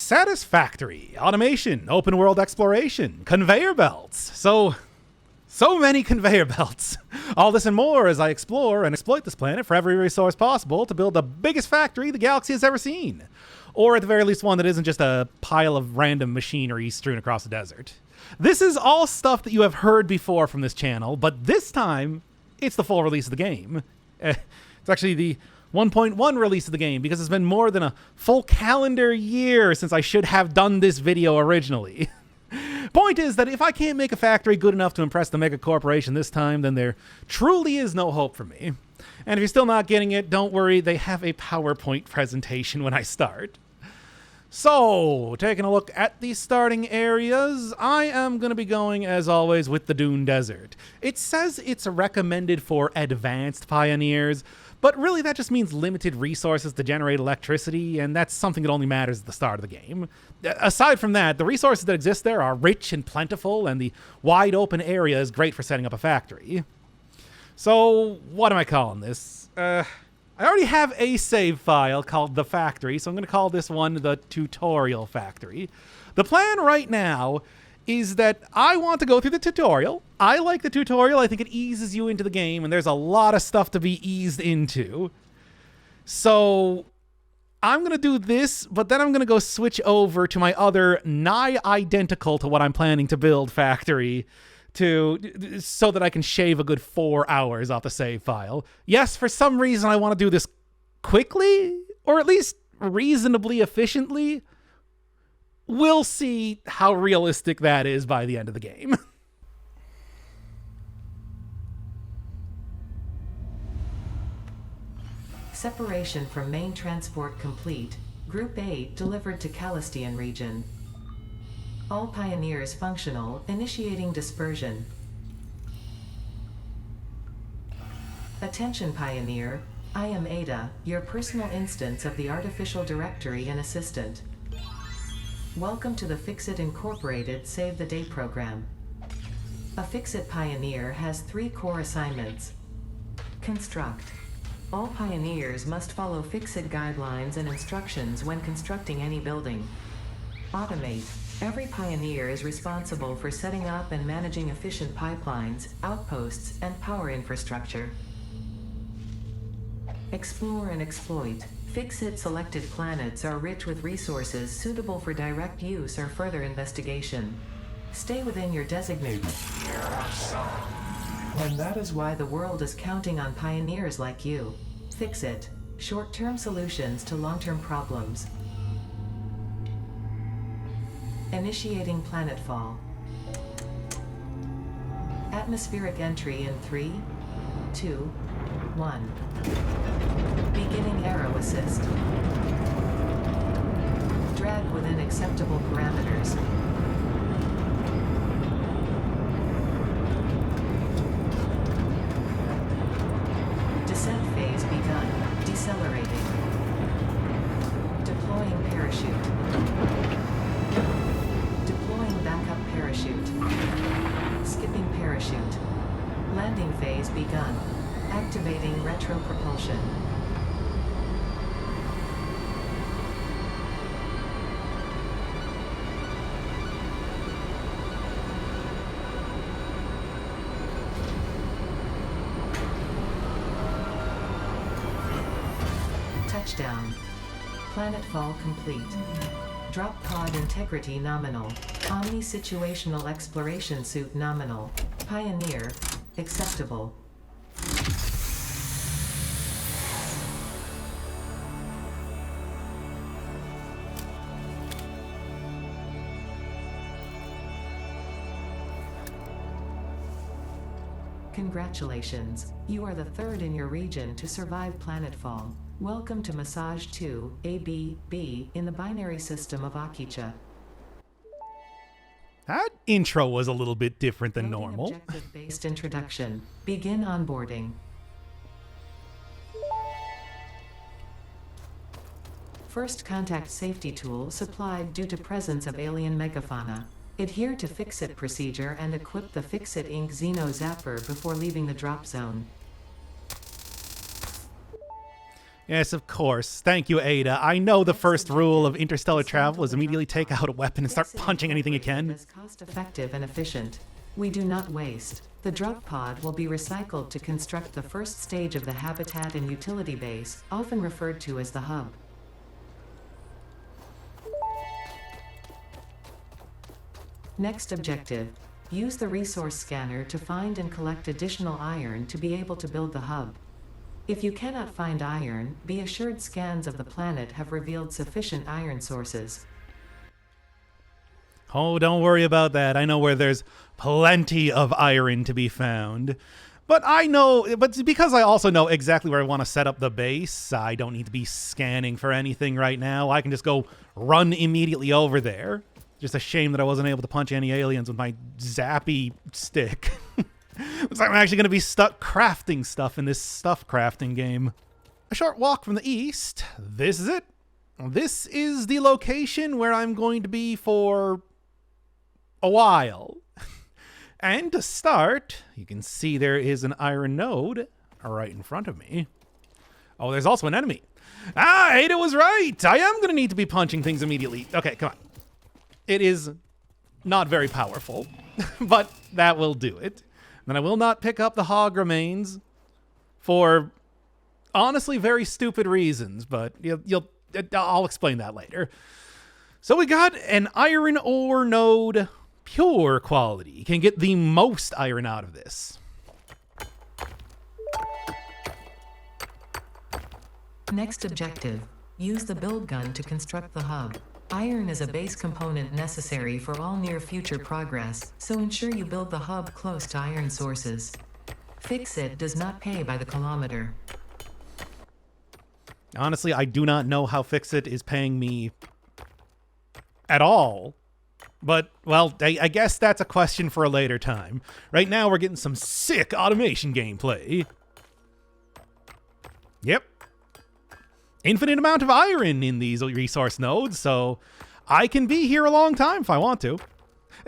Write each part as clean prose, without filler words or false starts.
Satisfactory, automation, open world exploration, conveyor belts. So many conveyor belts. All this and more as I explore and exploit this planet for every resource possible to build the biggest factory the galaxy has ever seen. Or at the very least one that isn't just a pile of random machinery strewn across the desert. This is all stuff that you have heard before from this channel, but this time, it's the full release of the game. It's actually the 1.1 release of the game because it's been more than a full calendar year since I should have done this video originally. Point is that if I can't make a factory good enough to impress the mega corporation this time, then there truly is no hope for me. And if you're still not getting it, don't worry, they have a PowerPoint presentation when I start. So, taking a look at the starting areas, I am going to be going, as always, with the Dune Desert. It says it's recommended for advanced pioneers, but really that just means limited resources to generate electricity, and that's something that only matters at the start of the game. Aside from that, the resources that exist there are rich and plentiful, and the wide open area is great for setting up a factory. So, what am I calling this? I already have a save file called The Factory, so I'm going to call this one the Tutorial Factory. The plan right now is that I want to go through the tutorial. I like the tutorial. I think it eases you into the game, and there's a lot of stuff to be eased into. So I'm going to do this, but then I'm going to go switch over to my other nigh identical to what I'm planning to build factory so that I can shave a good 4 hours off the save file. Yes, for some reason I want to do this quickly, or at least reasonably efficiently. We'll see how realistic that is by the end of the game. Separation from main transport complete. Group 8 delivered to Calistian region. All pioneers functional, initiating dispersion. Attention Pioneer, I am Ada, your personal instance of the artificial directory and assistant. Welcome to the Fixit Incorporated Save the Day program. A Fixit Pioneer has 3 core assignments. Construct. All pioneers must follow Fixit guidelines and instructions when constructing any building. Automate. Every pioneer is responsible for setting up and managing efficient pipelines, outposts, and power infrastructure. Explore and exploit. Fixit selected planets are rich with resources suitable for direct use or further investigation. Stay within your designated sphere. And that is why the world is counting on pioneers like you. Fixit. Short-term solutions to long-term problems. Initiating planetfall. Atmospheric entry in 3, 2, 1. Beginning aero assist. Drag within acceptable parameters. Descent phase begun. Decelerating. Deploying parachute. Deploying backup parachute. Skipping parachute. Landing phase begun. Activating retro propulsion. Touchdown. Planetfall complete. Drop pod integrity nominal. Omni-situational exploration suit nominal. Pioneer. Acceptable. Congratulations, you are the 3rd in your region to survive planetfall. Welcome to Massage 2, A-B-B, in the binary system of Akicha. That intro was a little bit different than normal. Objective-based introduction. Begin onboarding. First contact safety tool supplied due to presence of alien megafauna. Adhere to Fixit procedure and equip the Fixit Inc. Xeno Zapper before leaving the drop zone. Yes, of course. Thank you, Ada. I know the first rule of interstellar travel is immediately take out a weapon and start punching anything you can. Is cost-effective and efficient. We do not waste. The drug pod will be recycled to construct the first stage of the habitat and utility base, often referred to as the hub. Next objective. Use the resource scanner to find and collect additional iron to be able to build the hub. If you cannot find iron, be assured scans of the planet have revealed sufficient iron sources. Oh, don't worry about that. I know where there's plenty of iron to be found. But because I also know exactly where I want to set up the base, I don't need to be scanning for anything right now. I can just go run immediately over there. Just a shame that I wasn't able to punch any aliens with my zappy stick. Looks like I'm actually going to be stuck crafting stuff in this stuff crafting game. A short walk from the east. This is it. This is the location where I'm going to be for a while. And to start, you can see there is an iron node right in front of me. Oh, there's also an enemy. Ada was right. I am going to need to be punching things immediately. Okay, come on. It is not very powerful, but that will do it. And I will not pick up the hog remains for honestly very stupid reasons, but I'll explain that later. So we got an iron ore node, pure quality. You can get the most iron out of this. Next objective. Use the build gun to construct the hub. Iron is a base component necessary for all near-future progress, so ensure you build the hub close to iron sources. Fix-It does not pay by the kilometer. Honestly, I do not know how Fix-It is paying me at all. But, well, I guess that's a question for a later time. Right now, we're getting some sick automation gameplay. Yep. Infinite amount of iron in these resource nodes, so I can be here a long time if I want to.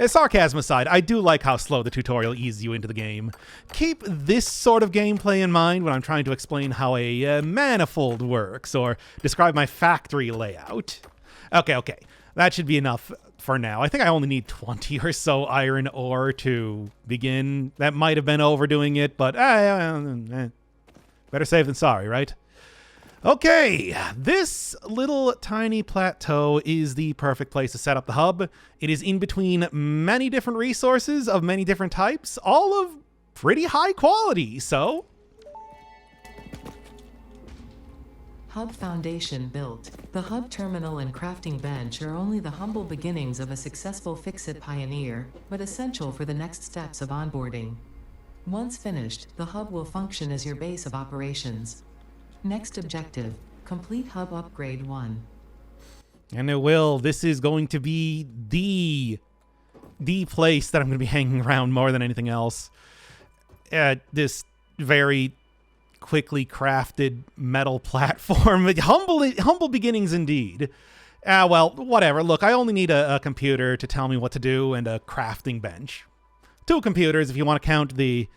Sarcasm aside, I do like how slow the tutorial eases you into the game. Keep this sort of gameplay in mind when I'm trying to explain how a manifold works or describe my factory layout. Okay, that should be enough for now. I think I only need 20 or so iron ore to begin. That might have been overdoing it, but better safe than sorry, right? Okay, this little tiny plateau is the perfect place to set up the hub. It is in between many different resources of many different types, all of pretty high quality, so... Hub foundation built. The hub terminal and crafting bench are only the humble beginnings of a successful Fix-It pioneer, but essential for the next steps of onboarding. Once finished, the hub will function as your base of operations. Next objective, complete hub upgrade 1. And it will. This is going to be the place that I'm going to be hanging around more than anything else. This very quickly crafted metal platform. Humble beginnings indeed. Well, whatever. Look, I only need a computer to tell me what to do and a crafting bench. 2 computers if you want to count the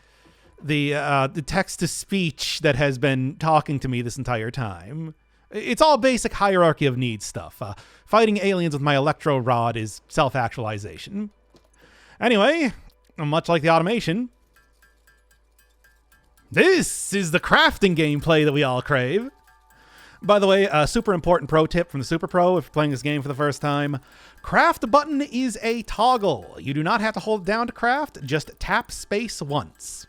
text-to-speech that has been talking to me this entire time. It's all basic hierarchy of needs stuff. Fighting aliens with my electro rod is self-actualization. Anyway, much like the automation, this is the crafting gameplay that we all crave. By the way, a super important pro tip from the Super Pro if you're playing this game for the first time. Craft button is a toggle. You do not have to hold it down to craft, just tap space once.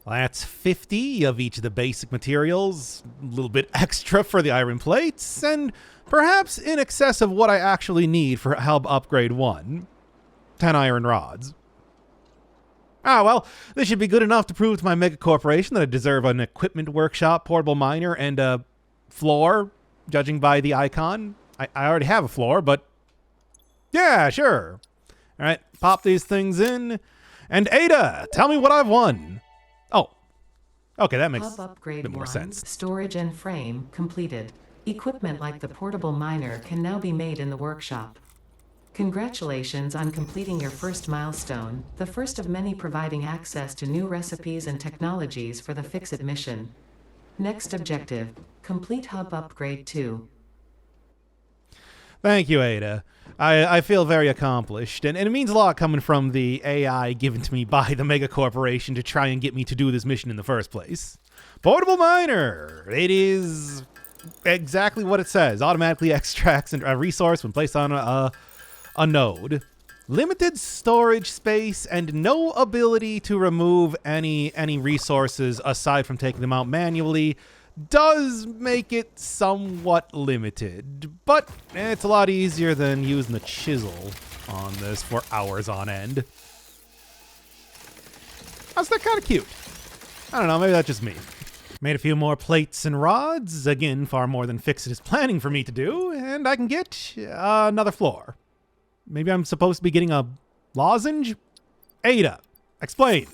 Well, that's 50 of each of the basic materials, a little bit extra for the iron plates, and perhaps in excess of what I actually need for Hub Upgrade 1. 10 iron rods. Well, this should be good enough to prove to my mega corporation that I deserve an equipment workshop, portable miner, and a floor, judging by the icon. I already have a floor, but yeah, sure. All right, pop these things in. And Ada, tell me what I've won. Oh, okay, that makes Hub upgrade a bit more 1, sense. storage and frame completed. Equipment like the portable miner can now be made in the workshop. Congratulations on completing your first milestone, the first of many providing access to new recipes and technologies for the Fix-It mission. Next objective, complete hub upgrade 2. Thank you, Ada. I feel very accomplished, and it means a lot coming from the AI given to me by the mega corporation to try and get me to do this mission in the first place. Portable miner! It is exactly what it says. Automatically extracts a resource when placed on a node. Limited storage space and no ability to remove any resources aside from taking them out manually does make it somewhat limited, but it's a lot easier than using the chisel on this for hours on end. That's that kind of cute. I don't know, maybe that's just me. Made a few more plates and rods, again far more than Fixit is planning for me to do, and I can get another floor. Maybe I'm supposed to be getting a lozenge? Ada, explain.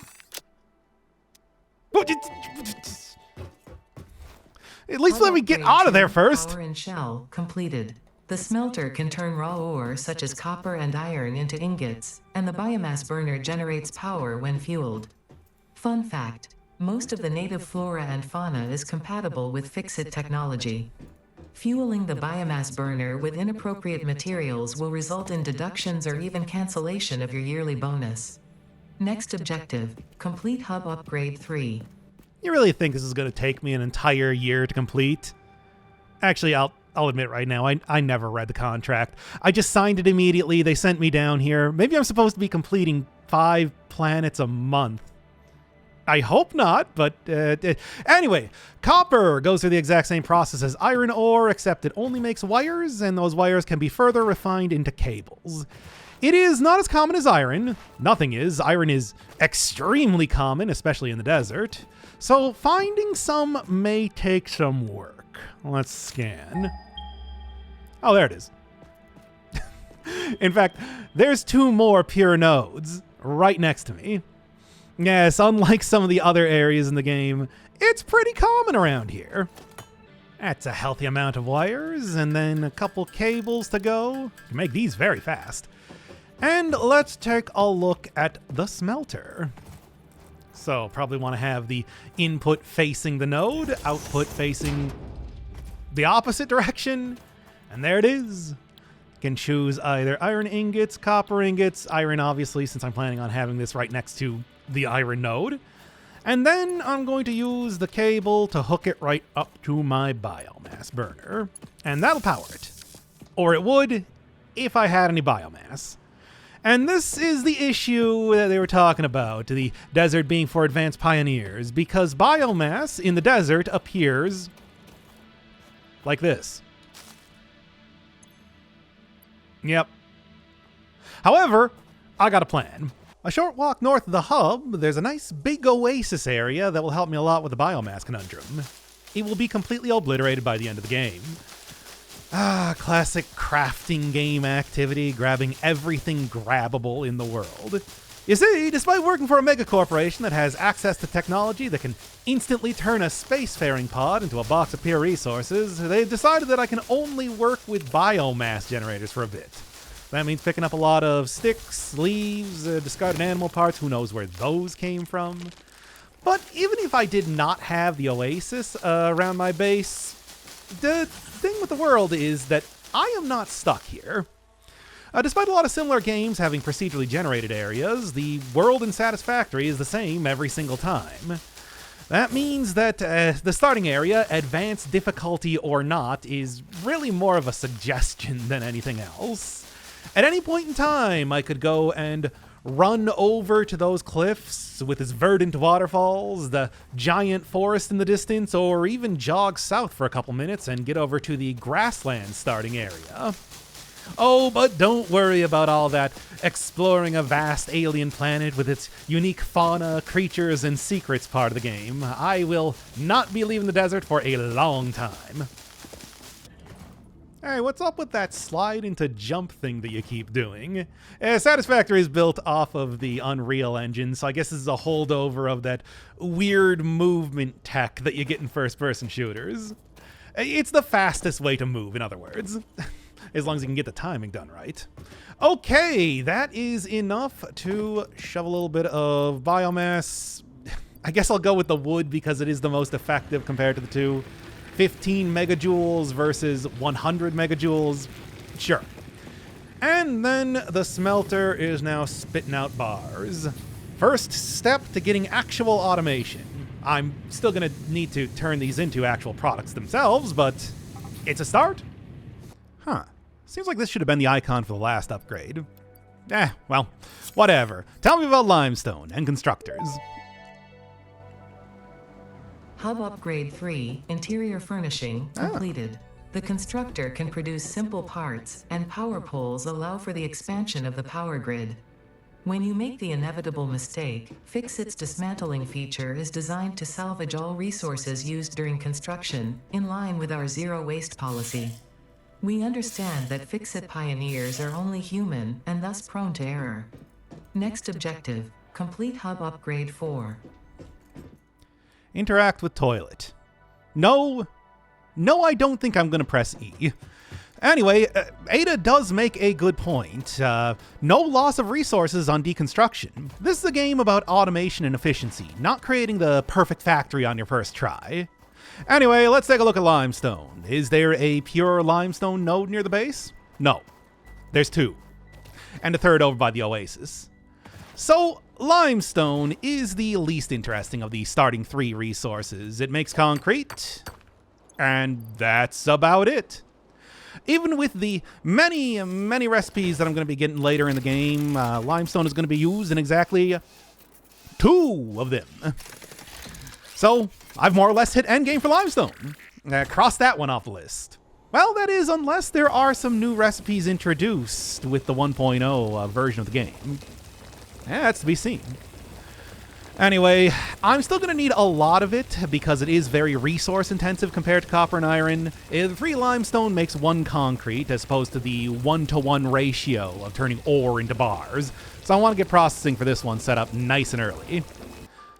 At least let me get out of there first. Power and shell completed. The smelter can turn raw ore such as copper and iron into ingots, and the biomass burner generates power when fueled. Fun fact, most of the native flora and fauna is compatible with Fixit technology. Fueling the biomass burner with inappropriate materials will result in deductions or even cancellation of your yearly bonus. Next objective, complete hub upgrade 3. You really think this is going to take me an entire year to complete? Actually, I'll admit right now, I never read the contract. I just signed it immediately. They sent me down here. Maybe I'm supposed to be completing 5 planets a month. I hope not, but anyway, copper goes through the exact same process as iron ore, except it only makes wires, and those wires can be further refined into cables. It is not as common as iron. Nothing is. Iron is extremely common, especially in the desert. So finding some may take some work. Let's scan. Oh, there it is. In fact, there's 2 more pure nodes right next to me. Yes, unlike some of the other areas in the game, it's pretty common around here. That's a healthy amount of wires, and then a couple cables to go. You can make these very fast. And let's take a look at the smelter. So probably want to have the input facing the node, output facing the opposite direction. And there it is. You can choose either iron ingots, copper ingots, iron obviously, since I'm planning on having this right next to the iron node. And then I'm going to use the cable to hook it right up to my biomass burner. And that'll power it. Or it would if I had any biomass. And this is the issue that they were talking about, the desert being for advanced pioneers, because biomass in the desert appears like this. Yep. However, I got a plan. A short walk north of the hub, there's a nice big oasis area that will help me a lot with the biomass conundrum. It will be completely obliterated by the end of the game. Classic crafting game activity, grabbing everything grabbable in the world. You see, despite working for a mega corporation that has access to technology that can instantly turn a spacefaring pod into a box of pure resources, they've decided that I can only work with biomass generators for a bit. That means picking up a lot of sticks, leaves, discarded animal parts, who knows where those came from. But even if I did not have the oasis around my base, the thing with the world is that I am not stuck here. Despite a lot of similar games having procedurally generated areas, the world in Satisfactory is the same every single time. That means that the starting area, advanced difficulty or not, is really more of a suggestion than anything else. At any point in time, I could go and run over to those cliffs with its verdant waterfalls, the giant forest in the distance, or even jog south for a couple minutes and get over to the grassland starting area. Oh, but don't worry about all that exploring a vast alien planet with its unique fauna, creatures, and secrets part of the game. I will not be leaving the desert for a long time. Hey, what's up with that slide into jump thing that you keep doing? Satisfactory is built off of the Unreal Engine, so I guess this is a holdover of that weird movement tech that you get in first-person shooters. It's the fastest way to move, in other words. As long as you can get the timing done right. Okay, that is enough to shove a little bit of biomass I guess I'll go with the wood because it is the most effective compared to the two. 15 megajoules versus 100 megajoules. Sure. And then the smelter is now spitting out bars. First step to getting actual automation. I'm still going to need to turn these into actual products themselves, but it's a start. Huh. Seems like this should have been the icon for the last upgrade. Well, whatever. Tell me about limestone and constructors. Hub Upgrade 3, Interior Furnishing, completed. The constructor can produce simple parts, and power poles allow for the expansion of the power grid. When you make the inevitable mistake, Fixit's dismantling feature is designed to salvage all resources used during construction, in line with our zero waste policy. We understand that Fixit pioneers are only human, and thus prone to error. Next objective, complete Hub Upgrade 4. Interact with toilet. No, I don't think I'm going to press E. Anyway, Ada does make a good point. No loss of resources on deconstruction. This is a game about automation and efficiency, not creating the perfect factory on your first try. Anyway, let's take a look at limestone. Is there a pure limestone node near the base? No. There's two. And a third over by the oasis. So, limestone is the least interesting of the starting 3 resources. It makes concrete, and that's about it. Even with the many, many recipes that I'm going to be getting later in the game, limestone is going to be used in exactly 2 of them. So, I've more or less hit endgame for limestone. Cross that one off the list. Well, that is, unless there are some new recipes introduced with the 1.0 version of the game. That's to be seen. Anyway, I'm still going to need a lot of it because it is very resource intensive compared to copper and iron. 3 limestone makes 1 concrete as opposed to the 1-to-1 ratio of turning ore into bars. So I want to get processing for this one set up nice and early.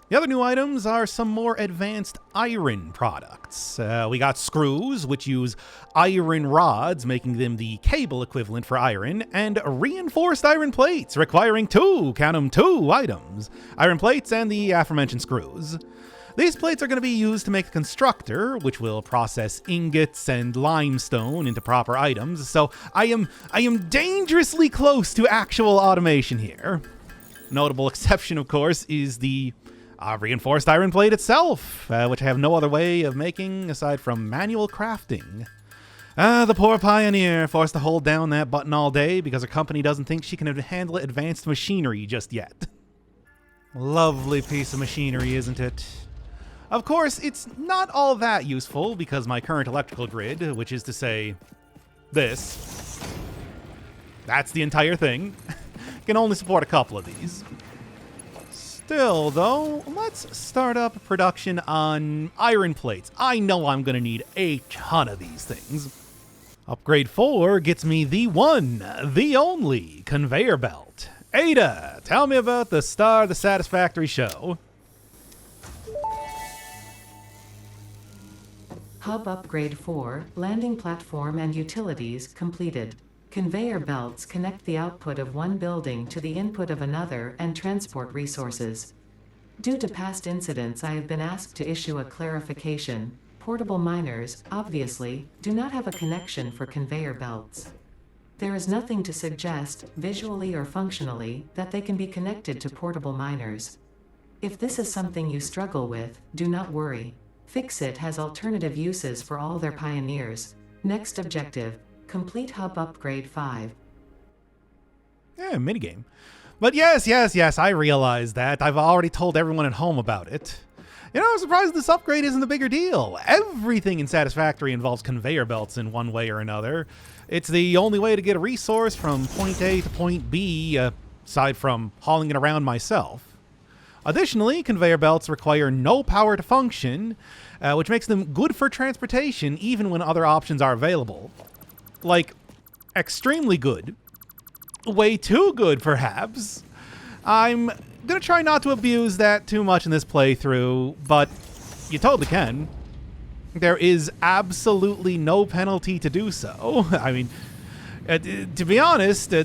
The other new items are some more advanced iron products. We got screws, which use iron rods, making them the cable equivalent for iron, and reinforced iron plates, requiring 2 items. Iron plates and the aforementioned screws. These plates are going to be used to make the constructor, which will process ingots and limestone into proper items, so I am dangerously close to actual automation here. Notable exception, of course, is the reinforced iron plate itself, which I have no other way of making aside from manual crafting. The poor pioneer forced to hold down that button all day because her company doesn't think she can handle advanced machinery just yet. Lovely piece of machinery, isn't it? Of course, it's not all that useful because my current electrical grid, which is to say, this, that's the entire thing, can only support a couple of these. Still, though, let's start up production on iron plates. I know I'm going to need a ton of these things. Upgrade 4 gets me the one, the only conveyor belt. Ada, tell me about the star of the Satisfactory show. Hub Upgrade 4, Landing Platform and Utilities, completed. Conveyor belts connect the output of one building to the input of another and transport resources. Due to past incidents, I have been asked to issue a clarification. Portable miners, obviously, do not have a connection for conveyor belts. There is nothing to suggest, visually or functionally, that they can be connected to portable miners. If this is something you struggle with, do not worry. Fixit has alternative uses for all their pioneers. Next objective, complete Hub Upgrade 5. Yeah, minigame. But yes, I realize that. I've already told everyone at home about it. You know, I'm surprised this upgrade isn't a bigger deal. Everything in Satisfactory involves conveyor belts in one way or another. It's the only way to get a resource from point A to point B, aside from hauling it around myself. Additionally, conveyor belts require no power to function, which makes them good for transportation even when other options are available. Like, extremely good. Way too good, perhaps. I'm gonna try not to abuse that too much in this playthrough, but you totally can. There is absolutely no penalty to do so. I mean, to be honest,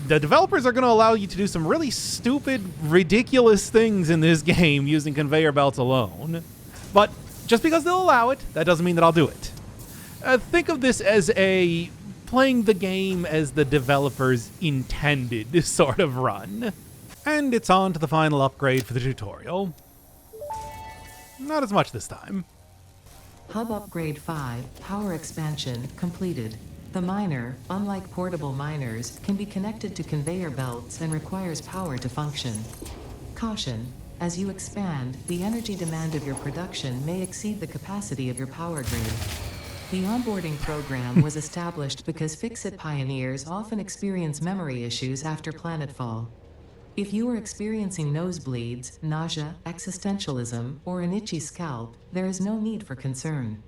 the developers are going to allow you to do some really stupid, ridiculous things in this game using conveyor belts alone. But just because they'll allow it, that doesn't mean that I'll do it. Think of this as playing the game as the developers intended sort of run. And it's on to the final upgrade for the tutorial. Not as much this time. Hub Upgrade 5, Power Expansion, completed. The miner, unlike portable miners, can be connected to conveyor belts and requires power to function. Caution: as you expand, the energy demand of your production may exceed the capacity of your power grid. The onboarding program was established because Fix-It pioneers often experience memory issues after planetfall. If you are experiencing nosebleeds, nausea, existentialism, or an itchy scalp, there is no need for concern.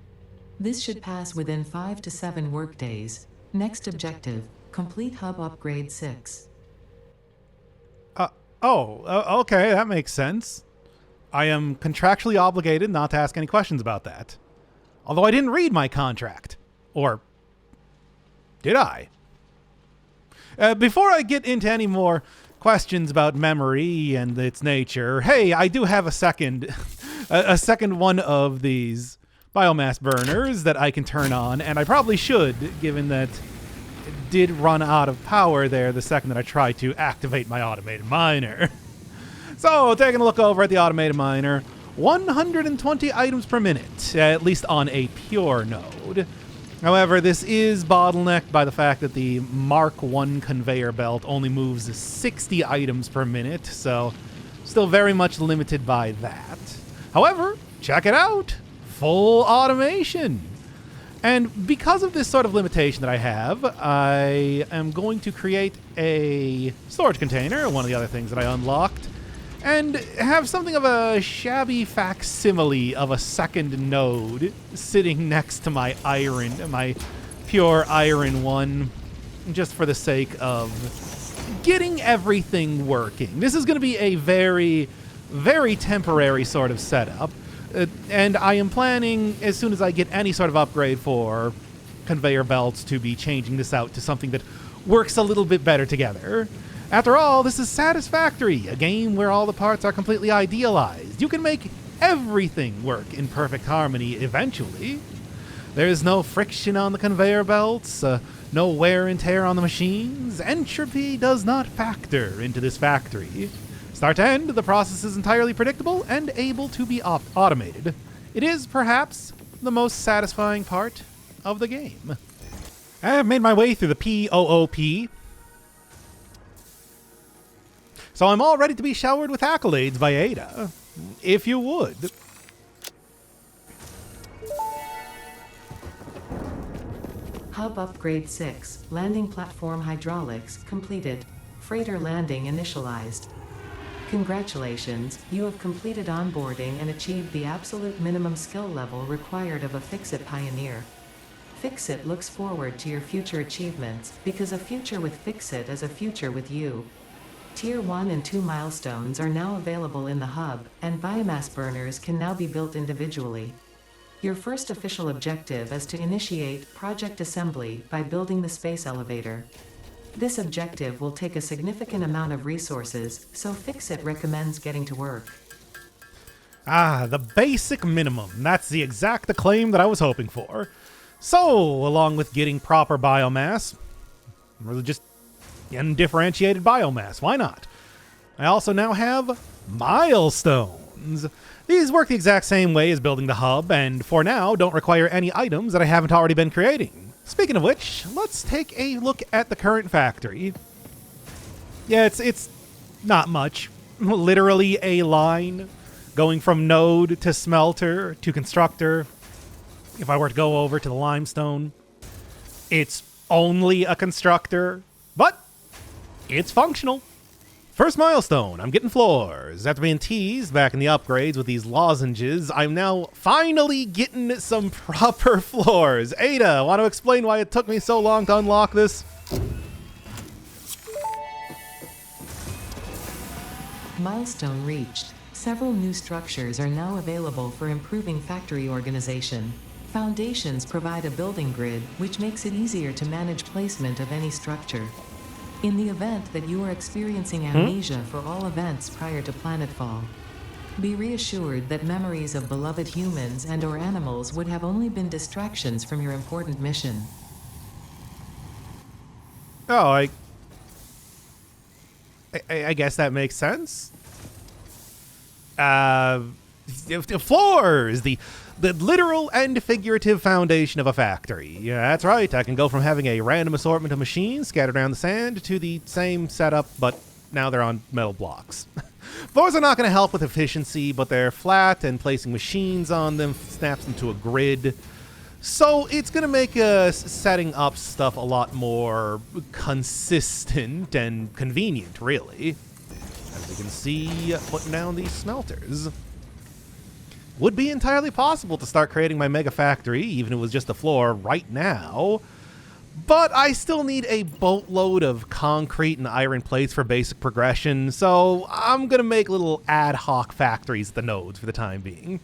This should pass within 5 to 7 workdays. Next objective: complete Hub Upgrade 6. Okay, that makes sense. I am contractually obligated not to ask any questions about that. Although I didn't read my contract. Or did I? Before I get into any more questions about memory and its nature, hey, I do have a second one of these biomass burners that I can turn on, and I probably should, given that it did run out of power there the second that I tried to activate my automated miner. So, taking a look over at the automated miner, 120 items per minute, at least on a pure node. However, this is bottlenecked by the fact that the Mark 1 conveyor belt only moves 60 items per minute, so still very much limited by that. However, check it out! Full automation! And because of this sort of limitation that I have, I am going to create a storage container, one of the other things that I unlocked, and have something of a shabby facsimile of a second node sitting next to my pure iron one, just for the sake of getting everything working. This is going to be a very, very temporary sort of setup, and I am planning, as soon as I get any sort of upgrade for conveyor belts, to be changing this out to something that works a little bit better together. After all, this is Satisfactory, a game where all the parts are completely idealized. You can make everything work in perfect harmony eventually. There's no friction on the conveyor belts, no wear and tear on the machines. Entropy does not factor into this factory. Start to end, the process is entirely predictable and able to be automated. It is, perhaps, the most satisfying part of the game. I've made my way through the POOP, so I'm all ready to be showered with accolades by Ada, if you would. Hub Upgrade 6, Landing Platform Hydraulics, completed. Freighter landing initialized. Congratulations, you have completed onboarding and achieved the absolute minimum skill level required of a Fix-It pioneer. Fix-It looks forward to your future achievements, because a future with Fix-It is a future with you. Tier 1 and 2 milestones are now available in the hub, and biomass burners can now be built individually. Your first official objective is to initiate Project Assembly by building the space elevator. This objective will take a significant amount of resources, so Fix-It recommends getting to work. Ah, the basic minimum. That's the exact acclaim that I was hoping for. So, along with getting proper biomass, or just undifferentiated biomass, why not? I also now have milestones. These work the exact same way as building the hub, and for now don't require any items that I haven't already been creating. Speaking of which, let's take a look at the current factory. Yeah, it's not much. Literally a line going from node to smelter to constructor. If I were to go over to the limestone, it's only a constructor, but it's functional. First milestone, I'm getting floors. After being teased back in the upgrades with these lozenges, I'm now finally getting some proper floors. Ada, want to explain why it took me so long to unlock this? Milestone reached. Several new structures are now available for improving factory organization. Foundations provide a building grid, which makes it easier to manage placement of any structure. In the event that you are experiencing amnesia for all events prior to planetfall, be reassured that memories of beloved humans and/or animals would have only been distractions from your important mission. Oh, I guess that makes sense. Floors, the literal and figurative foundation of a factory. Yeah, that's right. I can go from having a random assortment of machines scattered around the sand to the same setup, but now they're on metal blocks. Floors are not going to help with efficiency, but they're flat, and placing machines on them snaps them to a grid. So it's going to make setting up stuff a lot more consistent and convenient, really. As we can see, putting down these smelters. Would be entirely possible to start creating my mega factory, even if it was just a floor right now. But I still need a boatload of concrete and iron plates for basic progression, so I'm going to make little ad hoc factories at the nodes for the time being.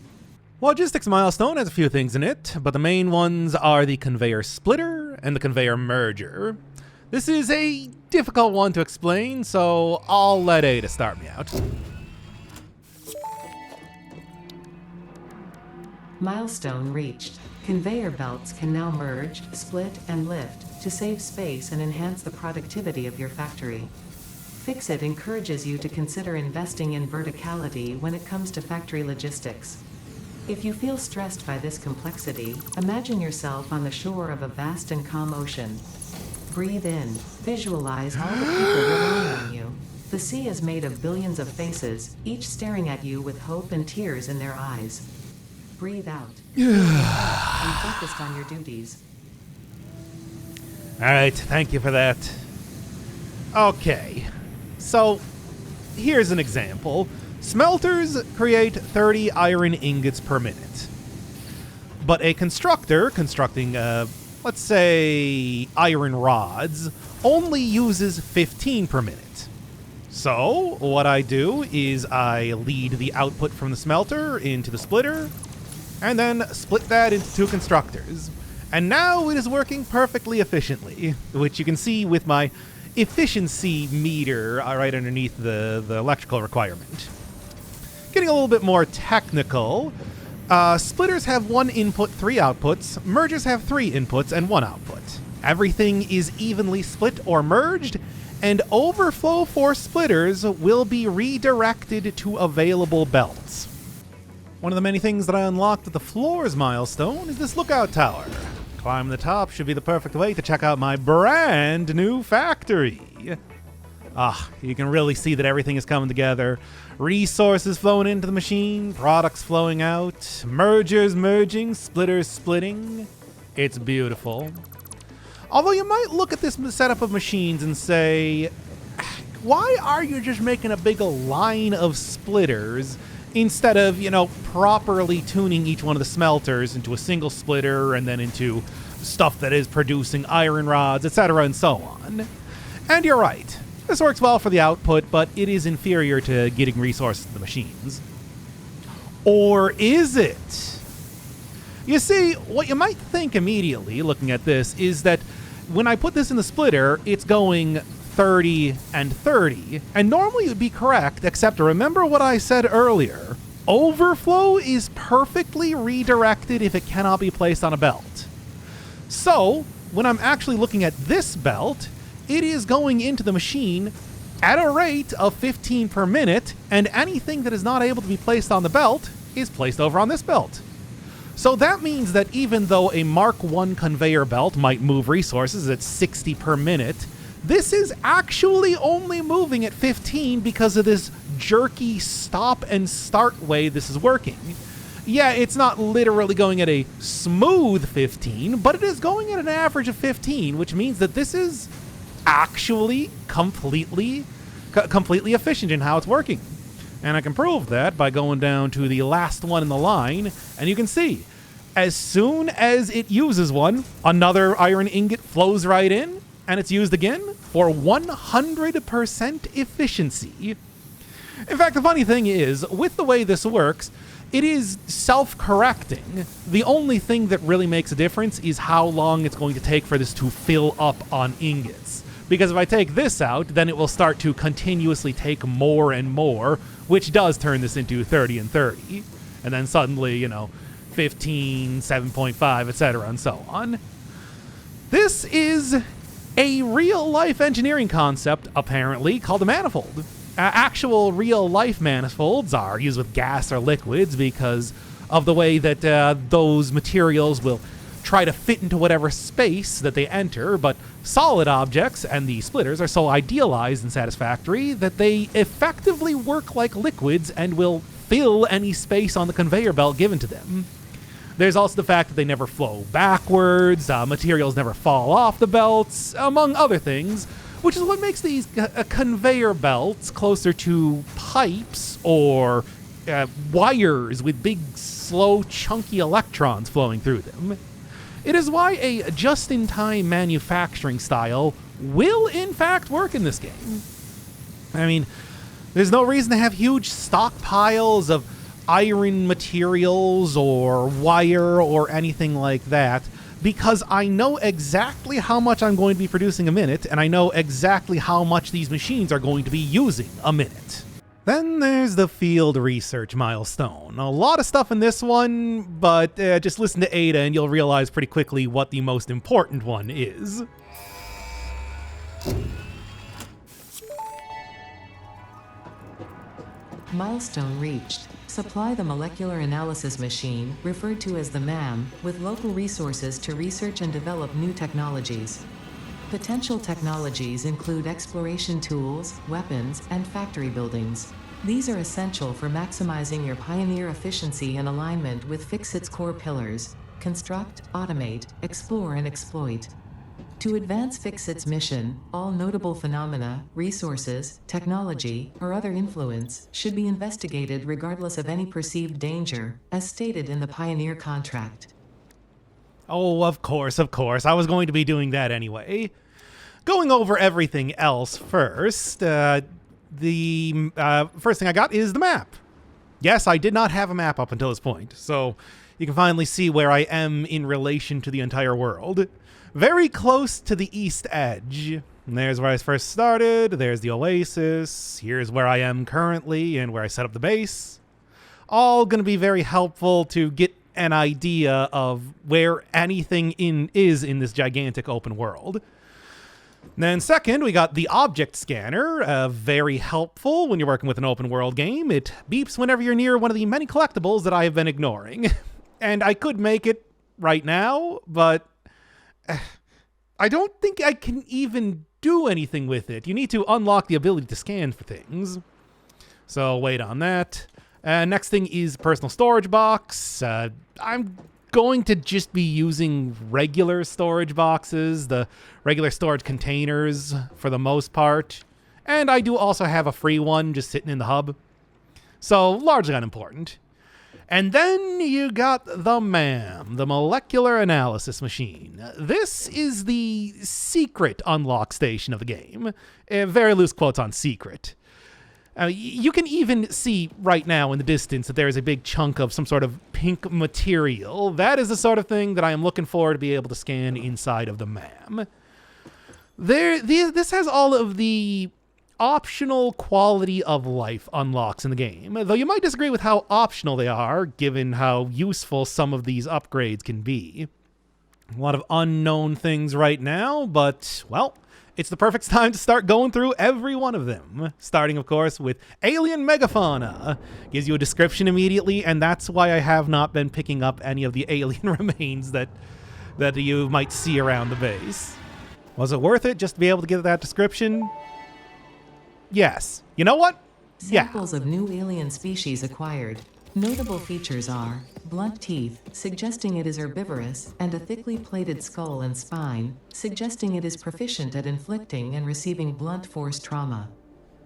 Logistics milestone has a few things in it, but the main ones are the conveyor splitter and the conveyor merger. This is a difficult one to explain, so I'll let Ada start me out. Milestone reached. Conveyor belts can now merge, split, and lift to save space and enhance the productivity of your factory. Fixit encourages you to consider investing in verticality when it comes to factory logistics. If you feel stressed by this complexity, imagine yourself on the shore of a vast and calm ocean. Breathe in. Visualize all the people relying on you. The sea is made of billions of faces, each staring at you with hope and tears in their eyes. Breathe out. Be focused on your duties. All right, thank you for that. Okay, so here's an example. Smelters create 30 iron ingots per minute. But a constructor constructing, let's say, iron rods, only uses 15 per minute. So what I do is I lead the output from the smelter into the splitter, and then split that into two constructors. And now it is working perfectly efficiently, which you can see with my efficiency meter right underneath the electrical requirement. Getting a little bit more technical, splitters have 1 input, 3 outputs. Mergers have 3 inputs and 1 output. Everything is evenly split or merged, and overflow for splitters will be redirected to available belts. One of the many things that I unlocked with the floors milestone is this lookout tower. Climbing the top should be the perfect way to check out my brand new factory. You can really see that everything is coming together. Resources flowing into the machine, products flowing out, mergers merging, splitters splitting. It's beautiful. Although you might look at this setup of machines and say, why are you just making a big line of splitters instead of, properly tuning each one of the smelters into a single splitter and then into stuff that is producing iron rods, etc., and so on? And you're right. This works well for the output, but it is inferior to getting resources to the machines. Or is it? You see, what you might think immediately, looking at this, is that when I put this in the splitter, it's going 30 and 30. And normally it would be correct, except remember what I said earlier. Overflow is perfectly redirected if it cannot be placed on a belt. So, when I'm actually looking at this belt, it is going into the machine at a rate of 15 per minute, and anything that is not able to be placed on the belt is placed over on this belt. So that means that even though a Mark I conveyor belt might move resources at 60 per minute, this is actually only moving at 15 because of this jerky stop and start way this is working. Yeah, it's not literally going at a smooth 15, but it is going at an average of 15, which means that this is actually completely efficient in how it's working. And I can prove that by going down to the last one in the line, and you can see, as soon as it uses one, another iron ingot flows right in, and it's used again for 100% efficiency. In fact, the funny thing is, with the way this works, it is self-correcting. The only thing that really makes a difference is how long it's going to take for this to fill up on ingots. Because if I take this out, then it will start to continuously take more and more, which does turn this into 30 and 30. And then suddenly, 15, 7.5, etc., and so on. This is a real-life engineering concept, apparently, called a manifold. Actual real-life manifolds are used with gas or liquids because of the way that those materials will try to fit into whatever space that they enter, but solid objects and the splitters are so idealized in Satisfactory that they effectively work like liquids and will fill any space on the conveyor belt given to them. There's also the fact that they never flow backwards, materials never fall off the belts, among other things, which is what makes these conveyor belts closer to pipes or wires with big, slow, chunky electrons flowing through them. It is why a just-in-time manufacturing style will, in fact, work in this game. I mean, there's no reason to have huge stockpiles of iron materials or wire or anything like that, because I know exactly how much I'm going to be producing a minute, and I know exactly how much these machines are going to be using a minute. Then there's the field research milestone. A lot of stuff in this one, but just listen to Ada and you'll realize pretty quickly what the most important one is. Milestone reached. Supply the molecular analysis machine, referred to as the MAM, with local resources to research and develop new technologies. Potential technologies include exploration tools, weapons, and factory buildings. These are essential for maximizing your Pioneer efficiency in alignment with Fixit's core pillars: construct, automate, explore, and exploit. To advance Fixit's mission, all notable phenomena, resources, technology, or other influence should be investigated regardless of any perceived danger, as stated in the Pioneer contract. Oh, of course. I was going to be doing that anyway. Going over everything else first, the first thing I got is the map. Yes, I did not have a map up until this point, so you can finally see where I am in relation to the entire world. Very close to the east edge. And there's where I first started, there's the oasis, here's where I am currently and where I set up the base. All going to be very helpful to get an idea of where anything is in this gigantic open world. Then second, we got the object scanner, very helpful when you're working with an open world game. It beeps whenever you're near one of the many collectibles that I have been ignoring. And I could make it right now, but I don't think I can even do anything with it. You need to unlock the ability to scan for things. So wait on that. Next thing is personal storage box. I'm going to just be using regular storage boxes, the regular storage containers for the most part. And I do also have a free one just sitting in the hub. So largely unimportant. And then you got the MAM, the molecular analysis machine. This is the secret unlock station of the game. Very loose quotes on secret. You can even see right now in the distance that there is a big chunk of some sort of pink material. That is the sort of thing that I am looking for to be able to scan inside of the MAM. This has all of the optional quality of life unlocks in the game, though you might disagree with how optional they are, given how useful some of these upgrades can be. A lot of unknown things right now, but, well, it's the perfect time to start going through every one of them. Starting, of course, with alien megafauna. Gives you a description immediately, and that's why I have not been picking up any of the alien remains that you might see around the base. Was it worth it just to be able to get that description? Yes. You know what? Samples of new alien species acquired. Notable features are blunt teeth, suggesting it is herbivorous, and a thickly plated skull and spine, suggesting it is proficient at inflicting and receiving blunt force trauma.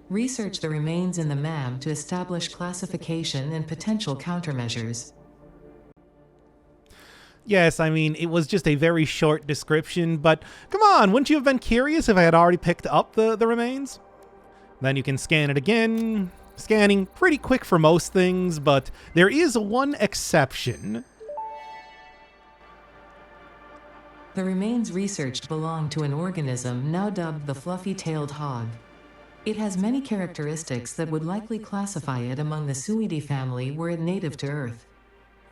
Research the remains in the MAM to establish classification and potential countermeasures. Yes, I mean, it was just a very short description, but come on, wouldn't you have been curious if I had already picked up the remains? Then you can scan it again. Scanning pretty quick for most things, but there is one exception. The remains researched belong to an organism now dubbed the fluffy-tailed hog. It has many characteristics that would likely classify it among the Suidae family were it native to Earth.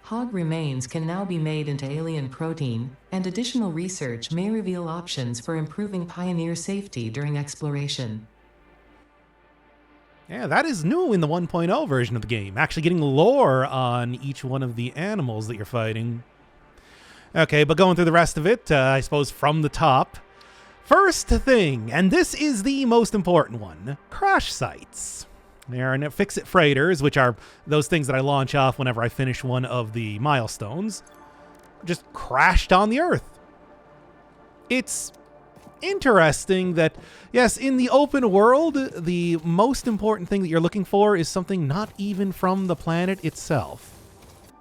Hog remains can now be made into alien protein, and additional research may reveal options for improving Pioneer safety during exploration. Yeah, that is new in the 1.0 version of the game, actually getting lore on each one of the animals that you're fighting. Okay, but going through the rest of it, I suppose from the top. First thing, and this is the most important one, crash sites. There are fix-it freighters, which are those things that I launch off whenever I finish one of the milestones. Just crashed on the Earth. It's interesting that, yes, in the open world, the most important thing that you're looking for is something not even from the planet itself.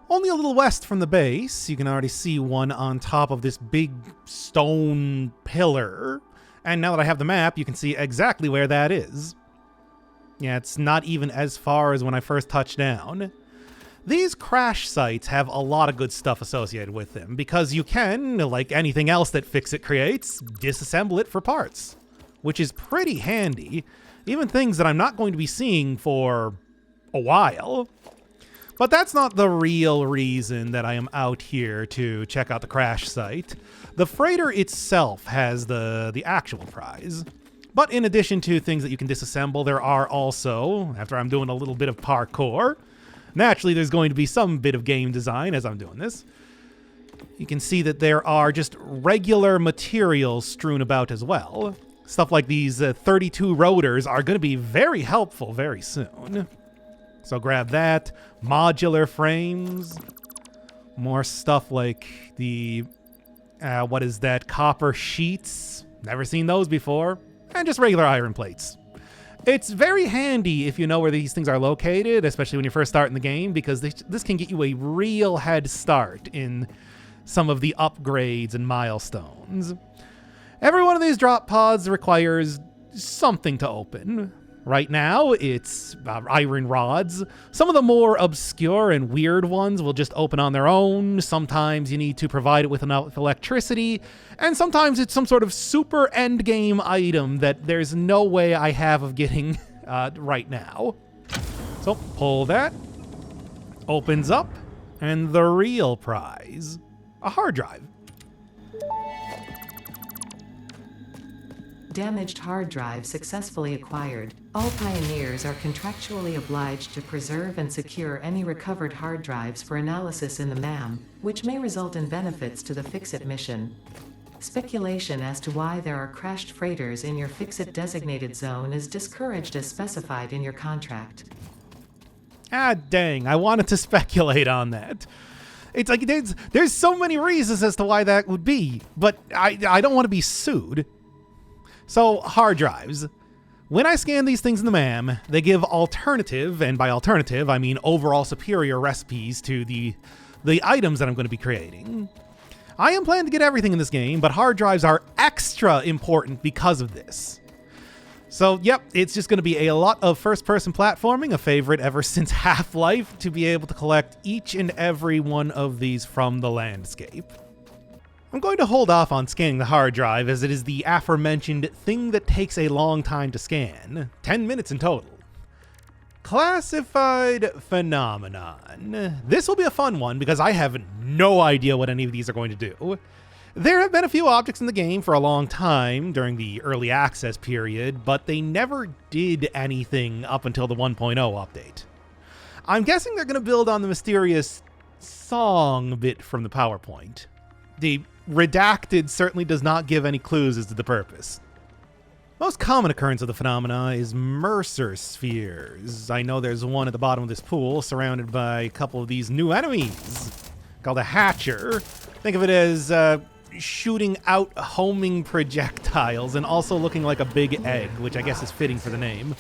Only a little west from the base, you can already see one on top of this big stone pillar. And now that I have the map, you can see exactly where that is. Yeah, it's not even as far as when I first touched down. These crash sites have a lot of good stuff associated with them because you can, like anything else that Fix-It creates, disassemble it for parts, which is pretty handy. Even things that I'm not going to be seeing for a while. But that's not the real reason that I am out here to check out the crash site. The freighter itself has the actual prize. But in addition to things that you can disassemble, there are also, after I'm doing a little bit of parkour, naturally there's going to be some bit of game design as I'm doing this. You can see that there are just regular materials strewn about as well. Stuff like these 32 rotors are going to be very helpful very soon. So grab that. Modular frames. More stuff like the, what is that, copper sheets. Never seen those before. And just regular iron plates. It's very handy if you know where these things are located, especially when you're first starting the game, because this can get you a real head start in some of the upgrades and milestones. Every one of these drop pods requires something to open. Right now, it's iron rods. Some of the more obscure and weird ones will just open on their own. Sometimes you need to provide it with enough electricity. And sometimes it's some sort of super endgame item that there's no way I have of getting right now. So pull that. Opens up. And the real prize. A hard drive. Damaged hard drive successfully acquired. All Pioneers are contractually obliged to preserve and secure any recovered hard drives for analysis in the MAM, which may result in benefits to the Fix-It mission. Speculation as to why there are crashed freighters in your Fix-It designated zone is discouraged as specified in your contract. Ah, dang, I wanted to speculate on that. It's like there's so many reasons as to why that would be, but I don't want to be sued. So, hard drives. When I scan these things in the MAM, they give alternative, and by alternative, I mean overall superior recipes to the items that I'm going to be creating. I am planning to get everything in this game, but hard drives are extra important because of this. So, yep, it's just going to be a lot of first-person platforming, a favorite ever since Half-Life, to be able to collect each and every one of these from the landscape. I'm going to hold off on scanning the hard drive as it is the aforementioned thing that takes a long time to scan. 10 minutes in total. Classified phenomenon. This will be a fun one because I have no idea what any of these are going to do. There have been a few objects in the game for a long time during the early access period, but they never did anything up until the 1.0 update. I'm guessing they're going to build on the mysterious song bit from the PowerPoint. The redacted certainly does not give any clues as to the purpose. Most common occurrence of the phenomena is Mercer spheres. I know there's one at the bottom of this pool surrounded by a couple of these new enemies called a Hatcher. Think of it as shooting out homing projectiles and also looking like a big egg, which I guess is fitting for the name.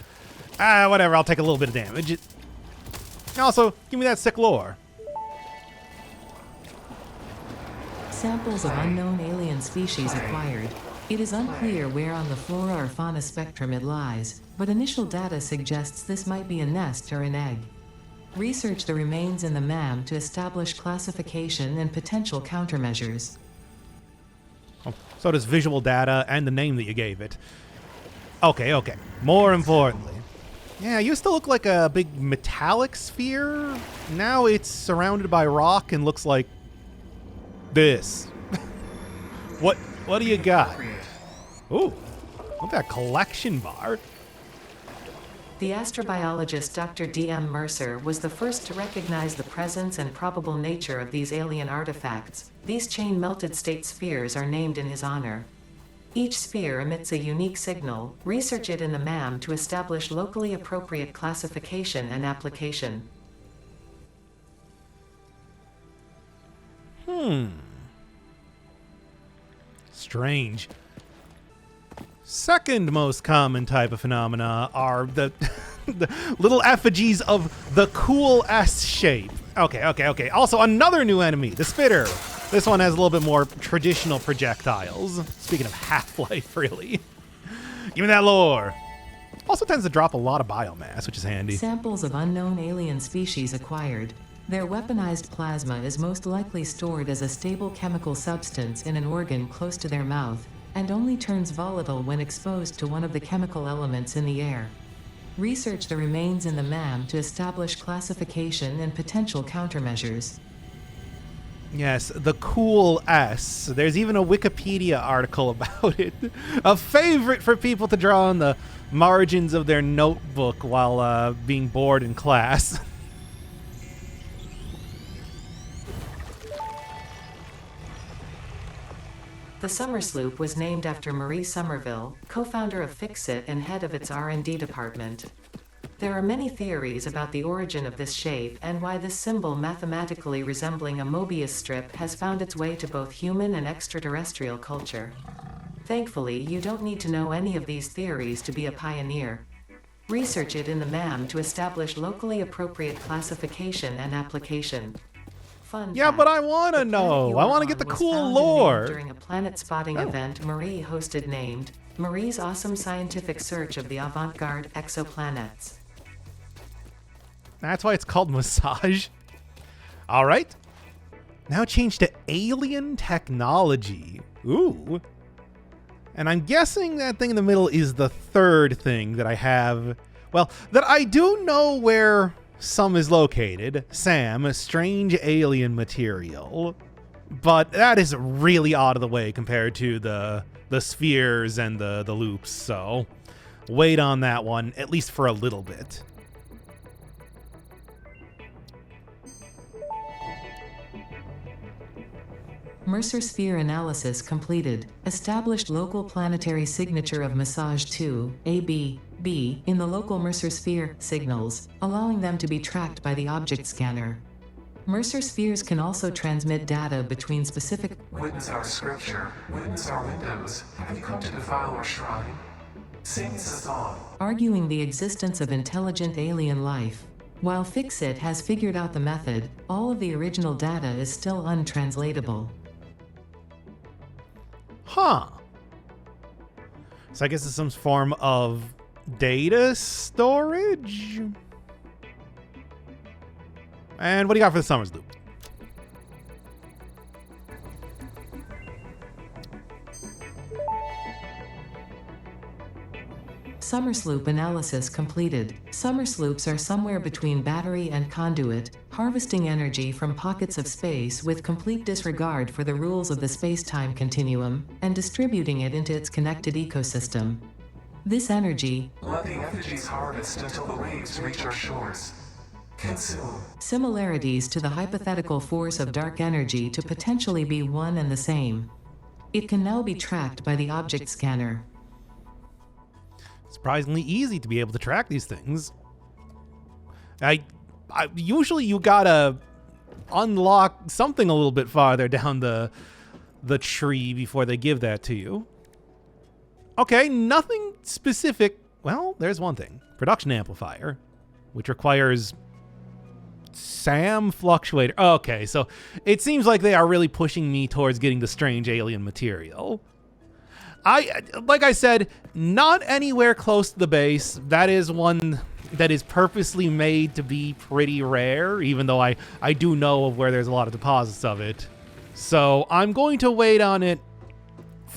Whatever, I'll take a little bit of damage. Also, give me that sick lore. Samples of unknown alien species acquired. It is unclear where on the flora or fauna spectrum it lies, but initial data suggests this might be a nest or an egg. Research the remains in the MAM to establish classification and potential countermeasures. Oh, so does visual data and the name that you gave it. Okay, okay. More importantly. Yeah, it used to look like a big metallic sphere. Now it's surrounded by rock and looks like this. What do you got? Ooh, look at that collection bar. The astrobiologist Dr. D.M. Mercer was the first to recognize the presence and probable nature of these alien artifacts. These chain-melted state spheres are named in his honor. Each sphere emits a unique signal. Research it in the MAM to establish locally appropriate classification and application. Strange. Second most common type of phenomena are the, the little effigies of the cool S shape. Okay. Also, another new enemy, the Spitter. This one has a little bit more traditional projectiles. Speaking of Half-Life, really. Give me that lore. Also tends to drop a lot of biomass, which is handy. Samples of unknown alien species acquired. Their weaponized plasma is most likely stored as a stable chemical substance in an organ close to their mouth, and only turns volatile when exposed to one of the chemical elements in the air. Research the remains in the MAM to establish classification and potential countermeasures. Yes, the cool S. There's even a Wikipedia article about it. A favorite for people to draw on the margins of their notebook while being bored in class. The Summer Sloop was named after Marie Somerville, co-founder of Fixit and head of its R&D department. There are many theories about the origin of this shape and why this symbol, mathematically resembling a Mobius strip, has found its way to both human and extraterrestrial culture. Thankfully, you don't need to know any of these theories to be a pioneer. Research it in the MAM to establish locally appropriate classification and application. Fun Yeah, fact, but I want to the planet know. you I are want to on get the was cool found and lore. named during a planet spotting event Marie hosted named Marie's Awesome Scientific Search of the Avant-Garde Exoplanets. That's why it's called massage. All right. Now change to alien technology. Ooh. And I'm guessing that thing in the middle is the third thing that I have. Well, that I do know where some is located. Sam, strange alien material. But that is really out of the way compared to the spheres and the loops. So wait on that one, at least for a little bit. Mercer sphere analysis completed. Established local planetary signature of massage 2, AB, B, in the local Mercer sphere signals, allowing them to be tracked by the object scanner. Mercer spheres can also transmit data between specific. Witness our scripture, witness our windows. Have you come to defile our shrine? Sing us a song. Arguing the existence of intelligent alien life. While Fixit has figured out the method, all of the original data is still untranslatable. Huh. So I guess it's some form of data storage? And what do you got for the Summers loop? Summer sloop analysis completed. Summer sloops are somewhere between battery and conduit, harvesting energy from pockets of space with complete disregard for the rules of the space-time continuum, and distributing it into its connected ecosystem. This energy, Let the effigies harvest until the waves reach our shores. Consume. similarities to the hypothetical force of dark energy to potentially be one and the same. It can now be tracked by the object scanner. Surprisingly easy to be able to track these things. I usually you gotta unlock something a little bit farther down the tree before they give that to you. Okay, nothing specific. Well, there's one thing. Production amplifier, which requires SAM fluctuator. Okay, so it seems like they are really pushing me towards getting the strange alien material. Like I said, not anywhere close to the base. That is one that is purposely made to be pretty rare, even though I do know of where there's a lot of deposits of it. So I'm going to wait on it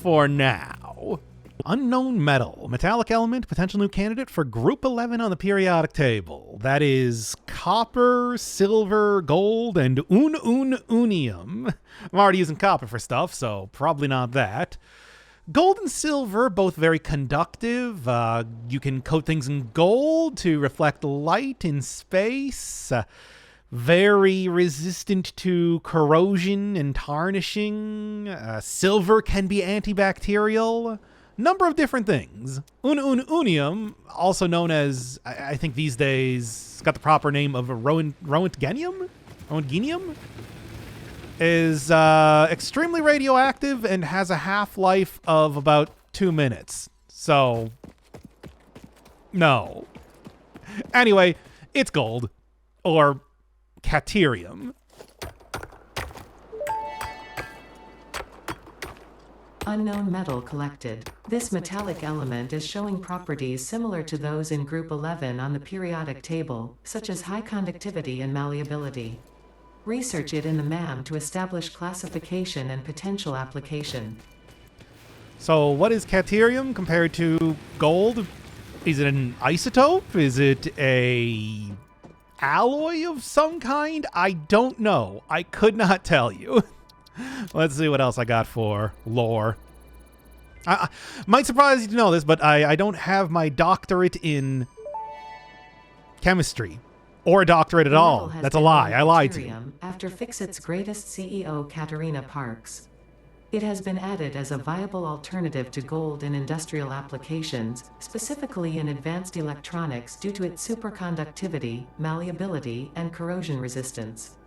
for now. Unknown metal. Metallic element, potential new candidate for Group 11 on the periodic table. That is copper, silver, gold, and unium. I'm already using copper for stuff, so probably not that. Gold and silver, both very conductive. You can coat things in gold to reflect light in space. Very resistant to corrosion and tarnishing. Silver can be antibacterial. Number of different things. Unium, also known as, I think these days, got the proper name of Roentgenium, is extremely radioactive and has a half-life of about 2 minutes. So, no. Anyway, it's gold. Or caterium. Unknown metal collected. This metallic element is showing properties similar to those in Group 11 on the periodic table, such as high conductivity and malleability. Research it in the MAM to establish classification and potential application. So what is caterium compared to gold? Is it an isotope? Is it a alloy of some kind? I don't know. I could not tell you. Let's see what else I got for lore. I might surprise you to know this, but I don't have my doctorate in chemistry. Or a doctorate at all. That's a lie. I lied to you. After Fixit's greatest CEO, Katerina Parks. It has been added as a viable alternative to gold in industrial applications, specifically in advanced electronics due to its superconductivity, malleability, and corrosion resistance.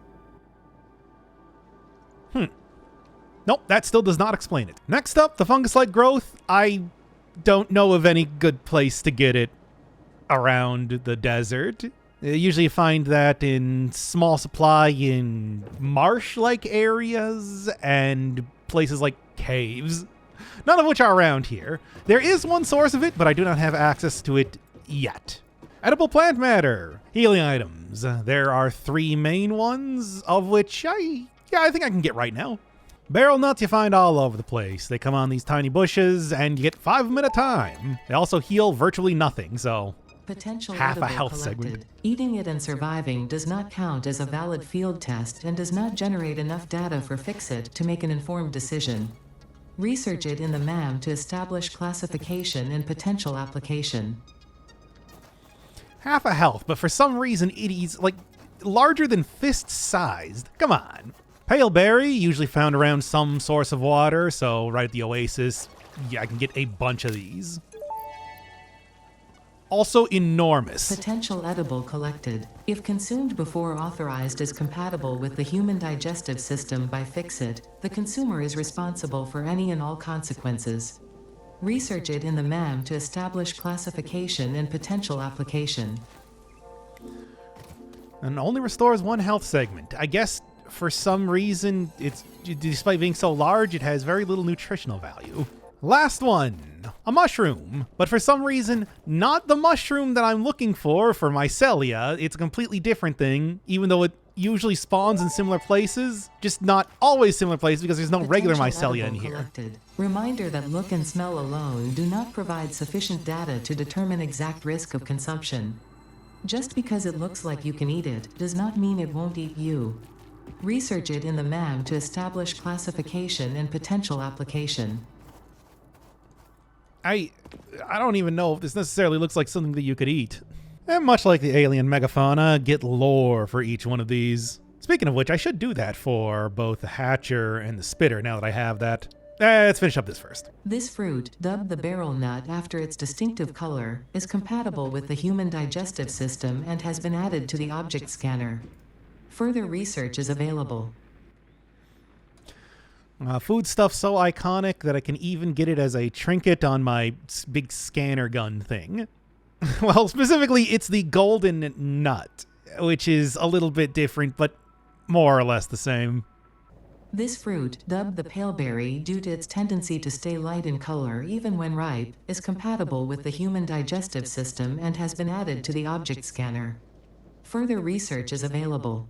Nope, that still does not explain it. Next up, the fungus-like growth. I don't know of any good place to get it around the desert. Usually you find that in small supply in marsh-like areas and places like caves, none of which are around here. There is one source of it, but I do not have access to it yet. Edible plant matter. Healing items. There are 3 main ones, of which I think I can get right now. Barrel nuts you find all over the place. They come on these tiny bushes, and you get 5 of them at a time. They also heal virtually nothing, so Potential half a edible health collected. segment. Eating it and surviving does not count as a valid field test and does not generate enough data for Fixit to make an informed decision. Research it in the MAM to establish classification and potential application. Half a health, but for some reason it is like larger than fist-sized. Come on. Pale berry, usually found around some source of water, so right at the oasis, yeah, I can get a bunch of these. Also enormous. Potential edible collected. If consumed before authorized as compatible with the human digestive system by Fixit, the consumer is responsible for any and all consequences. Research it in the MAM to establish classification and potential application. And only restores 1 health segment. I guess for some reason, despite being so large, it has very little nutritional value. Last one, a mushroom. But for some reason, not the mushroom that I'm looking for mycelia. It's a completely different thing, even though it usually spawns in similar places. Just not always similar places because there's no regular mycelia in here. Collected. Reminder that look and smell alone do not provide sufficient data to determine exact risk of consumption. Just because it looks like you can eat it, does not mean it won't eat you. Research it in the MAM to establish classification and potential application. I don't even know if this necessarily looks like something that you could eat. And much like the alien megafauna, get lore for each one of these. Speaking of which, I should do that for both the Hatcher and the Spitter now that I have that. Let's finish up this first. This fruit, dubbed the barrel nut after its distinctive color, is compatible with the human digestive system and has been added to the object scanner. Further research is available. Food stuff so iconic that I can even get it as a trinket on my big scanner gun thing. Well, specifically, it's the golden nut, which is a little bit different, but more or less the same. This fruit, dubbed the paleberry due to its tendency to stay light in color even when ripe, is compatible with the human digestive system and has been added to the object scanner. Further research is available.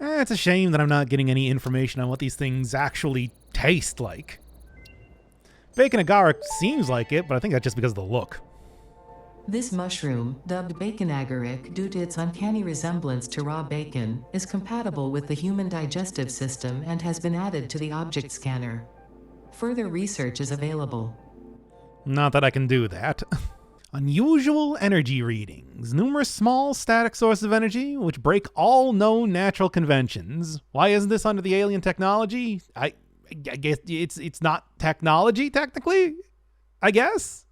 It's a shame that I'm not getting any information on what these things actually taste like. Bacon agaric seems like it, but I think that's just because of the look. This mushroom, dubbed bacon agaric due to its uncanny resemblance to raw bacon, is compatible with the human digestive system and has been added to the object scanner. Further research is available. Not that I can do that. Unusual energy readings. Numerous small static sources of energy which break all known natural conventions. Why isn't this under the alien technology? I guess it's not technology, technically? I guess?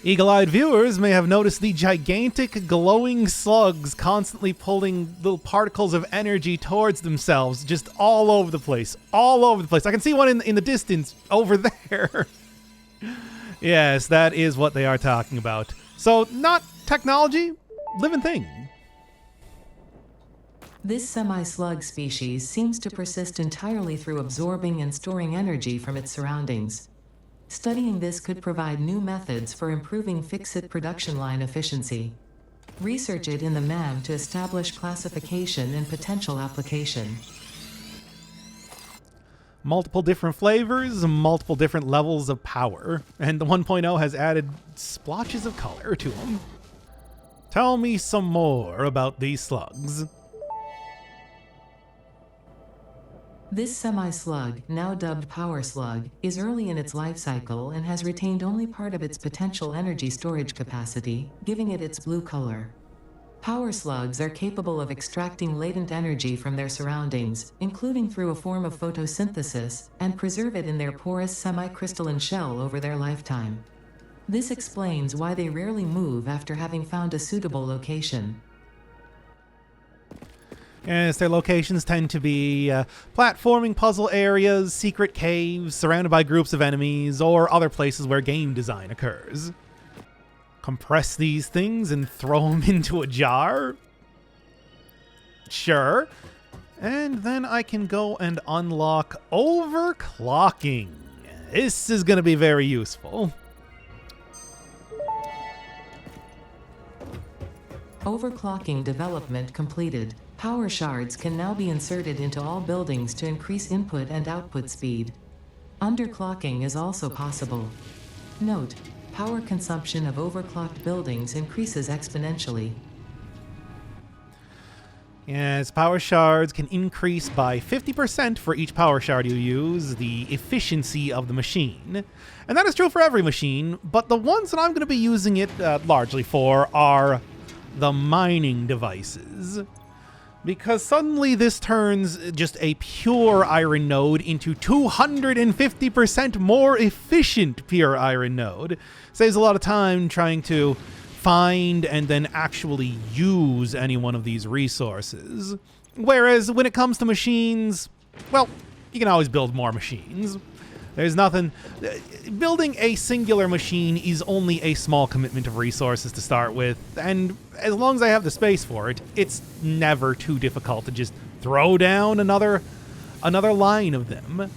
Eagle-eyed viewers may have noticed the gigantic glowing slugs constantly pulling little particles of energy towards themselves, just all over the place. All over the place. I can see one in the distance over there. Yes, that is what they are talking about. So, not technology, living thing. This semi-slug species seems to persist entirely through absorbing and storing energy from its surroundings. Studying this could provide new methods for improving fix-it production line efficiency. Research it in the MAM to establish classification and potential application. Multiple different flavors, multiple different levels of power, and the 1.0 has added splotches of color to them. Tell me some more about these slugs. This semi-slug, now dubbed power slug, is early in its life cycle and has retained only part of its potential energy storage capacity, giving it its blue color. Power slugs are capable of extracting latent energy from their surroundings, including through a form of photosynthesis, and preserve it in their porous semi-crystalline shell over their lifetime. This explains why they rarely move after having found a suitable location. Yes, their locations tend to be platforming puzzle areas, secret caves, surrounded by groups of enemies, or other places where game design occurs. Compress these things and throw them into a jar? Sure. And then I can go and unlock overclocking. This is going to be very useful. Overclocking development completed. Power shards can now be inserted into all buildings to increase input and output speed. Underclocking is also possible. Note: power consumption of overclocked buildings increases exponentially. Yes, power shards can increase by 50% for each power shard you use, the efficiency of the machine. And that is true for every machine, but the ones that I'm going to be using it largely for are the mining devices. Because suddenly this turns just a pure iron node into 250% more efficient pure iron node. Saves a lot of time trying to find and then actually use any one of these resources. Whereas when it comes to machines, well, you can always build more machines. There's nothing... Building a singular machine is only a small commitment of resources to start with, and as long as I have the space for it, it's never too difficult to just throw down another line of them.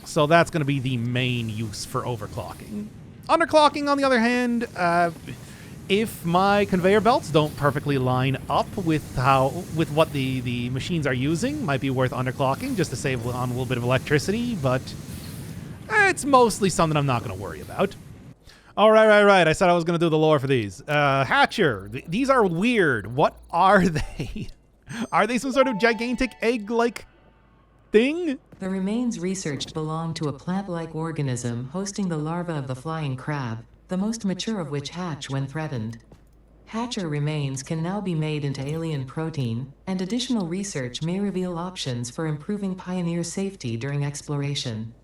So that's going to be the main use for overclocking. Underclocking, on the other hand, if my conveyor belts don't perfectly line up with what the machines are using, might be worth underclocking just to save on a little bit of electricity, but it's mostly something I'm not going to worry about. Oh, right. I said I was going to do the lore for these. Hatcher. These are weird. What are they? Are they some sort of gigantic egg-like thing? The remains researched belong to a plant-like organism hosting the larva of the flying crab, the most mature of which hatch when threatened. Hatcher remains can now be made into alien protein, and additional research may reveal options for improving Pioneer safety during exploration.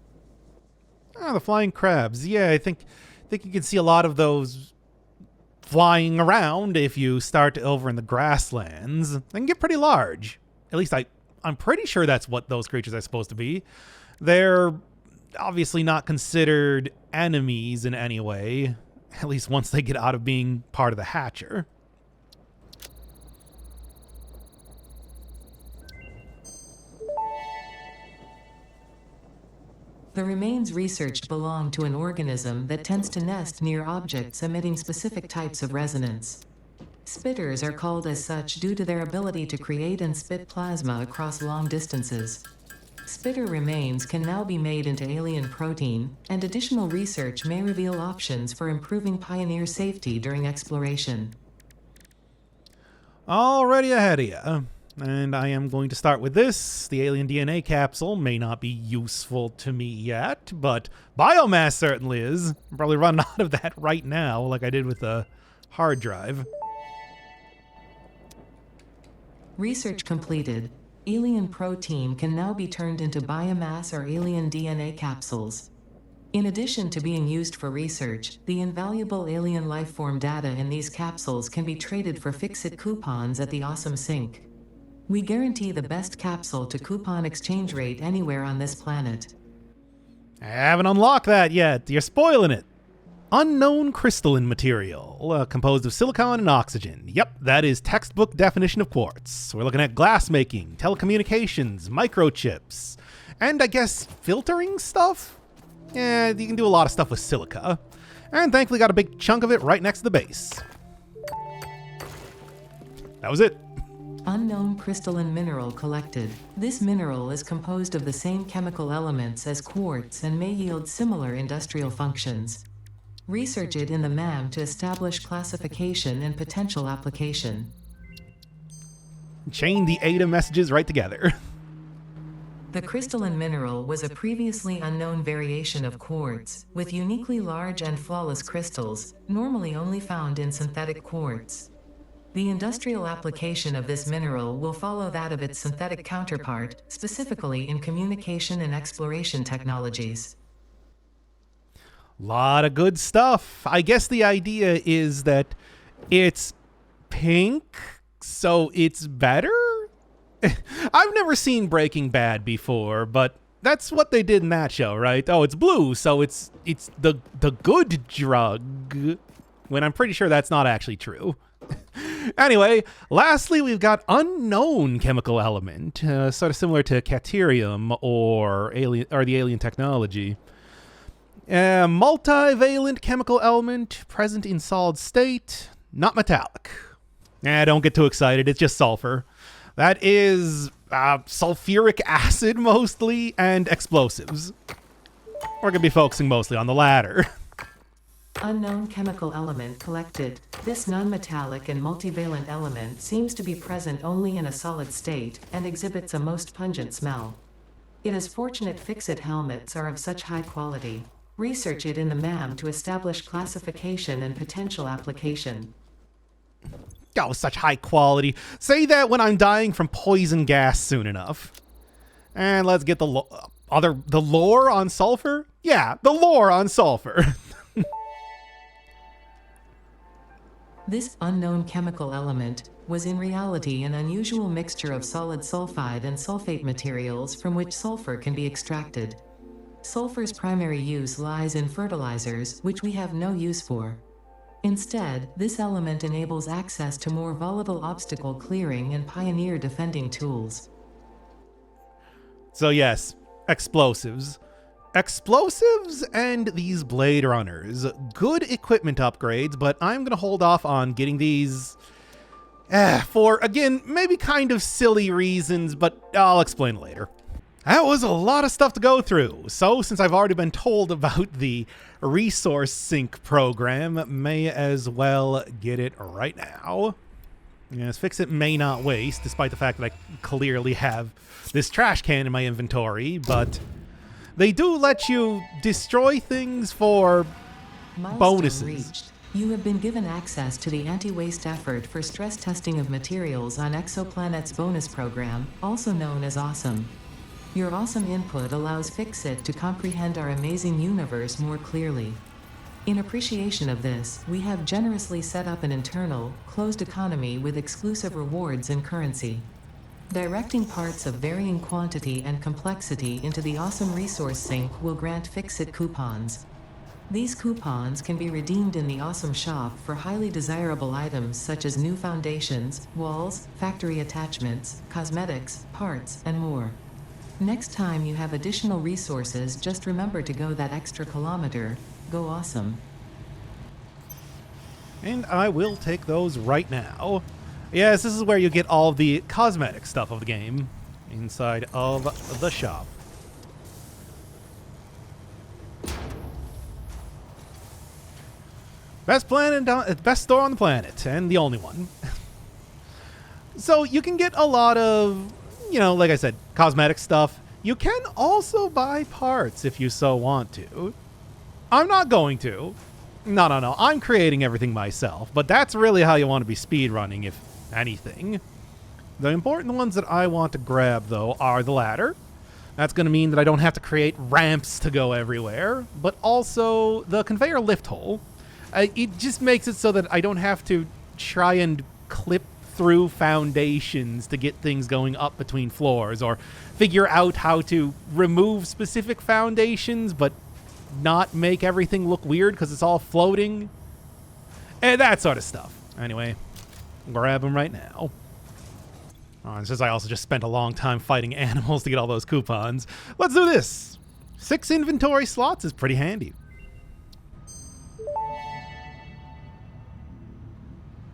Oh, the flying crabs. Yeah, I think you can see a lot of those flying around if you start over in the grasslands. They can get pretty large. At least I'm pretty sure that's what those creatures are supposed to be. They're obviously not considered enemies in any way, at least once they get out of being part of the Hatcher. The remains researched belong to an organism that tends to nest near objects emitting specific types of resonance. Spitters are called as such due to their ability to create and spit plasma across long distances. Spitter remains can now be made into alien protein, and additional research may reveal options for improving Pioneer safety during exploration. Already ahead of you. And I am going to start with this. The alien DNA capsule may not be useful to me yet, but biomass certainly is. I'm probably running out of that right now, like I did with the hard drive. Research completed. Alien protein can now be turned into biomass or alien DNA capsules. In addition to being used for research, the invaluable alien lifeform data in these capsules can be traded for Fix-It coupons at the Awesome Sync. We guarantee the best capsule to coupon exchange rate anywhere on this planet. I haven't unlocked that yet. You're spoiling it. Unknown crystalline material, composed of silicon and oxygen. Yep, that is textbook definition of quartz. We're looking at glass making, telecommunications, microchips, and I guess filtering stuff? Yeah, you can do a lot of stuff with silica. And thankfully got a big chunk of it right next to the base. That was it. Unknown crystalline mineral collected. This mineral is composed of the same chemical elements as quartz and may yield similar industrial functions. Research it in the MAM to establish classification and potential application. Chain the ADA messages right together. The crystalline mineral was a previously unknown variation of quartz, with uniquely large and flawless crystals, normally only found in synthetic quartz. The industrial application of this mineral will follow that of its synthetic counterpart, specifically in communication and exploration technologies. Lot of good stuff. I guess the idea is that it's pink, so it's better? I've never seen Breaking Bad before, but that's what they did in that show, right? Oh, it's blue, so it's the good drug, when I'm pretty sure that's not actually true. Anyway, lastly, we've got unknown chemical element, sort of similar to Caterium or the alien technology. Multivalent chemical element present in solid state, not metallic. Don't get too excited, it's just sulfur. That is sulfuric acid mostly, and explosives. We're going to be focusing mostly on the latter. Unknown chemical element collected. This non-metallic and multivalent element seems to be present only in a solid state, and exhibits a most pungent smell. It is fortunate Fix-It helmets are of such high quality. Research it in the MAM to establish classification and potential application. Oh, such high quality. Say that when I'm dying from poison gas soon enough. And let's get the lore on sulfur? Yeah, the lore on sulfur. This unknown chemical element was in reality an unusual mixture of solid sulfide and sulfate materials from which sulfur can be extracted. Sulfur's primary use lies in fertilizers, which we have no use for. Instead, this element enables access to more volatile obstacle clearing and pioneer defending tools. So yes, explosives. Explosives and these Blade Runners. Good equipment upgrades, but I'm going to hold off on getting these for, again, maybe kind of silly reasons, but I'll explain later. That was a lot of stuff to go through, so since I've already been told about the resource sync program, may as well get it right now. Yes, Fix-It may not waste, despite the fact that I clearly have this trash can in my inventory, but they do let you destroy things for Milestone bonuses. reached. You have been given access to the anti-waste effort for stress testing of materials on Exoplanet's bonus program, also known as Awesome. Your awesome input allows Fix-It to comprehend our amazing universe more clearly. In appreciation of this, we have generously set up an internal, closed economy with exclusive rewards and currency. Directing parts of varying quantity and complexity into the Awesome Resource Sink will grant Fix-It coupons. These coupons can be redeemed in the Awesome Shop for highly desirable items such as new foundations, walls, factory attachments, cosmetics, parts, and more. Next time you have additional resources, just remember to go that extra kilometer. Go awesome. And I will take those right now. Yes, this is where you get all the cosmetic stuff of the game. inside of the shop. Best store on the planet, and the only one. So you can get a lot of, like I said, cosmetic stuff. You can also buy parts if you so want to. I'm not going to. No. I'm creating everything myself, but that's really how you want to be speedrunning, if anything. The important ones that I want to grab, though, are the ladder. That's going to mean that I don't have to create ramps to go everywhere, but also the conveyor lift hole. It just makes it so that I don't have to try and clip through foundations to get things going up between floors, or figure out how to remove specific foundations but not make everything look weird because it's all floating. And that sort of stuff. Anyway, grab them right now. Oh, and since I also just spent a long time fighting animals to get all those coupons, let's do this. 6 inventory slots is pretty handy.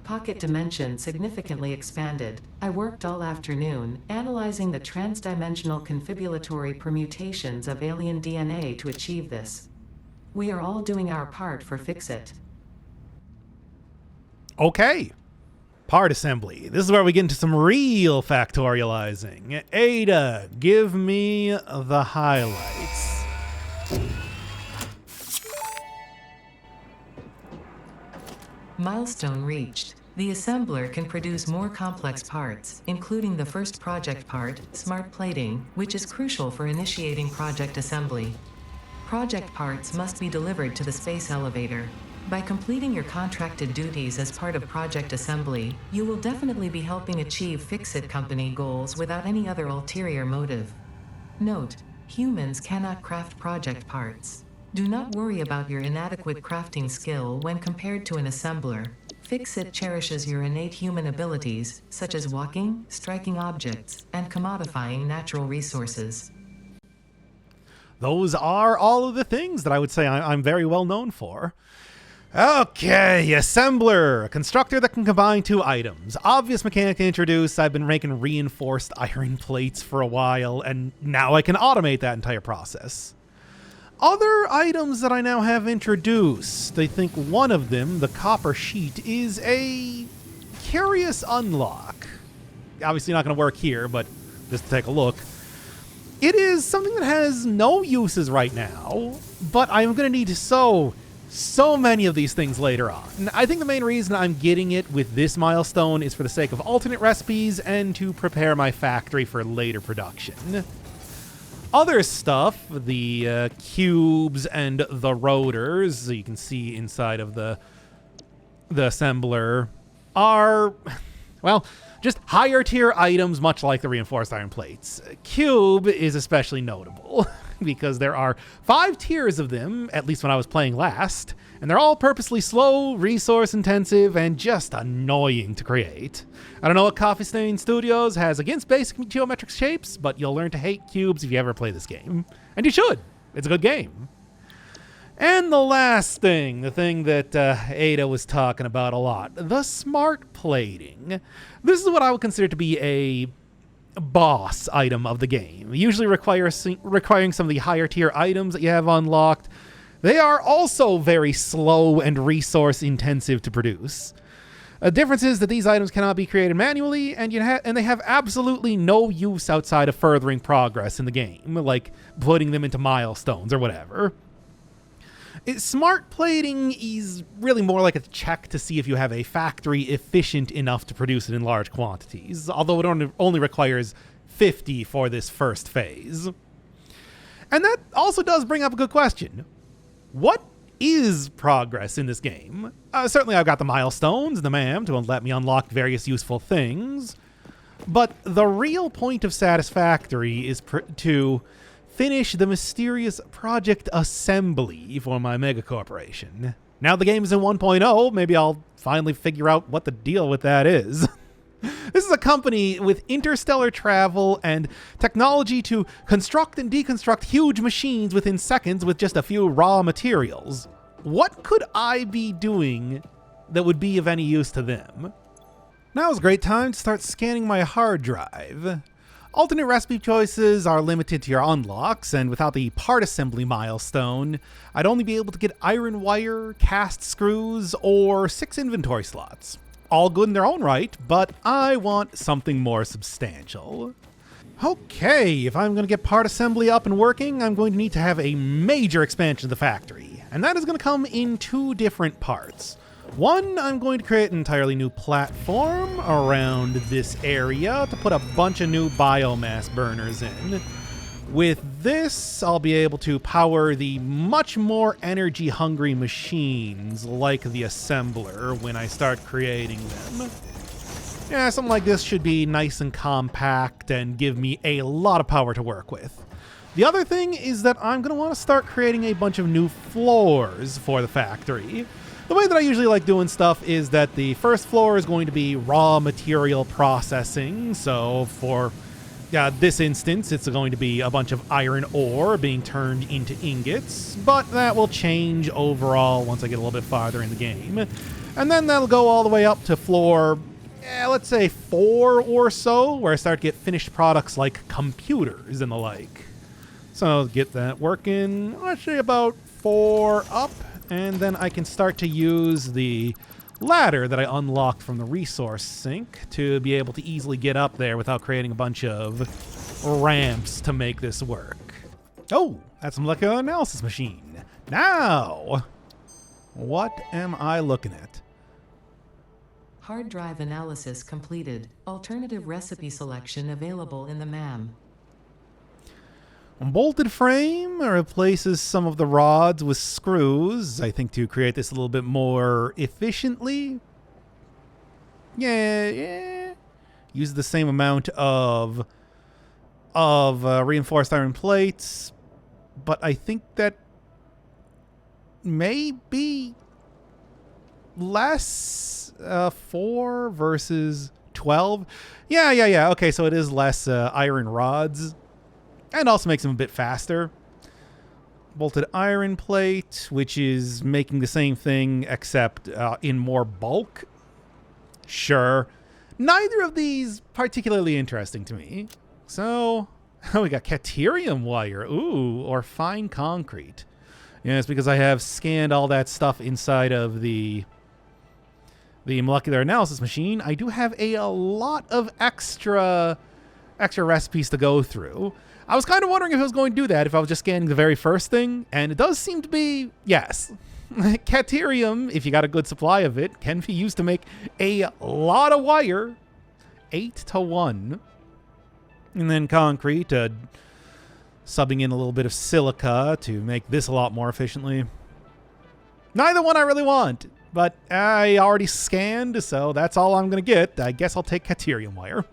Pocket dimension significantly expanded. I worked all afternoon, analyzing the transdimensional confibulatory permutations of alien DNA to achieve this. We are all doing our part for Fix-It. Okay. Part assembly. This is where we get into some real factorializing. Ada, give me the highlights. Milestone reached. The assembler can produce more complex parts, including the first project part, smart plating, which is crucial for initiating project assembly. Project parts must be delivered to the space elevator. By completing your contracted duties as part of project assembly, you will definitely be helping achieve Fix-It company goals without any other ulterior motive. Note: humans cannot craft project parts. Do not worry about your inadequate crafting skill when compared to an assembler. Fix-It cherishes your innate human abilities, such as walking, striking objects, and commodifying natural resources. Those are all of the things that I would say I'm very well known for. Okay, assembler, a constructor that can combine 2 items. Obvious mechanic to introduce. I've been making reinforced iron plates for a while, and now I can automate that entire process. Other items that I now have introduced, I think one of them, the copper sheet, is a curious unlock. Obviously not going to work here, but just to take a look. It is something that has no uses right now, but I'm going to need so many of these things later on. And I think the main reason I'm getting it with this milestone is for the sake of alternate recipes and to prepare my factory for later production. Other stuff, the cubes and the rotors, so you can see inside of the assembler, are, well, just higher tier items, much like the reinforced iron plates. Cube is especially notable because there are 5 tiers of them, at least when I was playing last, and they're all purposely slow, resource intensive, and just annoying to create. I don't know what Coffee Stain Studios has against basic geometric shapes, but you'll learn to hate cubes if you ever play this game. And you should. It's a good game. And the last thing, the thing that Ada was talking about a lot, the smart plating. This is what I would consider to be a boss item of the game. Usually requiring some of the higher tier items that you have unlocked. They are also very slow and resource intensive to produce. The difference is that these items cannot be created manually, and they have absolutely no use outside of furthering progress in the game, like putting them into milestones or whatever. Smart plating is really more like a check to see if you have a factory efficient enough to produce it in large quantities, although it only requires 50 for this first phase. And that also does bring up a good question. What is progress in this game? Certainly I've got the milestones and the MAM to let me unlock various useful things, but the real point of Satisfactory is to finish the mysterious project assembly for my megacorporation. Now the game is in 1.0, maybe I'll finally figure out what the deal with that is. This is a company with interstellar travel and technology to construct and deconstruct huge machines within seconds with just a few raw materials. What could I be doing that would be of any use to them? Now is a great time to start scanning my hard drive. Alternate recipe choices are limited to your unlocks, and without the part assembly milestone, I'd only be able to get iron wire, cast screws, or 6 inventory slots. All good in their own right, but I want something more substantial. Okay, if I'm going to get part assembly up and working, I'm going to need to have a major expansion of the factory, and that is going to come in 2 different parts. One, I'm going to create an entirely new platform around this area to put a bunch of new biomass burners in. With this, I'll be able to power the much more energy-hungry machines like the assembler when I start creating them. Yeah, something like this should be nice and compact and give me a lot of power to work with. The other thing is that I'm going to want to start creating a bunch of new floors for the factory. The way that I usually like doing stuff is that the first floor is going to be raw material processing. So for this instance, it's going to be a bunch of iron ore being turned into ingots, but that will change overall once I get a little bit farther in the game. And then that'll go all the way up to floor, let's say 4 or so, where I start to get finished products like computers and the like. So I'll get that working, let's say about 4 up. And then I can start to use the ladder that I unlocked from the resource sink to be able to easily get up there without creating a bunch of ramps to make this work. Oh, that's a molecular analysis machine. Now, what am I looking at? Hard drive analysis completed. Alternative recipe selection available in the MAM. Bolted frame replaces some of the rods with screws, I think, to create this a little bit more efficiently. Yeah. Use the same amount of reinforced iron plates, but I think that may be less 4 versus 12. Yeah. Okay, so it is less iron rods. And also makes them a bit faster. Bolted iron plate, which is making the same thing except in more bulk. Sure. Neither of these particularly interesting to me. So, we got caterium wire. Ooh, or fine concrete. Yeah, it's because I have scanned all that stuff inside of the molecular analysis machine. I do have a lot of extra recipes to go through. I was kind of wondering if I was going to do that if I was just scanning the very first thing, and it does seem to be yes. Caterium, if you got a good supply of it, can be used to make a lot of wire, 8 to 1. And then concrete, subbing in a little bit of silica to make this a lot more efficiently. Neither one I really want, but I already scanned, so that's all I'm going to get. I guess I'll take caterium wire.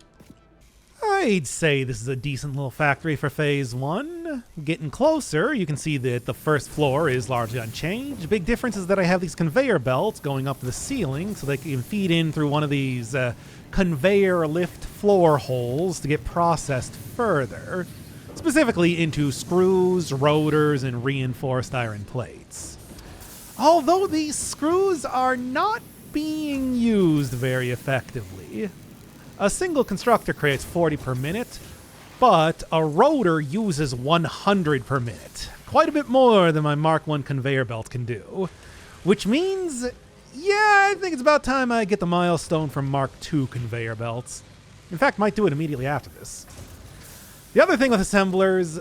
I'd say this is a decent little factory for phase 1. Getting closer, you can see that the first floor is largely unchanged. Big difference is that I have these conveyor belts going up to the ceiling so they can feed in through one of these conveyor lift floor holes to get processed further, specifically into screws, rotors, and reinforced iron plates. Although these screws are not being used very effectively. A single constructor creates 40 per minute, but a rotor uses 100 per minute. Quite a bit more than my Mark I conveyor belt can do. Which means, yeah, I think it's about time I get the milestone from Mark II conveyor belts. In fact, might do it immediately after this. The other thing with assemblers,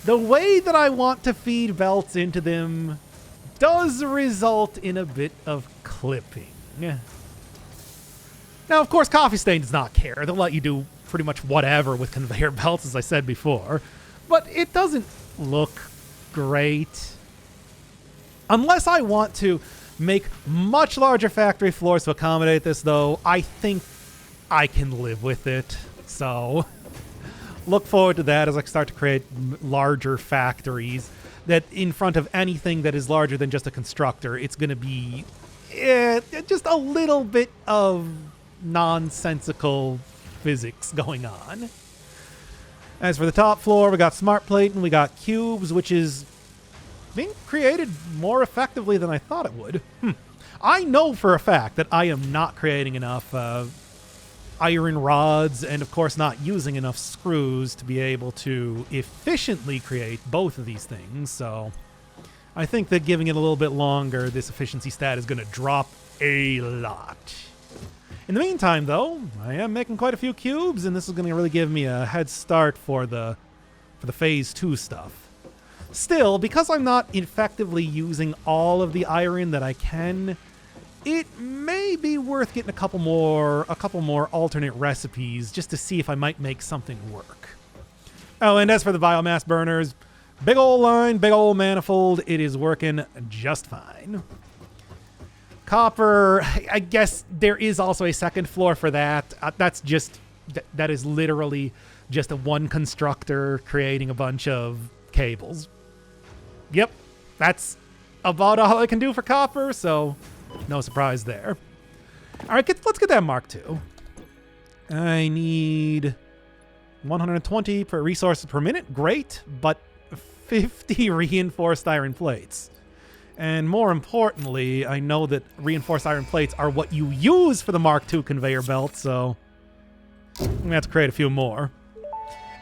the way that I want to feed belts into them does result in a bit of clipping. Now, of course, Coffee Stain does not care. They'll let you do pretty much whatever with conveyor belts, as I said before. But it doesn't look great. Unless I want to make much larger factory floors to accommodate this, though, I think I can live with it. So, look forward to that as I start to create larger factories that in front of anything that is larger than just a constructor, it's going to be just a little bit of nonsensical physics going on. As for the top floor, we got smart plate and we got cubes, which is being created more effectively than I thought it would. I know for a fact that I am not creating enough iron rods and, of course, not using enough screws to be able to efficiently create both of these things. So I think that giving it a little bit longer, this efficiency stat is going to drop a lot. In the meantime, though, I am making quite a few cubes, and this is going to really give me a head start for the Phase 2 stuff. Still, because I'm not effectively using all of the iron that I can, it may be worth getting a couple more alternate recipes just to see if I might make something work. Oh, and as for the biomass burners, big old line, big old manifold, it is working just fine. Copper, I guess there is also a second floor for that. That is literally just a one constructor creating a bunch of cables. Yep, that's about all I can do for copper, so no surprise there. All right, let's get that Mark II. I need 120 per resources per minute. Great, but 50 reinforced iron plates. And more importantly, I know that reinforced iron plates are what you use for the Mark II conveyor belt, so I'm going to have to create a few more.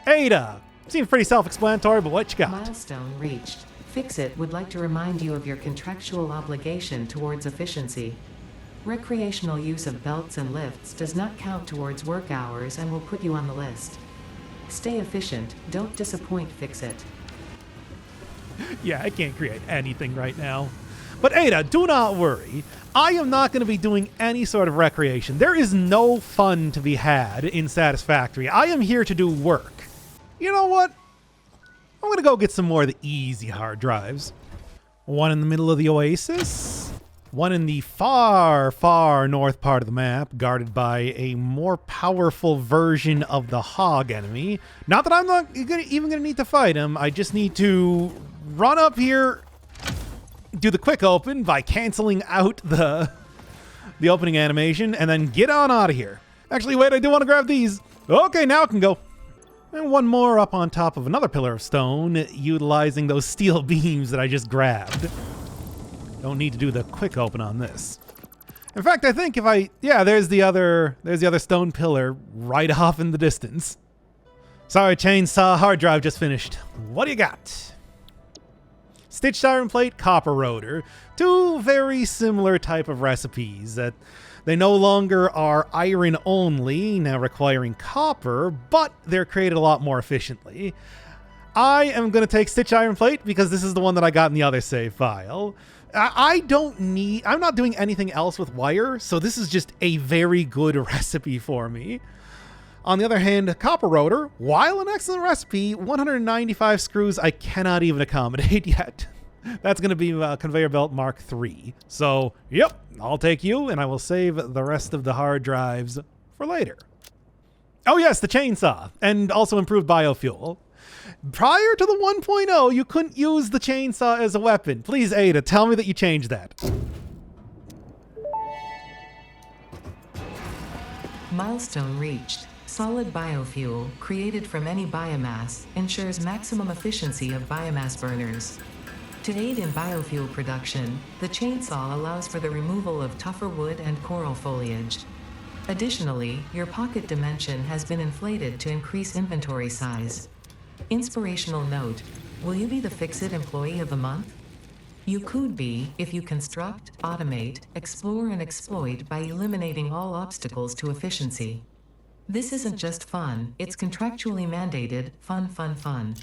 Ada! Seems pretty self-explanatory, but what you got? Milestone reached. Fixit would like to remind you of your contractual obligation towards efficiency. Recreational use of belts and lifts does not count towards work hours and will put you on the list. Stay efficient, don't disappoint Fixit. Yeah, I can't create anything right now. But Ada, do not worry. I am not going to be doing any sort of recreation. There is no fun to be had in Satisfactory. I am here to do work. You know what? I'm going to go get some more of the easy hard drives. One in the middle of the oasis. One in the far, far north part of the map, guarded by a more powerful version of the hog enemy. Not that I'm not even going to need to fight him. I just need to run up here, do the quick open by canceling out the opening animation, and then get on out of here. Actually, wait, I do want to grab these. Okay, now I can go. And one more up on top of another pillar of stone, utilizing those steel beams that I just grabbed. Don't need to do the quick open on this. In fact, I think there's the other stone pillar right off in the distance. Sorry, chainsaw, hard drive just finished. What do you got? Stitched iron plate, copper rotor. Two very similar type of recipes that they no longer are iron only, now requiring copper, but they're created a lot more efficiently. I am going to take stitched iron plate because this is the one that I got in the other save file. I'm not doing anything else with wire, so this is just a very good recipe for me. On the other hand, copper rotor, while an excellent recipe, 195 screws I cannot even accommodate yet. That's going to be Conveyor Belt Mark III. So, yep, I'll take you, and I will save the rest of the hard drives for later. Oh yes, the chainsaw, and also improved biofuel. Prior to the 1.0, you couldn't use the chainsaw as a weapon. Please, Ada, tell me that you changed that. Milestone reached. Solid biofuel, created from any biomass, ensures maximum efficiency of biomass burners. To aid in biofuel production, the chainsaw allows for the removal of tougher wood and coral foliage. Additionally, your pocket dimension has been inflated to increase inventory size. Inspirational note: will you be the Fixit Employee of the Month? You could be if you construct, automate, explore, and exploit by eliminating all obstacles to efficiency. This isn't just fun, it's contractually mandated fun, fun, fun.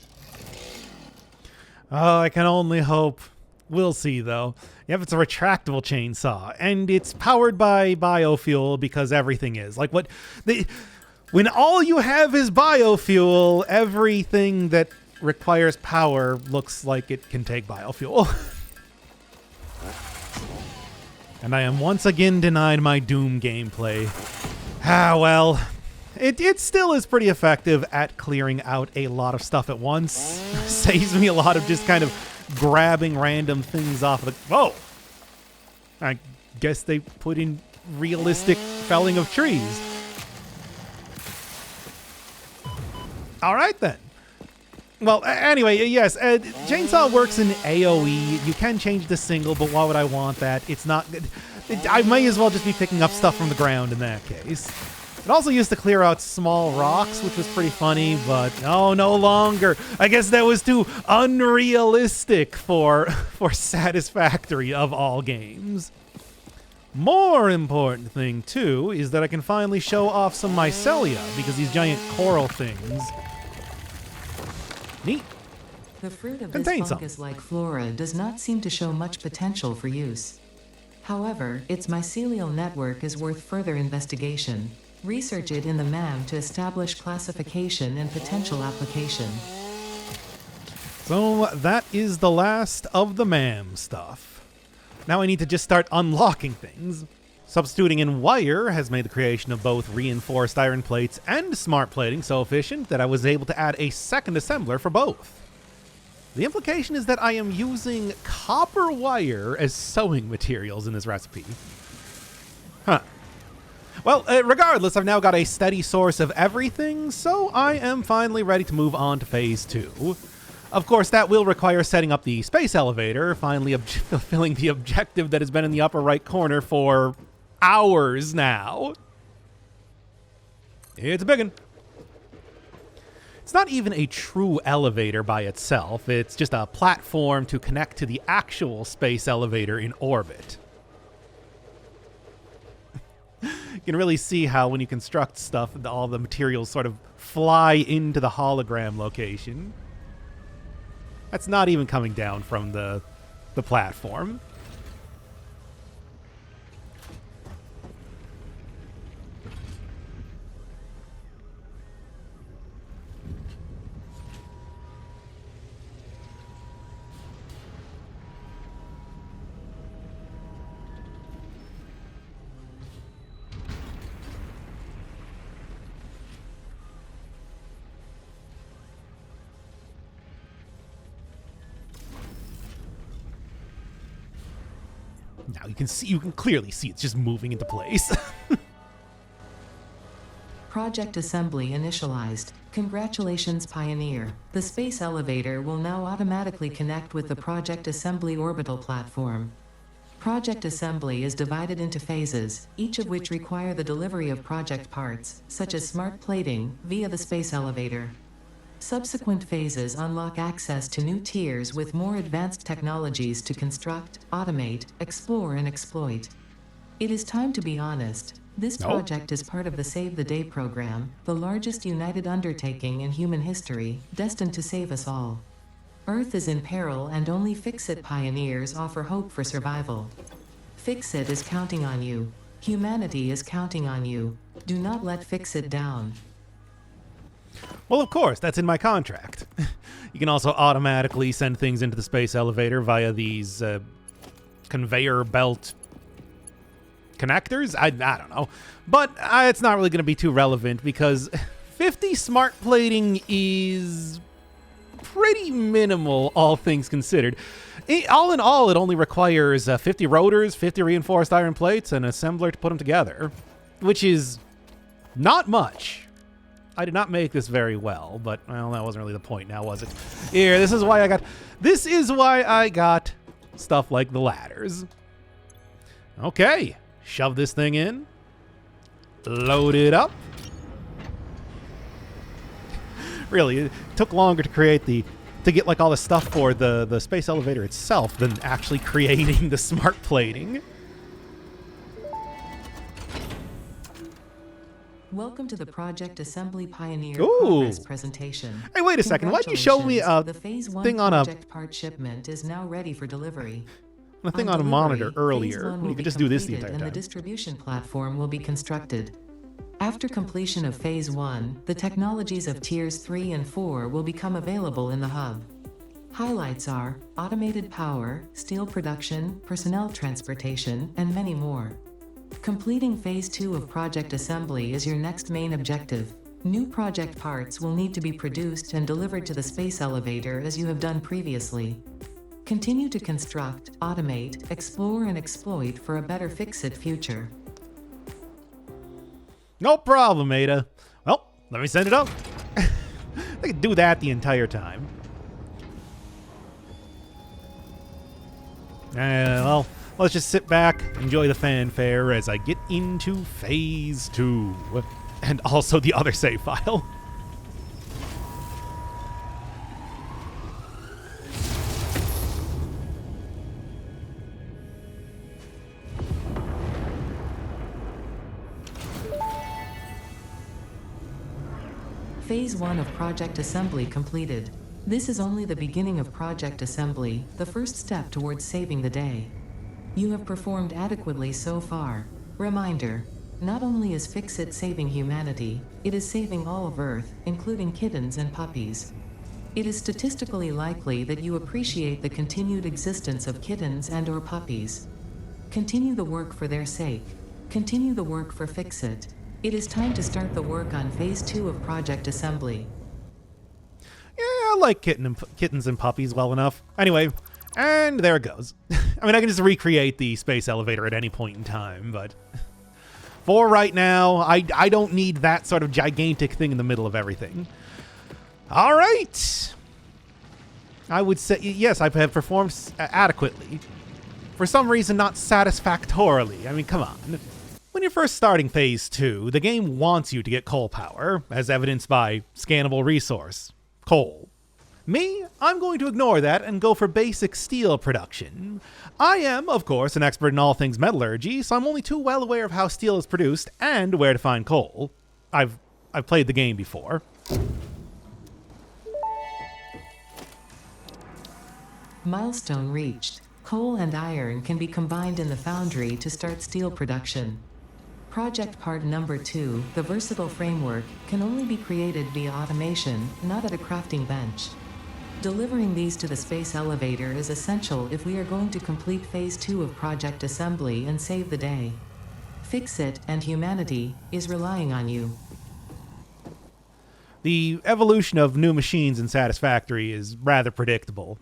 Oh, I can only hope. We'll see, though. Yep, it's a retractable chainsaw, and it's powered by biofuel because everything is. When all you have is biofuel, everything that requires power looks like it can take biofuel. And I am once again denied my Doom gameplay. Ah, well. It still is pretty effective at clearing out a lot of stuff at once. Saves me a lot of just kind of grabbing random things off of the... Whoa! I guess they put in realistic felling of trees. All right, then. Well, anyway, yes, chainsaw works in AoE. You can change the single, but why would I want that? It's not good. I may as well just be picking up stuff from the ground in that case. It also used to clear out small rocks, which was pretty funny, but no longer. I guess that was too unrealistic for Satisfactory of all games. More important thing, too, is that I can finally show off some mycelia, because these giant coral things. Neat. The fruit of Contains this some. fungus-like flora does not seem to show much potential for use. However, its mycelial network is worth further investigation. Research it in the MAM to establish classification and potential application. So that is the last of the MAM stuff. Now I need to just start unlocking things. Substituting in wire has made the creation of both reinforced iron plates and smart plating so efficient that I was able to add a second assembler for both. The implication is that I am using copper wire as sewing materials in this recipe. Huh. Well, regardless, I've now got a steady source of everything, so I am finally ready to move on to phase 2. Of course, that will require setting up the space elevator, finally fulfilling the objective that has been in the upper right corner for hours now. It's a big one. It's not even a true elevator by itself. It's just a platform to connect to the actual space elevator in orbit. You can really see how when you construct stuff, all the materials sort of fly into the hologram location. That's not even coming down from the platform. Now you can clearly see it's just moving into place. Project assembly initialized. Congratulations, Pioneer. The space elevator will now automatically connect with the Project Assembly orbital platform. Project assembly is divided into phases, each of which require the delivery of project parts, such as smart plating, via the space elevator. Subsequent phases unlock access to new tiers with more advanced technologies to construct, automate, explore, and exploit. It is time to be honest. This project is part of the Save the Day program, the largest united undertaking in human history, destined to save us all. Earth is in peril and only Fix-It pioneers offer hope for survival. Fix-It is counting on you. Humanity is counting on you. Do not let Fix-It down. Well, of course, that's in my contract. You can also automatically send things into the space elevator via these conveyor belt connectors. I don't know. But it's not really going to be too relevant because 50 smart plating is pretty minimal, all things considered. All in all, it only requires 50 rotors, 50 reinforced iron plates, and an assembler to put them together, which is not much. I did not make this very well, but, well, that wasn't really the point now, was it? Here, this is why I got stuff like the ladders. Okay, shove this thing in. Load it up. Really, it took longer to get like all the stuff for the space elevator itself than actually creating the smart plating. Welcome to the Project Assembly Pioneer Ooh. Progress presentation. Hey, wait a second. Why'd you show me a the phase 1 thing on a project part shipment is now ready for delivery. thing on a monitor earlier? Phase 1 will You be could just do this the completed entire and time. the distribution platform will be constructed. After completion of Phase 1, the technologies of Tiers 3 and 4 will become available in the hub. Highlights are automated power, steel production, personnel transportation, and many more. Completing Phase 2 of Project Assembly is your next main objective. New project parts will need to be produced and delivered to the space elevator as you have done previously. Continue to construct, automate, explore, and exploit for a better Fix-It future. No problem, Ada. Well, let me send it up. I could do that the entire time. Well, let's just sit back, enjoy the fanfare as I get into Phase 2. And also the other save file. Phase 1 of Project Assembly completed. This is only the beginning of Project Assembly, the first step towards saving the day. You have performed adequately so far. Reminder, not only is Fix-It saving humanity, it is saving all of Earth, including kittens and puppies. It is statistically likely that you appreciate the continued existence of kittens and/or puppies. Continue the work for their sake. Continue the work for Fix-It. It is time to start the work on Phase 2 of Project Assembly. Yeah, I like kittens and puppies well enough. Anyway, and there it goes. I mean, I can just recreate the space elevator at any point in time, but for right now, I don't need that sort of gigantic thing in the middle of everything. All right. I would say, yes, I have performed adequately. For some reason, not satisfactorily. I mean, come on. When you're first starting Phase 2, the game wants you to get coal power, as evidenced by scannable resource, coal. Me, I'm going to ignore that and go for basic steel production. I am, of course, an expert in all things metallurgy, so I'm only too well aware of how steel is produced and where to find coal. I've played the game before. Milestone reached. Coal and iron can be combined in the foundry to start steel production. Project part number 2, the versatile framework, can only be created via automation, not at a crafting bench. Delivering these to the space elevator is essential if we are going to complete Phase 2 of Project Assembly and save the day. Fix-It and humanity is relying on you. The evolution of new machines in Satisfactory is rather predictable.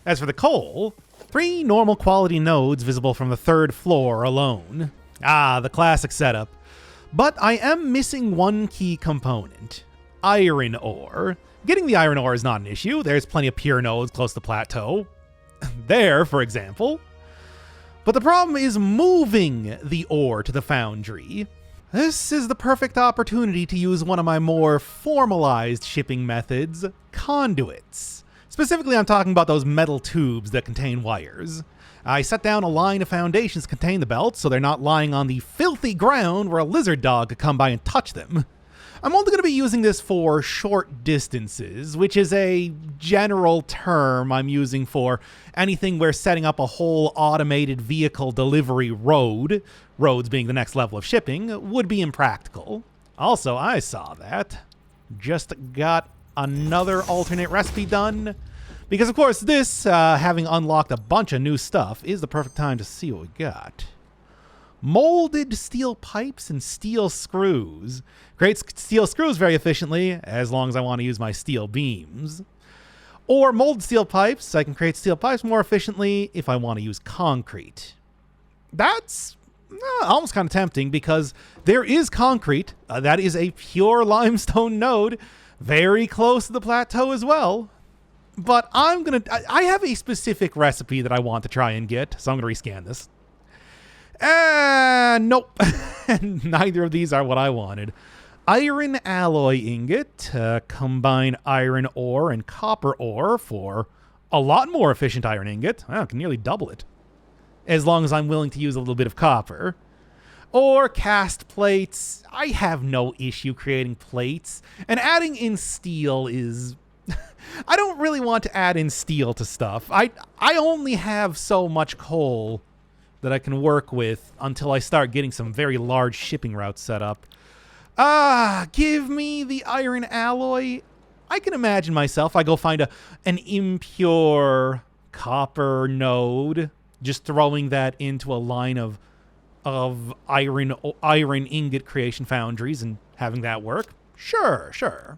As for the coal, 3 normal quality nodes visible from the 3rd floor alone. Ah, the classic setup. But I am missing one key component. Iron ore. Getting the iron ore is not an issue. There's plenty of pure nodes close to the plateau. There, for example. But the problem is moving the ore to the foundry. This is the perfect opportunity to use one of my more formalized shipping methods, conduits. Specifically, I'm talking about those metal tubes that contain wires. I set down a line of foundations to contain the belts so they're not lying on the filthy ground where a lizard dog could come by and touch them. I'm only going to be using this for short distances, which is a general term I'm using for anything where setting up a whole automated vehicle delivery road, roads being the next level of shipping, would be impractical. Also, I saw that. Just got another alternate recipe done. Because, of course, this, having unlocked a bunch of new stuff, is the perfect time to see what we got. Molded steel pipes and steel screws. Create steel screws very efficiently, as long as I want to use my steel beams. Or molded steel pipes. I can create steel pipes more efficiently if I want to use concrete. That's almost kind of tempting, because there is concrete. That is a pure limestone node, very close to the plateau as well. But I have a specific recipe that I want to try and get, so I'm going to rescan this. Nope. Neither of these are what I wanted. Iron alloy ingot. Combine iron ore and copper ore for a lot more efficient iron ingot. I can nearly double it. As long as I'm willing to use a little bit of copper. Or cast plates. I have no issue creating plates. And adding in steel is... I don't really want to add in steel to stuff. I only have so much coal that I can work with until I start getting some very large shipping routes set up. Give me the iron alloy. I can imagine myself. I go find an impure copper node, just throwing that into a line of iron ingot creation foundries and having that work. Sure.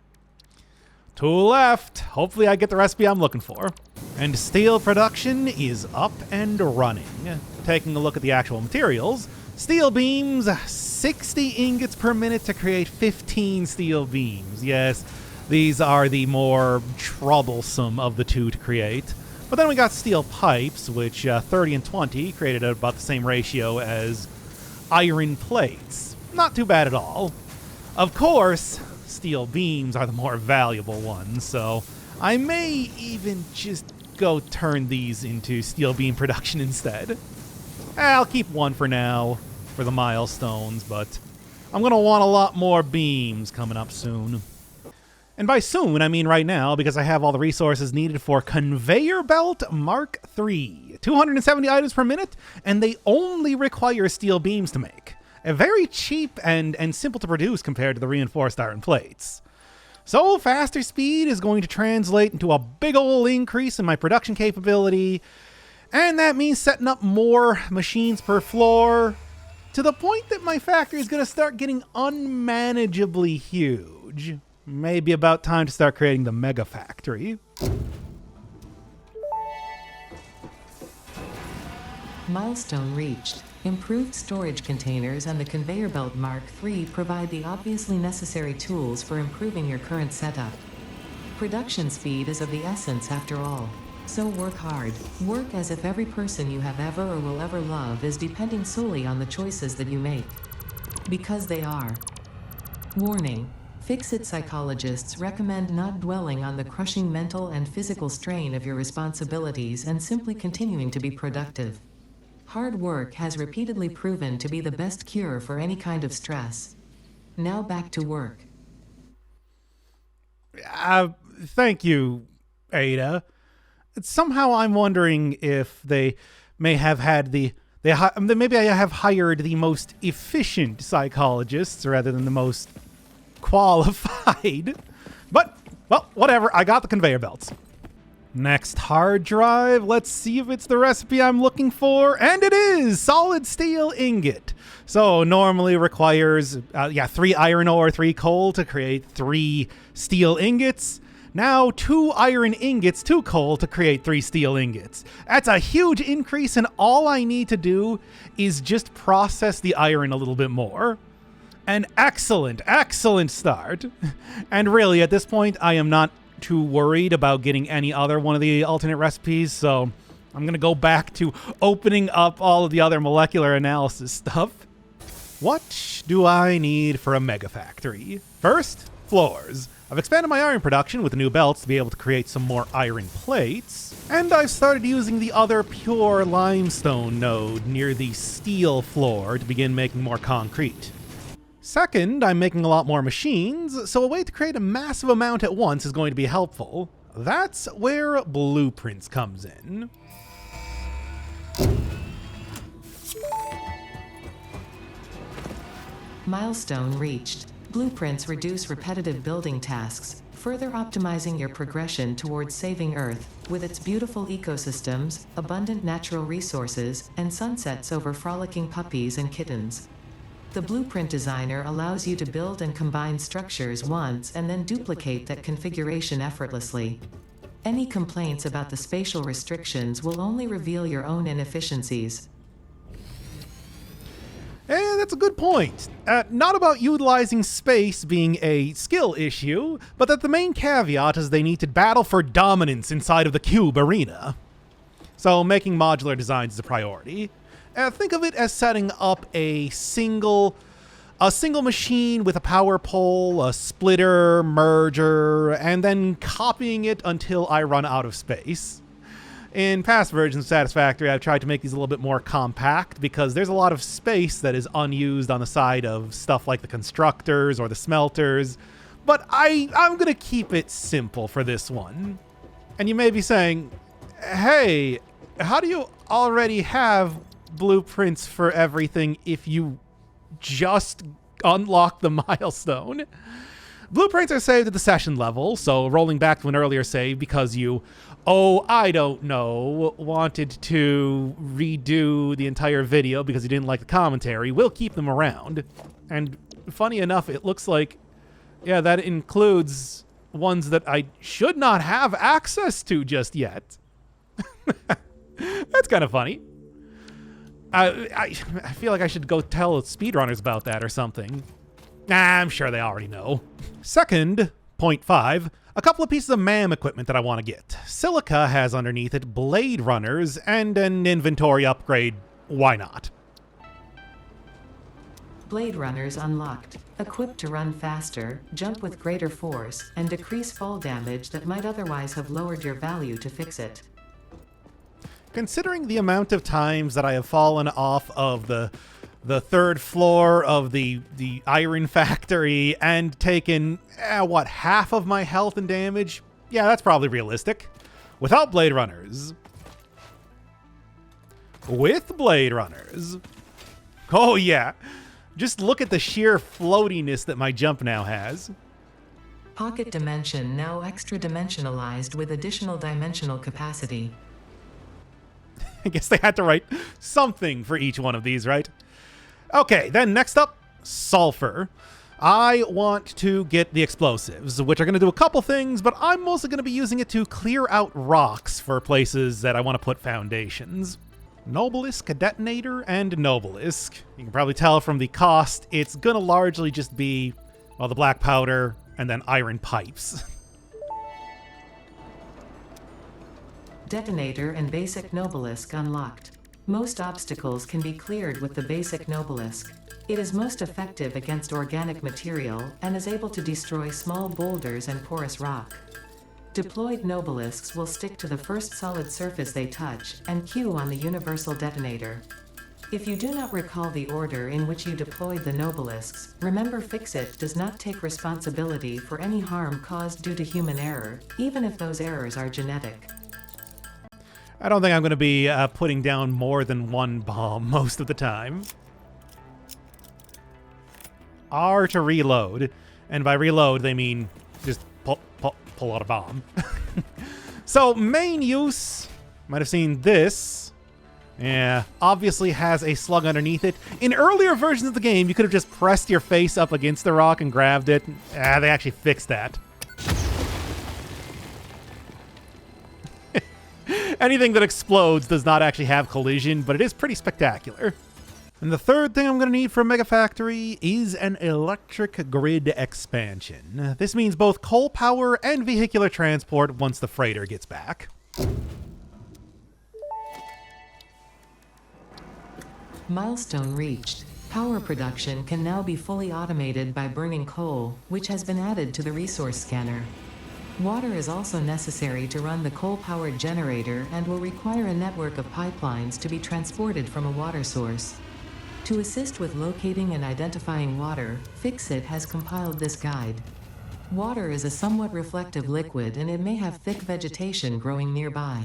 2 left. Hopefully I get the recipe I'm looking for. And steel production is up and running. Taking a look at the actual materials, steel beams, 60 ingots per minute to create 15 steel beams. Yes, these are the more troublesome of the two to create. But then we got steel pipes, which 30 and 20 created at about the same ratio as iron plates. Not too bad at all. Of course, steel beams are the more valuable ones, so I may even just go turn these into steel beam production instead. I'll keep one for now for the milestones, but I'm going to want a lot more beams coming up soon. And by soon, I mean right now, because I have all the resources needed for Conveyor Belt Mark III. 270 items per minute, and they only require steel beams to make. Very cheap and simple to produce compared to the reinforced iron plates. So faster speed is going to translate into a big ol' increase in my production capability, and that means setting up more machines per floor, to the point that my factory is going to start getting unmanageably huge. Maybe about time to start creating the mega factory. Milestone reached. Improved storage containers and the Conveyor Belt Mark III provide the obviously necessary tools for improving your current setup. Production speed is of the essence after all. So work hard. Work as if every person you have ever or will ever love is depending solely on the choices that you make. Because they are. Warning. Fix-It psychologists recommend not dwelling on the crushing mental and physical strain of your responsibilities and simply continuing to be productive. Hard work has repeatedly proven to be the best cure for any kind of stress. Now back to work. Thank you, Ada. Somehow I'm wondering if they may have had maybe I have hired the most efficient psychologists rather than the most qualified. But, well, whatever. I got the conveyor belts. Next hard drive. Let's see if it's the recipe I'm looking for. And it is! Solid steel ingot. So normally requires 3 iron ore, 3 coal to create 3 steel ingots. Now 2 iron ingots, 2 coal to create 3 steel ingots. That's a huge increase, and all I need to do is just process the iron a little bit more. An excellent start. And really, at this point, I am not too worried about getting any other one of the alternate recipes, so I'm going to go back to opening up all of the other molecular analysis stuff. What do I need for a mega factory? First, floors. I've expanded my iron production with the new belts to be able to create some more iron plates, and I've started using the other pure limestone node near the steel floor to begin making more concrete. Second, I'm making a lot more machines, so a way to create a massive amount at once is going to be helpful. That's where blueprints comes in. Milestone reached. Blueprints reduce repetitive building tasks, further optimizing your progression towards saving Earth, with its beautiful ecosystems, abundant natural resources, and sunsets over frolicking puppies and kittens. The blueprint designer allows you to build and combine structures once and then duplicate that configuration effortlessly. Any complaints about the spatial restrictions will only reveal your own inefficiencies. That's a good point. Not about utilizing space being a skill issue, but that the main caveat is they need to battle for dominance inside of the cube arena. So making modular designs is a priority. Think of it as setting up a single machine with a power pole, a splitter, merger, and then copying it until I run out of space. In past versions of Satisfactory, I've tried to make these a little bit more compact because there's a lot of space that is unused on the side of stuff like the constructors or the smelters, but I'm going to keep it simple for this one. And you may be saying, hey, how do you already have blueprints for everything if you just unlock the milestone? Blueprints are saved at the session level, so rolling back to an earlier save because you, wanted to redo the entire video because you didn't like the commentary, we'll keep them around. And funny enough, it looks like, that includes ones that I should not have access to just yet. That's kind of funny. I feel like I should go tell speedrunners about that or something. I'm sure they already know. Second, point 5, a couple of pieces of MAM equipment that I want to get. Silica has underneath it blade runners and an inventory upgrade. Why not? Blade Runners unlocked. Equipped to run faster, jump with greater force, and decrease fall damage that might otherwise have lowered your value to fix it. Considering the amount of times that I have fallen off of the third floor of the iron factory and taken, half of my health and damage? Yeah, that's probably realistic. Without Blade Runners. With Blade Runners. Oh, yeah. Just look at the sheer floatiness that my jump now has. Pocket Dimension now extra dimensionalized with additional dimensional capacity. I guess they had to write something for each one of these, right? Okay, then next up, sulfur. I want to get the explosives, which are going to do a couple things, but I'm mostly going to be using it to clear out rocks for places that I want to put foundations. Nobelisk, Detonator, and Nobelisk. You can probably tell from the cost, it's going to largely just be, well, the black powder and then iron pipes. Detonator and Basic Nobelisk unlocked. Most obstacles can be cleared with the Basic Nobelisk. It is most effective against organic material and is able to destroy small boulders and porous rock. Deployed Nobelisks will stick to the first solid surface they touch and queue on the Universal Detonator. If you do not recall the order in which you deployed the Nobelisks, remember Fixit does not take responsibility for any harm caused due to human error, even if those errors are genetic. I don't think I'm going to be putting down more than one bomb most of the time. R to reload, and by reload they mean just pull out a bomb. So main use, might have seen this. Yeah, obviously has a slug underneath it. In earlier versions of the game, you could have just pressed your face up against the rock and grabbed it. They actually fixed that. Anything that explodes does not actually have collision, but it is pretty spectacular. And the third thing I'm going to need for a Mega Factory is an electric grid expansion. This means both coal power and vehicular transport once the freighter gets back. Milestone reached. Power production can now be fully automated by burning coal, which has been added to the resource scanner. Water is also necessary to run the coal-powered generator and will require a network of pipelines to be transported from a water source. To assist with locating and identifying water, Fixit has compiled this guide. Water is a somewhat reflective liquid and it may have thick vegetation growing nearby.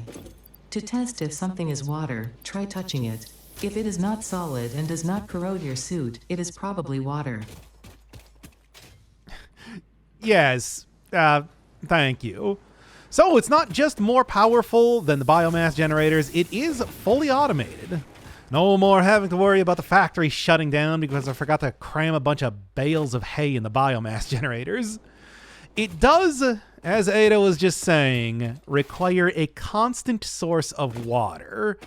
To test if something is water, try touching it. If it is not solid and does not corrode your suit, it is probably water. Yes, thank you. So it's not just more powerful than the biomass generators, it is fully automated. No more having to worry about the factory shutting down because I forgot to cram a bunch of bales of hay in the biomass generators. It does, as Ada was just saying, require a constant source of water.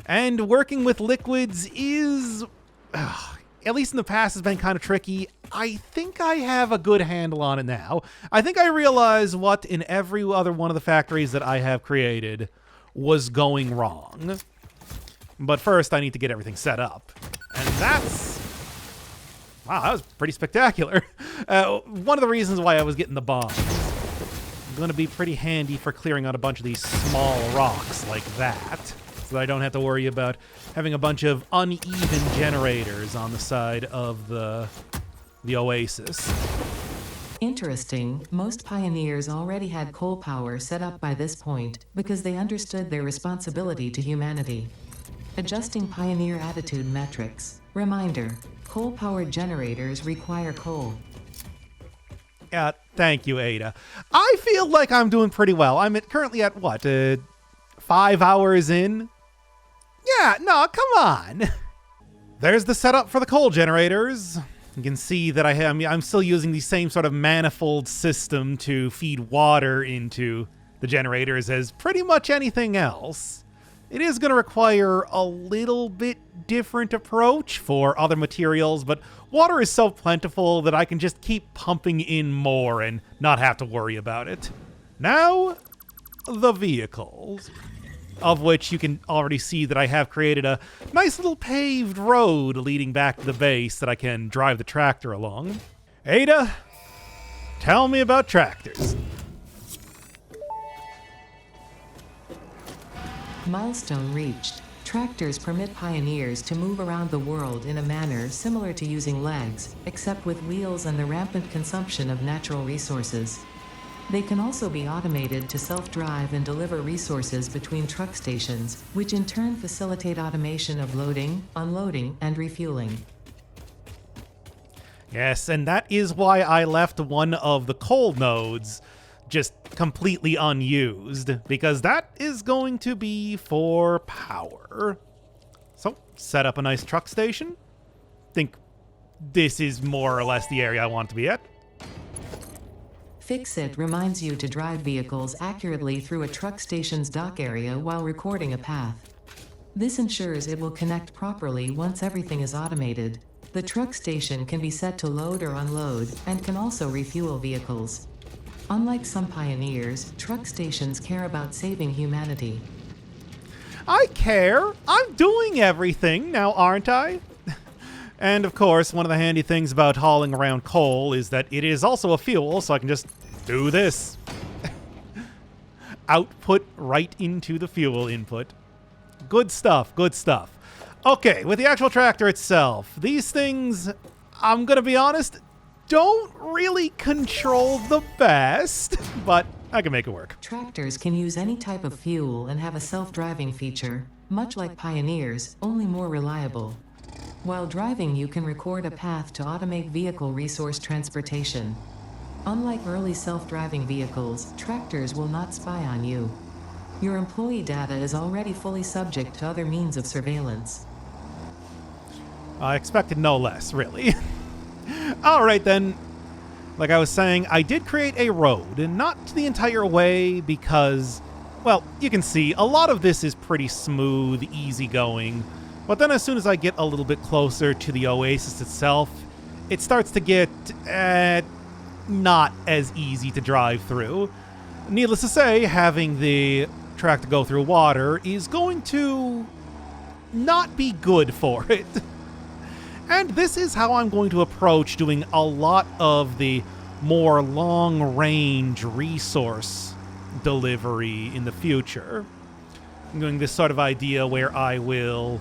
And working with liquids is, at least in the past, has been kind of tricky. I think I have a good handle on it now. I think I realize what in every other one of the factories that I have created was going wrong. But first, I need to get everything set up. And that's... wow, that was pretty spectacular. One of the reasons why I was getting the bombs is going to be pretty handy for clearing out a bunch of these small rocks like that, so that I don't have to worry about having a bunch of uneven generators on the side of the oasis. Interesting, most pioneers already had coal power set up by this point because they understood their responsibility to humanity. Adjusting Pioneer attitude metrics. Reminder, coal-powered generators require coal. Thank you, Ada. I feel like I'm doing pretty well. I'm currently at, what, 5 hours in? Yeah, no, come on. There's the setup for the coal generators. You can see that I'm still using the same sort of manifold system to feed water into the generators as pretty much anything else. It is going to require a little bit different approach for other materials, but water is so plentiful that I can just keep pumping in more and not have to worry about it. Now, the vehicles. of which you can already see that I have created a nice little paved road leading back to the base that I can drive the tractor along. Ada, tell me about tractors. Milestone reached. Tractors permit pioneers to move around the world in a manner similar to using legs, except with wheels and the rampant consumption of natural resources. They can also be automated to self-drive and deliver resources between truck stations, which in turn facilitate automation of loading, unloading, and refueling. Yes, and that is why I left one of the coal nodes just completely unused, because that is going to be for power. So, set up a nice truck station. Think this is more or less the area I want to be at. Fix-It reminds you to drive vehicles accurately through a truck station's dock area while recording a path. This ensures it will connect properly once everything is automated. The truck station can be set to load or unload, and can also refuel vehicles. Unlike some pioneers, truck stations care about saving humanity. I care. I'm doing everything now, aren't I? And of course, one of the handy things about hauling around coal is that it is also a fuel, so I can just do this. Output right into the fuel input. Good stuff, good stuff. Okay, with the actual tractor itself, these things, I'm gonna be honest, don't really control the best, but I can make it work. Tractors can use any type of fuel and have a self-driving feature, much like pioneers, only more reliable. While driving, you can record a path to automate vehicle resource transportation. Unlike early self-driving vehicles, tractors will not spy on you. Your employee data is already fully subject to other means of surveillance. I expected no less, really. All right, then. Like I was saying, I did create a road, and not the entire way because, well, you can see a lot of this is pretty smooth, easygoing. But then as soon as I get a little bit closer to the oasis itself, it starts to get not as easy to drive through. Needless to say, having the track to go through water is going to not be good for it. And this is how I'm going to approach doing a lot of the more long-range resource delivery in the future. I'm doing this sort of idea where I will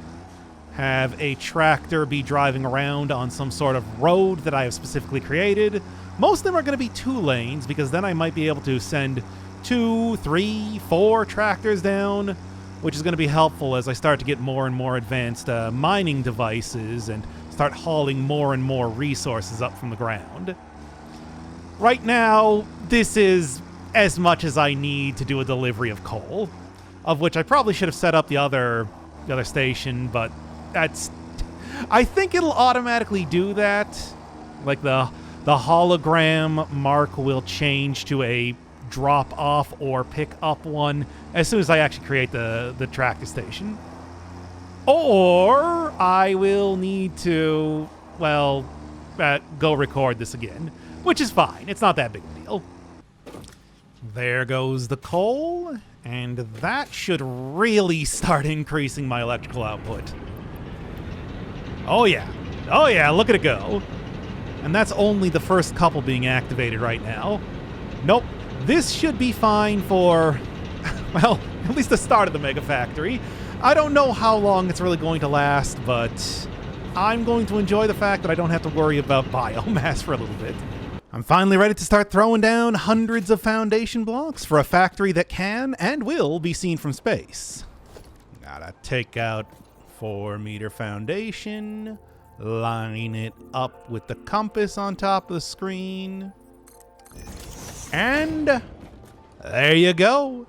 have a tractor be driving around on some sort of road that I have specifically created. Most of them are going to be 2 lanes, because then I might be able to send 2, 3, 4 tractors down, which is going to be helpful as I start to get more and more advanced mining devices and start hauling more and more resources up from the ground. Right now, this is as much as I need to do a delivery of coal, of which I probably should have set up the other station, but I think it'll automatically do that. Like the hologram mark will change to a drop off or pick up one as soon as I actually create the tractor station. Or I will need to, well, go record this again, which is fine. It's not that big a deal. There goes the coal, and that should really start increasing my electrical output. Oh yeah, look at it go. And that's only the first couple being activated right now. Nope, this should be fine for, well, at least the start of the Mega Factory. I don't know how long it's really going to last, but I'm going to enjoy the fact that I don't have to worry about biomass for a little bit. I'm finally ready to start throwing down hundreds of foundation blocks for a factory that can and will be seen from space. Gotta take out 4-meter foundation, line it up with the compass on top of the screen, and there you go.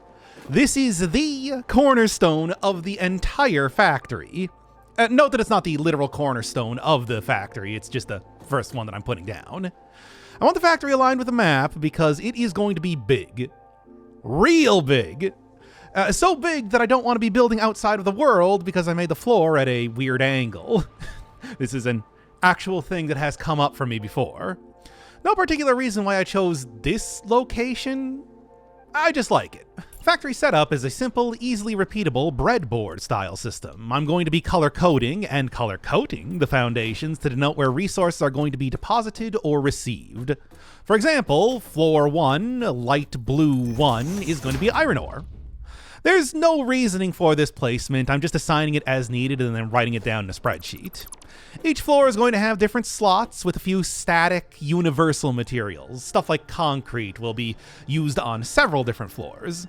This is the cornerstone of the entire factory. Note that it's not the literal cornerstone of the factory, it's just the first one that I'm putting down. I want the factory aligned with the map because it is going to be big. Real big. So big that I don't want to be building outside of the world because I made the floor at a weird angle. This is an actual thing that has come up for me before. No particular reason why I chose this location. I just like it. Factory setup is a simple, easily repeatable breadboard style system. I'm going to be color coding and color coding the foundations to denote where resources are going to be deposited or received. For example, floor 1, light blue 1, is going to be iron ore. There's no reasoning for this placement, I'm just assigning it as needed and then writing it down in a spreadsheet. Each floor is going to have different slots with a few static, universal materials. Stuff like concrete will be used on several different floors.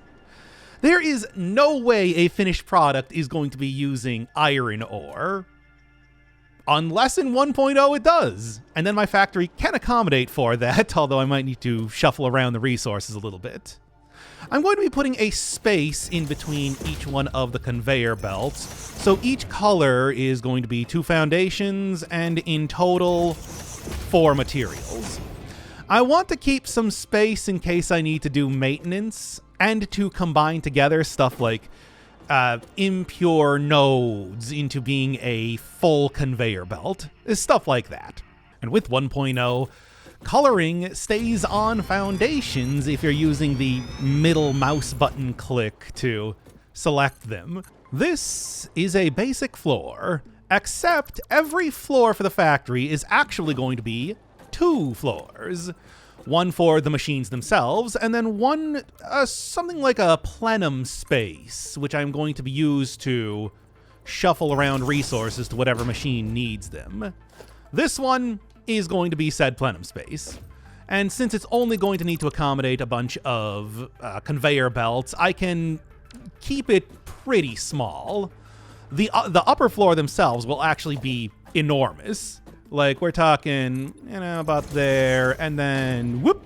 There is no way a finished product is going to be using iron ore. Unless in 1.0 it does. And then my factory can accommodate for that, although I might need to shuffle around the resources a little bit. I'm going to be putting a space in between each one of the conveyor belts, so each color is going to be 2 foundations and in total 4 materials. I want to keep some space in case I need to do maintenance and to combine together stuff like impure nodes into being a full conveyor belt, stuff like that. And with 1.0, coloring stays on foundations if you're using the middle mouse button click to select them. This is a basic floor, except every floor for the factory is actually going to be 2 floors. One for the machines themselves, and then one, something like a plenum space, which I'm going to be used to shuffle around resources to whatever machine needs them. This one is going to be said plenum space. And since it's only going to need to accommodate a bunch of conveyor belts, I can keep it pretty small. The upper floor themselves will actually be enormous. Like, we're talking, about there, and then, whoop!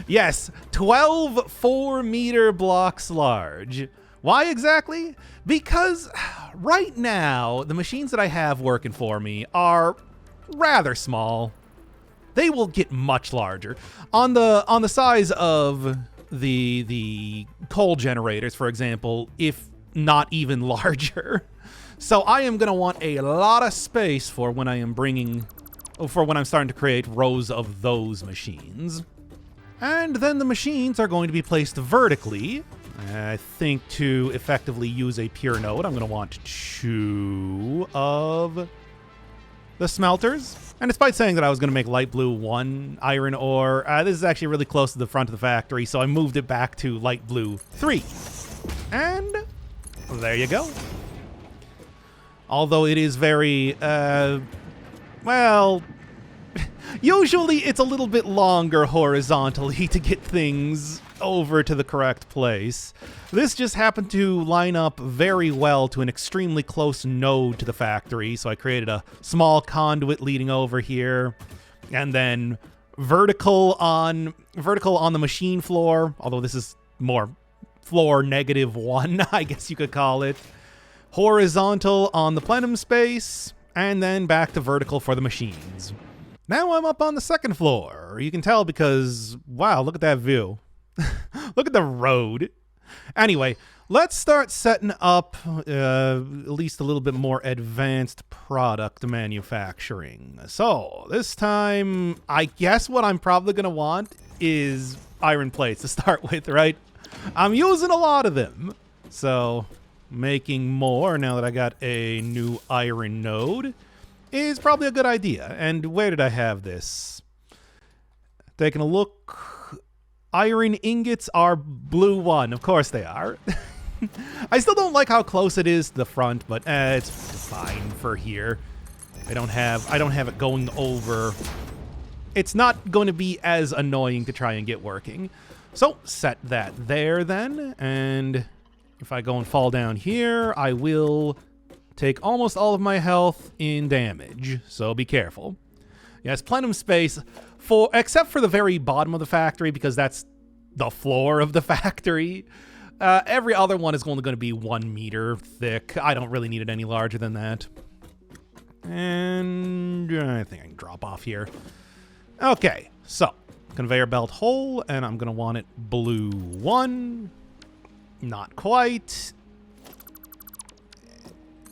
Yes, 12 4-meter blocks large. Why exactly? Because right now, the machines that I have working for me are rather small. They will get much larger. On the size of the coal generators, for example, if not even larger. So I am going to want a lot of space for when I'm starting to create rows of those machines. And then the machines are going to be placed vertically. I think to effectively use a pure node, I'm going to want 2 of the smelters. And despite saying that I was going to make light blue 1 iron ore, this is actually really close to the front of the factory, so I moved it back to light blue 3. And there you go. Although it is very, well, usually it's a little bit longer horizontally to get things over to the correct place. This just happened to line up very well to an extremely close node to the factory, so I created a small conduit leading over here, and then vertical on the machine floor, although this is more floor -1, I guess you could call it. Horizontal on the plenum space, and then back to vertical for the machines. Now I'm up on the second floor. You can tell because, wow, look at that view. Look at the road. Anyway, let's start setting up at least a little bit more advanced product manufacturing. So this time, I guess what I'm probably going to want is iron plates to start with, right? I'm using a lot of them. So making more now that I got a new iron node is probably a good idea. And where did I have this? Taking a look. Iron ingots are blue 1. Of course they are. I still don't like how close it is to the front, but it's fine for here. I don't have it going over. It's not going to be as annoying to try and get working. So set that there then, and if I go and fall down here, I will take almost all of my health in damage, so be careful. Yes, plenum space, except for the very bottom of the factory, because that's the floor of the factory. Every other one is only going to be 1 meter thick. I don't really need it any larger than that. And I think I can drop off here. Okay, so conveyor belt hole, and I'm going to want it blue 1. Not quite.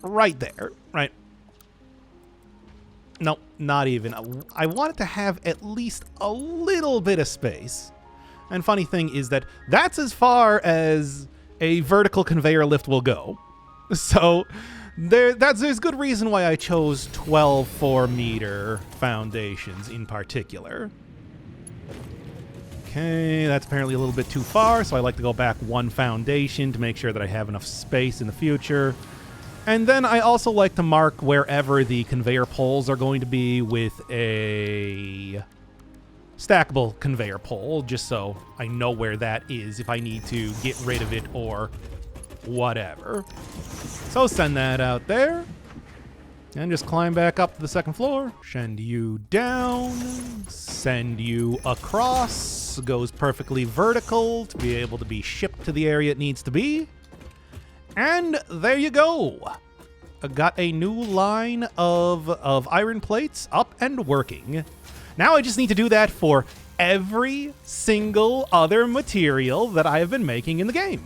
Right there, right? Nope, not even. I want it to have at least a little bit of space. And funny thing is that that's as far as a vertical conveyor lift will go. So there's good reason why I chose 12 4-meter foundations in particular. Okay, that's apparently a little bit too far, so I like to go back one foundation to make sure that I have enough space in the future. And then I also like to mark wherever the conveyor poles are going to be with a stackable conveyor pole, just so I know where that is if I need to get rid of it or whatever. So send that out there. And just climb back up to the second floor. Send you down. Send you across. Goes perfectly vertical to be able to be shipped to the area it needs to be. And there you go. I got a new line of iron plates up and working. Now I just need to do that for every single other material that I have been making in the game.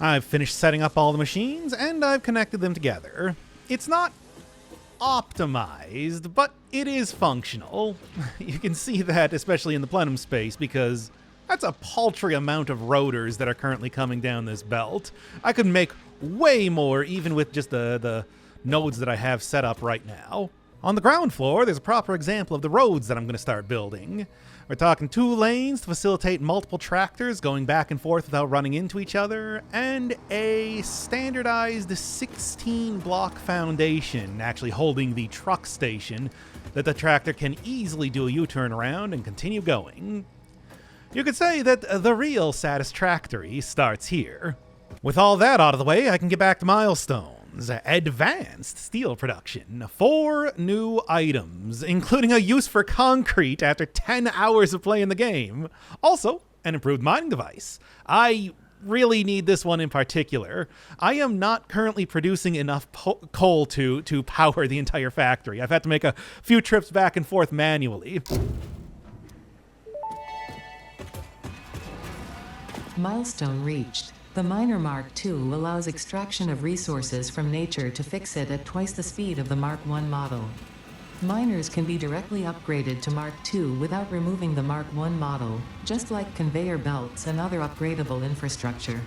I've finished setting up all the machines, and I've connected them together. It's not optimized, but it is functional. You can see that, especially in the plenum space, because that's a paltry amount of rotors that are currently coming down this belt. I could make way more, even with just the nodes that I have set up right now. On the ground floor, there's a proper example of the roads that I'm going to start building. We're talking 2 lanes to facilitate multiple tractors going back and forth without running into each other, and a standardized 16-block foundation actually holding the truck station that the tractor can easily do a U-turn around and continue going. You could say that the real Satisfactory starts here. With all that out of the way, I can get back to milestones. Advanced steel production. 4 new items, including a use for concrete after 10 hours of playing the game. Also, an improved mining device. I really need this one in particular. I am not currently producing enough coal to power the entire factory. I've had to make a few trips back and forth manually. Milestone reached. The Miner Mark II allows extraction of resources from nature to fix it at twice the speed of the Mark I model. Miners can be directly upgraded to Mark II without removing the Mark I model, just like conveyor belts and other upgradable infrastructure.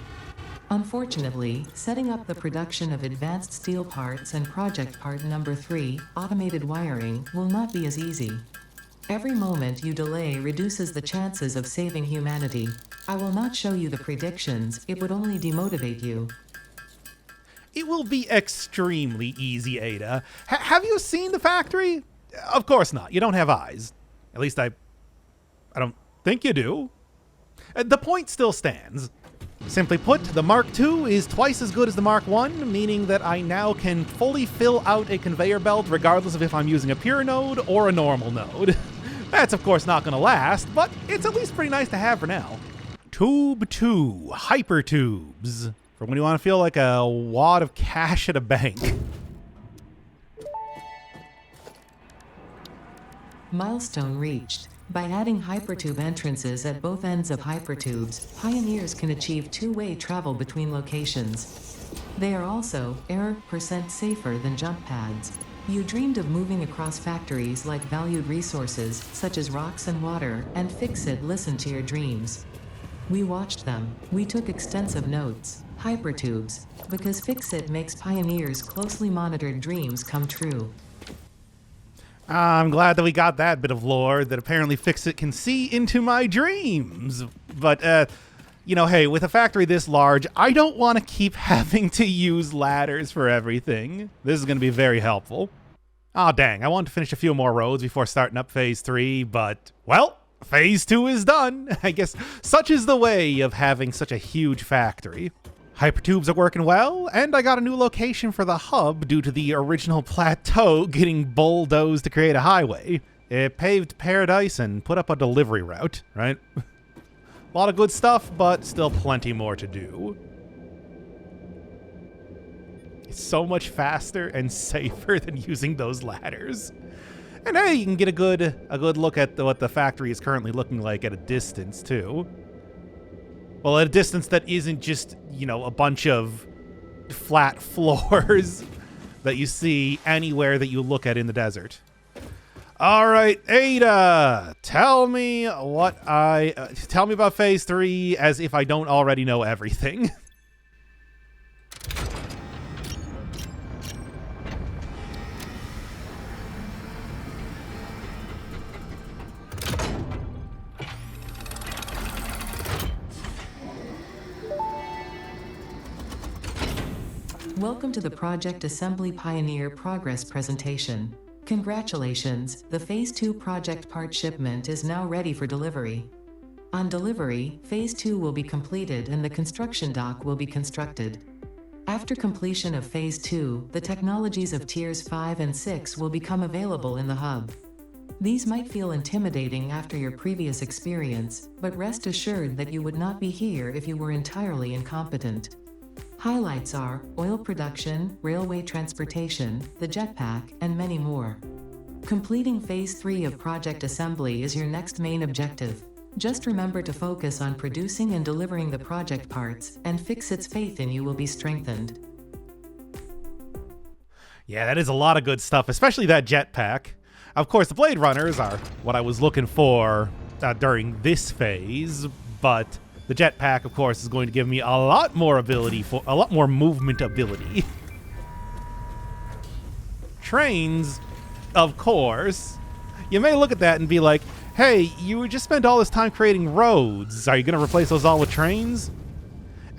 Unfortunately, setting up the production of advanced steel parts and project part number 3, automated wiring, will not be as easy. Every moment you delay reduces the chances of saving humanity. I will not show you the predictions, it would only demotivate you. It will be extremely easy, Ada. Have you seen the factory? Of course not. You don't have eyes. At least I don't think you do. The point still stands. Simply put, the Mark II is twice as good as the Mark I, meaning that I now can fully fill out a conveyor belt regardless of if I'm using a pure node or a normal node. That's of course not going to last, but it's at least pretty nice to have for now. Tube 2, hyper tubes, for when you want to feel like a wad of cash at a bank. Milestone reached. By adding hypertube entrances at both ends of hypertubes, pioneers can achieve two-way travel between locations. They are also error% safer than jump pads. You dreamed of moving across factories like valued resources, such as rocks and water, and Fixit listened to your dreams. We watched them. We took extensive notes. Hypertubes. Because Fixit makes pioneers' closely monitored dreams come true. I'm glad that we got that bit of lore that apparently Fixit can see into my dreams. But, you know, hey, with a factory this large, I don't want to keep having to use ladders for everything. This is going to be very helpful. Aw, dang, I wanted to finish a few more roads before starting up Phase 3, but, well, Phase 2 is done. I guess such is the way of having such a huge factory. Hypertubes are working well, and I got a new location for the hub due to the original plateau getting bulldozed to create a highway. It paved paradise and put up a delivery route, right? A lot of good stuff, but still plenty more to do. It's so much faster and safer than using those ladders. And hey, you can get a good look at what the factory is currently looking like at a distance, too. Well, at a distance that isn't just, you know, a bunch of flat floors that you see anywhere that you look at in the desert. All right, Ada, tell me about Phase 3 as if I don't already know everything. Welcome to the Project Assembly Pioneer Progress presentation. Congratulations, the Phase 2 project part shipment is now ready for delivery. On delivery, Phase 2 will be completed and the construction dock will be constructed. After completion of Phase 2, the technologies of Tiers 5 and 6 will become available in the hub. These might feel intimidating after your previous experience, but rest assured that you would not be here if you were entirely incompetent. Highlights are oil production, railway transportation, the Jetpack, and many more. Completing Phase 3 of Project Assembly is your next main objective. Just remember to focus on producing and delivering the project parts, and Fixit's faith in you will be strengthened. Yeah, that is a lot of good stuff, especially that Jetpack. Of course, the Blade Runners are what I was looking for during this phase, but the Jetpack, of course, is going to give me a lot more movement ability. Trains, of course. You may look at that and be like, hey, you just spent all this time creating roads. Are you going to replace those all with trains?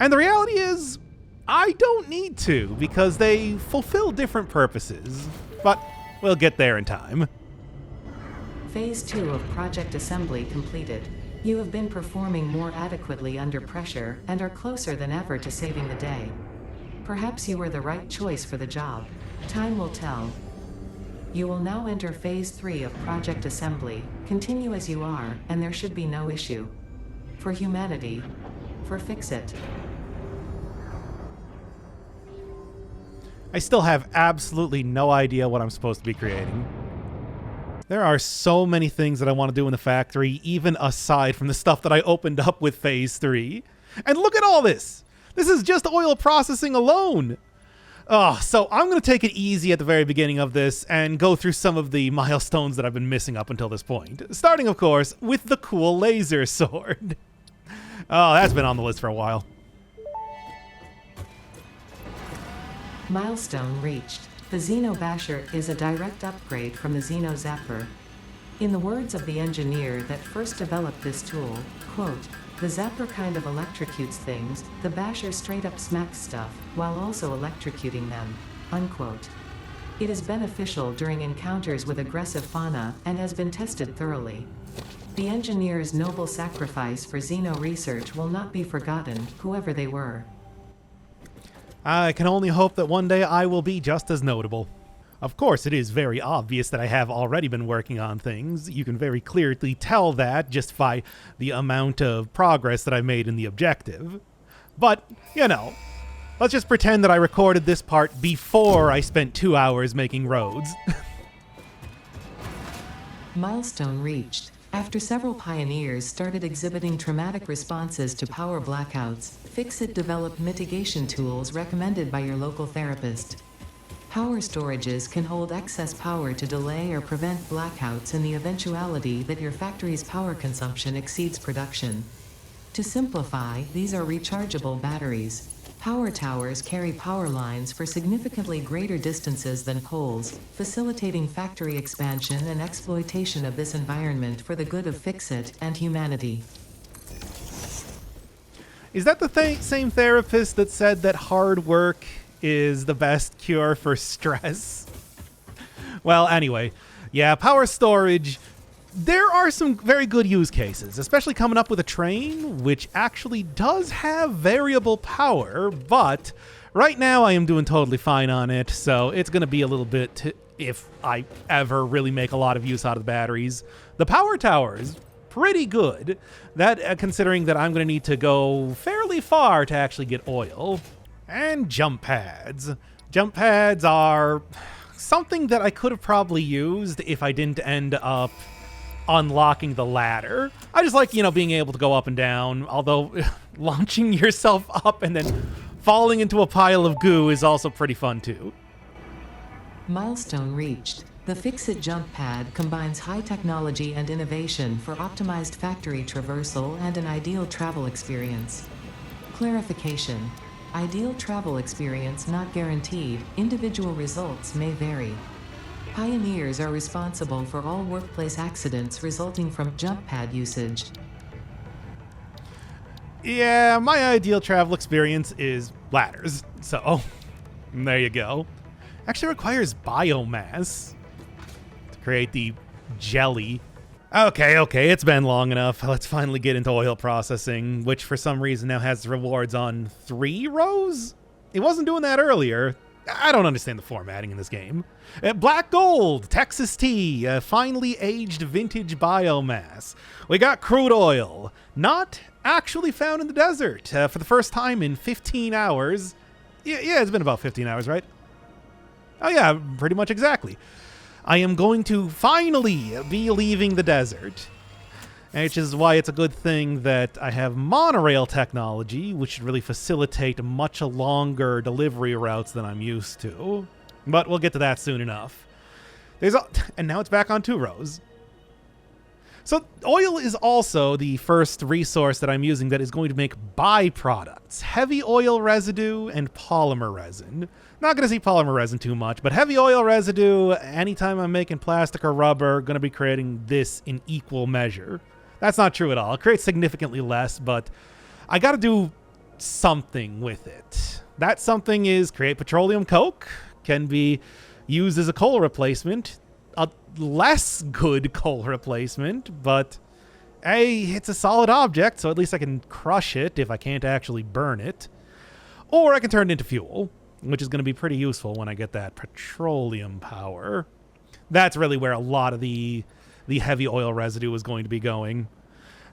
And the reality is, I don't need to, because they fulfill different purposes. But we'll get there in time. Phase 2 of Project Assembly completed. You have been performing more adequately under pressure and are closer than ever to saving the day. Perhaps you were the right choice for the job. Time will tell. You will now enter Phase 3 of Project Assembly. Continue as you are, and there should be no issue. For humanity. For Fixit. I still have absolutely no idea what I'm supposed to be creating. There are so many things that I want to do in the factory, even aside from the stuff that I opened up with Phase 3. And look at all this! This is just oil processing alone! So I'm going to take it easy at the very beginning of this and go through some of the milestones that I've been missing up until this point. Starting, of course, with the cool laser sword. Oh, that's been on the list for a while. Milestone reached. The Xeno Basher is a direct upgrade from the Xeno Zapper. In the words of the engineer that first developed this tool, quote, the Zapper kind of electrocutes things, the Basher straight up smacks stuff, while also electrocuting them, unquote. It is beneficial during encounters with aggressive fauna and has been tested thoroughly. The engineer's noble sacrifice for Xeno research will not be forgotten, whoever they were. I can only hope that one day I will be just as notable. Of course, it is very obvious that I have already been working on things. You can very clearly tell that just by the amount of progress that I made in the objective. But, you know, let's just pretend that I recorded this part before I spent 2 hours making roads. Milestone reached. After several pioneers started exhibiting traumatic responses to power blackouts, Fixit developed mitigation tools recommended by your local therapist. Power storages can hold excess power to delay or prevent blackouts in the eventuality that your factory's power consumption exceeds production. To simplify, these are rechargeable batteries. Power towers carry power lines for significantly greater distances than poles, facilitating factory expansion and exploitation of this environment for the good of Fixit and humanity. Is that the same therapist that said that hard work is the best cure for stress? Well, anyway, yeah, power storage. There are some very good use cases, especially coming up with a train, which actually does have variable power, but right now I am doing totally fine on it, so it's going to be a little bit if I ever really make a lot of use out of the batteries. The power tower is pretty good, that considering that I'm going to need to go fairly far to actually get oil. And jump pads. Jump pads are something that I could have probably used if I didn't end up unlocking the ladder. I just like, being able to go up and down, although launching yourself up and then falling into a pile of goo is also pretty fun too. Milestone reached. The Fixit jump pad combines high technology and innovation for optimized factory traversal and an ideal travel experience. Clarification. Ideal travel experience not guaranteed. Individual results may vary. Pioneers are responsible for all workplace accidents resulting from jump pad usage. Yeah, my ideal travel experience is ladders, so there you go. Actually requires biomass to create the jelly. Okay, it's been long enough. Let's finally get into oil processing, which for some reason now has rewards on 3 rows? It wasn't doing that earlier. I don't understand the formatting in this game. Black gold, Texas tea, finely aged vintage biomass. We got crude oil, not actually found in the desert, for the first time in 15 hours. Yeah, it's been about 15 hours, right? Oh yeah, pretty much exactly. I am going to finally be leaving the desert, which is why it's a good thing that I have monorail technology, which should really facilitate much longer delivery routes than I'm used to. But we'll get to that soon enough. And now it's back on 2 rows. So oil is also the first resource that I'm using that is going to make byproducts. Heavy oil residue and polymer resin. Not going to see polymer resin too much, but heavy oil residue, anytime I'm making plastic or rubber, going to be creating this in equal measure. That's not true at all. It creates significantly less, but I got to do something with it. That something is create petroleum coke, can be used as a coal replacement. A less good coal replacement, but hey, it's a solid object, so at least I can crush it if I can't actually burn it. Or I can turn it into fuel, which is going to be pretty useful when I get that petroleum power. That's really where a lot of the heavy oil residue is going to be going.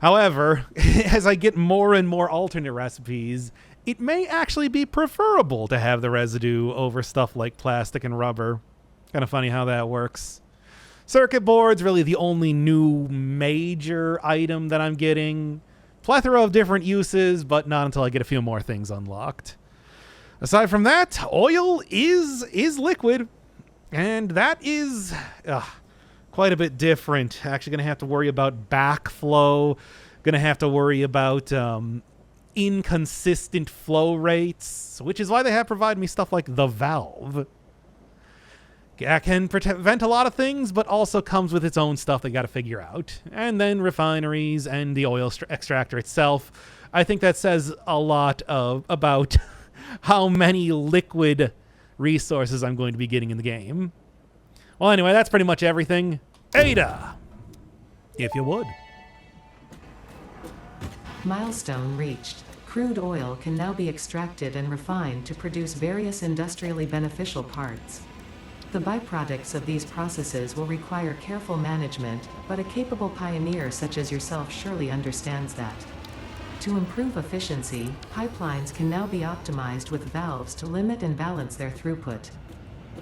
However, as I get more and more alternate recipes, it may actually be preferable to have the residue over stuff like plastic and rubber. Kind of funny how that works. Circuit board's really the only new major item that I'm getting. Plethora of different uses, but not until I get a few more things unlocked. Aside from that, oil is liquid, and that is quite a bit different. Actually going to have to worry about backflow, going to have to worry about inconsistent flow rates, which is why they have provided me stuff like the valve. That can prevent a lot of things, but also comes with its own stuff they got to figure out. And then refineries and the oil extractor itself. I think that says a lot about how many liquid resources I'm going to be getting in the game. Well, anyway, that's pretty much everything. Ada, if you would. Milestone reached. Crude oil can now be extracted and refined to produce various industrially beneficial parts. The byproducts of these processes will require careful management, but a capable pioneer such as yourself surely understands that. To improve efficiency, pipelines can now be optimized with valves to limit and balance their throughput.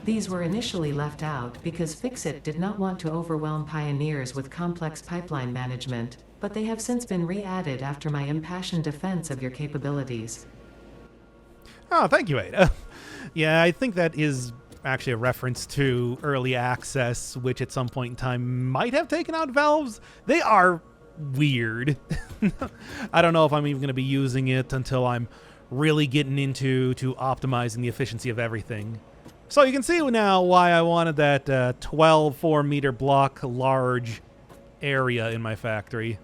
These were initially left out because Fixit did not want to overwhelm pioneers with complex pipeline management, but they have since been re-added after my impassioned defense of your capabilities. Oh, thank you, Ada. Yeah, I think that is actually a reference to early access, which at some point in time might have taken out valves. They are weird. I don't know if I'm even going to be using it until I'm really getting into optimizing the efficiency of everything. So you can see now why I wanted that 12 4-meter block large area in my factory.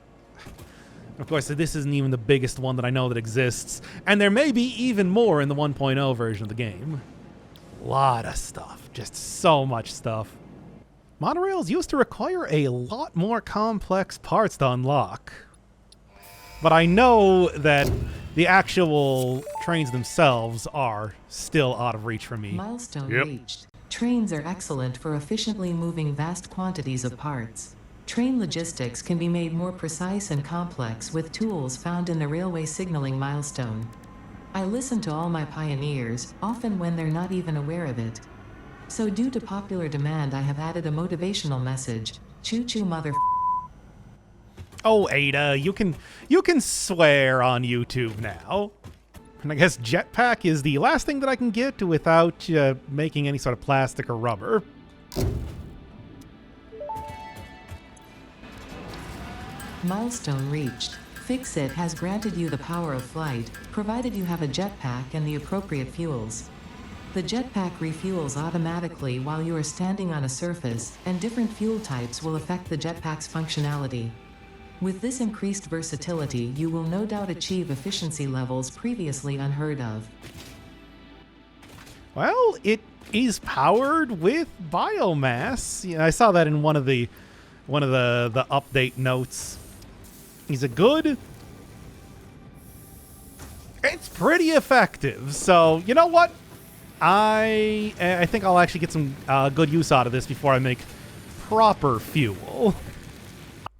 Of course, this isn't even the biggest one that I know that exists, and there may be even more in the 1.0 version of the game. Lot of stuff, just so much stuff. Monorails used to require a lot more complex parts to unlock. But I know that the actual trains themselves are still out of reach for me. Milestone reached. Trains are excellent for efficiently moving vast quantities of parts. Train logistics can be made more precise and complex with tools found in the railway signaling milestone. I listen to all my pioneers, often when they're not even aware of it. So due to popular demand, I have added a motivational message. Choo-choo mother. Oh, Ada, you can swear on YouTube now. And I guess Jetpack is the last thing that I can get without making any sort of plastic or rubber. Milestone reached. Fixit has granted you the power of flight, provided you have a jetpack and the appropriate fuels. The jetpack refuels automatically while you are standing on a surface, and different fuel types will affect the jetpack's functionality. With this increased versatility, you will no doubt achieve efficiency levels previously unheard of. Well, it is powered with biomass. Yeah, I saw that in one of the update notes. Is it good? It's pretty effective. So, you know what? I think I'll actually get some good use out of this before I make proper fuel.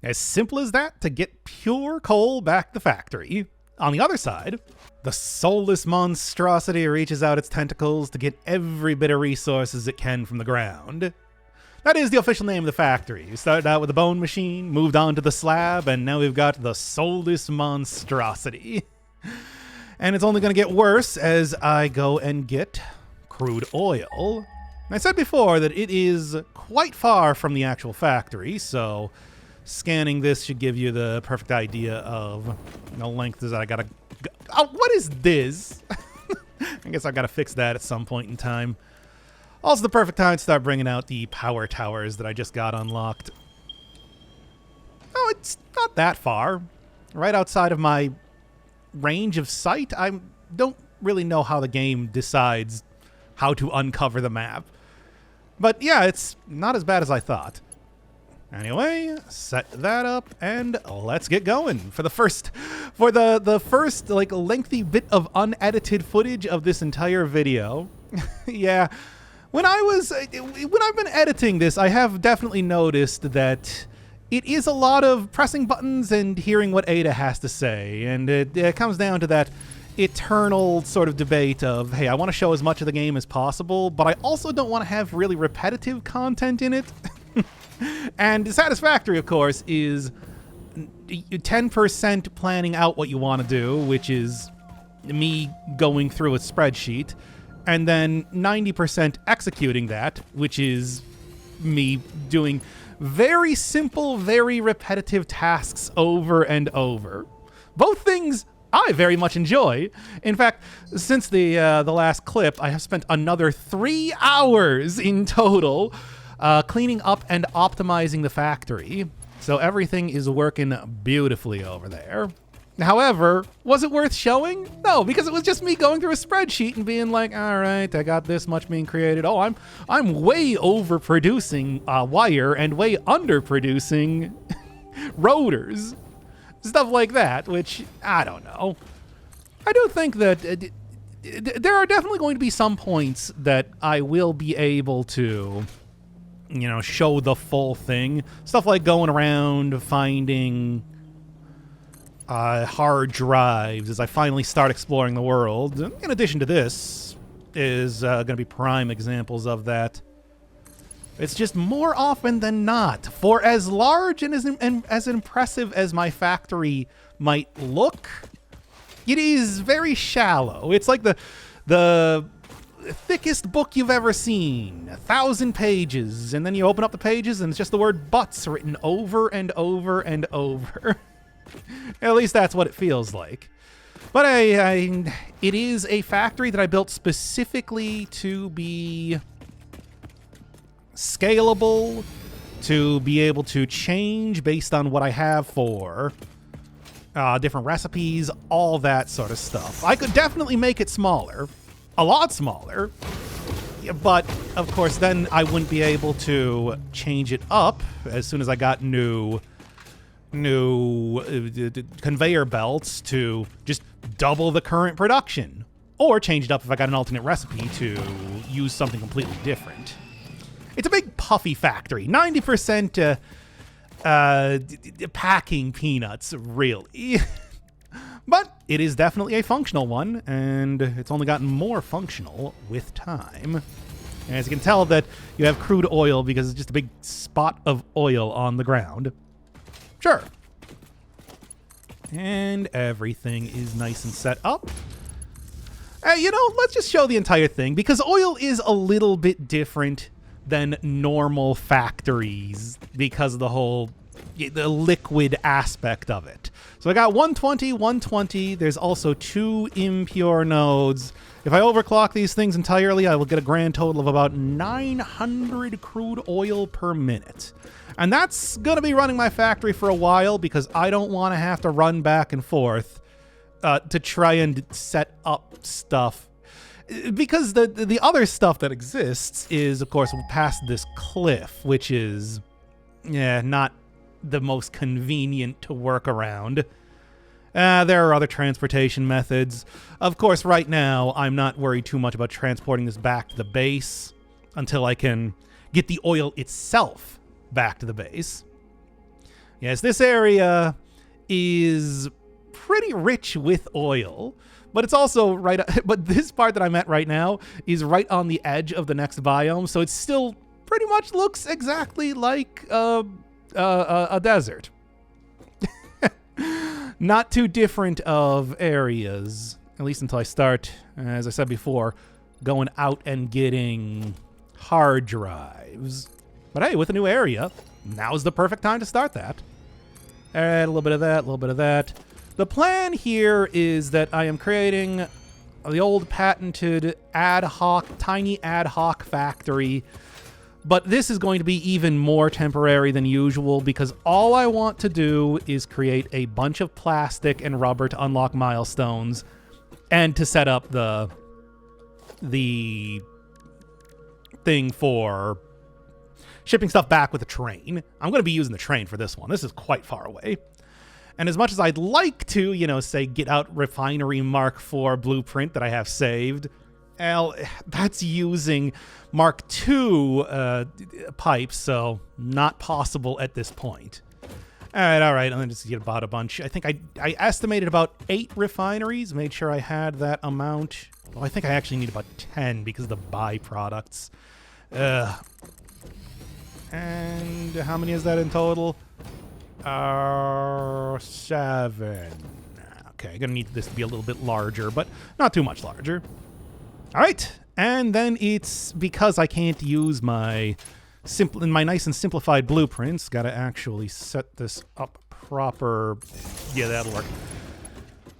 As simple as that to get pure coal back to factory. On the other side, the soulless monstrosity reaches out its tentacles to get every bit of resources it can from the ground. That is the official name of the factory. We started out with the bone machine, moved on to the slab, and now we've got the soulless monstrosity. And it's only going to get worse as I go and get crude oil. I said before that it is quite far from the actual factory, so scanning this should give you the perfect idea of the length that I gotta... Oh, what is this? I guess I've got to fix that at some point in time. Also the perfect time to start bringing out the power towers that I just got unlocked. Oh, it's not that far. Right outside of my range of sight. I don't really know how the game decides how to uncover the map. But yeah, it's not as bad as I thought. Anyway, set that up and let's get going. For the first like lengthy bit of unedited footage of this entire video. Yeah. When I've been editing this, I have definitely noticed that it is a lot of pressing buttons and hearing what Ada has to say. And it comes down to that eternal sort of debate of, hey, I want to show as much of the game as possible, but I also don't want to have really repetitive content in it. And Satisfactory, of course, is 10% planning out what you want to do, which is me going through a spreadsheet, and then 90% executing that, which is me doing very simple, very repetitive tasks over and over. Both things I very much enjoy. In fact, since the last clip, I have spent another 3 hours in total cleaning up and optimizing the factory. So everything is working beautifully over there. However, was it worth showing? No, because it was just me going through a spreadsheet and being like, all right, I got this much being created. Oh, I'm way overproducing wire and way underproducing rotors. Stuff like that, which, I don't know. I do think that there are definitely going to be some points that I will be able to, you know, show the full thing. Stuff like going around finding hard drives as I finally start exploring the world. In addition to this, is going to be prime examples of that. It's just more often than not, for as large and as impressive as my factory might look, it is very shallow. It's like the thickest book you've ever seen, 1,000 pages, and then you open up the pages and it's just the word butts written over and over and over. At least that's what it feels like. But it is a factory that I built specifically to be scalable, to be able to change based on what I have for different recipes, all that sort of stuff. I could definitely make it smaller, a lot smaller, but of course then I wouldn't be able to change it up as soon as I got new conveyor belts to just double the current production, or change it up if I got an alternate recipe to use something completely different. It's a big puffy factory, 90% packing peanuts, really. But it is definitely a functional one, and it's only gotten more functional with time. And as you can tell that you have crude oil because it's just a big spot of oil on the ground. Sure. And everything is nice and set up. Let's just show the entire thing, because oil is a little bit different than normal factories because of the liquid aspect of it. So I got 120, 120. There's also 2 impure nodes. If I overclock these things entirely, I will get a grand total of about 900 crude oil per minute. And that's going to be running my factory for a while because I don't want to have to run back and forth to try and set up stuff. Because the other stuff that exists is, of course, past this cliff, which is, not the most convenient to work around. There are other transportation methods. Of course, right now, I'm not worried too much about transporting this back to the base until I can get the oil itself back to the base. Yes, this area is pretty rich with oil. But it's also but this part that I'm at right now is right on the edge of the next biome, so it still pretty much looks exactly like a desert. Not too different of areas, at least until I start, as I said before, going out and getting hard drives. But hey, with a new area, now's the perfect time to start that. All right, a little bit of that, a little bit of that. The plan here is that I am creating the old patented tiny ad hoc factory, but this is going to be even more temporary than usual because all I want to do is create a bunch of plastic and rubber to unlock milestones and to set up the thing for shipping stuff back with a train. I'm going to be using the train for this one. This is quite far away. And as much as I'd like to, say, get out Refinery Mark IV blueprint that I have saved, that's using Mark II pipes, so not possible at this point. All right, I'm going to just get about a bunch. I think I estimated about 8 refineries, made sure I had that amount. Oh, I think I actually need about 10 because of the byproducts. And how many is that in total? 7. Okay, gonna need this to be a little bit larger, but not too much larger. All right, and then it's because I can't use my nice and simplified blueprints. Got to actually set this up proper. Yeah, that'll work.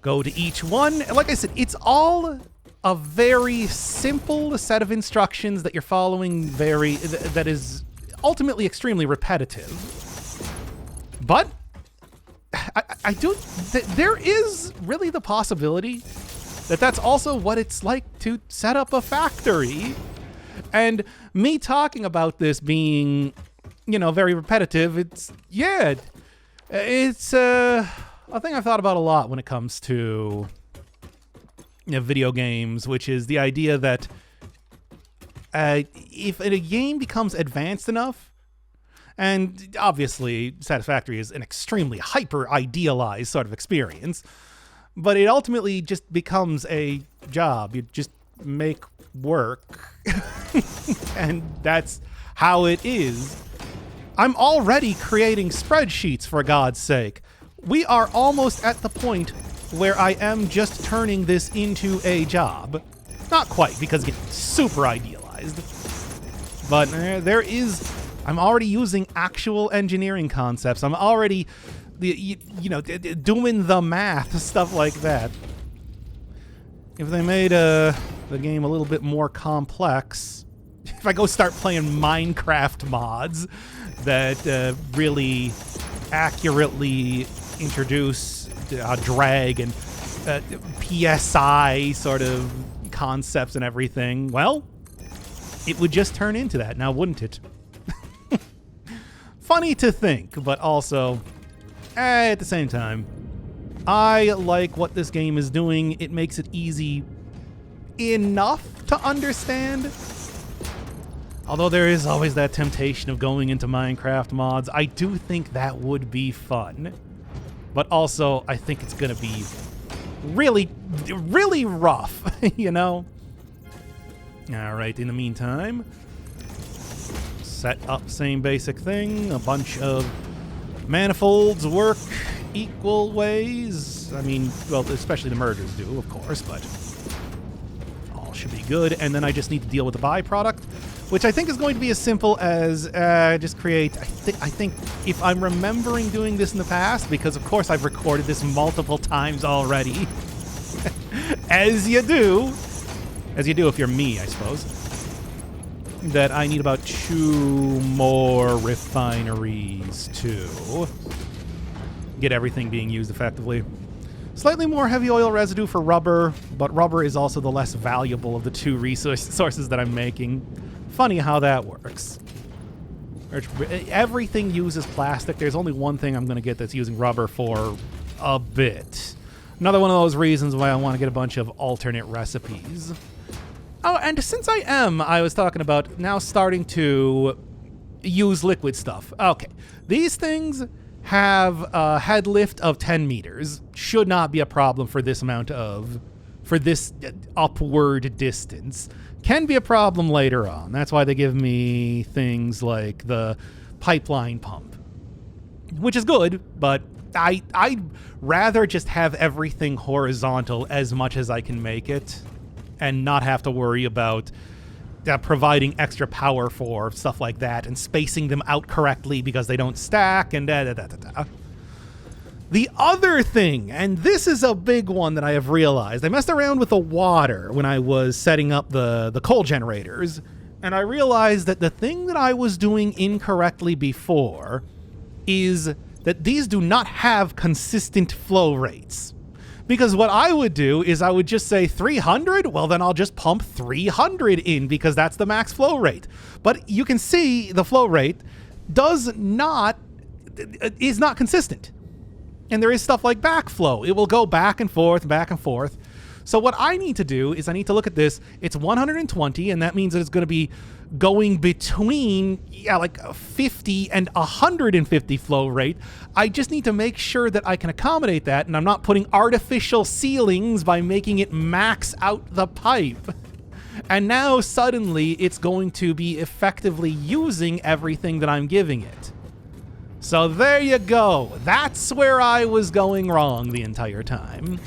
Go to each one. Like I said, it's all a very simple set of instructions that you're following. That is ultimately extremely repetitive. But there is really the possibility that that's also what it's like to set up a factory. And me talking about this being, very repetitive, it's a thing I've thought about a lot when it comes to video games, which is the idea that if a game becomes advanced enough, and obviously Satisfactory is an extremely hyper-idealized sort of experience, but it ultimately just becomes a job. You just make work. And that's how it is. I'm already creating spreadsheets, for God's sake. We are almost at the point where I am just turning this into a job. Not quite, because it's super idealized. But I'm already using actual engineering concepts. I'm already, doing the math, stuff like that. If they made the game a little bit more complex, if I go start playing Minecraft mods that really accurately introduce drag and PSI sort of concepts and everything, well, it would just turn into that now, wouldn't it? Funny to think, but also, at the same time, I like what this game is doing. It makes it easy enough to understand. Although there is always that temptation of going into Minecraft mods. I do think that would be fun. But also, I think it's going to be really, really rough, you know? Alright, in the meantime, set up same basic thing. A bunch of manifolds work equal ways. I mean, well, especially the mergers do, of course, but all should be good. And then I just need to deal with the byproduct, which I think is going to be as simple as just create, I think if I'm remembering doing this in the past, because of course I've recorded this multiple times already, as you do if you're me, I suppose, that I need about 2 more refineries to get everything being used effectively. Slightly more heavy oil residue for rubber, but rubber is also the less valuable of the 2 resources that I'm making. Funny how that works. Everything uses plastic. There's only one thing I'm going to get that's using rubber for a bit. Another one of those reasons why I want to get a bunch of alternate recipes. Oh, and since I was talking about now starting to use liquid stuff. Okay, these things have a head lift of 10 meters. Should not be a problem for this upward distance. Can be a problem later on. That's why they give me things like the pipeline pump, which is good, but I'd rather just have everything horizontal as much as I can make it and not have to worry about providing extra power for stuff like that and spacing them out correctly because they don't stack and da-da-da-da-da. The other thing, and this is a big one that I have realized, I messed around with the water when I was setting up the coal generators, and I realized that the thing that I was doing incorrectly before is that these do not have consistent flow rates. Because what I would do is I would just say 300, well then I'll just pump 300 in because that's the max flow rate. But you can see the flow rate is not consistent. And there is stuff like backflow. It will go back and forth, back and forth. So what I need to do is I need to look at this. It's 120, and that means that it's going to be going between like 50 and 150 flow rate. I just need to make sure that I can accommodate that, and I'm not putting artificial ceilings by making it max out the pipe. And now suddenly it's going to be effectively using everything that I'm giving it. So there you go. That's where I was going wrong the entire time.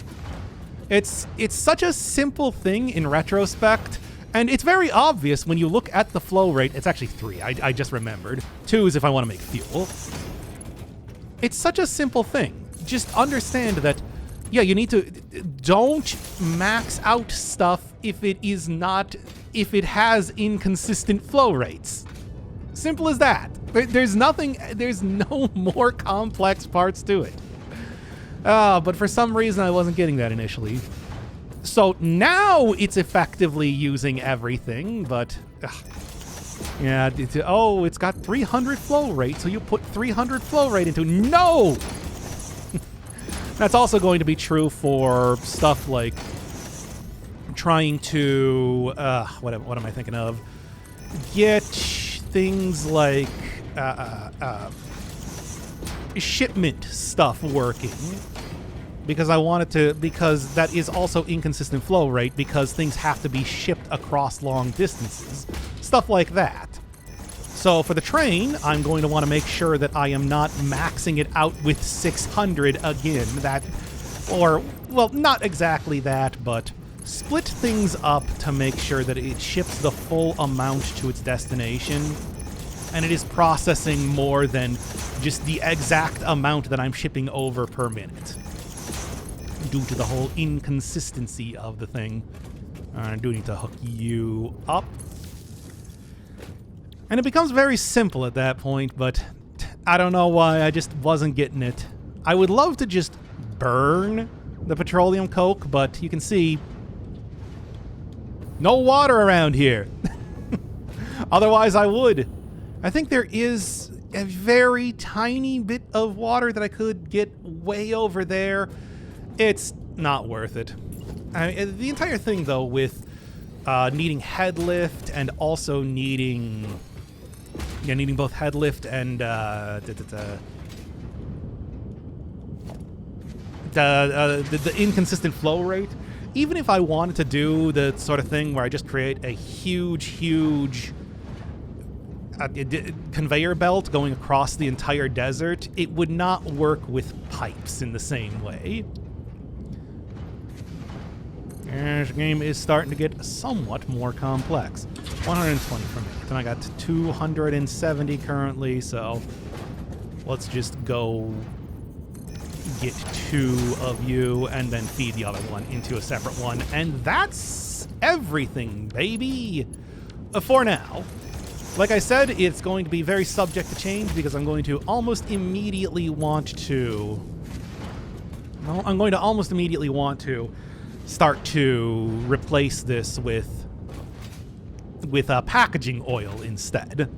It's such a simple thing in retrospect, and it's very obvious when you look at the flow rate. It's actually 3. I just remembered. 2 is if I want to make fuel. It's such a simple thing. Just understand that, yeah, you need to don't max out stuff if it has inconsistent flow rates. Simple as that. There's no more complex parts to it. But for some reason I wasn't getting that initially. So now it's effectively using everything, but yeah, it's got 300 flow rate, so you put 300 flow rate into, no! That's also going to be true for stuff like trying to, what am I thinking of? Get things like shipment stuff working. because I wanted to, because that is also inconsistent flow rate, because things have to be shipped across long distances. Stuff like that. So for the train, I'm going to want to make sure that I am not maxing it out with 600 again. Or, well, not exactly that, but split things up to make sure that it ships the full amount to its destination, and it is processing more than just the exact amount that I'm shipping over per minute, due to the whole inconsistency of the thing. I do need to hook you up. And it becomes very simple at that point, but I don't know why, I just wasn't getting it. I would love to just burn the petroleum coke, but you can see no water around here. Otherwise I would. I think there is a very tiny bit of water that I could get way over there. It's not worth it. The entire thing, though, with needing head lift and also needing both head lift and the inconsistent flow rate. Even if I wanted to do the sort of thing where I just create a huge conveyor belt going across the entire desert, it would not work with pipes in the same way. This game is starting to get somewhat more complex. 120 for me. Then I got 270 currently, so let's just go get 2 of you and then feed the other one into a separate one. And that's everything, baby! For now. Like I said, it's going to be very subject to change because I'm going to almost immediately want to... Well, I'm going to almost immediately want to start to replace this with packaging oil instead.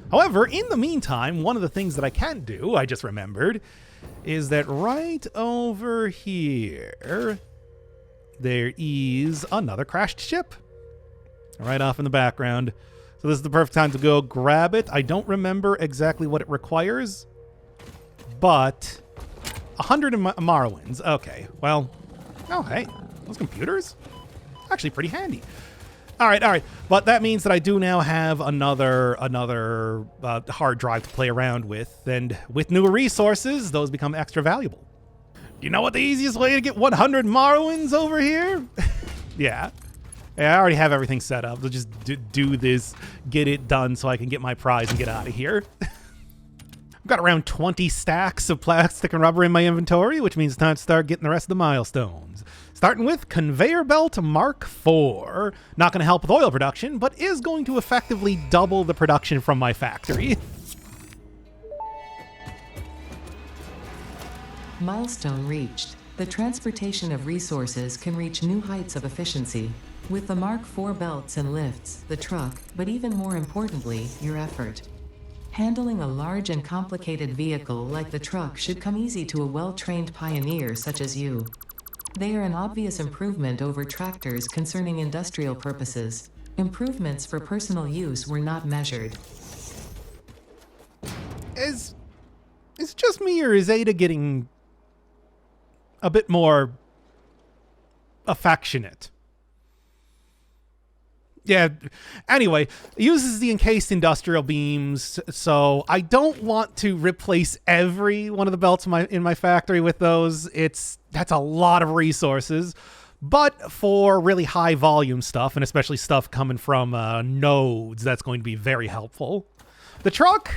However, in the meantime, one of the things that I can do, I just remembered, is that right over here, there is another crashed ship. Right off in the background. So this is the perfect time to go grab it. I don't remember exactly what it requires, but 100 Morrowinds. Okay, well, oh, hey, those computers? Actually pretty handy. All right. But that means that I do now have another hard drive to play around with, and with newer resources, those become extra valuable. You know what the easiest way to get 100 Morrowinds over here? Yeah, I already have everything set up. We'll just do this, get it done so I can get my prize and get out of here. I've got around 20 stacks of plastic and rubber in my inventory, which means it's time to start getting the rest of the milestones. Starting with Conveyor Belt Mark IV. Not going to help with oil production, but is going to effectively double the production from my factory. Milestone reached. The transportation of resources can reach new heights of efficiency. With the Mark IV belts and lifts, the truck, but even more importantly, your effort. Handling a large and complicated vehicle like the truck should come easy to a well-trained pioneer such as you. They are an obvious improvement over tractors concerning industrial purposes. Improvements for personal use were not measured. Is it just me, or is Ada getting a bit more affectionate? Yeah, anyway, it uses the encased industrial beams, so I don't want to replace every one of the belts in my factory with those. That's a lot of resources, but for really high volume stuff, and especially stuff coming from nodes, that's going to be very helpful. The truck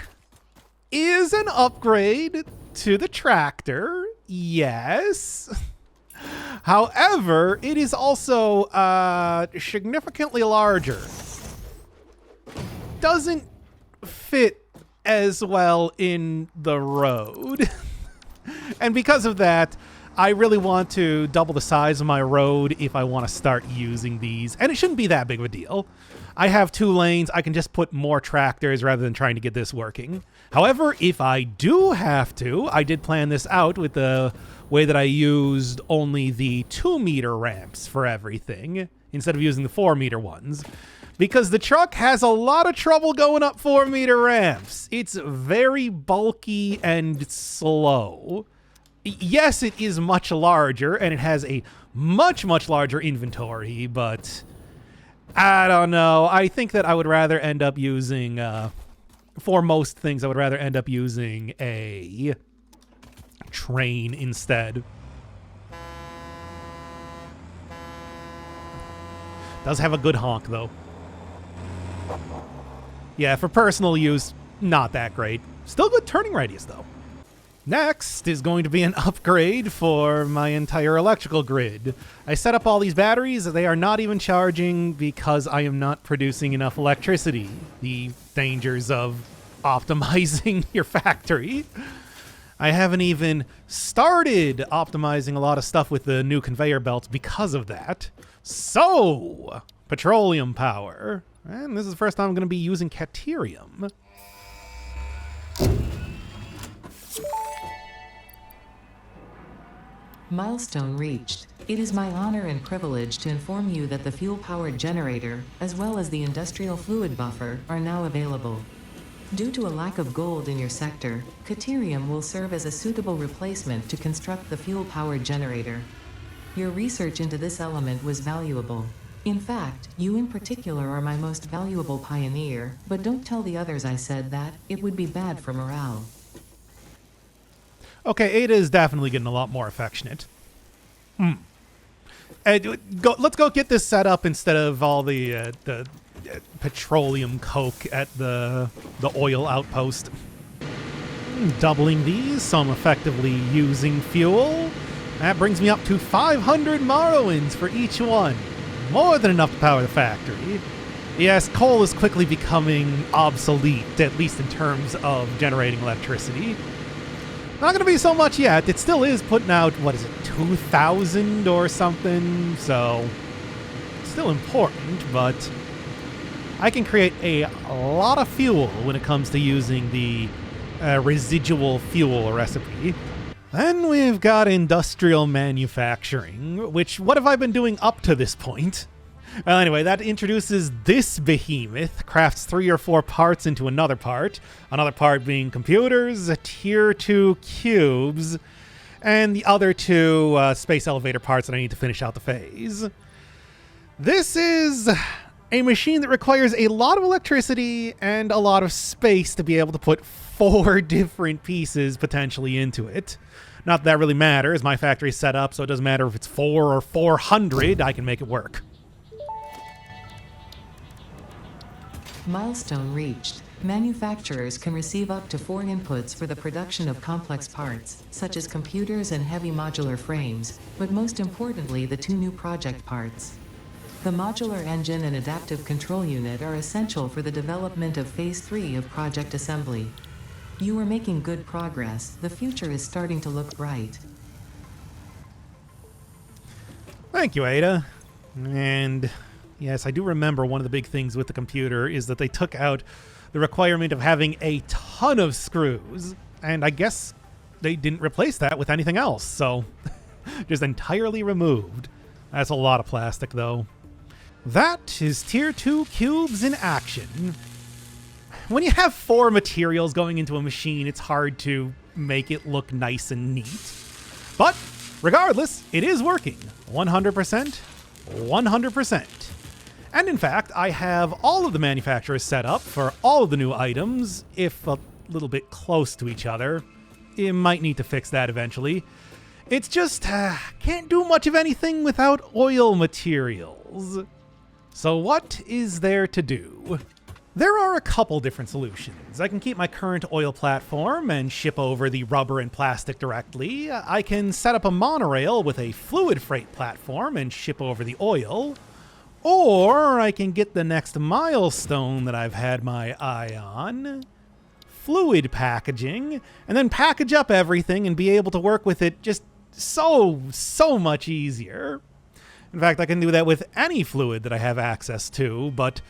is an upgrade to the tractor, yes. However, it is also significantly larger. Doesn't fit as well in the road. And because of that, I really want to double the size of my road if I want to start using these. And it shouldn't be that big of a deal. I have 2 lanes. I can just put more tractors rather than trying to get this working. However, if I do have to, I did plan this out with the way that I used only the 2-meter ramps for everything instead of using the 4-meter ones, because the truck has a lot of trouble going up 4-meter ramps. It's very bulky and slow. Yes, it is much larger, and it has a much, much larger inventory, but I don't know. I think that I would rather end up using, for most things, I would rather end up using a train instead. Does have a good honk, though. Yeah, for personal use, not that great. Still good turning radius, though. Next is going to be an upgrade for my entire electrical grid. I set up all these batteries. They are not even charging because I am not producing enough electricity. The dangers of optimizing your factory. I haven't even started optimizing a lot of stuff with the new conveyor belts because of that. So, petroleum power. And this is the first time I'm going to be using caterium. Milestone reached. It is my honor and privilege to inform you that the fuel-powered generator, as well as the industrial fluid buffer, are now available. Due to a lack of gold in your sector, caterium will serve as a suitable replacement to construct the fuel-powered generator. Your research into this element was valuable. In fact, you in particular are my most valuable pioneer, but don't tell the others I said that. It would be bad for morale. Okay, Ada is definitely getting a lot more affectionate. Let's go get this set up instead of all the petroleum coke at the oil outpost. Doubling these, so I'm effectively using fuel. That brings me up to 500 Morrowinds for each one. More than enough to power the factory. Yes, coal is quickly becoming obsolete, at least in terms of generating electricity. Not going to be so much yet. It still is putting out, what is it, 2,000 or something? So, still important, but I can create a lot of fuel when it comes to using the residual fuel recipe. Then we've got industrial manufacturing, which, what have I been doing up to this point? Well, anyway, that introduces this behemoth, crafts 3 or 4 parts into another part being computers, tier 2 cubes, and the other 2 space elevator parts that I need to finish out the phase. This is a machine that requires a lot of electricity and a lot of space to be able to put 4 different pieces potentially into it. Not that really matters. My factory's set up, so it doesn't matter if it's 4 or 400, I can make it work. Milestone reached. Manufacturers can receive up to 4 inputs for the production of complex parts, such as computers and heavy modular frames, but most importantly the 2 new project parts. The modular engine and adaptive control unit are essential for the development of Phase 3 of Project Assembly. You are making good progress. The future is starting to look bright. Thank you, Ada. And yes, I do remember one of the big things with the computer is that they took out the requirement of having a ton of screws, and I guess they didn't replace that with anything else, so just entirely removed. That's a lot of plastic, though. That is tier 2 cubes in action. When you have 4 materials going into a machine, it's hard to make it look nice and neat. But regardless, it is working. 100%, 100%. And in fact, I have all of the manufacturers set up for all of the new items, if a little bit close to each other. You might need to fix that eventually. It's just, can't do much of anything without oil materials. So what is there to do? There are a couple different solutions. I can keep my current oil platform and ship over the rubber and plastic directly. I can set up a monorail with a fluid freight platform and ship over the oil. Or I can get the next milestone that I've had my eye on, fluid packaging, and then package up everything and be able to work with it just so much easier. In fact, I can do that with any fluid that I have access to, but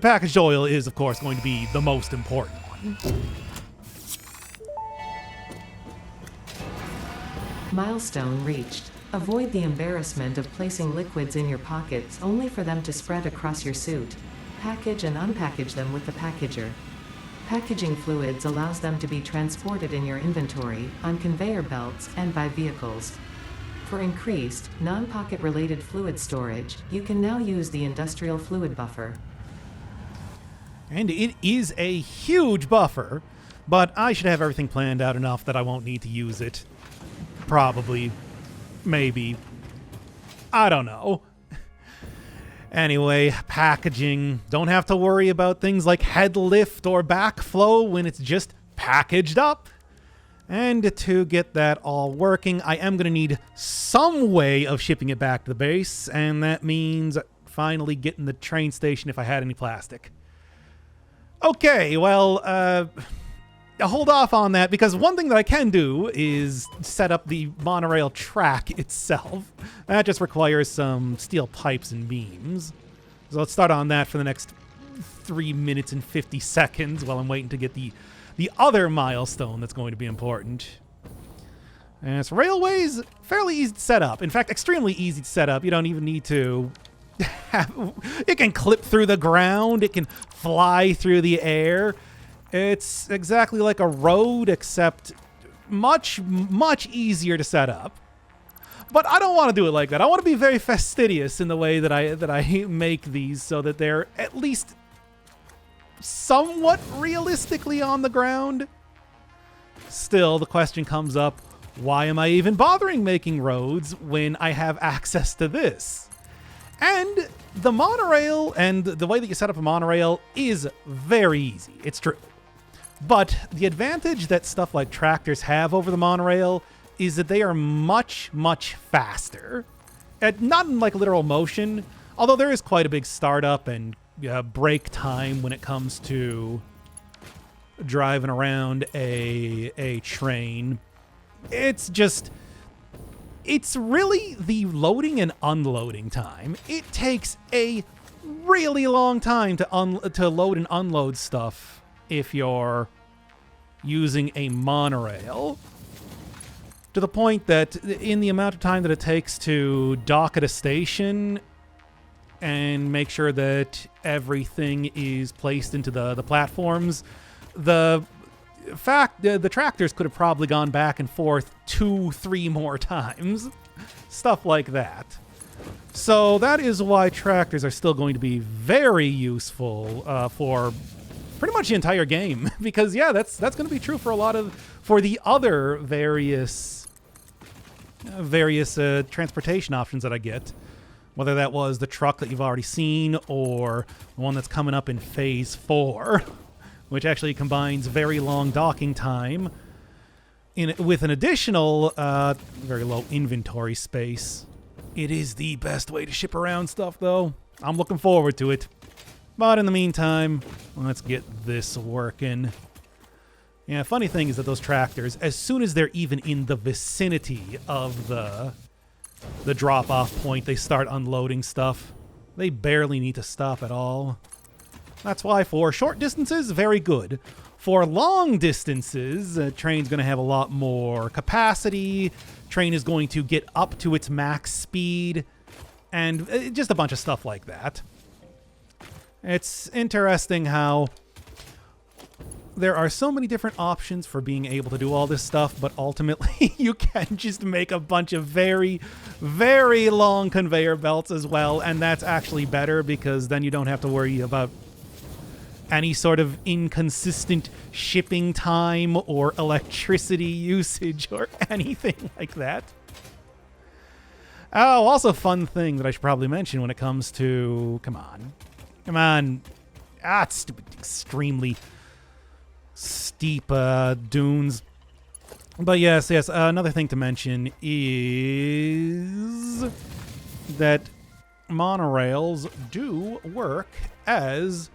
packaged oil is, of course, going to be the most important one. Milestone reached. Avoid the embarrassment of placing liquids in your pockets only for them to spread across your suit. Package and unpackage them with the packager. Packaging fluids allows them to be transported in your inventory, on conveyor belts, and by vehicles. For increased, non-pocket related fluid storage, you can now use the industrial fluid buffer. And it is a huge buffer, but I should have everything planned out enough that I won't need to use it. Probably. Maybe. I don't know. Anyway, packaging. Don't have to worry about things like head lift or backflow when it's just packaged up. And to get that all working, I am going to need some way of shipping it back to the base, and that means finally getting the train station if I had any plastic. Okay, well, I'll hold off on that because one thing that I can do is set up the monorail track itself. That just requires some steel pipes and beams. So let's start on that for the next 3 minutes and 50 seconds while I'm waiting to get the other milestone that's going to be important. And so railways, fairly easy to set up. In fact, extremely easy to set up. You don't even need to it can clip through the ground. It can fly through the air. It's exactly like a road, except much, much easier to set up. But I don't want to do it like that. I want to be very fastidious in the way that I make these so that they're at least somewhat realistically on the ground. Still, the question comes up, why am I even bothering making roads when I have access to this? And the monorail and the way that you set up a monorail is very easy. It's true. But the advantage that stuff like tractors have over the monorail is that they are much, much faster. Not in like literal motion, although there is quite a big startup and break time when it comes to driving around a train. It's really the loading and unloading time. It takes a really long time to load and unload stuff if you're using a monorail. To the point that in the amount of time that it takes to dock at a station and make sure that everything is placed into the platforms, the tractors could have probably gone back and forth 2-3 more times. Stuff like that. So that is why tractors are still going to be very useful for pretty much the entire game. Because yeah, that's going to be true for for the other various transportation options that I get. Whether that was the truck that you've already seen or the one that's coming up in Phase 4. Which actually combines very long docking time with an additional very low inventory space. It is the best way to ship around stuff, though. I'm looking forward to it. But in the meantime, let's get this working. Yeah, funny thing is that those tractors, as soon as they're even in the vicinity of the drop-off point, they start unloading stuff. They barely need to stop at all. That's why for short distances, very good. For long distances, a train's going to have a lot more capacity. Train is going to get up to its max speed. And just a bunch of stuff like that. It's interesting how there are so many different options for being able to do all this stuff, but ultimately you can just make a bunch of very, very long conveyor belts as well. And that's actually better because then you don't have to worry about any sort of inconsistent shipping time or electricity usage or anything like that. Oh, also fun thing that I should probably mention when it comes to... Come on. It's stupid, extremely steep dunes. But yes, another thing to mention is that monorails do work as...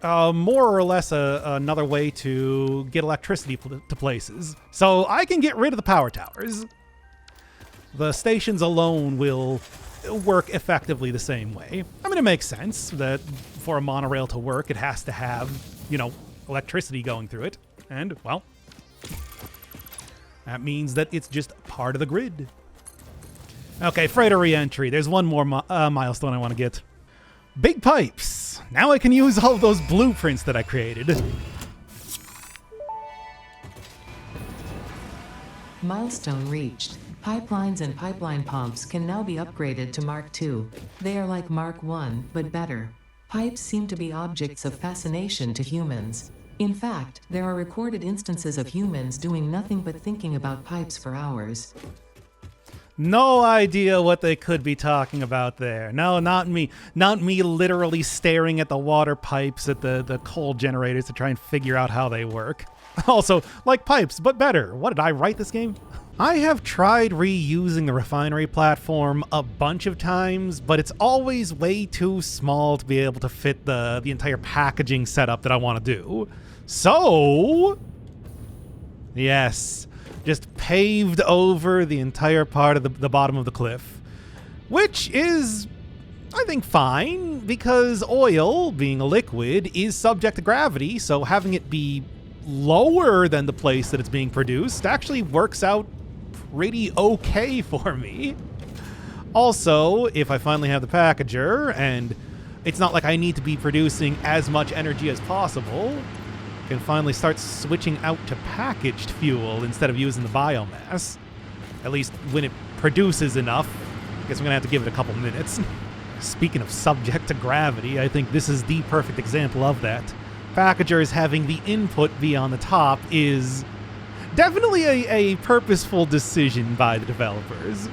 more or less another way to get electricity to places. So I can get rid of the power towers. The stations alone will work effectively the same way. I mean, it makes sense that for a monorail to work, it has to have, electricity going through it. And, well, that means that it's just part of the grid. Okay, freighter re-entry. There's one more milestone I want to get. Big pipes. Now I can use all of those blueprints that I created. Milestone reached. Pipelines and pipeline pumps can now be upgraded to Mark II. They are like Mark I, but better. Pipes seem to be objects of fascination to humans. In fact, there are recorded instances of humans doing nothing but thinking about pipes for hours. No idea what they could be talking about there. No, not me. Not me literally staring at the water pipes at the coal generators to try and figure out how they work. Also, like pipes, but better. What, did I write this game? I have tried reusing the refinery platform a bunch of times, but it's always way too small to be able to fit the entire packaging setup that I want to do. So, yes, just paved over the entire part of the bottom of the cliff, which is, I think, fine, because oil, being a liquid, is subject to gravity, so having it be lower than the place that it's being produced actually works out pretty okay for me. Also, if I finally have the packager, and it's not like I need to be producing as much energy as possible, I can finally start switching out to packaged fuel instead of using the biomass. At least when it produces enough. I guess I'm gonna have to give it a couple minutes. Speaking of subject to gravity, I think this is the perfect example of that. Packagers having the input be on the top is definitely a purposeful decision by the developers.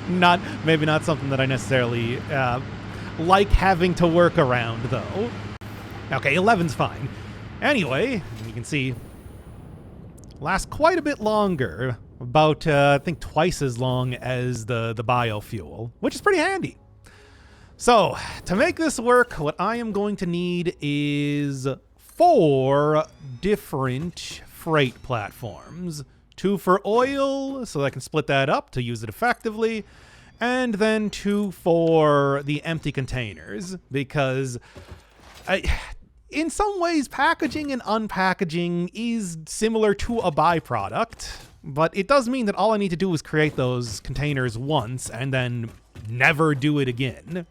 Maybe not something that I necessarily like having to work around, though. Okay, 11's fine. Anyway, you can see, lasts quite a bit longer. About, I think, twice as long as the biofuel, which is pretty handy. So, to make this work, what I am going to need is 4 different freight platforms. 2 for oil, so that I can split that up to use it effectively, and then 2 for the empty containers, because in some ways, packaging and unpackaging is similar to a byproduct, but it does mean that all I need to do is create those containers once and then never do it again.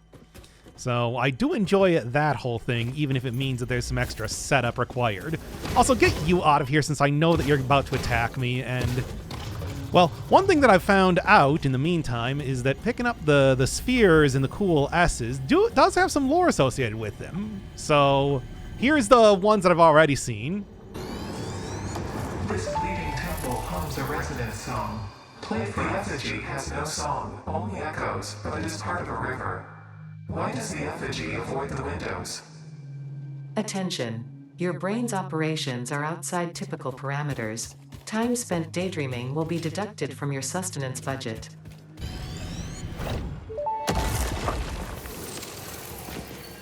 So I do enjoy that whole thing, even if it means that there's some extra setup required. Also, get you out of here since I know that you're about to attack me, and... well, one thing that I've found out in the meantime is that picking up the spheres and the cool S's does have some lore associated with them. So here's the ones that I've already seen. This bleeding temple hums a resonant song. Play for effigy has no song, only echoes, but it is part of a river. Why does the effigy avoid the windows? Attention. Your brain's operations are outside typical parameters. Time spent daydreaming will be deducted from your sustenance budget.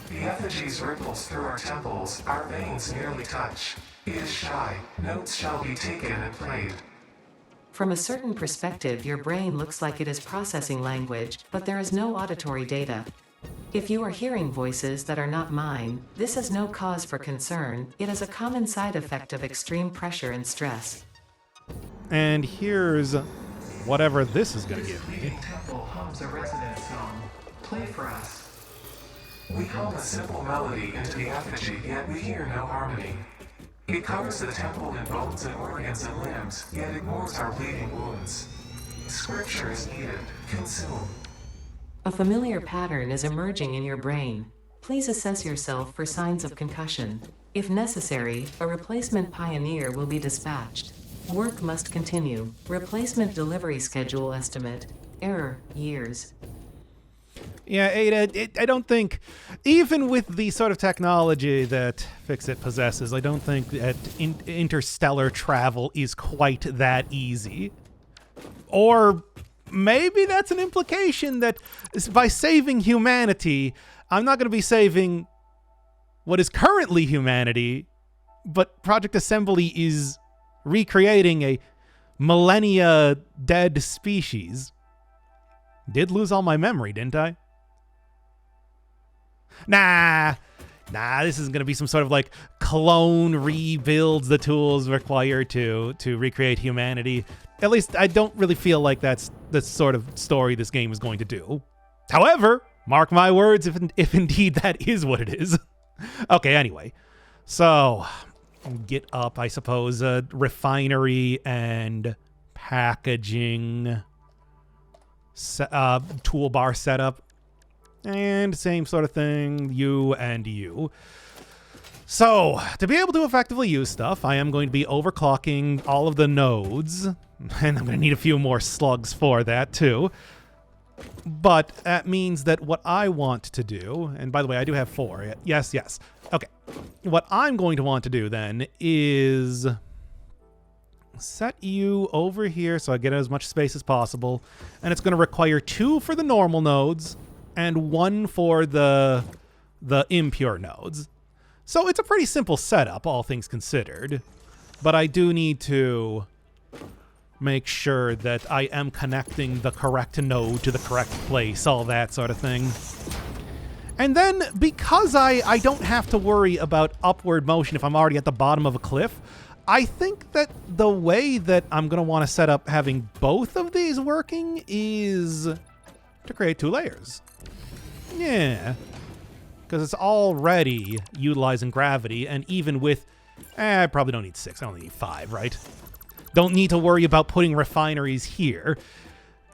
The effigy's ripples through our temples, our veins nearly touch. It is shy, notes shall be taken and played. From a certain perspective, your brain looks like it is processing language, but there is no auditory data. If you are hearing voices that are not mine, this is no cause for concern. It is a common side effect of extreme pressure and stress. And here's whatever this is going to give me. Bleeding temple hums a resonant song. Play for us. We hum a simple melody into the effigy, yet we hear no harmony. It covers the temple in bones and organs and limbs, yet ignores our bleeding wounds. Scripture is needed. Consume. A familiar pattern is emerging in your brain. Please assess yourself for signs of concussion. If necessary, a replacement pioneer will be dispatched. Work must continue. Replacement delivery schedule estimate. Error, years. Yeah, Ada, I don't think, even with the sort of technology that Fixit possesses, I don't think that interstellar travel is quite that easy. Or maybe that's an implication that by saving humanity, I'm not going to be saving what is currently humanity, but Project Assembly is recreating a millennia dead species. Did lose all my memory, didn't I? Nah, this isn't going to be some sort of like clone rebuilds the tools required to recreate humanity. At least I don't really feel like that's the sort of story this game is going to do. However, mark my words if indeed that is what it is. Okay, anyway. So, get up, I suppose, refinery and packaging toolbar setup. And same sort of thing, you and you. So, to be able to effectively use stuff, I am going to be overclocking all of the nodes. And I'm going to need a few more slugs for that, too. But that means that what I want to do, and by the way, I do have 4. Yes, yes. Okay. What I'm going to want to do then is set you over here so I get as much space as possible. And it's going to require 2 for the normal nodes and 1 for the impure nodes. So it's a pretty simple setup, all things considered. But I do need to make sure that I am connecting the correct node to the correct place, all that sort of thing. And then, because I don't have to worry about upward motion if I'm already at the bottom of a cliff, I think that the way that I'm going to want to set up having both of these working is to create 2 layers. Yeah. Because it's already utilizing gravity, and even with... I probably don't need 6, I only need 5, right? Don't need to worry about putting refineries here.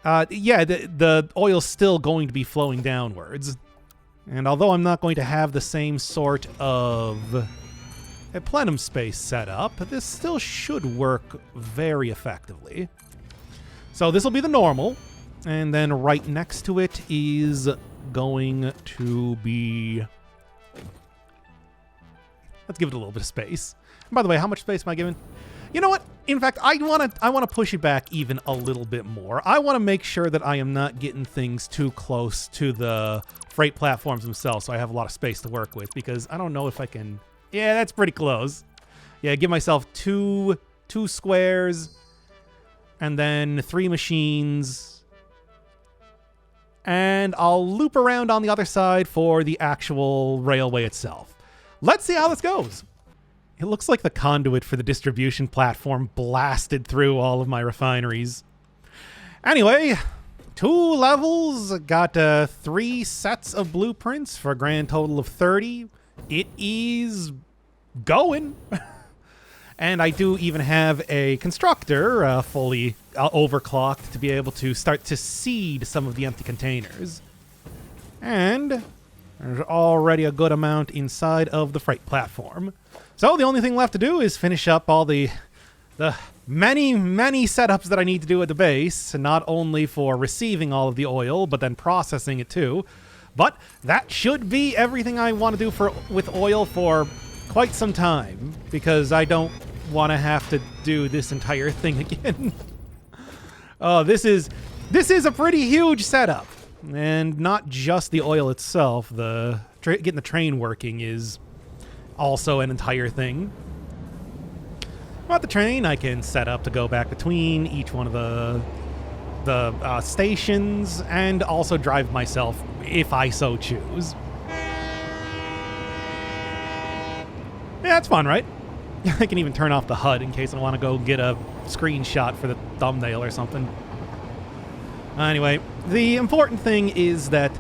Yeah, the oil's still going to be flowing downwards. And although I'm not going to have the same sort of a plenum space set up, this still should work very effectively. So this will be the normal, and then right next to it is going to be... Let's give it a little bit of space. And by the way, how much space am I giving? You know what? In fact, I want to push it back even a little bit more. I want to make sure that I am not getting things too close to the freight platforms themselves, so I have a lot of space to work with, because I don't know if I can... Yeah, that's pretty close. Yeah, give myself two squares, and then 3 machines. And I'll loop around on the other side for the actual railway itself. Let's see how this goes. It looks like the conduit for the distribution platform blasted through all of my refineries. Anyway, 2 levels, got 3 sets of blueprints for a grand total of 30. It is going. And I do even have a constructor fully overclocked to be able to start to seed some of the empty containers. And there's already a good amount inside of the freight platform. So the only thing left to do is finish up all the many setups that I need to do at the base, not only for receiving all of the oil, but then processing it too. But that should be everything I want to do with oil for quite some time, because I don't want to have to do this entire thing again. Oh, this is a pretty huge setup, and not just the oil itself. Getting the train working is also an entire thing. About the train, I can set up to go back between each one of the stations, and also drive myself if I so choose. Yeah, that's fun, right? I can even turn off the HUD in case I want to go get a screenshot for the thumbnail or something. Anyway, the important thing is that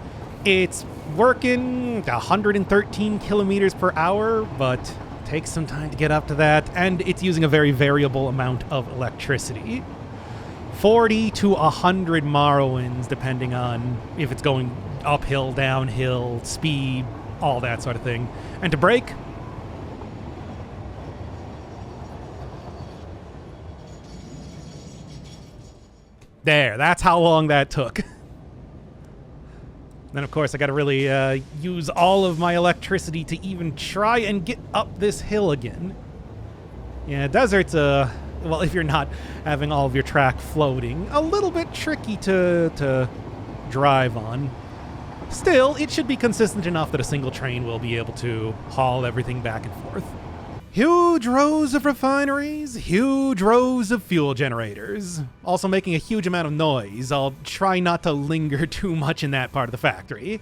it's working 113 kilometers per hour, but it takes some time to get up to that, and it's using a very variable amount of electricity. 40 to 100 Morrowinds, depending on if it's going uphill, downhill, speed, all that sort of thing. And to brake, there, that's how long that took. Then, of course, I got to really use all of my electricity to even try and get up this hill again. Yeah, desert's, well, if you're not having all of your track floating, a little bit tricky to drive on. Still, it should be consistent enough that a single train will be able to haul everything back and forth. Huge rows of refineries, huge rows of fuel generators, also making a huge amount of noise. I'll try not to linger too much in that part of the factory.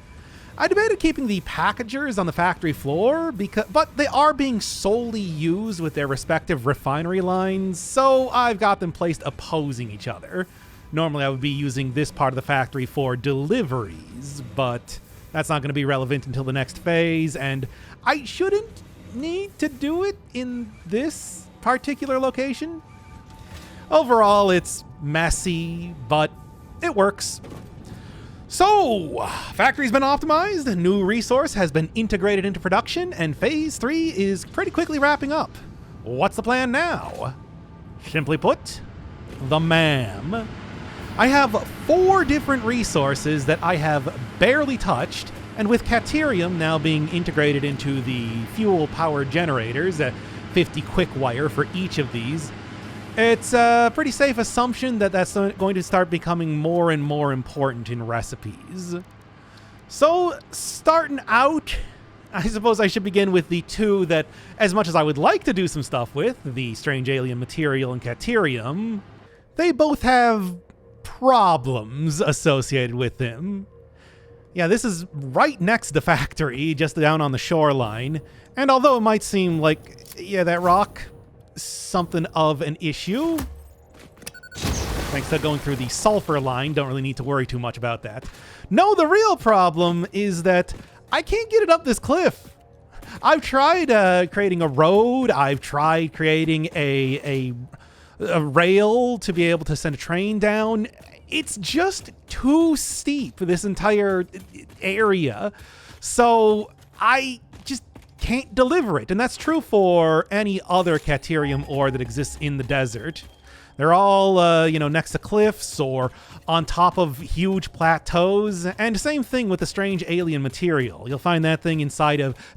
I debated keeping the packagers on the factory floor, but they are being solely used with their respective refinery lines, so I've got them placed opposing each other. Normally I would be using this part of the factory for deliveries, but that's not going to be relevant until the next phase, and I shouldn't need to do it in this particular location. Overall, it's messy, but it works. So, factory's been optimized, a new resource has been integrated into production, and Phase 3 is pretty quickly wrapping up. What's the plan now? Simply put, the MAM. I have 4 different resources that I have barely touched, and with Caterium now being integrated into the fuel power generators, 50 quick wire for each of these, it's a pretty safe assumption that that's going to start becoming more and more important in recipes. So, starting out, I suppose I should begin with the 2 that, as much as I would like to do some stuff with, the strange alien material and Caterium, they both have problems associated with them. Yeah, this is right next to the factory, just down on the shoreline, and although it might seem like, yeah, that rock, something of an issue, thanks to going through the sulfur line, don't really need to worry too much about that. No, the real problem is that I can't get it up this cliff. I've tried creating a road, I've tried creating a rail to be able to send a train down. It's just too steep, this entire area, so I just can't deliver it. And that's true for any other Caterium ore that exists in the desert. They're all, next to cliffs or on top of huge plateaus. And same thing with the strange alien material. You'll find that thing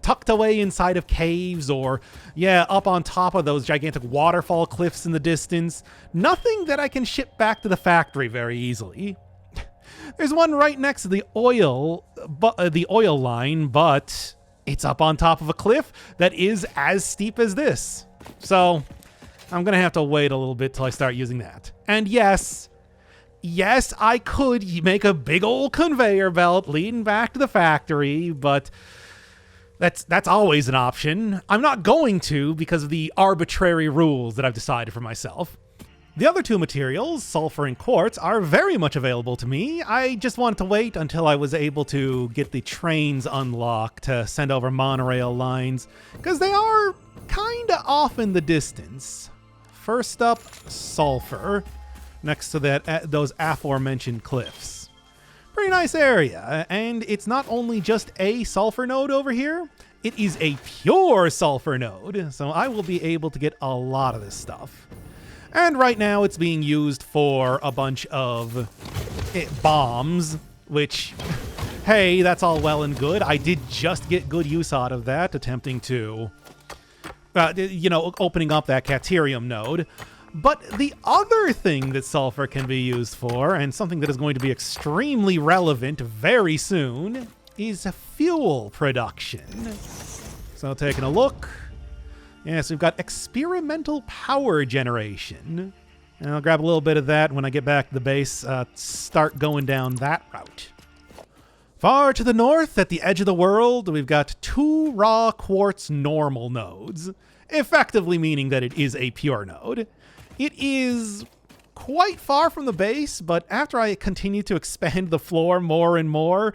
tucked away inside of caves or, up on top of those gigantic waterfall cliffs in the distance. Nothing that I can ship back to the factory very easily. There's one right next to the oil line, but it's up on top of a cliff that is as steep as this. So I'm going to have to wait a little bit till I start using that. And yes, I could make a big old conveyor belt leading back to the factory, but that's always an option. I'm not going to because of the arbitrary rules that I've decided for myself. The other 2 materials, sulfur and quartz, are very much available to me. I just wanted to wait until I was able to get the trains unlocked to send over monorail lines, because they are kinda off in the distance. First up, sulfur, next to those aforementioned cliffs. Pretty nice area, and it's not only just a sulfur node over here, it is a pure sulfur node, so I will be able to get a lot of this stuff. And right now it's being used for a bunch of bombs, which, hey, that's all well and good. I did just get good use out of that, attempting to, opening up that Caterium node. But the other thing that sulfur can be used for, and something that is going to be extremely relevant very soon, is fuel production. So taking a look. Yes, we've got experimental power generation. And I'll grab a little bit of that when I get back to the base, start going down that route. Far to the north, at the edge of the world, we've got 2 raw quartz normal nodes, effectively meaning that it is a pure node. It is quite far from the base, but after I continue to expand the floor more and more,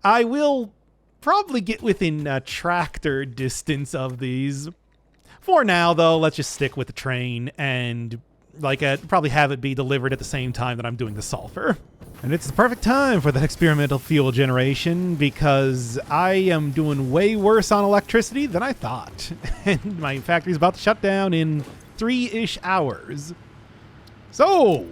I will probably get within tractor distance of these. For now, though, let's just stick with the train and probably have it be delivered at the same time that I'm doing the sulfur. And it's the perfect time for that experimental fuel generation because I am doing way worse on electricity than I thought. And my factory's about to shut down in 3-ish hours. So,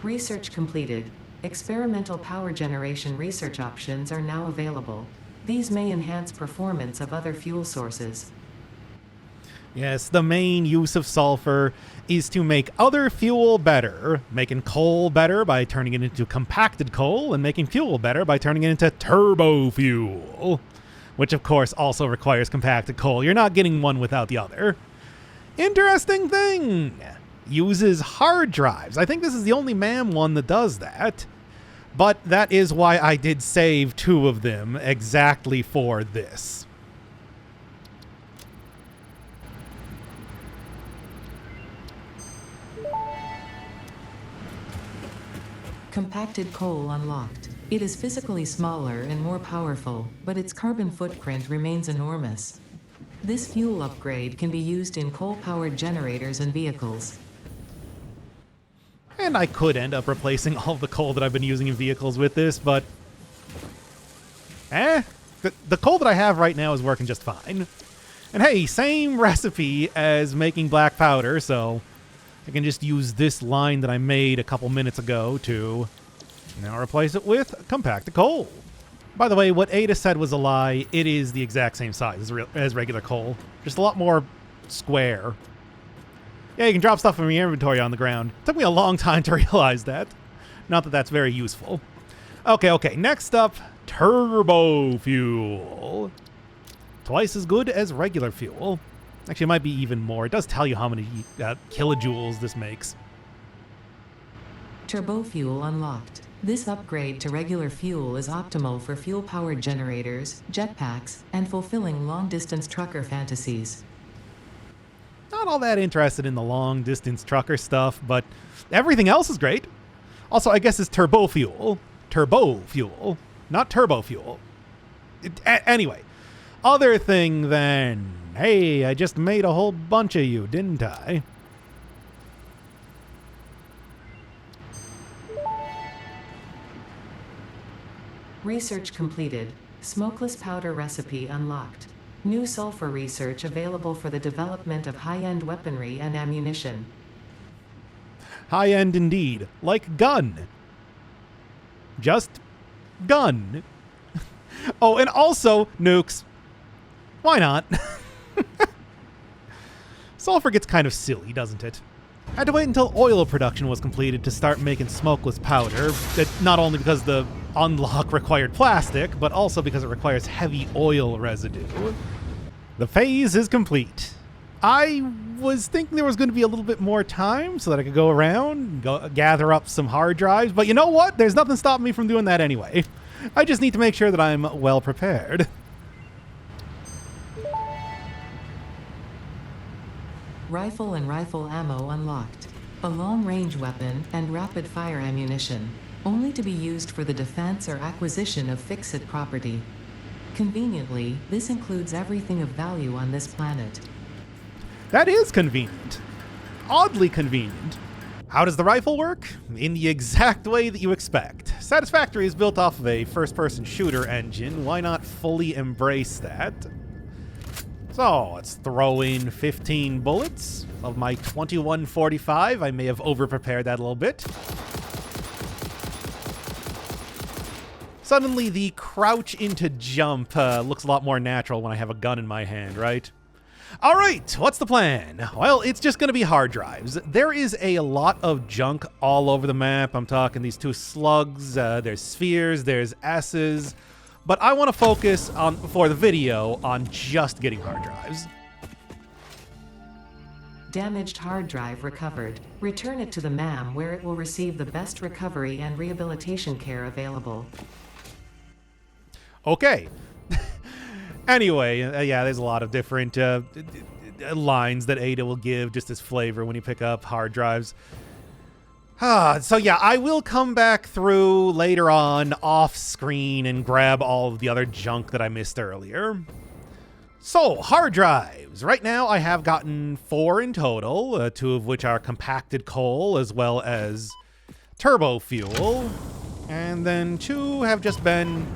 Research completed. Experimental power generation research options are now available. These may enhance performance of other fuel sources. yes, the main use of sulfur is to make other fuel better, making coal better by turning it into compacted coal, and making fuel better by turning it into turbo fuel, which of course also requires compacted coal. You're not getting one without the other. Interesting thing! Uses hard drives. I think this is the only MAM one that does that. But that is why I did save 2 of them exactly for this. Compacted coal unlocked. It is physically smaller and more powerful, but its carbon footprint remains enormous. This fuel upgrade can be used in coal-powered generators and vehicles. And I could end up replacing all of the coal that I've been using in vehicles with this, but... The coal that I have right now is working just fine. And hey, same recipe as making black powder, so I can just use this line that I made a couple minutes ago to now replace it with compacted coal. By the way, what Ada said was a lie. It is the exact same size as regular coal, just a lot more square. Yeah, you can drop stuff from your inventory on the ground. Took me a long time to realize that. Not that that's very useful. Okay, next up, turbo fuel. Twice as good as regular fuel. Actually, it might be even more. It does tell you how many kilojoules this makes. Turbo fuel unlocked. This upgrade to regular fuel is optimal for fuel-powered generators, jetpacks, and fulfilling long-distance trucker fantasies. Not all that interested in the long-distance trucker stuff, but everything else is great. Also, I guess it's turbo fuel. Turbo fuel, not turbo fuel. Anyway, other thing then. Hey, I just made a whole bunch of you, didn't I? Research completed. Smokeless powder recipe unlocked. New sulfur research available for the development of high-end weaponry and ammunition. High-end indeed. Like gun. Just gun. Oh, and also nukes. Why not? Sulfur gets kind of silly, doesn't it? I had to wait until oil production was completed to start making smokeless powder. Not only because the unlock required plastic, but also because it requires heavy oil residue. The phase is complete. I was thinking there was going to be a little bit more time so that I could go around and gather up some hard drives, but you know what? There's nothing stopping me from doing that anyway. I just need to make sure that I'm well prepared. Rifle and rifle ammo unlocked. A long-range weapon and rapid-fire ammunition, only to be used for the defense or acquisition of fixed property. Conveniently, this includes everything of value on this planet. That is convenient. Oddly convenient. How does the rifle work? In the exact way that you expect. Satisfactory is built off of a first-person shooter engine. Why not fully embrace that? So, let's throw in 15 bullets of my 2145. I may have over-prepared that a little bit. Suddenly, the crouch into jump looks a lot more natural when I have a gun in my hand, right? All right, what's the plan? Well, it's just going to be hard drives. There is a lot of junk all over the map. I'm talking these two slugs, there's spheres, there's S's. But I want to focus on, for the video, on just getting hard drives. Damaged hard drive recovered. Return it to the MAM where it will receive the best recovery and rehabilitation care available. Okay. Anyway, yeah, there's a lot of different lines that Ada will give just as flavor when you pick up hard drives. So yeah, I will come back through later on off screen and grab all of the other junk that I missed earlier. So, hard drives. Right now I have gotten 4 in total, 2 of which are compacted coal as well as turbo fuel. And then 2 have just been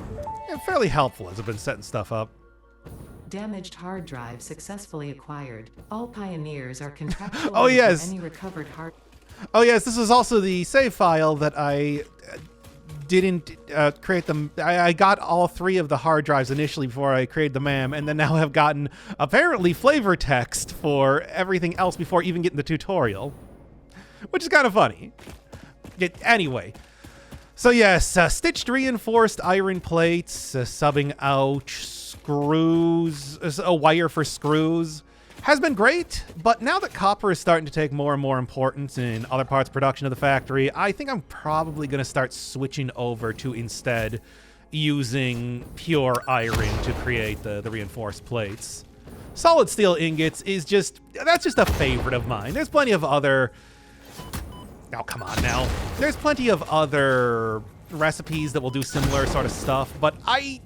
fairly helpful as I've been setting stuff up. Damaged hard drive successfully acquired. All pioneers are contractual Oh, yes. for any recovered hard. Oh yes, this was also the save file that I didn't create them. I got all 3 of the hard drives initially before I created the MAM, and then now have gotten apparently flavor text for everything else before even getting the tutorial, which is kind of funny. Anyway, so yes, stitched reinforced iron plates, subbing out screws, a wire for screws. Has been great, but now that copper is starting to take more and more importance in other parts of production of the factory, I think I'm probably going to start switching over to instead using pure iron to create the reinforced plates. Solid steel ingots is that's just a favorite of mine. There's plenty of other... Oh, come on now. There's plenty of other recipes that will do similar sort of stuff, but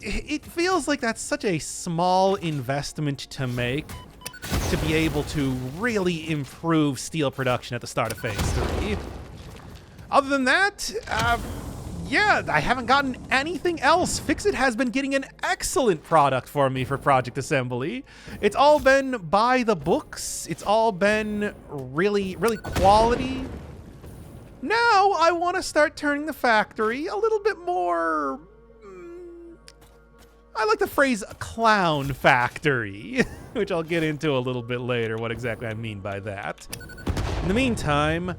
it feels like that's such a small investment to make to be able to really improve steel production at the start of Phase 3. Other than that, yeah, I haven't gotten anything else. Fixit has been getting an excellent product for me for Project Assembly. It's all been by the books. It's all been really, really quality. Now I want to start turning the factory a little bit more... I like the phrase clown factory, which I'll get into a little bit later, what exactly I mean by that. In the meantime,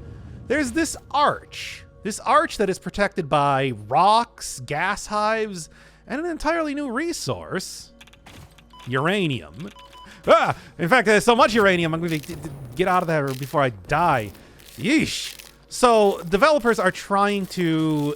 there's this arch. This arch that is protected by rocks, gas hives, and an entirely new resource. Uranium. In fact, there's so much uranium, I'm going to get out of there before I die. Yeesh. So, developers are trying to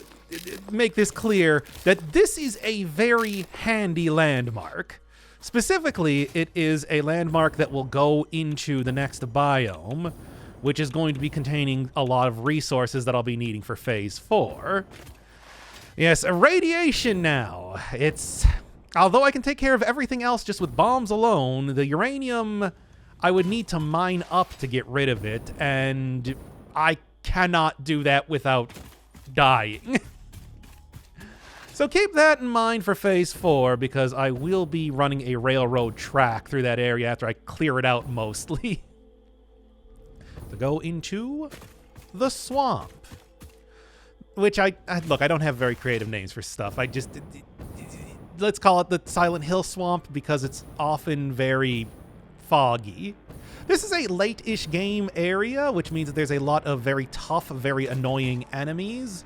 make this clear that this is a very handy landmark. Specifically, it is a landmark that will go into the next biome, which is going to be containing a lot of resources that I'll be needing for Phase 4. Yes, irradiation now. Although I can take care of everything else just with bombs alone, the uranium, I would need to mine up to get rid of it, and I cannot do that without dying. So keep that in mind for Phase 4, because I will be running a railroad track through that area after I clear it out mostly. To go into the swamp. Which look, I don't have very creative names for stuff. Let's call it the Silent Hill Swamp because it's often very foggy. This is a late-ish game area, which means that there's a lot of very tough, very annoying enemies.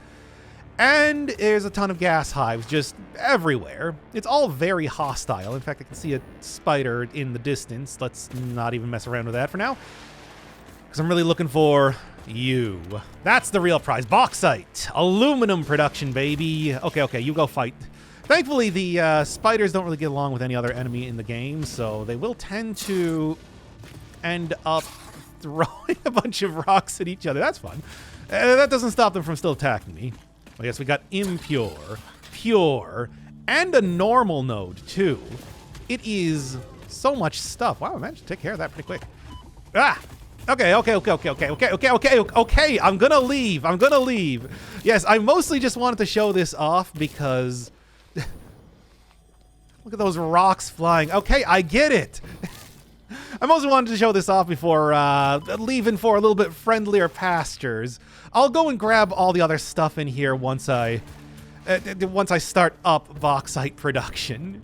And there's a ton of gas hives just everywhere. It's all very hostile. In fact, I can see a spider in the distance. Let's not even mess around with that for now, because I'm really looking for you. That's the real prize. Bauxite. Aluminum production, baby. Okay, you go fight. Thankfully, the spiders don't really get along with any other enemy in the game, so they will tend to end up throwing a bunch of rocks at each other. That's fun. That doesn't stop them from still attacking me. I guess we got impure, pure, and a normal node, too. It is so much stuff. Wow, I managed to take care of that pretty quick. Okay. I'm gonna leave. Yes, I mostly just wanted to show this off because... Look at those rocks flying. Okay, I get it. I mostly wanted to show this off before leaving for a little bit friendlier pastures. I'll go and grab all the other stuff in here once I start up bauxite production.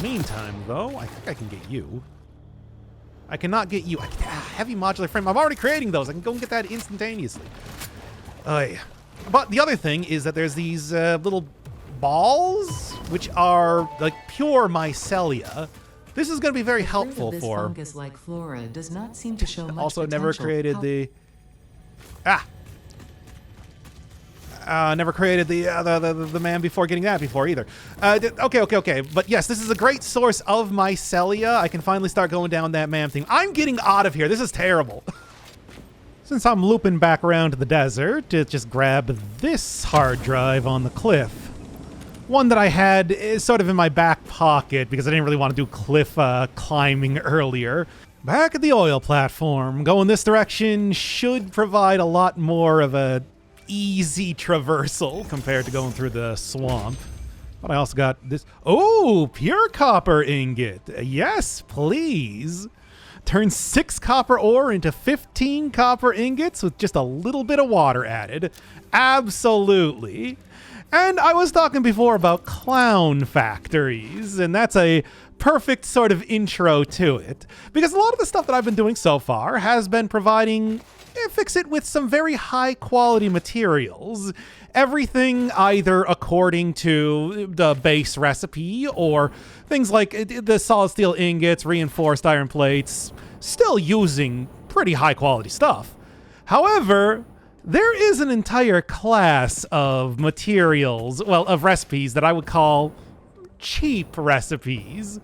Meantime, though, I think I can get you. I cannot get you. Heavy modular frame. I'm already creating those. I can go and get that instantaneously. But the other thing is that there's these little balls, which are like pure mycelia. This is going to be very helpful for... fungus-like flora does not seem to show much also, potential. never created the... Never created the man before getting that before either. Okay. But yes, this is a great source of mycelia. I can finally start going down that man thing. I'm getting out of here. This is terrible. Since I'm looping back around to the desert, just grab this hard drive on the cliff. One that I had is sort of in my back pocket because I didn't really want to do cliff climbing earlier. Back at the oil platform. Going this direction should provide a lot more of a easy traversal compared to going through the swamp. But I also got this. Oh, pure copper ingot. Yes, please. Turn 6 copper ore into 15 copper ingots with just a little bit of water added. Absolutely. And I was talking before about clown factories, and that's a perfect sort of intro to it. Because a lot of the stuff that I've been doing so far has been providing Fixit with some very high quality materials. Everything either according to the base recipe or things like the solid steel ingots, reinforced iron plates, still using pretty high quality stuff. However, there is an entire class of materials, well, of recipes that I would call cheap recipes,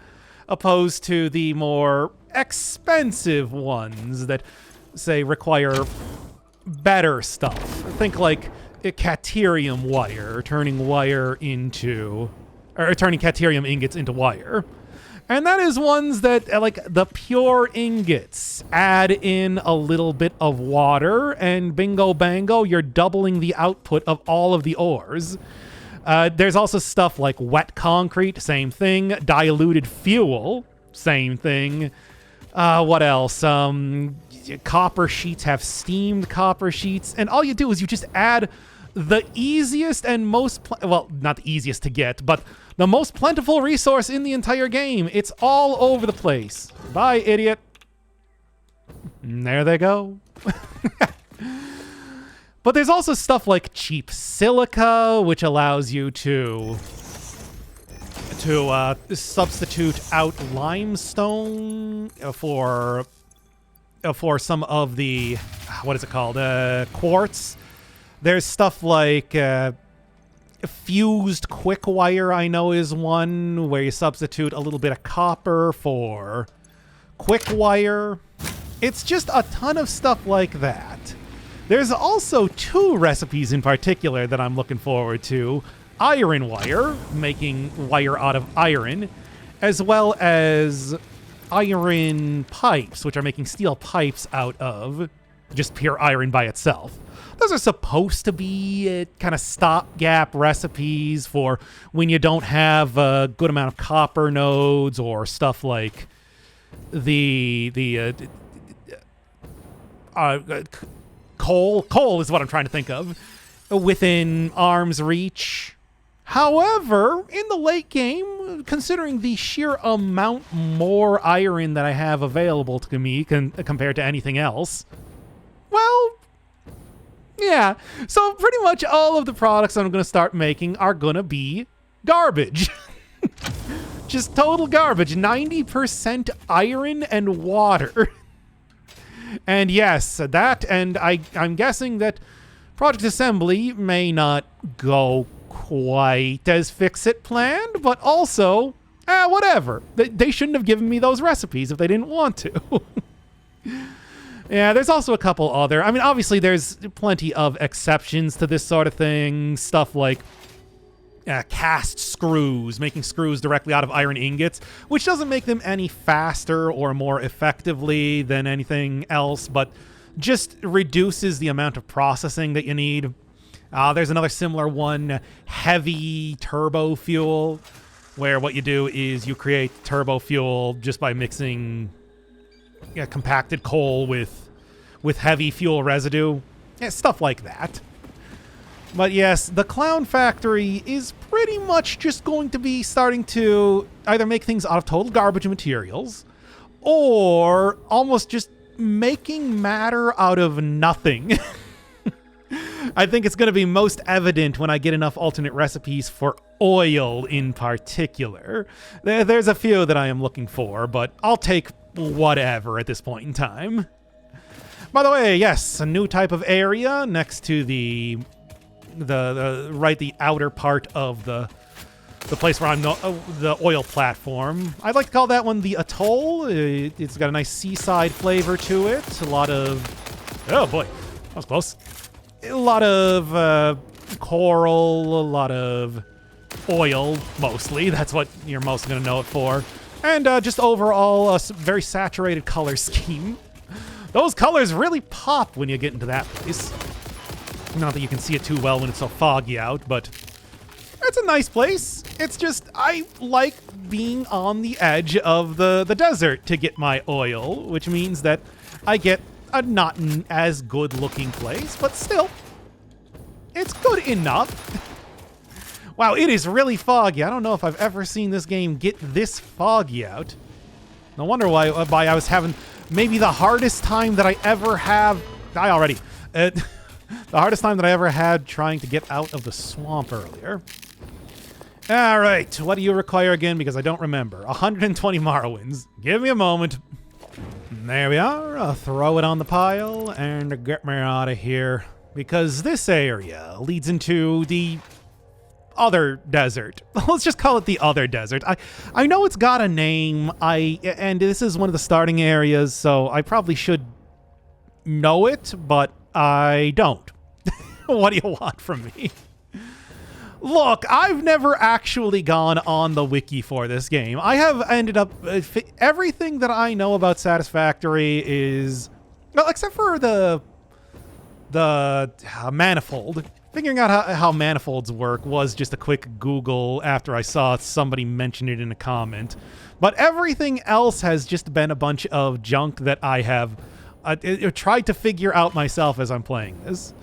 opposed to the more expensive ones that, say, require better stuff. Think like Caterium wire, turning Caterium ingots into wire. And that is ones that, like the pure ingots, add in a little bit of water, and bingo bango, you're doubling the output of all of the ores. There's also stuff like wet concrete, same thing. Diluted fuel, same thing. What else? Copper sheets have steamed copper sheets, and all you do is you just add the easiest and most, well, not the easiest to get, but the most plentiful resource in the entire game. It's all over the place. Bye, idiot. And there they go. But there's also stuff like cheap silica, which allows you to substitute out limestone for some of the, what is it called, quartz. There's stuff like fused quick wire, I know, is one where you substitute a little bit of copper for quick wire. It's just a ton of stuff like that. There's also 2 recipes in particular that I'm looking forward to. Iron wire, making wire out of iron, as well as iron pipes, which are making steel pipes out of just pure iron by itself. Those are supposed to be kind of stopgap recipes for when you don't have a good amount of copper nodes or stuff like coal. Coal is what I'm trying to think of within arm's reach. However, in the late game, considering the sheer amount more iron that I have available to me compared to anything else, well, yeah. So pretty much all of the products I'm going to start making are going to be garbage. Just total garbage. 90% iron and water. And yes, that, and I'm guessing that Project Assembly may not go quite as Fix-It planned, but also, whatever. They shouldn't have given me those recipes if they didn't want to. Yeah, there's also a couple other, I mean, obviously there's plenty of exceptions to this sort of thing. Stuff like cast screws, making screws directly out of iron ingots, which doesn't make them any faster or more effectively than anything else, but just reduces the amount of processing that you need. There's another similar one, heavy turbo fuel, where what you do is you create turbo fuel just by mixing compacted coal with heavy fuel residue. Yeah, stuff like that. But yes, the Clown Factory is pretty much just going to be starting to either make things out of total garbage materials or almost just making matter out of nothing. I think it's going to be most evident when I get enough alternate recipes for oil in particular. There's a few that I am looking for, but I'll take whatever at this point in time. By the way, yes, a new type of area next to the outer part of the place where I'm the oil platform. I'd like to call that one the Atoll. It's got a nice seaside flavor to it. A lot of, oh boy, that was close. A lot of coral, a lot of oil, mostly. That's what you're most going to know it for. And just overall, a very saturated color scheme. Those colors really pop when you get into that place. Not that you can see it too well when it's so foggy out, but it's a nice place. It's just, I like being on the edge of the desert to get my oil, which means that I get a not as good looking place, but still, it's good enough. Wow, it is really foggy. I don't know if I've ever seen this game get this foggy out. No wonder why I was having maybe the hardest time that I ever have. The hardest time that I ever had trying to get out of the swamp earlier. All right, what do you require again? Because I don't remember. 120 Morrowinds. Give me a moment. There we are. I'll throw it on the pile and get me out of here. Because this area leads into the other desert. Let's just call it the other desert. I know it's got a name, and this is one of the starting areas, so I probably should know it, but I don't. What do you want from me? Look, I've never actually gone on the wiki for this game. I have ended up... everything that I know about Satisfactory is... Well, except for the manifold. Figuring out how manifolds work was just a quick Google after I saw somebody mention it in a comment. But everything else has just been a bunch of junk that I have tried to figure out myself as I'm playing this.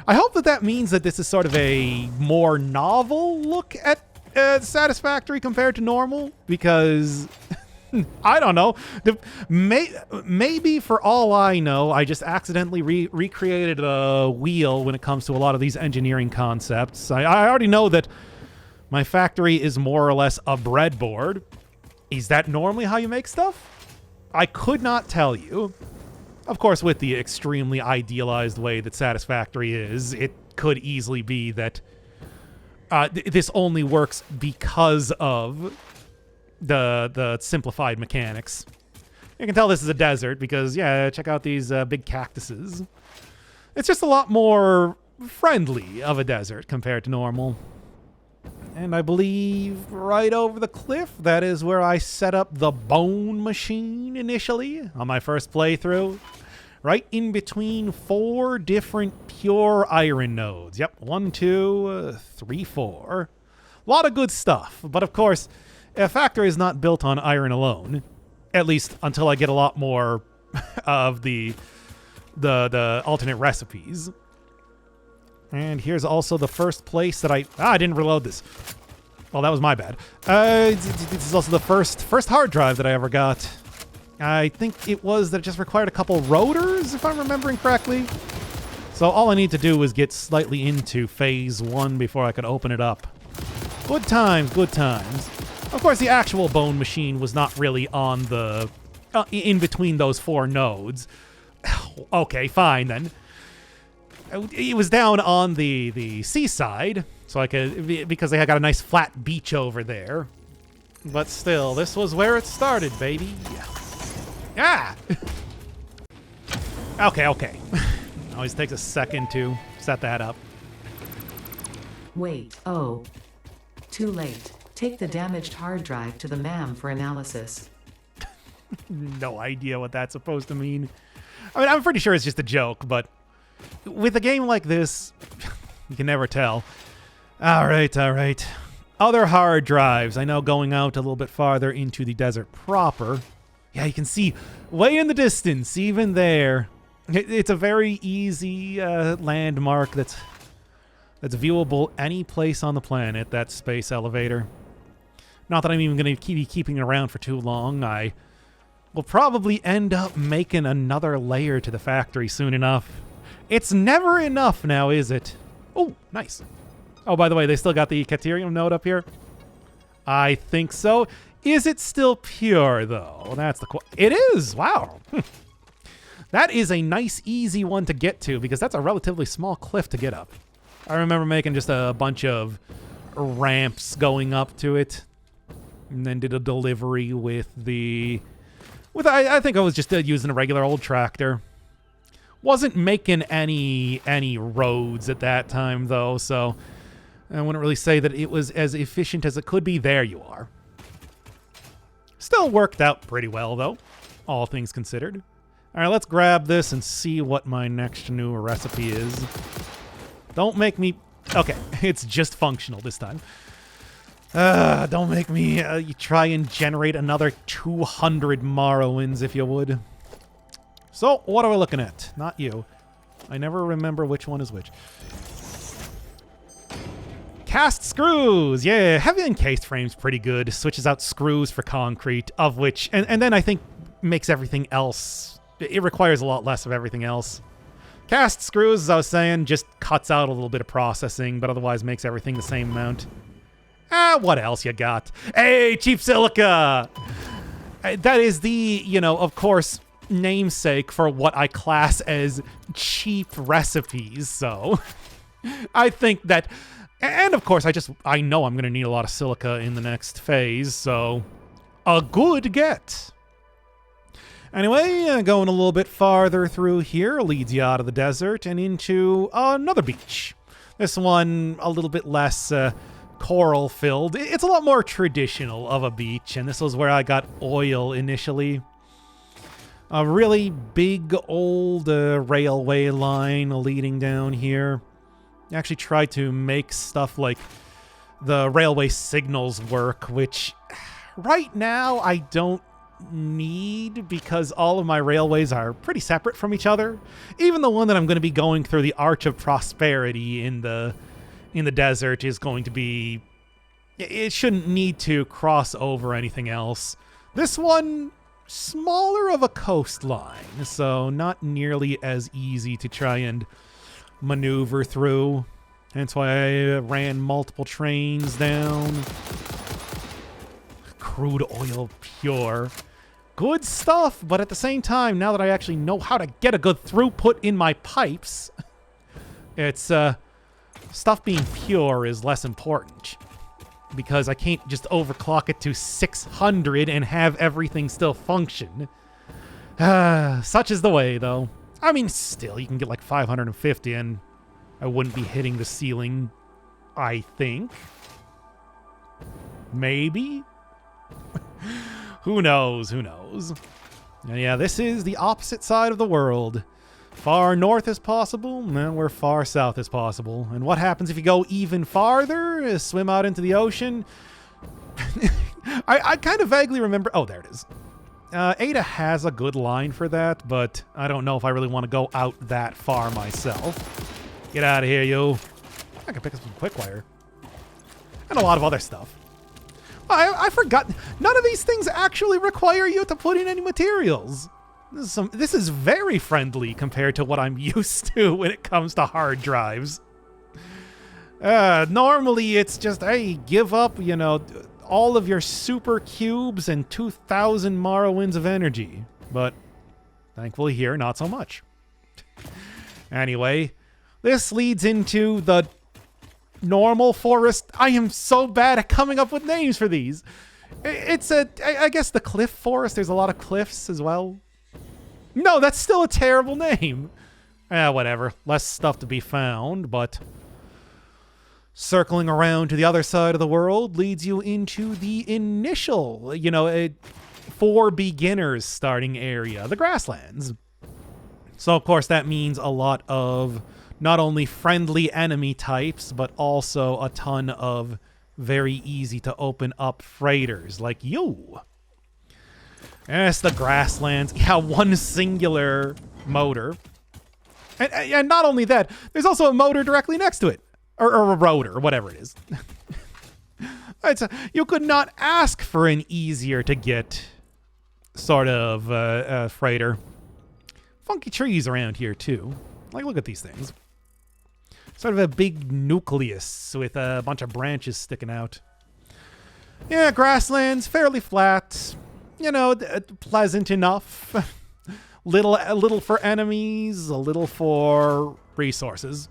I hope that means that this is sort of a more novel look at Satisfactory compared to normal, because I don't know. Maybe for all I know, I just accidentally recreated a wheel when it comes to a lot of these engineering concepts. I already know that my factory is more or less a breadboard. Is that normally how you make stuff? I could not tell you. Of course, with the extremely idealized way that Satisfactory is, it could easily be that this only works because of the simplified mechanics. You can tell this is a desert because, yeah, check out these big cactuses. It's just a lot more friendly of a desert compared to normal. And I believe right over the cliff, that is where I set up the bone machine initially on my first playthrough. Right in between 4 different pure iron nodes. Yep, 1, 2, 3, 4. A lot of good stuff. But of course, a factory is not built on iron alone. At least until I get a lot more of the alternate recipes. And here's also the first place that I didn't reload this. Well, that was my bad. This is also the first hard drive that I ever got. I think it was that it just required a couple rotors, if I'm remembering correctly. So all I need to do is get slightly into phase 1 before I could open it up. Good times, good times. Of course, the actual bone machine was not really on the... in between those 4 nodes. Okay, fine then. It was down on the seaside, so I could... because they had got a nice flat beach over there. But still, this was where it started, baby. Ah! Okay. Always takes a second to set that up. Wait, oh. Too late. Take the damaged hard drive to the MAM for analysis. No idea what that's supposed to mean. I mean, I'm pretty sure it's just a joke, but with a game like this, you can never tell. All right. Other hard drives. I know going out a little bit farther into the desert proper. Yeah, you can see way in the distance, even there. It's a very easy landmark that's viewable any place on the planet, that space elevator. Not that I'm even going to be keeping it around for too long. I will probably end up making another layer to the factory soon enough. It's never enough now, is it? Oh, nice. Oh, by the way, they still got the Caterium node up here? I think so. Is it still pure, though? That's the it is! Wow. That is a nice, easy one to get to, because that's a relatively small cliff to get up. I remember making just a bunch of ramps going up to it, and then did a delivery with the... I think I was just using a regular old tractor. Wasn't making any roads at that time, though, so I wouldn't really say that it was as efficient as it could be. There you are. Still worked out pretty well, though, all things considered. All right, let's grab this and see what my next new recipe is. Don't make me... Okay, it's just functional this time. Don't make me you try and generate another 200 Morrowinds, if you would. So, what are we looking at? Not you. I never remember which one is which. Cast screws! Yeah, heavy encased frame's pretty good. Switches out screws for concrete, of which... And then I think makes everything else... It requires a lot less of everything else. Cast screws, as I was saying, just cuts out a little bit of processing, but otherwise makes everything the same amount. What else you got? Hey, cheap silica! That is the, of course, namesake for what I class as cheap recipes, so... I think that... And of course, I know I'm going to need a lot of silica in the next phase, so a good get. Anyway, going a little bit farther through here leads you out of the desert and into another beach. This one, a little bit less coral filled. It's a lot more traditional of a beach, and this was where I got oil initially. A really big old railway line leading down here. I actually tried to make stuff like the railway signals work, which right now I don't need because all of my railways are pretty separate from each other. Even the one that I'm going to be going through, the Arch of Prosperity in the desert, is going to be... It shouldn't need to cross over anything else. This one, smaller of a coastline, so not nearly as easy to try and maneuver through. That's why I ran multiple trains down. Crude oil pure. Good stuff, but at the same time, now that I actually know how to get a good throughput in my pipes, it's, stuff being pure is less important. Because I can't just overclock it to 600 and have everything still function. Such is the way, though. I mean, still, you can get like 550 and I wouldn't be hitting the ceiling, I think. Maybe? Who knows? Who knows? And yeah, this is the opposite side of the world. Far north as possible, and we're far south as possible. And what happens if you go even farther? Swim out into the ocean? I kind of vaguely remember... Oh, there it is. Ada has a good line for that, but I don't know if I really want to go out that far myself. Get out of here, you. I can pick up some quickwire. And a lot of other stuff. I forgot. None of these things actually require you to put in any materials. This is very friendly compared to what I'm used to when it comes to hard drives. Normally, it's just, hey, give up, you know, all of your super cubes and 2,000 Morrowinds of energy. But thankfully here, not so much. Anyway, this leads into the normal forest. I am so bad at coming up with names for these. It's I guess the cliff forest. There's a lot of cliffs as well. No, that's still a terrible name. Whatever. Less stuff to be found, but circling around to the other side of the world leads you into the initial, you know, for beginners starting area, the grasslands. So, of course, that means a lot of not only friendly enemy types, but also a ton of very easy to open up freighters like you. Yes, the grasslands. Yeah, one singular motor. And not only that, there's also a motor directly next to it. Or a rotor, whatever it is. You could not ask for an easier to get sort of freighter. Funky trees around here, too. Like, look at these things. Sort of a big nucleus with a bunch of branches sticking out. Yeah, grasslands, fairly flat. You know, pleasant enough. A little for enemies, a little for resources.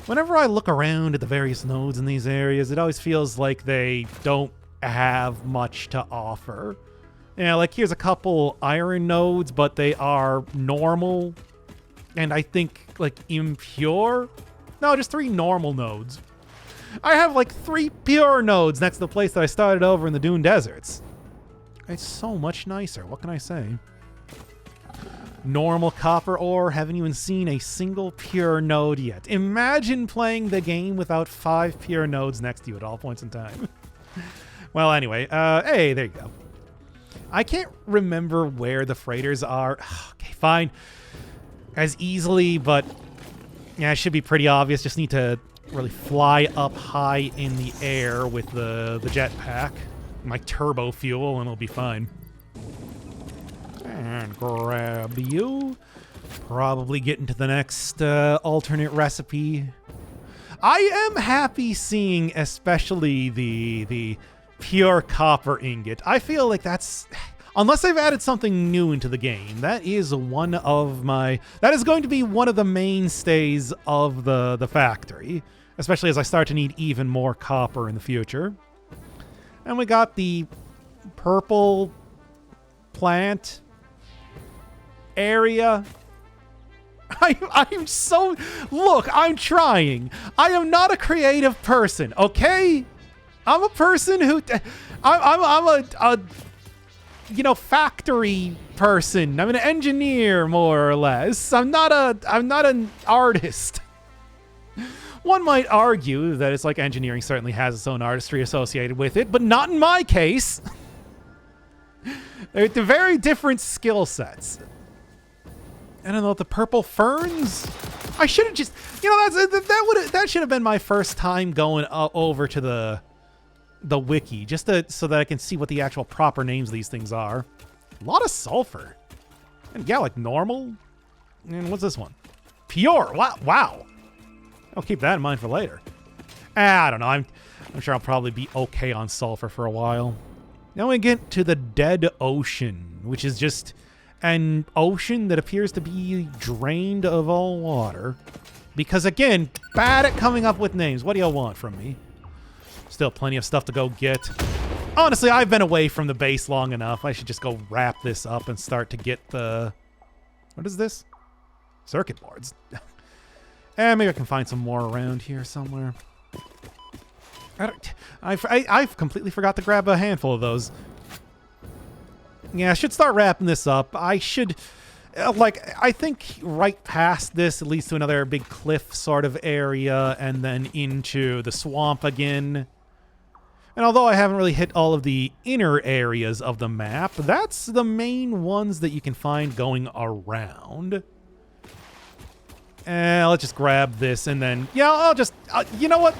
Whenever I look around at the various nodes in these areas, it always feels like they don't have much to offer. Yeah, like here's a couple iron nodes, but they are normal. And I think, like, impure? No, just 3 normal nodes. I have, like, 3 pure nodes next to the place that I started over in the Dune Deserts. It's so much nicer. What can I say? Normal copper ore. Haven't even seen a single pure node yet. Imagine playing the game without 5 pure nodes next to you at all points in time. Well, anyway. Hey, there you go. I can't remember where the freighters are. Okay, fine. As easily, but yeah, it should be pretty obvious. Just need to really fly up high in the air with the jetpack. My turbo fuel, and it'll be fine. And grab you. Probably get into the next alternate recipe. I am happy seeing especially the pure copper ingot. I feel like that's... Unless they've added something new into the game, that is one of my... That is going to be one of the mainstays of the factory. Especially as I start to need even more copper in the future. And we got the purple plant area. I'm so... Look, I'm trying. I am not a creative person, okay? I'm a person who... I'm a you know, factory person. I'm an engineer, more or less. I'm not an artist. One might argue that it's like engineering certainly has its own artistry associated with it, but not in my case. They're very different skill sets. I don't know, the purple ferns? I should have just, you know, that should have been my first time going over to the wiki, just so that I can see what the actual proper names of these things are. A lot of sulfur. And yeah, like normal. And what's this one? Pure. Wow. I'll keep that in mind for later. I don't know. I'm sure I'll probably be okay on sulfur for a while. Now we get to the dead ocean, which is just an ocean that appears to be drained of all water. Because again, bad at coming up with names. What do you want from me? Still plenty of stuff to go get. Honestly, I've been away from the base long enough. I should just go wrap this up and start to get the... What is this? Circuit boards. Maybe I can find some more around here somewhere. I've completely forgot to grab a handful of those. Yeah, I should start wrapping this up. I should... I think right past this it leads to another big cliff sort of area and then into the swamp again. And although I haven't really hit all of the inner areas of the map, that's the main ones that you can find going around. Let's just grab this and then... Yeah, I'll just... you know what?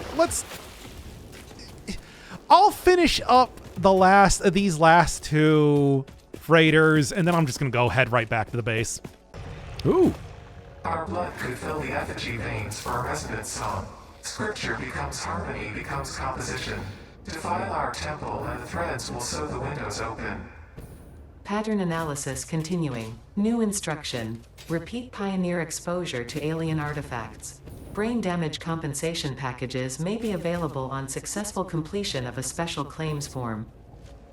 I'll finish up these last two freighters, and then I'm just going to go head right back to the base. Ooh. Our blood could fill the effigy veins for a resonance song. Scripture becomes harmony, becomes composition. Defile our temple, and the threads will sew the windows open. Pattern analysis continuing. New instruction. Repeat pioneer exposure to alien artifacts. Brain damage compensation packages may be available on successful completion of a special claims form.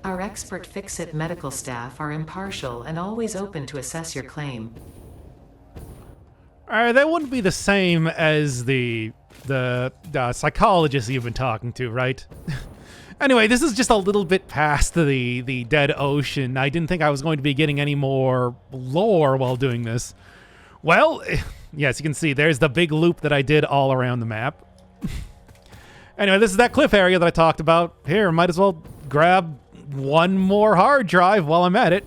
Our expert Fix-It medical staff are impartial and always open to assess your claim. Alright, that wouldn't be the same as the psychologist you've been talking to, right? Anyway, this is just a little bit past the dead ocean. I didn't think I was going to be getting any more lore while doing this. Well, yes, you can see there's the big loop that I did all around the map. Anyway, this is that cliff area that I talked about. Here, might as well grab one more hard drive while I'm at it.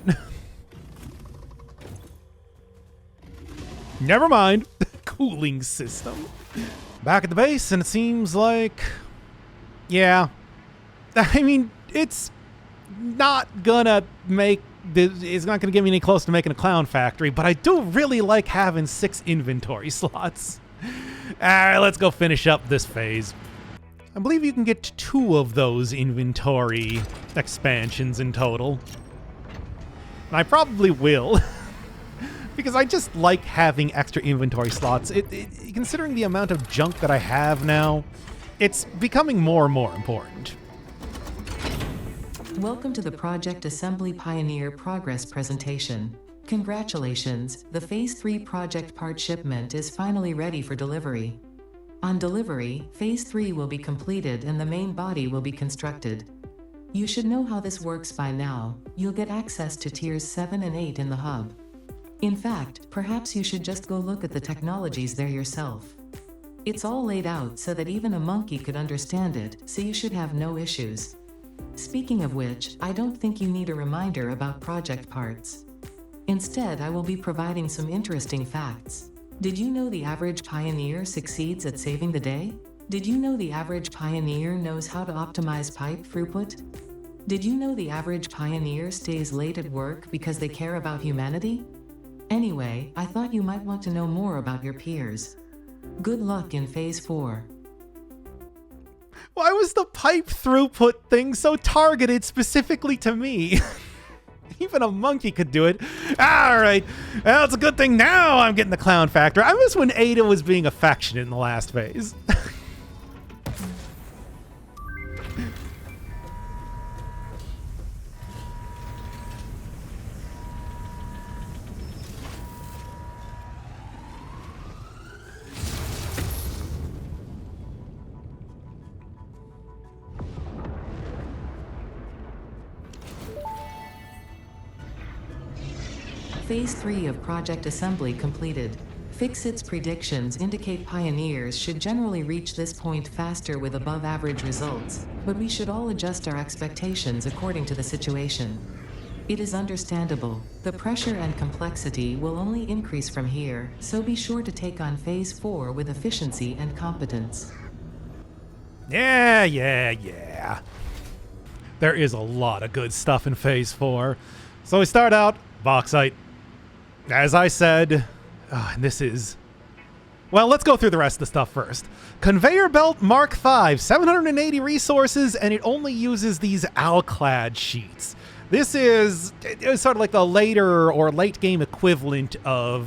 Never mind. Cooling system. Back at the base, and it seems like... Yeah. I mean, it's not gonna make... It's not gonna get me any close to making a clown factory, but I do really like having 6 inventory slots. Alright, let's go finish up this phase. I believe you can get 2 of those inventory expansions in total. And I probably will. Because I just like having extra inventory slots. Considering the amount of junk that I have now, it's becoming more and more important. Welcome to the Project Assembly Pioneer Progress presentation. Congratulations, the Phase 3 project part shipment is finally ready for delivery. On delivery, Phase 3 will be completed and the main body will be constructed. You should know how this works by now. You'll get access to Tiers 7 and 8 in the hub. In fact, perhaps you should just go look at the technologies there yourself. It's all laid out so that even a monkey could understand it, so you should have no issues. Speaking of which, I don't think you need a reminder about project parts. Instead, I will be providing some interesting facts. Did you know the average pioneer succeeds at saving the day? Did you know the average pioneer knows how to optimize pipe throughput? Did you know the average pioneer stays late at work because they care about humanity? Anyway, I thought you might want to know more about your peers. Good luck in Phase 4. Why was the pipe throughput thing so targeted specifically to me? Even a monkey could do it. Alright, well, it's a good thing now I'm getting the clown factor. I miss when Ada was being affectionate in the last phase. Phase 3 of Project Assembly completed. Fixit's predictions indicate pioneers should generally reach this point faster with above-average results, but we should all adjust our expectations according to the situation. It is understandable. The pressure and complexity will only increase from here, so be sure to take on Phase 4 with efficiency and competence. Yeah. There is a lot of good stuff in Phase 4. So we start out, bauxite. As I said, and this is... Well, let's go through the rest of the stuff first. Conveyor Belt Mark V, 780 resources, and it only uses these alclad sheets. This is sort of like the later or late game equivalent of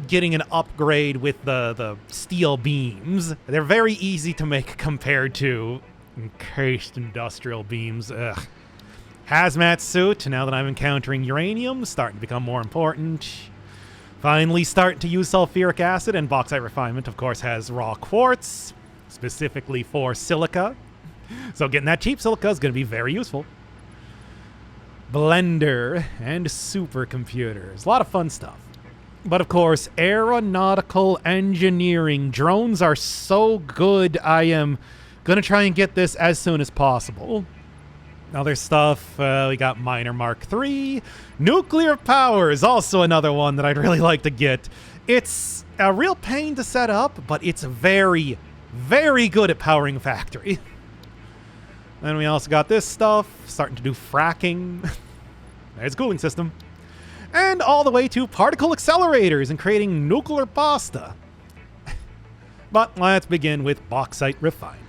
getting an upgrade with the steel beams. They're very easy to make compared to encased industrial beams. Ugh. Hazmat suit, now that I'm encountering uranium, starting to become more important. Finally starting to use sulfuric acid, and bauxite refinement, of course, has raw quartz, specifically for silica. So getting that cheap silica is going to be very useful. Blender and supercomputers. A lot of fun stuff. But of course, aeronautical engineering. Drones are so good, I am going to try and get this as soon as possible. Other stuff, we got Miner Mark III. Nuclear power is also another one that I'd really like to get. It's a real pain to set up, but it's very, very good at powering a factory. Then we also got this stuff, starting to do fracking. There's a cooling system. And all the way to particle accelerators and creating nuclear pasta. But let's begin with bauxite refinement.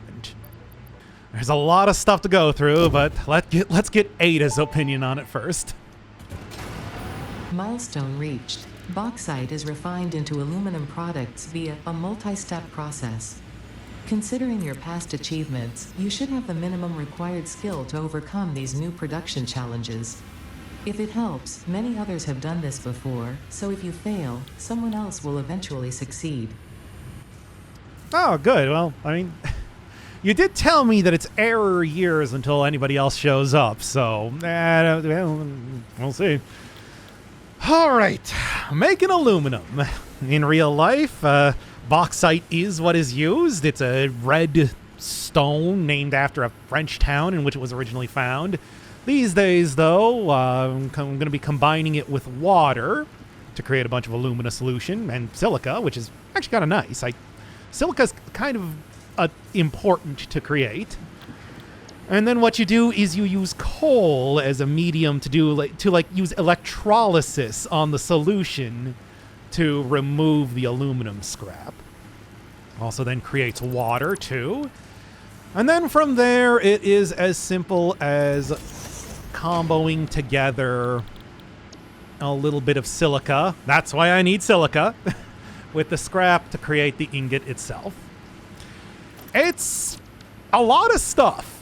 There's a lot of stuff to go through, but let's get Ada's opinion on it first. Milestone reached. Bauxite is refined into aluminum products via a multi-step process. Considering your past achievements, you should have the minimum required skill to overcome these new production challenges. If it helps, many others have done this before, so if you fail, someone else will eventually succeed. Oh, good. Well, I mean... You did tell me that it's error years until anybody else shows up, so we'll see. All right, making aluminum. In real life, bauxite is what is used. It's a red stone named after a French town in which it was originally found. These days, though, I'm going to be combining it with water to create a bunch of alumina solution and silica, which is actually kind of nice. Silica's kind of important to create. And then what you do is you use coal as a medium to use electrolysis on the solution to remove the aluminum scrap. Also then creates water too. And then from there it is as simple as comboing together a little bit of silica. That's why I need silica with the scrap to create the ingot itself. It's a lot of stuff.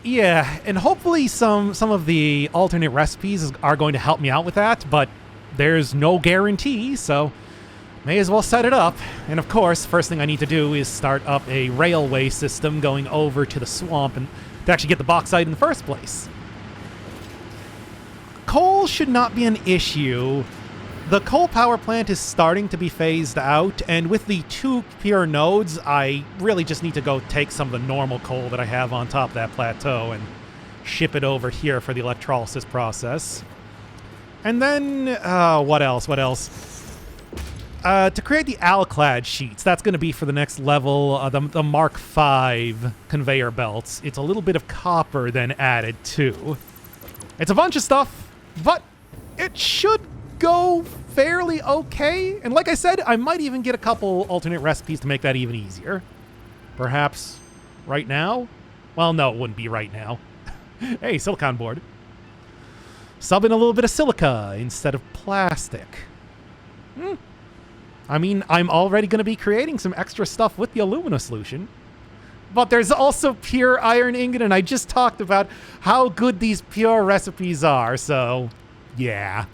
Yeah, and hopefully some of the alternate recipes are going to help me out with that, but there's no guarantee, so may as well set it up. And of course, first thing I need to do is start up a railway system going over to the swamp and to actually get the bauxite in the first place. Coal should not be an issue. The coal power plant is starting to be phased out, and with the 2 pure nodes, I really just need to go take some of the normal coal that I have on top of that plateau and ship it over here for the electrolysis process. And then, what else? To create the alclad sheets, that's going to be for the next level, the Mark V conveyor belts. It's a little bit of copper then added too. It's a bunch of stuff, but it should go fairly okay. And like I said, I might even get a couple alternate recipes to make that even easier. Perhaps right now? Well, no, it wouldn't be right now. Hey, silicon board. Sub in a little bit of silica instead of plastic. I mean, I'm already going to be creating some extra stuff with the alumina solution. But there's also pure iron ingot, and I just talked about how good these pure recipes are, so yeah.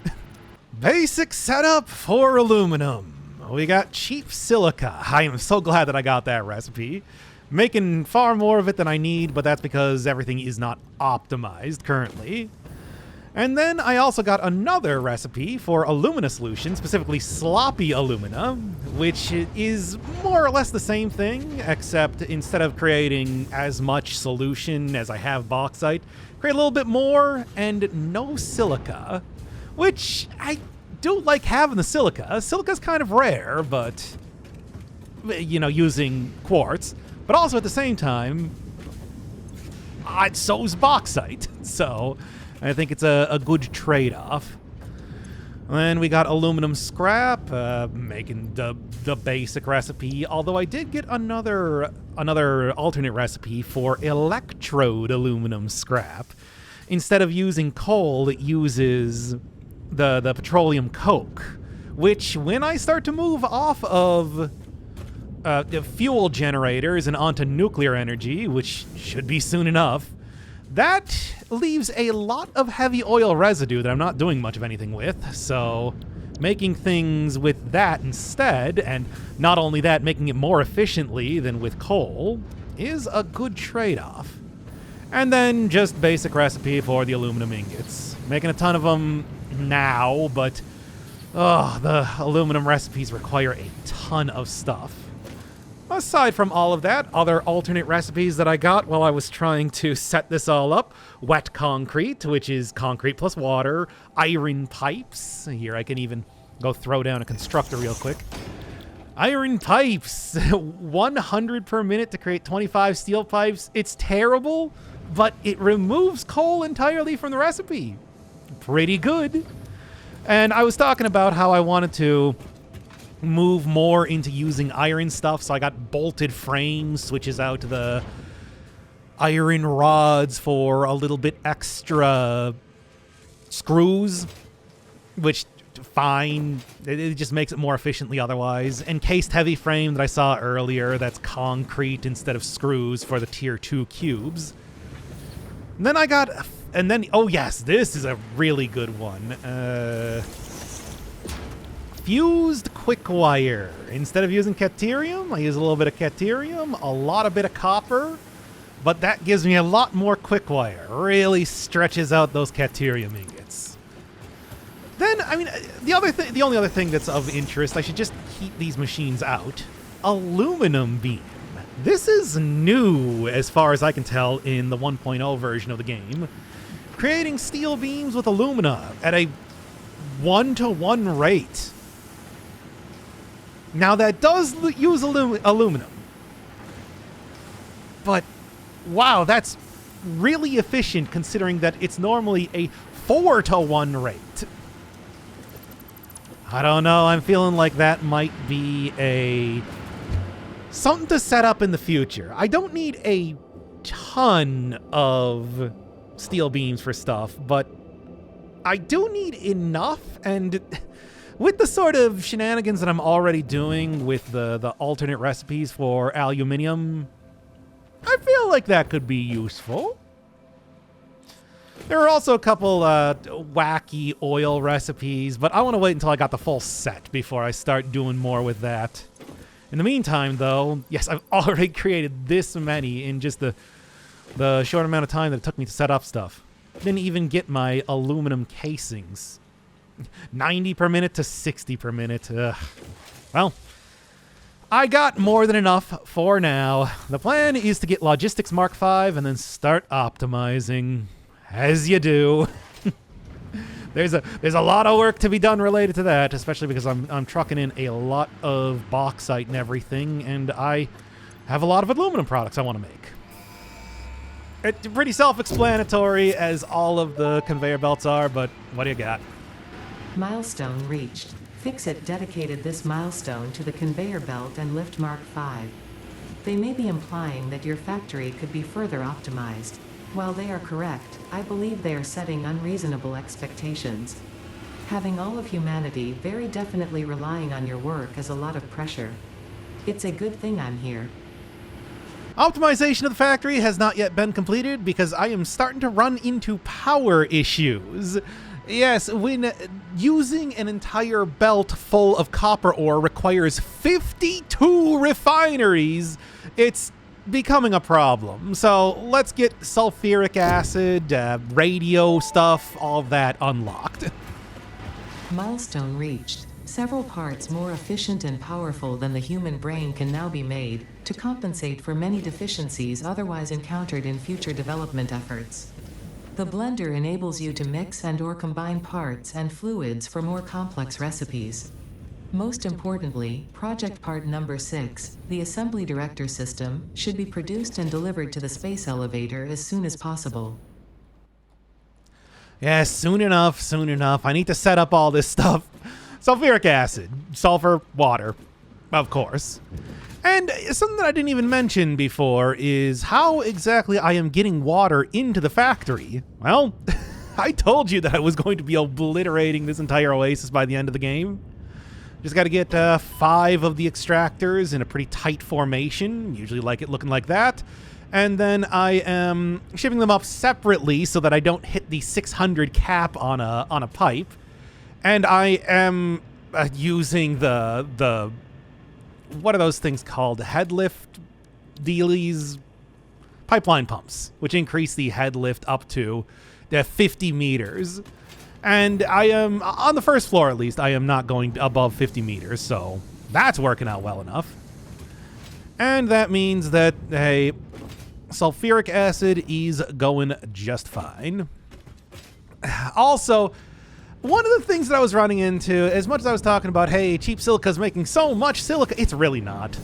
Basic setup for aluminum. We got cheap silica. I am so glad that I got that recipe. Making far more of it than I need, but that's because everything is not optimized currently. And then I also got another recipe for alumina solution, specifically sloppy alumina, which is more or less the same thing, except instead of creating as much solution as I have bauxite, create a little bit more and no silica, which I do like having the silica. Silica's kind of rare, but, you know, using quartz, but also at the same time, so's bauxite, so I think it's a good trade-off. Then we got aluminum scrap, making the basic recipe, although I did get another alternate recipe for electrode aluminum scrap. Instead of using coal, it uses the petroleum coke, which when I start to move off of the fuel generators and onto nuclear energy, which should be soon enough, that leaves a lot of heavy oil residue that I'm not doing much of anything with, so making things with that instead, and not only that, making it more efficiently than with coal, is a good trade-off. And then just basic recipe for the aluminum ingots. Making a ton of them now, but the aluminum recipes require a ton of stuff. Aside from all of that, other alternate recipes that I got while I was trying to set this all up: wet concrete, which is concrete plus water, iron pipes. Here, I can even go throw down a constructor real quick. Iron pipes, 100 per minute to create 25 steel pipes. It's terrible, but it removes coal entirely from the recipe. Pretty good. And I was talking about how I wanted to move more into using iron stuff, so I got bolted frames, switches out the iron rods for a little bit extra screws, which fine, it just makes it more efficiently otherwise. Encased heavy frame that I saw earlier, that's concrete instead of screws for the tier 2 cubes. And then I got, oh yes, this is a really good one. Fused quick wire. Instead of using caterium, I use a little bit of caterium, a bit of copper, but that gives me a lot more quick wire. Really stretches out those caterium ingots. Then, I mean, the only other thing that's of interest, I should just keep these machines out. Aluminum beam. This is new, as far as I can tell, in the 1.0 version of the game. Creating steel beams with alumina at a 1-to-1 rate. Now, that does use aluminum. But, wow, that's really efficient considering that it's normally a 4-to-1 rate. I don't know, I'm feeling like that might be something to set up in the future. I don't need a ton of steel beams for stuff, but I do need enough, and with the sort of shenanigans that I'm already doing with the alternate recipes for aluminium, I feel like that could be useful. There are also a couple wacky oil recipes, but I want to wait until I got the full set before I start doing more with that. In the meantime, though, yes, I've already created this many in just the short amount of time that it took me to set up stuff. Didn't even get my aluminum casings. 90 per minute to 60 per minute. Well, I got more than enough for now. The plan is to get Logistics Mark V and then start optimizing. As you do. There's a lot of work to be done related to that, especially because I'm trucking in a lot of bauxite and everything, and I have a lot of aluminum products I want to make. It's pretty self-explanatory, as all of the conveyor belts are, but what do you got? Milestone reached. Fixit dedicated this milestone to the conveyor belt and lift Mark V. They may be implying that your factory could be further optimized. While they are correct, I believe they are setting unreasonable expectations. Having all of humanity very definitely relying on your work is a lot of pressure. It's a good thing I'm here. Optimization of the factory has not yet been completed because I am starting to run into power issues. Yes, when using an entire belt full of copper ore requires 52 refineries, it's becoming a problem. So let's get sulfuric acid, radio stuff, all of that unlocked. Milestone reached. Several parts more efficient and powerful than the human brain can now be made to compensate for many deficiencies otherwise encountered in future development efforts. The blender enables you to mix and/or combine parts and fluids for more complex recipes. Most importantly, project part number 6, the assembly director system, should be produced and delivered to the space elevator as soon as possible. Yeah, soon enough, soon enough. I need to set up all this stuff. Sulfuric acid, sulfur, water, of course. And something that I didn't even mention before is how exactly I am getting water into the factory. Well, I told you that I was going to be obliterating this entire oasis by the end of the game. Just got to get 5 of the extractors in a pretty tight formation, usually like it looking like that. And then I am shipping them up separately so that I don't hit the 600 cap on a pipe. And I am using the what are those things called? Head lift dealies, pipeline pumps, which increase the head lift up to 50 meters. And I am, on the first floor at least, I am not going above 50 meters, so that's working out well enough. And that means that, hey, sulfuric acid is going just fine. Also, one of the things that I was running into, as much as I was talking about, hey, cheap silica is making so much silica, it's really not.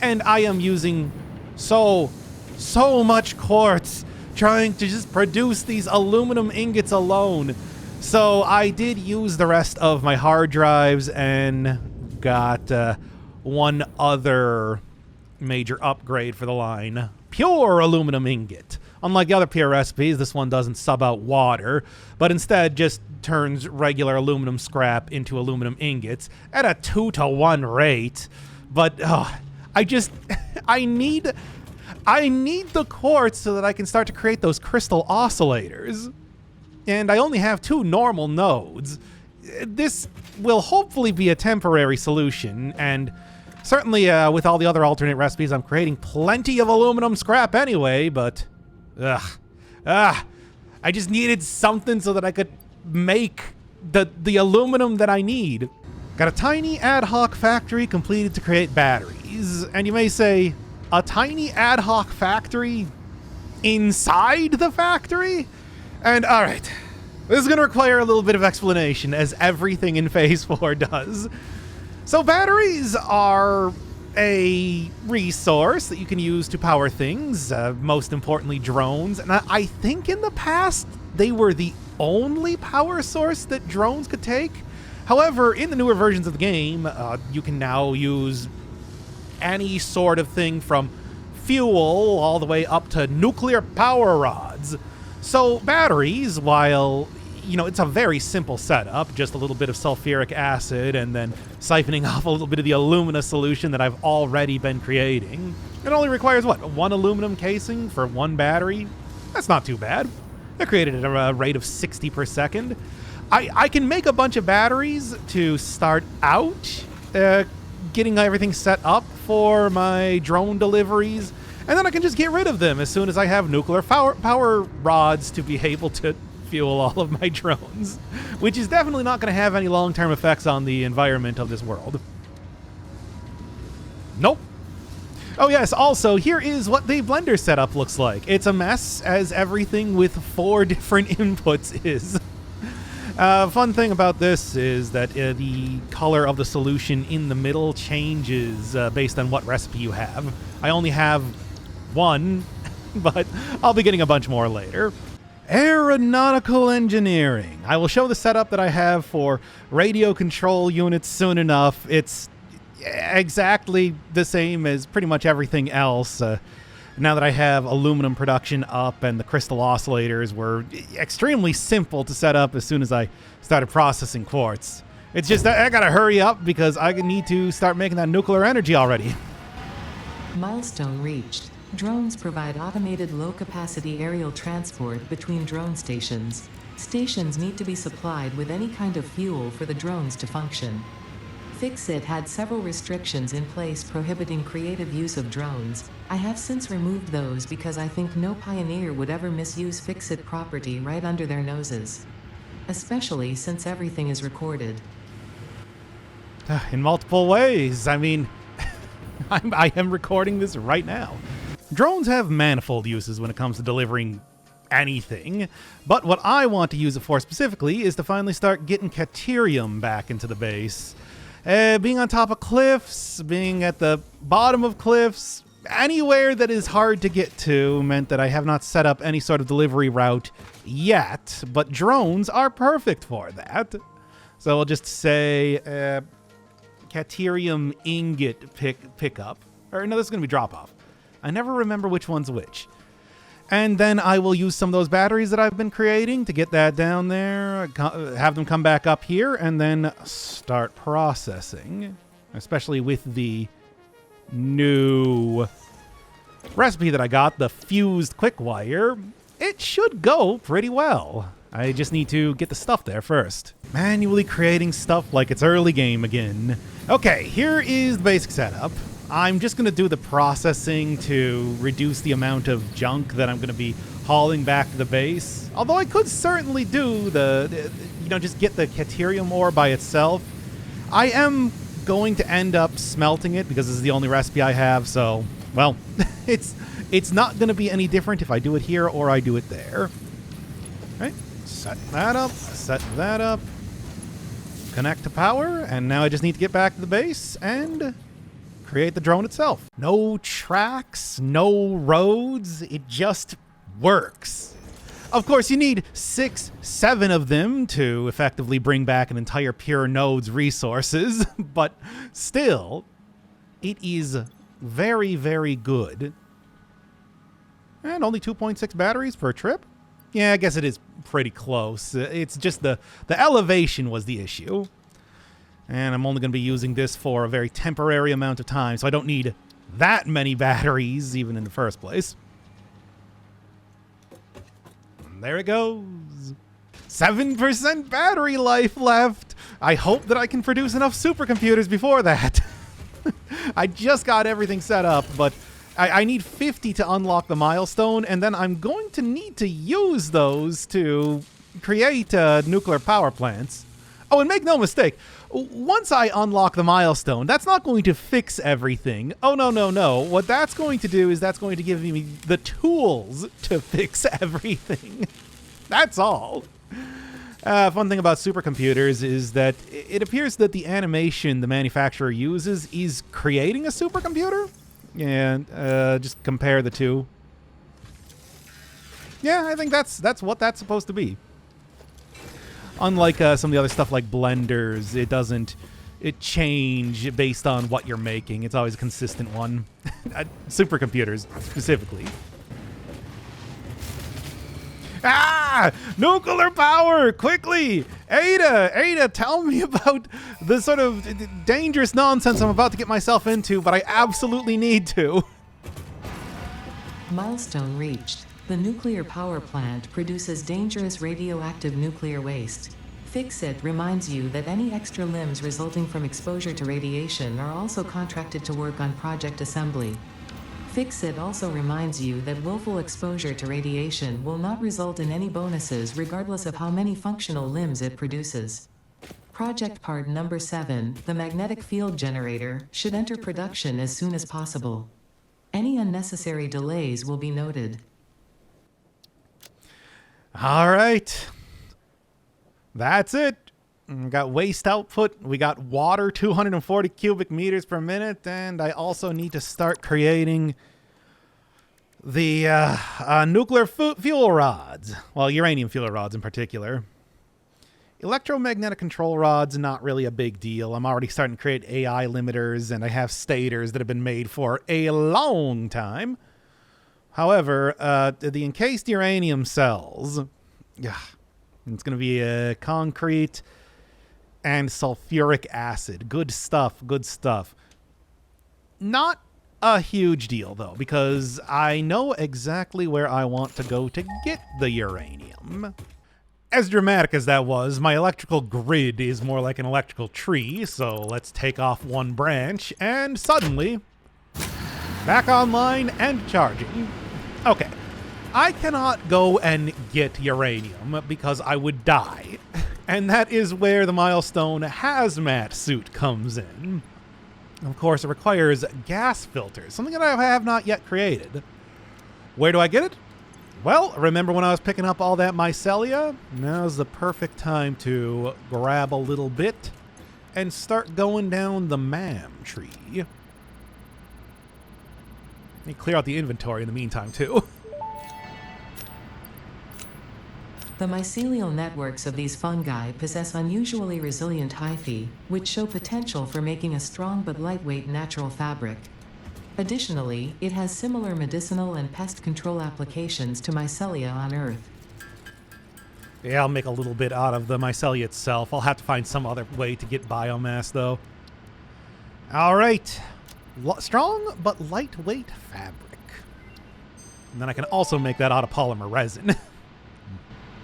And I am using so much quartz trying to just produce these aluminum ingots alone. So I did use the rest of my hard drives and got one other major upgrade for the line. Pure aluminum ingot. Unlike the other pure recipes, this one doesn't sub out water, but instead just turns regular aluminum scrap into aluminum ingots at a 2-to-1 rate. But I need the quartz so that I can start to create those crystal oscillators. And I only have 2 normal nodes. This will hopefully be a temporary solution, and certainly with all the other alternate recipes, I'm creating plenty of aluminum scrap anyway, but I just needed something so that I could make the aluminum that I need. Got a tiny ad hoc factory completed to create batteries. And you may say, a tiny ad hoc factory inside the factory? And all right, this is going to require a little bit of explanation, as everything in Phase 4 does. So batteries are a resource that you can use to power things, most importantly drones. And I think in the past, they were the only power source that drones could take. However, in the newer versions of the game, you can now use any sort of thing from fuel all the way up to nuclear power rods. So batteries, while, you know, it's a very simple setup, just a little bit of sulfuric acid and then siphoning off a little bit of the alumina solution that I've already been creating. It only requires, what, 1 aluminum casing for 1 battery? That's not too bad. They're created at a rate of 60 per second. I can make a bunch of batteries to start out, getting everything set up for my drone deliveries, and then I can just get rid of them as soon as I have nuclear power rods to be able to fuel all of my drones, which is definitely not going to have any long-term effects on the environment of this world. Nope. Oh yes, also, here is what the blender setup looks like. It's a mess, as everything with 4 different inputs is. Fun thing about this is that the color of the solution in the middle changes based on what recipe you have. I only have 1, but I'll be getting a bunch more later. Aeronautical engineering. I will show the setup that I have for radio control units soon enough. It's exactly the same as pretty much everything else. Now that I have aluminum production up, and the crystal oscillators were extremely simple to set up as soon as I started processing quartz. It's just that I gotta hurry up because I need to start making that nuclear energy already. Milestone reached. Drones provide automated low-capacity aerial transport between drone stations. Stations need to be supplied with any kind of fuel for the drones to function. Fixit had several restrictions in place prohibiting creative use of drones. I have since removed those because I think no pioneer would ever misuse Fixit property right under their noses. Especially since everything is recorded. In multiple ways. I mean, I am recording this right now. Drones have manifold uses when it comes to delivering anything, but what I want to use it for specifically is to finally start getting Caterium back into the base. Being on top of cliffs, being at the bottom of cliffs, anywhere that is hard to get to meant that I have not set up any sort of delivery route yet, but drones are perfect for that. So we'll just say Caterium ingot pickup. Or no, this is going to be drop off. I never remember which one's which. And then I will use some of those batteries that I've been creating to get that down there, have them come back up here, and then start processing, especially with the new recipe that I got, the fused quick wire. It should go pretty well. I just need to get the stuff there first. Manually creating stuff like it's early game again. Okay, here is the basic setup. I'm just going to do the processing to reduce the amount of junk that I'm going to be hauling back to the base. Although I could certainly do just get the Caterium ore by itself. I am going to end up smelting it because this is the only recipe I have, so, well, it's not going to be any different if I do it here or I do it there. All right, set that up, connect to power, and now I just need to get back to the base and create the drone itself. No tracks, no roads, it just works. Of course, you need 6, 7 of them to effectively bring back an entire pure node's resources, but still, it is very, very good. And only 2.6 batteries per trip? Yeah, I guess it is pretty close. It's just the elevation was the issue. And I'm only going to be using this for a very temporary amount of time, so I don't need that many batteries, even in the first place. And there it goes. 7% battery life left. I hope that I can produce enough supercomputers before that. I just got everything set up, but I need 50 to unlock the milestone, and then I'm going to need to use those to create nuclear power plants. Oh, and make no mistake, once I unlock the milestone, that's not going to fix everything. Oh, no. What that's going to do is that's going to give me the tools to fix everything. That's all. Fun thing about supercomputers is that it appears that the animation the manufacturer uses is creating a supercomputer. And just compare the two. Yeah, I think that's what that's supposed to be. Unlike some of the other stuff like blenders, it change based on what you're making. It's always a consistent one. Supercomputers, specifically. Ah! Nuclear power! Quickly! Ada, tell me about the sort of dangerous nonsense I'm about to get myself into, but I absolutely need to. Milestone reached. The nuclear power plant produces dangerous radioactive nuclear waste. Fixit reminds you that any extra limbs resulting from exposure to radiation are also contracted to work on project assembly. Fixit also reminds you that willful exposure to radiation will not result in any bonuses regardless of how many functional limbs it produces. Project part number 7, the magnetic field generator, should enter production as soon as possible. Any unnecessary delays will be noted. All right. That's it. We got waste output. We got water, 240 cubic meters per minute. And I also need to start creating the nuclear fuel rods. Well, uranium fuel rods in particular. Electromagnetic control rods, not really a big deal. I'm already starting to create AI limiters, and I have stators that have been made for a long time. However, the encased uranium cells, it's going to be concrete and sulfuric acid. Good stuff. Not a huge deal, though, because I know exactly where I want to go to get the uranium. As dramatic as that was, my electrical grid is more like an electrical tree, so let's take off one branch, and suddenly, back online and charging. Okay, I cannot go and get uranium because I would die, and that is where the milestone hazmat suit comes in. Of course, it requires gas filters, something that I have not yet created. Where do I get it? Well, remember when I was picking up all that mycelia? Now's the perfect time to grab a little bit and start going down the MAM tree. Let me clear out the inventory in the meantime, too. The mycelial networks of these fungi possess unusually resilient hyphae, which show potential for making a strong but lightweight natural fabric. Additionally, it has similar medicinal and pest control applications to mycelia on Earth. Yeah, I'll make a little bit out of the mycelia itself. I'll have to find some other way to get biomass, though. All right. Strong but lightweight fabric. And then I can also make that out of polymer resin.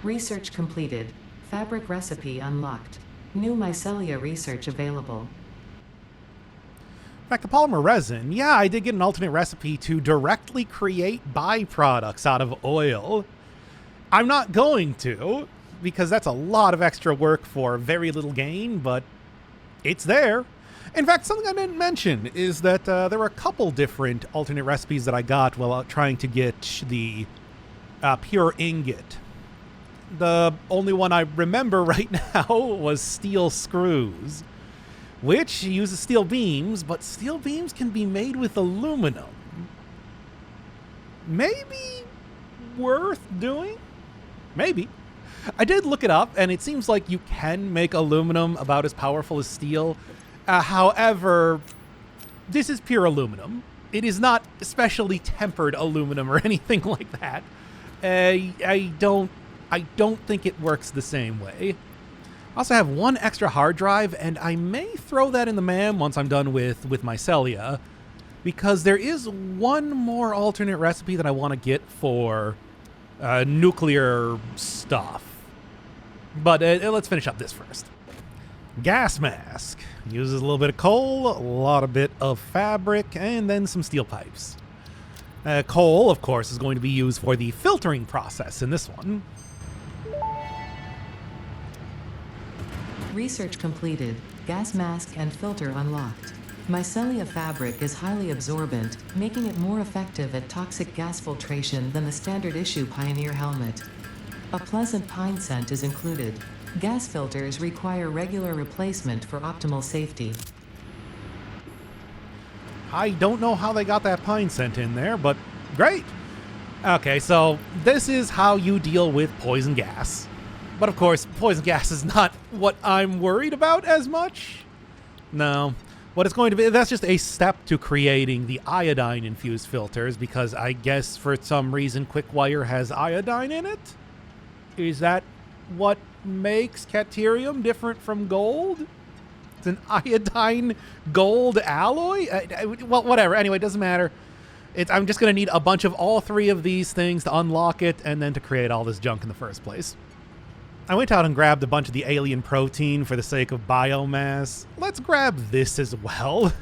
Research completed. Fabric recipe unlocked. New mycelia research available. Back to polymer resin, yeah, I did get an alternate recipe to directly create byproducts out of oil. I'm not going to, because that's a lot of extra work for very little gain, but it's there. In fact, something I didn't mention is that there were a couple different alternate recipes that I got while trying to get the pure ingot. The only one I remember right now was steel screws, which uses steel beams, but steel beams can be made with aluminum. Maybe worth doing? Maybe. I did look it up, and it seems like you can make aluminum about as powerful as steel. However, this is pure aluminum. It is not specially tempered aluminum or anything like that. I don't think it works the same way. I also have one extra hard drive, and I may throw that in the MAM once I'm done with mycelia, because there is one more alternate recipe that I want to get for nuclear stuff. But let's finish up this first. Gas mask. Uses a little bit of coal, a lot of bit of fabric, and then some steel pipes. Coal, of course, is going to be used for the filtering process in this one. Research completed. Gas mask and filter unlocked. Mycelia fabric is highly absorbent, making it more effective at toxic gas filtration than the standard issue Pioneer helmet. A pleasant pine scent is included. Gas filters require regular replacement for optimal safety. I don't know how they got that pine scent in there, but great. Okay, so this is how you deal with poison gas. But of course, poison gas is not what I'm worried about as much. No. What it's going to be, that's just a step to creating the iodine-infused filters, because I guess for some reason QuickWire has iodine in it? Is that what makes Caterium different from gold? It's an iodine gold alloy? Well, whatever. Anyway, it doesn't matter. I'm just going to need a bunch of all three of these things to unlock it and then to create all this junk in the first place. I went out and grabbed a bunch of the alien protein for the sake of biomass. Let's grab this as well.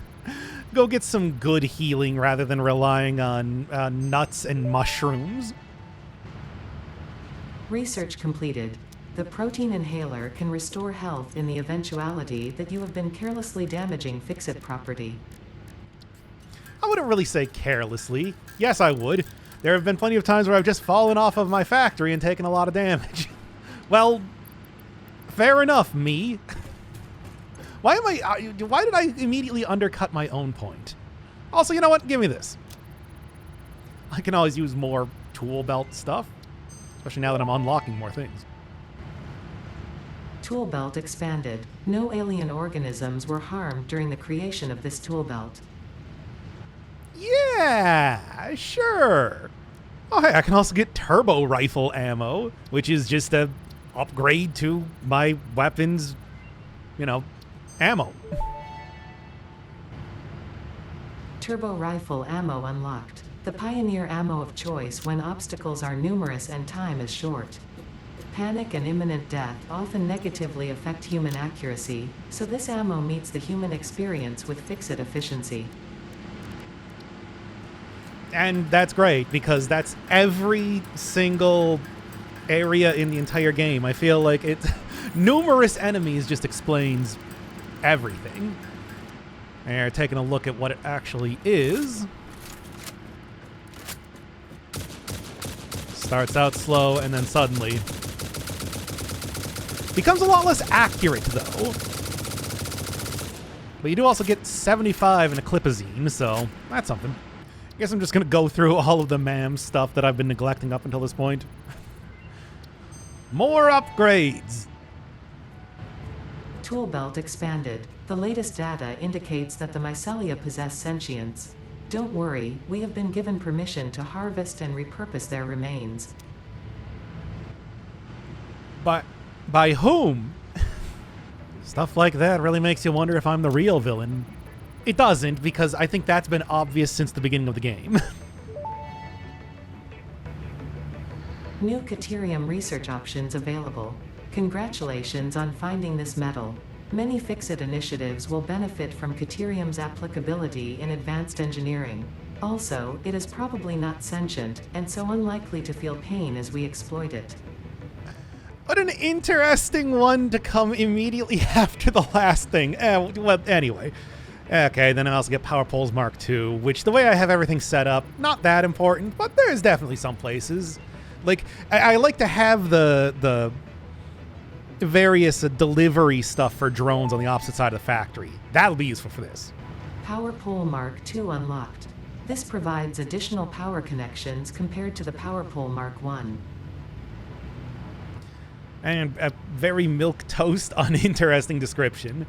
Go get some good healing rather than relying on nuts and mushrooms. Research completed. The protein inhaler can restore health in the eventuality that you have been carelessly damaging fix-it property. I wouldn't really say carelessly. Yes, I would. There have been plenty of times where I've just fallen off of my factory and taken a lot of damage. Well, fair enough, me. Why did I immediately undercut my own point? Also, you know what? Give me this. I can always use more tool belt stuff, especially now that I'm unlocking more things. Tool belt expanded. No alien organisms were harmed during the creation of this tool belt. Yeah, sure. Oh, hey, I can also get turbo rifle ammo, which is just a upgrade to my weapons, ammo. Turbo rifle ammo unlocked. The Pioneer ammo of choice when obstacles are numerous and time is short. Panic and imminent death often negatively affect human accuracy, so this ammo meets the human experience with fix-it efficiency. And that's great, because that's every single area in the entire game. I feel like it's numerous enemies just explains everything. And taking a look at what it actually is. Starts out slow and then suddenly becomes a lot less accurate, though. But you do also get 75 in a clipazine, so that's something. I guess I'm just going to go through all of the MAM stuff that I've been neglecting up until this point. More upgrades! Tool belt expanded. The latest data indicates that the mycelia possess sentience. Don't worry, we have been given permission to harvest and repurpose their remains. But by whom? Stuff like that really makes you wonder if I'm the real villain. It doesn't, because I think that's been obvious since the beginning of the game. New Caterium research options available. Congratulations on finding this metal. Many fix-it initiatives will benefit from Caterium's applicability in advanced engineering. Also, it is probably not sentient, and so unlikely to feel pain as we exploit it. What an interesting one to come immediately after the last thing. Well, anyway. Okay, then I also get Power Poles Mark II, which the way I have everything set up, not that important, but there's definitely some places. Like, I like to have the various delivery stuff for drones on the opposite side of the factory. That'll be useful for this. Power Pole Mark II unlocked. This provides additional power connections compared to the Power Pole Mark I. And a very milquetoast, uninteresting description.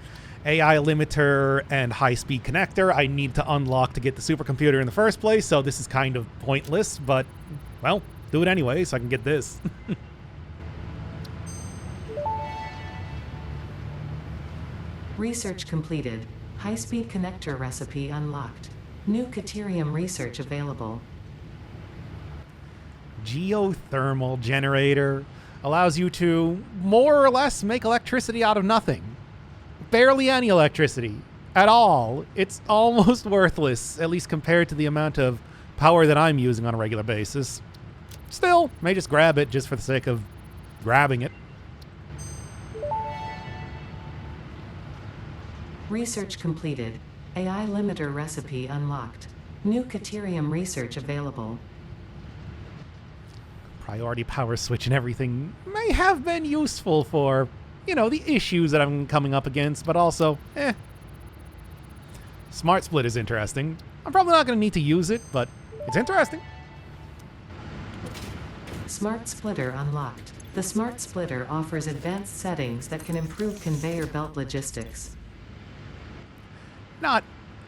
AI limiter and high-speed connector I need to unlock to get the supercomputer in the first place, so this is kind of pointless, but, well, do it anyway so I can get this. Research completed. High-speed connector recipe unlocked. New Caterium research available. Geothermal generator allows you to more or less make electricity out of nothing. Barely any electricity at all. It's almost worthless, at least compared to the amount of power that I'm using on a regular basis. Still, may just grab it just for the sake of grabbing it. Research completed. AI limiter recipe unlocked. New Caterium research available. Priority power switch and everything may have been useful for, you know, the issues that I'm coming up against, but also, Smart split is interesting. I'm probably not going to need to use it, but it's interesting. Smart splitter unlocked. The smart splitter offers advanced settings that can improve conveyor belt logistics. Not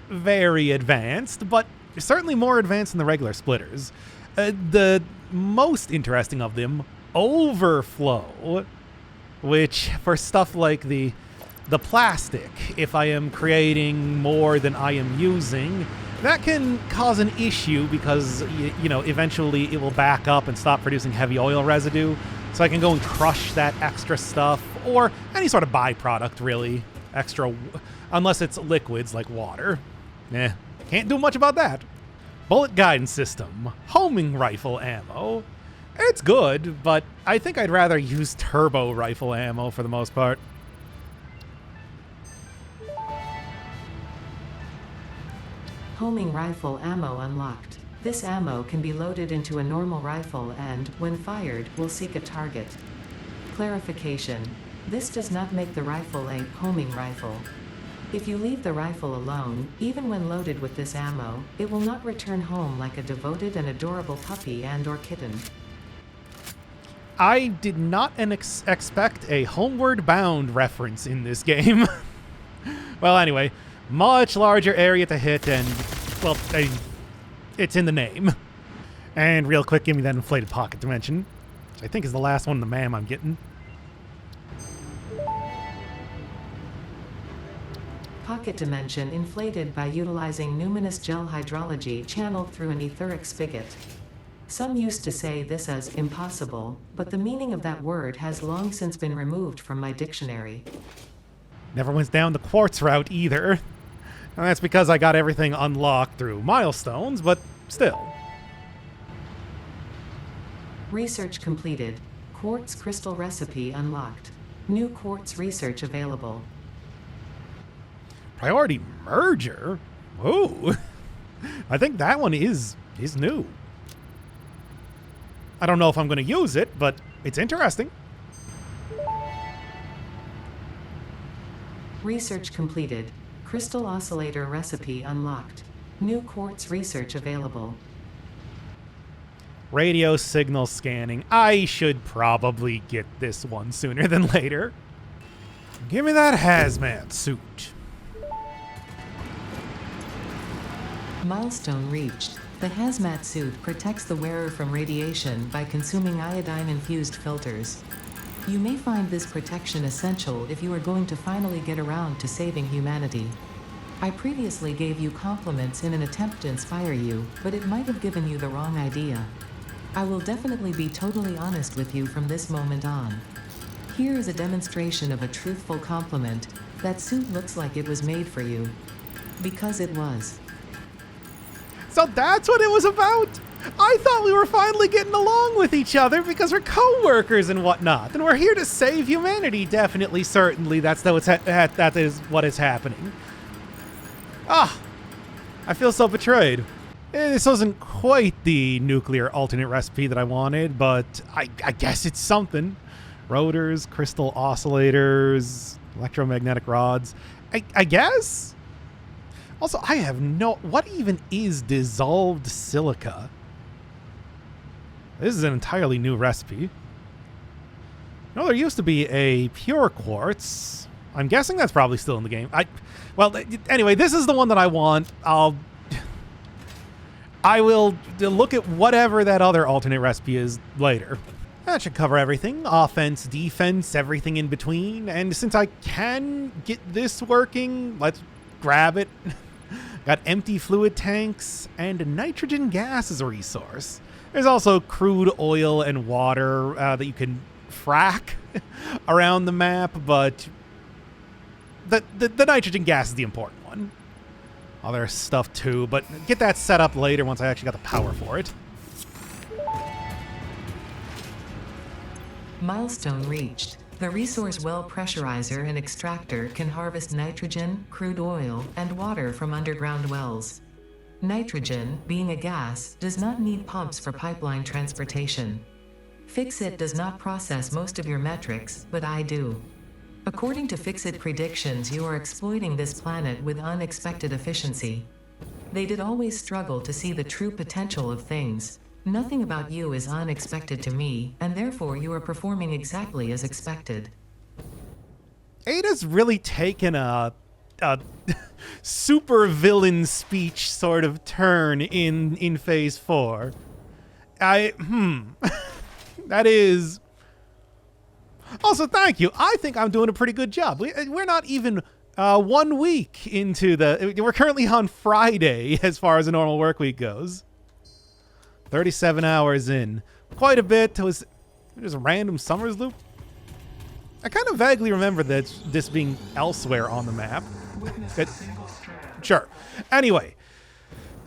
very advanced, but certainly more advanced than the regular splitters. The most interesting of them, overflow, which for stuff like the plastic, if I am creating more than I am using, that can cause an issue because, you know, eventually it will back up and stop producing heavy oil residue. So I can go and crush that extra stuff, or any sort of byproduct, really. Extra, unless it's liquids like water. Can't do much about that. Bullet guidance system. Homing rifle ammo. It's good, but I think I'd rather use turbo rifle ammo for the most part. Homing rifle ammo unlocked. This ammo can be loaded into a normal rifle and, when fired, will seek a target. Clarification. This does not make the rifle a homing rifle. If you leave the rifle alone, even when loaded with this ammo, it will not return home like a devoted and adorable puppy and/or kitten. I did not expect a Homeward Bound reference in this game. Well, anyway, much larger area to hit, and, well, it's in the name. And real quick, give me that inflated pocket dimension, which I think is the last one in the MAM I'm getting. Pocket dimension inflated by utilizing numinous gel hydrology channeled through an etheric spigot. Some used to say this as impossible, but the meaning of that word has long since been removed from my dictionary. Never went down the quartz route either. And that's because I got everything unlocked through milestones, but still. Research completed. Quartz crystal recipe unlocked. New quartz research available. Priority merger? Ooh. I think that one is new. I don't know if I'm going to use it, but it's interesting. Research completed. Crystal oscillator recipe unlocked. New quartz research available. Radio signal scanning. I should probably get this one sooner than later. Give me that hazmat suit. Milestone reached. The hazmat suit protects the wearer from radiation by consuming iodine-infused filters. You may find this protection essential if you are going to finally get around to saving humanity. I previously gave you compliments in an attempt to inspire you, but it might have given you the wrong idea. I will definitely be totally honest with you from this moment on. Here is a demonstration of a truthful compliment. That suit looks like it was made for you. Because it was. So that's what it was about? I thought we were finally getting along with each other because we're co-workers and whatnot, and we're here to save humanity. Definitely, certainly, that is what is happening. Ah, I feel so betrayed. This wasn't quite the nuclear alternate recipe that I wanted, but I guess it's something. Rotors, crystal oscillators, electromagnetic rods. I guess? Also, I have what even is dissolved silica? This is an entirely new recipe. No, there used to be a pure quartz. I'm guessing that's probably still in the game. Well, anyway, this is the one that I want. I will look at whatever that other alternate recipe is later. That should cover everything. Offense, defense, everything in between. And since I can get this working, let's grab it. Got empty fluid tanks and nitrogen gas as a resource. There's also crude oil and water that you can frack around the map, but the nitrogen gas is the important one. Other stuff too, but get that set up later once I actually got the power for it. Milestone reached. The resource well pressurizer and extractor can harvest nitrogen, crude oil, and water from underground wells. Nitrogen, being a gas, does not need pumps for pipeline transportation. Fixit does not process most of your metrics, but I do. According to Fixit predictions, you are exploiting this planet with unexpected efficiency. They did always struggle to see the true potential of things. Nothing about you is unexpected to me, and therefore you are performing exactly as expected. Ada's really taken a super villain speech sort of turn in phase 4. That is. Also, thank you. I think I'm doing a pretty good job. We're not even 1 week into we're currently on Friday as far as a normal work week goes. 37 hours in. Quite a bit. It was just a random Summers loop. I kind of vaguely remember this being elsewhere on the map. Sure. Anyway.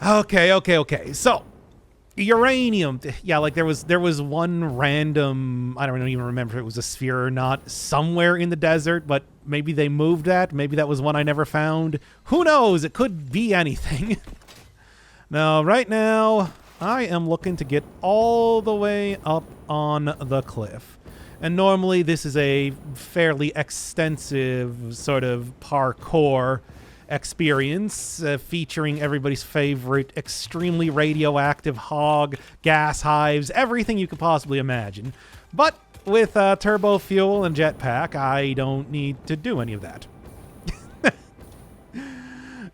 Okay. So, uranium. Yeah, like there was one random, I don't even remember if it was a sphere or not, somewhere in the desert, but maybe they moved that. Maybe that was one I never found. Who knows? It could be anything. Now, right now, I am looking to get all the way up on the cliff. And normally this is a fairly extensive sort of parkour experience featuring everybody's favorite extremely radioactive hog, gas hives, everything you could possibly imagine. But with turbo fuel and jetpack, I don't need to do any of that.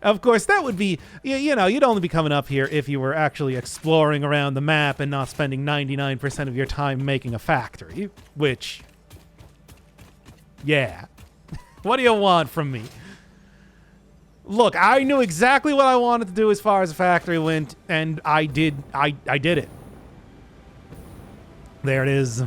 Of course, that would be, you'd only be coming up here if you were actually exploring around the map and not spending 99% of your time making a factory, which, yeah. What do you want from me? Look, I knew exactly what I wanted to do as far as the factory went, and I did it. There it is.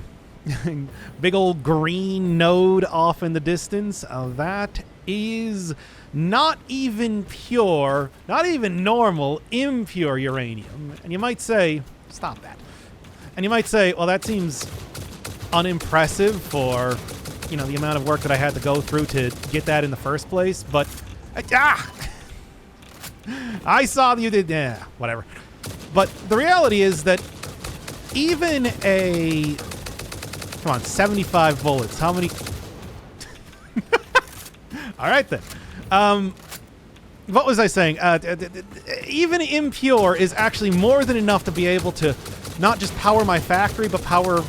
Big old green node off in the distance. That is not even pure, not even normal, impure uranium. And you might say, stop that. And you might say, well, that seems unimpressive for, you know, the amount of work that I had to go through to get that in the first place. But, I saw that you did, whatever. But the reality is that even a, come on, 75 bullets. How many? All right, then. What was I saying? Even impure is actually more than enough to be able to not just power my factory, but power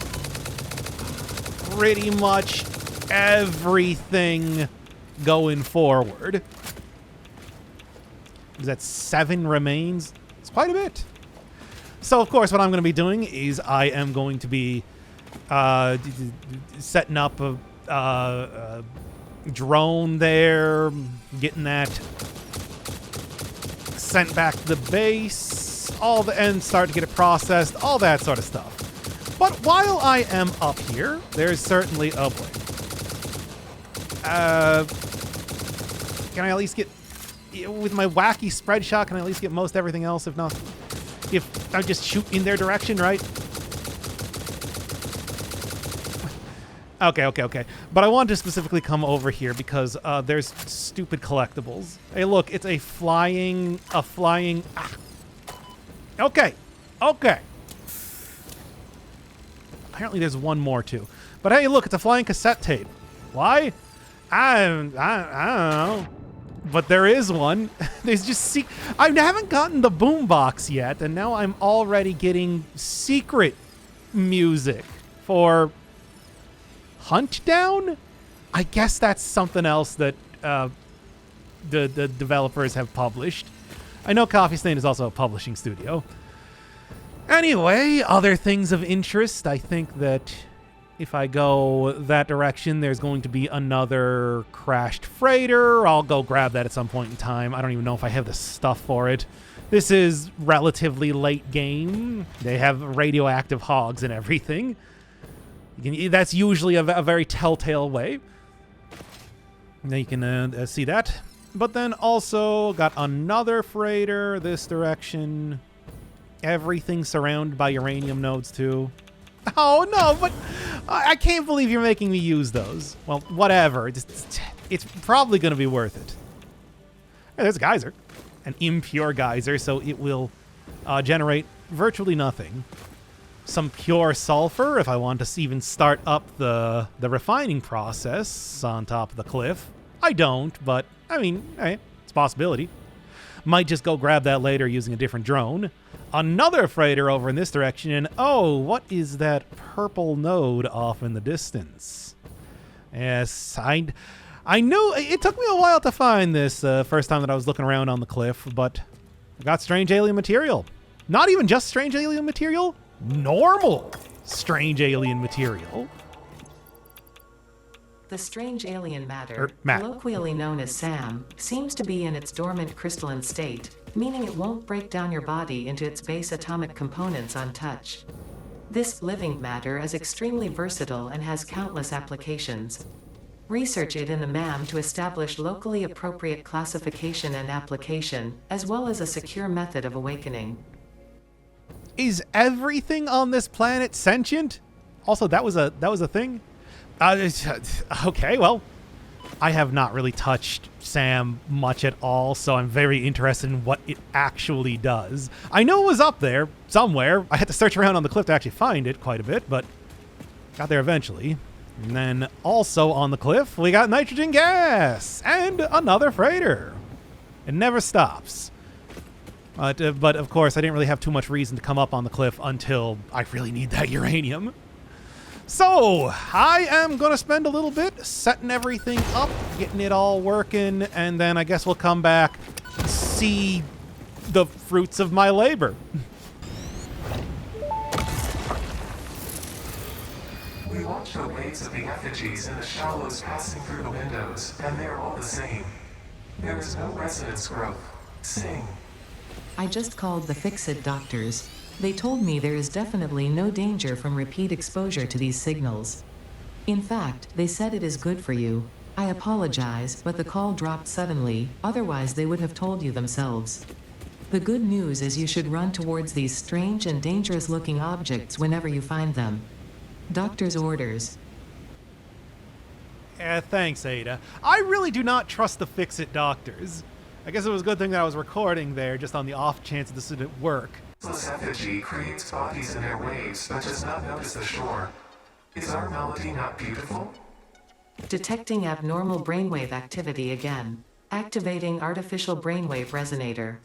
pretty much everything going forward. Is that 7 remains? It's quite a bit. So, of course, what I'm going to be doing is I am going to be setting up a drone there, getting that sent back to the base, and start to get it processed, all that sort of stuff. But while I am up here, there's certainly a way. Can I at least get, with my wacky spread shot, can I at least get most everything else, if not, if I just shoot in their direction, right? Okay. But I wanted to specifically come over here because there's stupid collectibles. Hey, look, it's a flying. Okay. Apparently there's one more too. But hey, look, it's a flying cassette tape. Why? I don't know. But there is one. There's just I haven't gotten the boombox yet, and now I'm already getting secret music for Hunt Down? I guess that's something else that the developers have published. I know Coffee Stain is also a publishing studio. Anyway, other things of interest. I think that if I go that direction, there's going to be another crashed freighter. I'll go grab that at some point in time. I don't even know if I have the stuff for it. This is relatively late game. They have radioactive hogs and everything. That's usually a very telltale way. Now you can see that. But then also got another freighter this direction. Everything surrounded by uranium nodes too. Oh no, but I can't believe you're making me use those. Well, whatever. It's probably going to be worth it. Hey, there's a geyser. An impure geyser, so it will generate virtually nothing. Some pure sulfur if I want to even start up the refining process on top of the cliff. I don't, but I mean, hey, it's a possibility. Might just go grab that later using a different drone. Another freighter over in this direction, and oh, what is that purple node off in the distance? Yes, I knew it took me a while to find this first time that I was looking around on the cliff, but I got strange alien material. Not even just strange alien material, normal strange alien material. The strange alien matter, colloquially known as SAM, seems to be in its dormant crystalline state, meaning it won't break down your body into its base atomic components on touch. This living matter is extremely versatile and has countless applications. Research it in the MAM to establish locally appropriate classification and application, as well as a secure method of awakening. Is everything on this planet sentient? Also, that was a thing? Okay, well, I have not really touched SAM much at all, so I'm very interested in what it actually does. I know it was up there somewhere. I had to search around on the cliff to actually find it quite a bit, but got there eventually. And then also on the cliff, we got nitrogen gas and another freighter. It never stops. But of course, I didn't really have too much reason to come up on the cliff until I really need that uranium. So, I am going to spend a little bit setting everything up, getting it all working, and then I guess we'll come back, see the fruits of my labor. We watch the waves of the effigies in the shallows passing through the windows, and they're all the same. There is no resonance growth. Sing. I just called the Fix-It doctors. They told me there is definitely no danger from repeat exposure to these signals. In fact, they said it is good for you. I apologize, but the call dropped suddenly, otherwise they would have told you themselves. The good news is you should run towards these strange and dangerous-looking objects whenever you find them. Doctor's orders. Thanks, Ada. I really do not trust the fix-it doctors. I guess it was a good thing that I was recording there, just on the off chance this didn't work. This effigy creates bodies in their waves, but does not notice the shore. Is our melody not beautiful? Detecting abnormal brainwave activity again. Activating artificial brainwave resonator.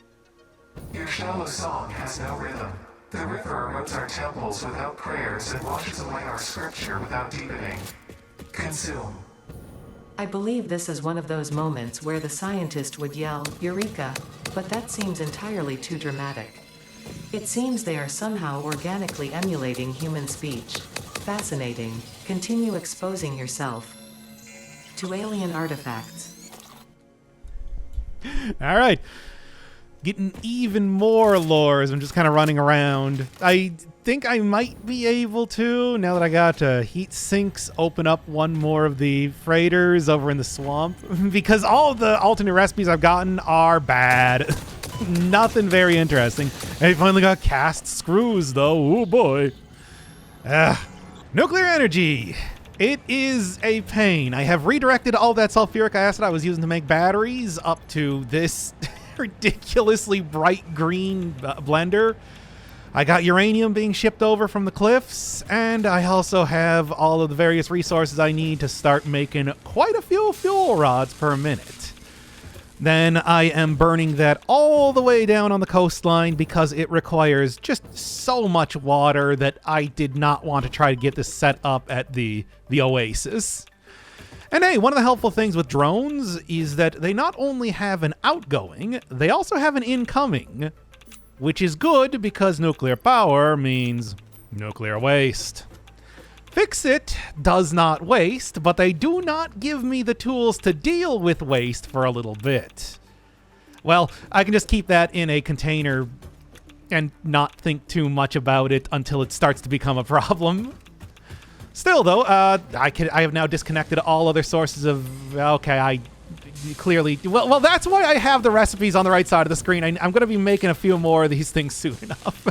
Your shallow song has no rhythm. The river erodes our temples without prayers and washes away our scripture without deepening. Consume. I believe this is one of those moments where the scientist would yell, "Eureka!" But that seems entirely too dramatic. It seems they are somehow organically emulating human speech. Fascinating. Continue exposing yourself to alien artifacts. All right. Getting even more lore as I'm just kind of running around. I think I might be able to, now that I got heat sinks, open up one more of the freighters over in the swamp. Because all of the alternate recipes I've gotten are bad. Nothing very interesting. I finally got cast screws, though. Oh, boy. Nuclear energy. It is a pain. I have redirected all that sulfuric acid I was using to make batteries up to this ridiculously bright green blender. I got uranium being shipped over from the cliffs, and I also have all of the various resources I need to start making quite a few fuel rods per minute. Then I am burning that all the way down on the coastline because it requires just so much water that I did not want to try to get this set up at the oasis. And hey, one of the helpful things with drones is that they not only have an outgoing, they also have an incoming, which is good because nuclear power means nuclear waste. Fix-It does not waste, but they do not give me the tools to deal with waste for a little bit. Well, I can just keep that in a container and not think too much about it until it starts to become a problem. Still, though, I have now disconnected all other sources of... Okay, I clearly... Well, that's why I have the recipes on the right side of the screen. I'm going to be making a few more of these things soon enough.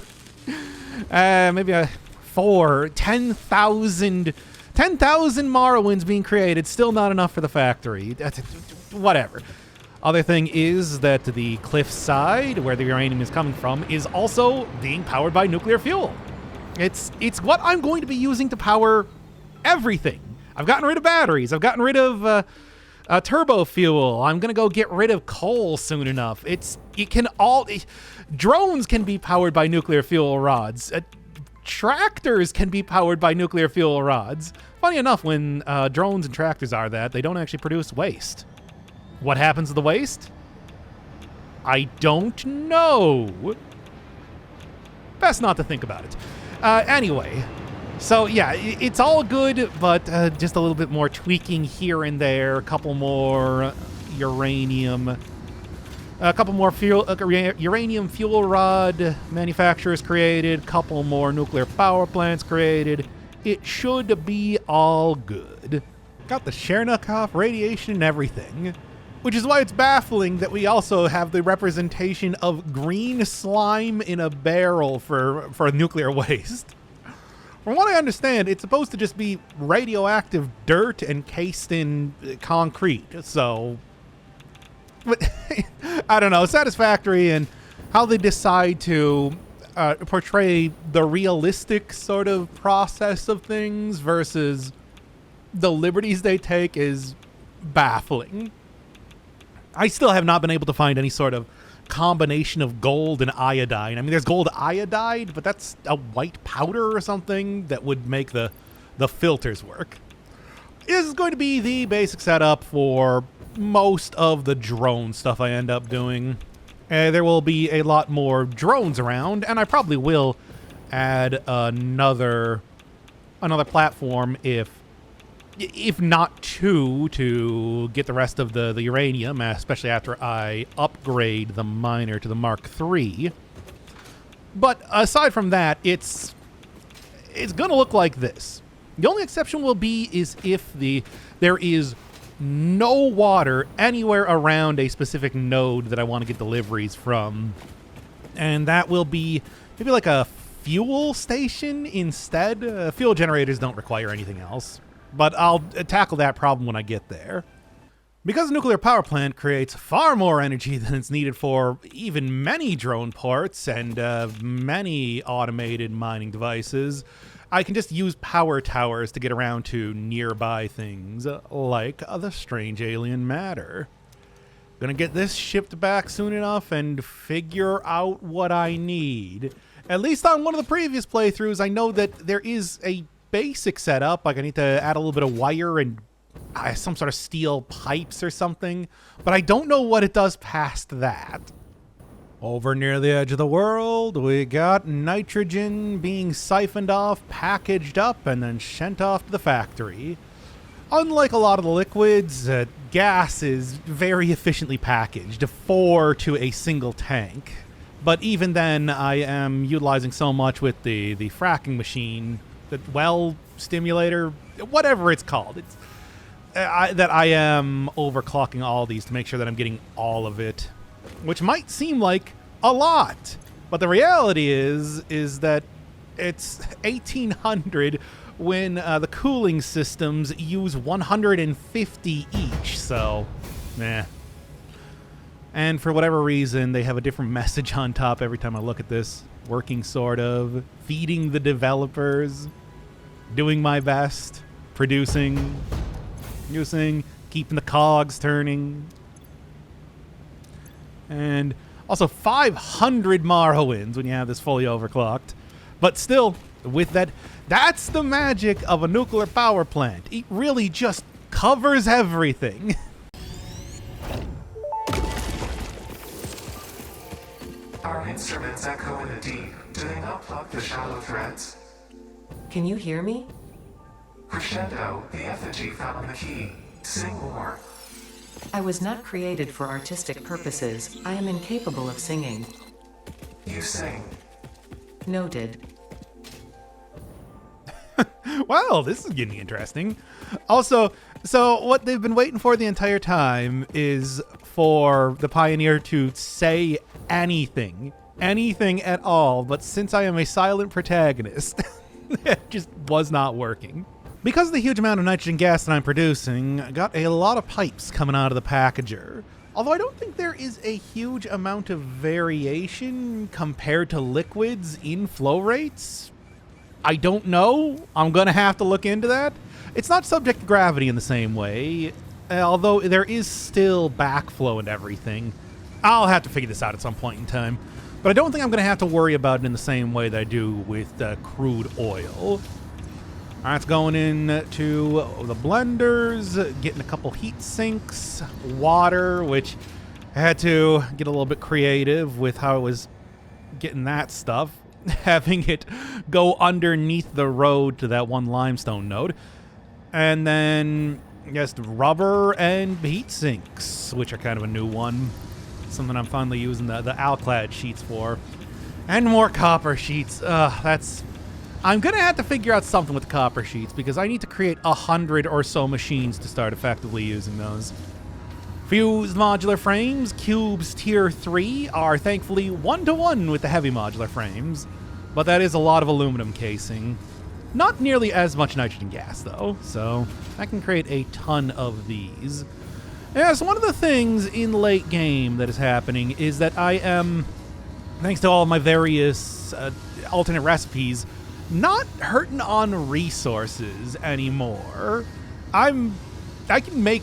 Maybe 10,000 Morrowinds being created. Still not enough for the factory. Whatever. Other thing is that the cliff side, where the uranium is coming from, is also being powered by nuclear fuel. It's what I'm going to be using to power everything. I've gotten rid of batteries. I've gotten rid of turbo fuel. I'm going to go get rid of coal soon enough. Drones can be powered by nuclear fuel rods. Tractors can be powered by nuclear fuel rods. Funny enough, when drones and tractors are that, they don't actually produce waste. What happens to the waste? I don't know. Best not to think about it. Anyway, so yeah, it's all good, but just a little bit more tweaking here and there. A couple more uranium. A couple more uranium fuel rod manufacturers created. A couple more nuclear power plants created. It should be all good. Got the Chernikov radiation and everything. Which is why it's baffling that we also have the representation of green slime in a barrel for nuclear waste. From what I understand, it's supposed to just be radioactive dirt encased in concrete. So, but I don't know, Satisfactory and how they decide to portray the realistic sort of process of things versus the liberties they take is baffling. I still have not been able to find any sort of combination of gold and iodine. I mean, there's gold iodide, but that's a white powder or something that would make the filters work. This is going to be the basic setup for most of the drone stuff I end up doing. There will be a lot more drones around, and I probably will add another platform if not two, to get the rest of the uranium, especially after I upgrade the miner to the Mark III. But aside from that, it's going to look like this. The only exception will be is if there is no water anywhere around a specific node that I want to get deliveries from. And that will be maybe like a fuel station instead. Fuel generators don't require anything else. But I'll tackle that problem when I get there. Because a nuclear power plant creates far more energy than it's needed for even many drone ports and many automated mining devices, I can just use power towers to get around to nearby things, like the strange alien matter. Gonna get this shipped back soon enough and figure out what I need. At least on one of the previous playthroughs, I know that there is a basic setup, like I need to add a little bit of wire and some sort of steel pipes or something, but I don't know what it does past that. Over near the edge of the world, we got nitrogen being siphoned off, packaged up, and then sent off to the factory. Unlike a lot of the liquids, gas is very efficiently packaged, 4 to a single tank. But even then, I am utilizing so much with the fracking machine, the well stimulator, whatever it's called. It's that I am overclocking all these to make sure that I'm getting all of it, which might seem like a lot, but the reality is that it's 1800 when the cooling systems use 150 each, so and for whatever reason they have a different message on top every time I look at this. Working sort of, feeding the developers, doing my best, producing, keeping the cogs turning. And also 500 Morrowinds when you have this fully overclocked. But still, with that's the magic of a nuclear power plant. It really just covers everything. Our instruments echo in the deep. Do they not pluck the shallow threads? Can you hear me? Crescendo, the effigy found the key. Sing more. I was not created for artistic purposes. I am incapable of singing. You sing. Noted. Well, this is getting interesting. Also, so what they've been waiting for the entire time is for the Pioneer to say anything at all, but since I am a silent protagonist, it just was not working. Because of the huge amount of nitrogen gas that I'm producing, I got a lot of pipes coming out of the packager. Although I don't think there is a huge amount of variation compared to liquids in flow rates. I don't know. I'm going to have to look into that. It's not subject to gravity in the same way, although there is still backflow and everything. I'll have to figure this out at some point in time. But I don't think I'm going to have to worry about it in the same way that I do with crude oil. That's going into the blenders, getting a couple heat sinks, water, which I had to get a little bit creative with how I was getting that stuff, having it go underneath the road to that one limestone node. And then just rubber and heat sinks, which are kind of a new one. Something I'm finally using the Alclad sheets for. And more copper sheets. I'm going to have to figure out something with the copper sheets because I need to create 100 or so machines to start effectively using those. Fused modular frames, cubes tier 3, are thankfully 1-to-1 with the heavy modular frames, but that is a lot of aluminum casing. Not nearly as much nitrogen gas, though, so I can create a ton of these. Yes, one of the things in late game that is happening is that I am, thanks to all my various alternate recipes, not hurting on resources anymore. I can make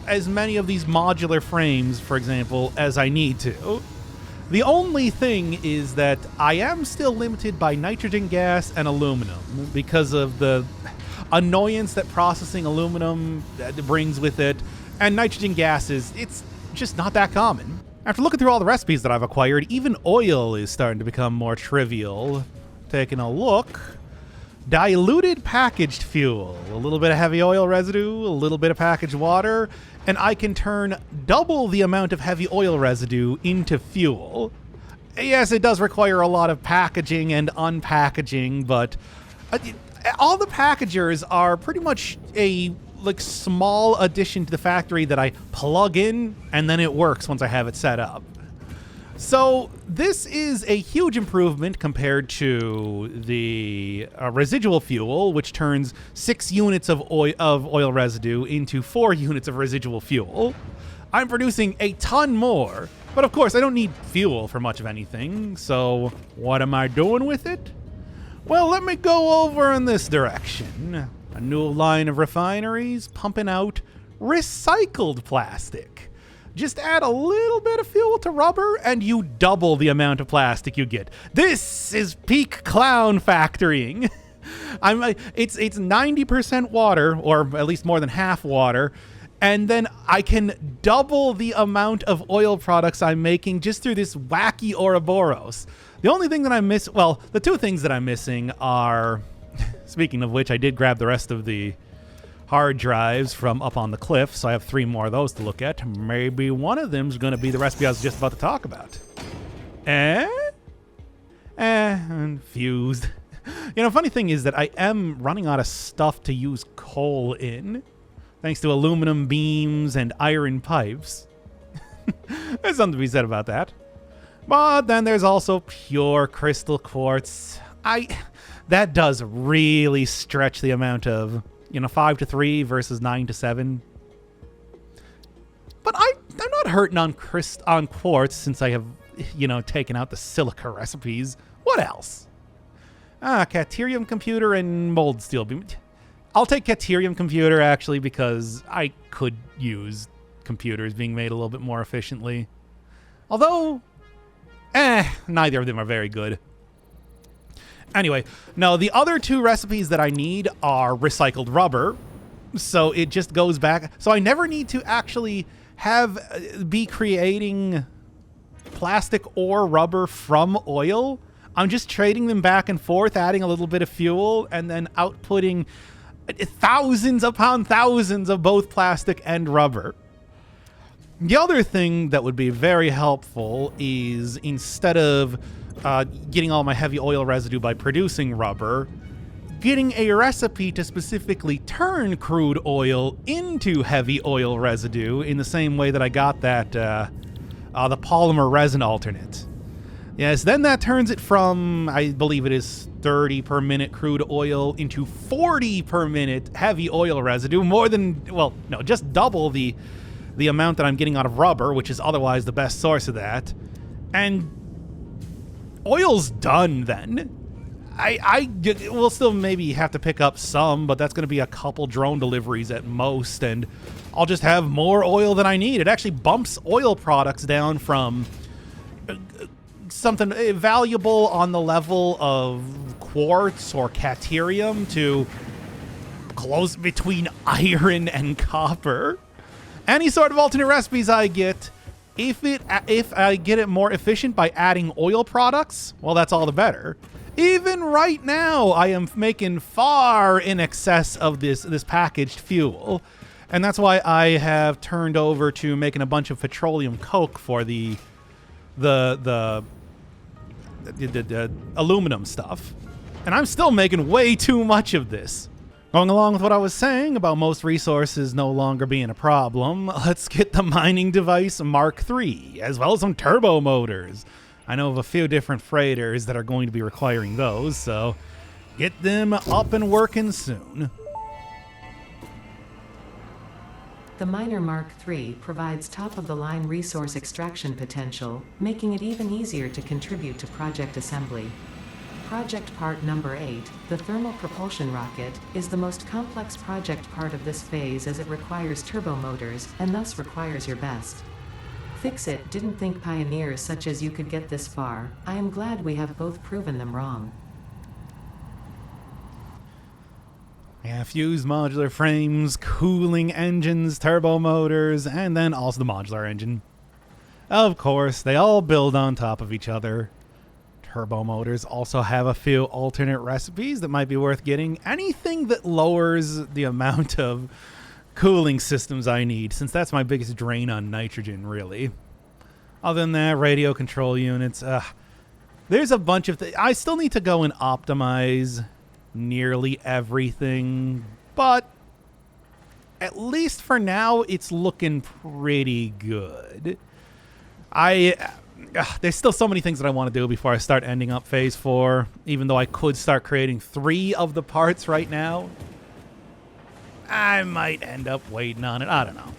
as many of these modular frames, for example, as I need to. The only thing is that I am still limited by nitrogen gas and aluminum because of the annoyance that processing aluminum brings with it, and nitrogen gas it's just not that common. After looking through all the recipes that I've acquired, even oil is starting to become more trivial. Taking a look, diluted packaged fuel, a little bit of heavy oil residue, a little bit of packaged water, and I can turn double the amount of heavy oil residue into fuel. yes, it does require a lot of packaging and unpackaging, but all the packagers are pretty much a small addition to the factory that I plug in, and then it works once I have it set up. So this is a huge improvement compared to the residual fuel, which turns 6 units of oil residue into 4 units of residual fuel. I'm producing a ton more, but of course I don't need fuel for much of anything, so what am I doing with it? Well, let me go over in this direction. A new line of refineries pumping out recycled plastic. Just add a little bit of fuel to rubber and you double the amount of plastic you get. This is peak clown factorying. It's 90% water, or at least more than half water, and then I can double the amount of oil products I'm making just through this wacky Ouroboros. The only thing that the two things that I'm missing are, speaking of which, I did grab the rest of the hard drives from up on the cliff, so I have 3 more of those to look at. Maybe one of them's going to be the recipe I was just about to talk about. Confused. Funny thing is that I am running out of stuff to use coal in, thanks to aluminum beams and iron pipes. There's something to be said about that. But then there's also pure crystal quartz. That does really stretch the amount of 5 to 3 versus 9 to 7. But I'm not hurting on quartz since I have, taken out the silica recipes. What else? Caterium computer and mold steel beam. I'll take Caterium computer, actually, because I could use computers being made a little bit more efficiently. Although, neither of them are very good. Anyway, no, the other 2 recipes that I need are recycled rubber. So it just goes back. So I never need to actually be creating plastic or rubber from oil. I'm just trading them back and forth, adding a little bit of fuel, and then outputting thousands upon thousands of both plastic and rubber. The other thing that would be very helpful is, instead of getting all my heavy oil residue by producing rubber, getting a recipe to specifically turn crude oil into heavy oil residue in the same way that I got that the polymer resin alternate. Yes, then that turns it from, I believe it is 30 per minute crude oil into 40 per minute heavy oil residue, just double the amount that I'm getting out of rubber, which is otherwise the best source of that. And oil's done then. I will still maybe have to pick up some, but that's going to be a couple drone deliveries at most, and I'll just have more oil than I need. It actually bumps oil products down from something valuable on the level of quartz or caterium to close between iron and copper. Any sort of alternate recipes I get, if I get it more efficient by adding oil products, well, that's all the better. Even right now, I am making far in excess of this packaged fuel, and that's why I have turned over to making a bunch of petroleum coke for the aluminum stuff. And I'm still making way too much of this. Going along with what I was saying about most resources no longer being a problem, let's get the mining device Mark III, as well as some turbo motors. I know of a few different freighters that are going to be requiring those, so get them up and working soon. The Miner Mark III provides top-of-the-line resource extraction potential, making it even easier to contribute to project assembly. Project part number 8, the thermal propulsion rocket, is the most complex project part of this phase, as it requires turbo motors, and thus requires your best. Fix-It didn't think pioneers such as you could get this far. I am glad we have both proven them wrong. Yeah, fused modular frames, cooling engines, turbo motors, and then also the modular engine. Of course, they all build on top of each other. Turbo motors also have a few alternate recipes that might be worth getting. Anything that lowers the amount of cooling systems I need, since that's my biggest drain on nitrogen, really. Other than that, radio control units. There's a bunch of things. I still need to go and optimize nearly everything, but at least for now, it's looking pretty good. There's still so many things that I want to do before I start ending up phase 4, even though I could start creating 3 of the parts right now. I might end up waiting on it. I don't know.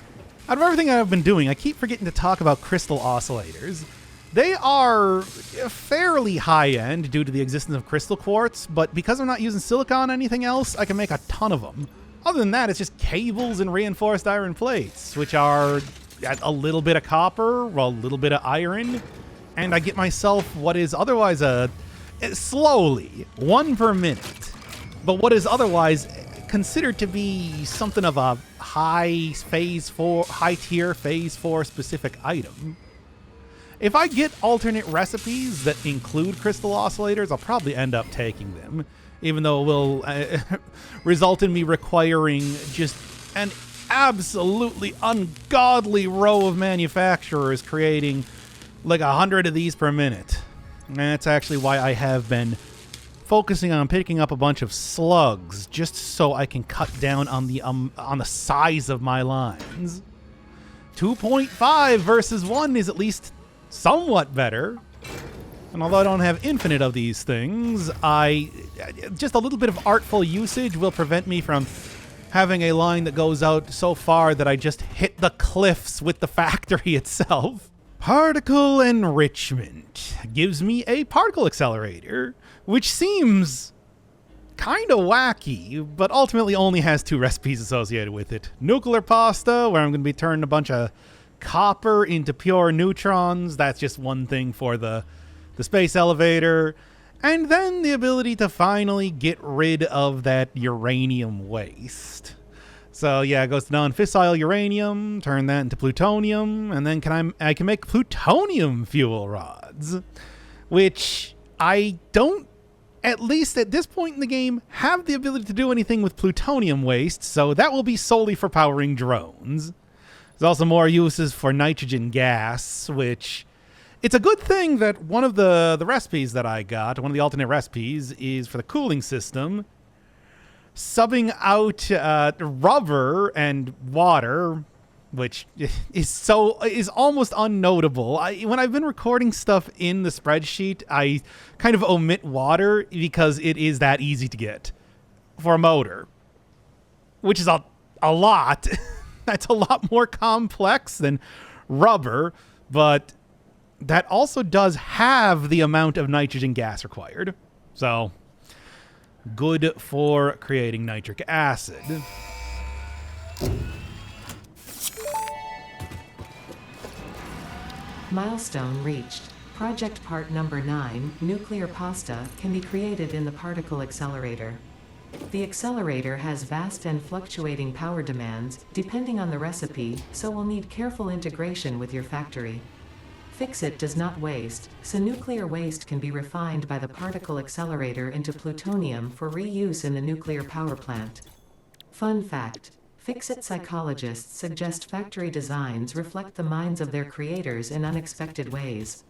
Out of everything I've been doing, I keep forgetting to talk about crystal oscillators. They are fairly high-end due to the existence of crystal quartz, but because I'm not using silicon or anything else, I can make a ton of them. Other than that, it's just cables and reinforced iron plates, which are a little bit of copper, a little bit of iron, and I get myself what is otherwise slowly, 1 per minute, but what is otherwise considered to be something of a high tier phase 4 specific item. If I get alternate recipes that include crystal oscillators, I'll probably end up taking them, even though it will result in me requiring just an absolutely ungodly row of manufacturers creating like 100 of these per minute. And that's actually why I have been focusing on picking up a bunch of slugs just so I can cut down on the size of my lines. 2.5 versus 1 is at least somewhat better. And although I don't have infinite of these things, just a little bit of artful usage will prevent me from having a line that goes out so far that I just hit the cliffs with the factory itself. Particle enrichment gives me a particle accelerator, which seems kind of wacky, but ultimately only has 2 recipes associated with it. Nuclear pasta, where I'm going to be turning a bunch of copper into pure neutrons. That's just one thing for the space elevator. And then the ability to finally get rid of that uranium waste. So yeah, it goes to non-fissile uranium, turn that into plutonium, and then I can make plutonium fuel rods, which I don't, at least at this point in the game, have the ability to do anything with plutonium waste, so that will be solely for powering drones. There's also more uses for nitrogen gas, which it's a good thing that one of the recipes that I got, one of the alternate recipes, is for the cooling system, subbing out rubber and water, which is almost unnotable. When I've been recording stuff in the spreadsheet, I kind of omit water because it is that easy to get for a motor, which is a lot. That's a lot more complex than rubber, but that also does have the amount of nitrogen gas required. So good for creating nitric acid. Milestone reached. Project part number 9, nuclear pasta, can be created in the particle accelerator. The accelerator has vast and fluctuating power demands, depending on the recipe, so will need careful integration with your factory. Fix-It does not waste, so nuclear waste can be refined by the particle accelerator into plutonium for reuse in the nuclear power plant. Fun fact: Fix-It psychologists suggest factory designs reflect the minds of their creators in unexpected ways.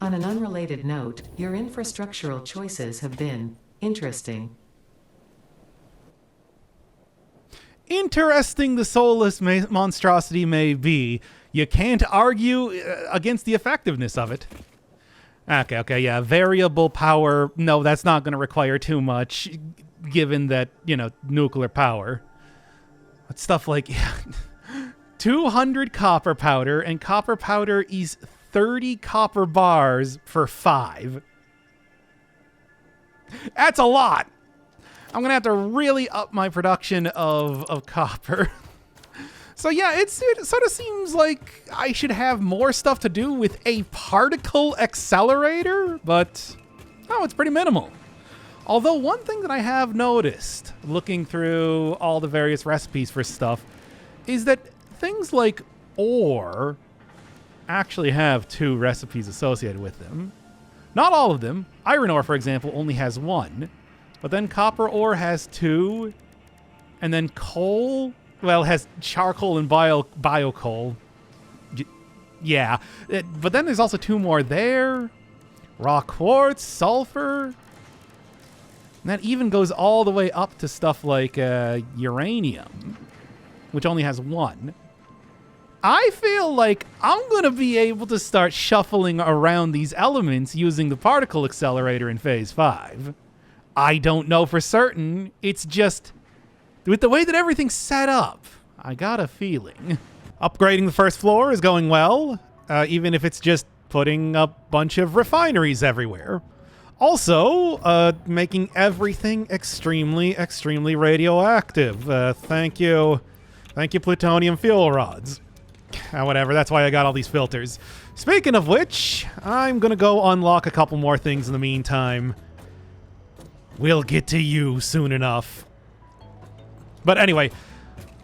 On an unrelated note, your infrastructural choices have been interesting. Interesting the soulless monstrosity may be, you can't argue against the effectiveness of it. Okay, yeah, variable power, no, that's not going to require too much, given that, nuclear power. But stuff like 200 copper powder, and copper powder is 30 copper bars for 5. That's a lot! I'm going to have to really up my production of copper. So yeah, it sort of seems like I should have more stuff to do with a particle accelerator, but no, it's pretty minimal. Although one thing that I have noticed, looking through all the various recipes for stuff, is that things like ore actually have 2 recipes associated with them. Not all of them. Iron ore, for example, only has 1. But then copper ore has 2, and then coal, well, has charcoal and bio coal. Yeah, but then there's also 2 more there. raw quartz, sulfur. And that even goes all the way up to stuff like uranium, which only has 1. I feel like I'm going to be able to start shuffling around these elements using the particle accelerator in Phase 5. I don't know for certain. It's just, with the way that everything's set up, I got a feeling. Upgrading the first floor is going well, even if it's just putting a bunch of refineries everywhere. Also, making everything extremely, extremely radioactive. Thank you. Thank you, plutonium fuel rods. Whatever, that's why I got all these filters. Speaking of which, I'm gonna go unlock a couple more things in the meantime. We'll get to you soon enough. But anyway,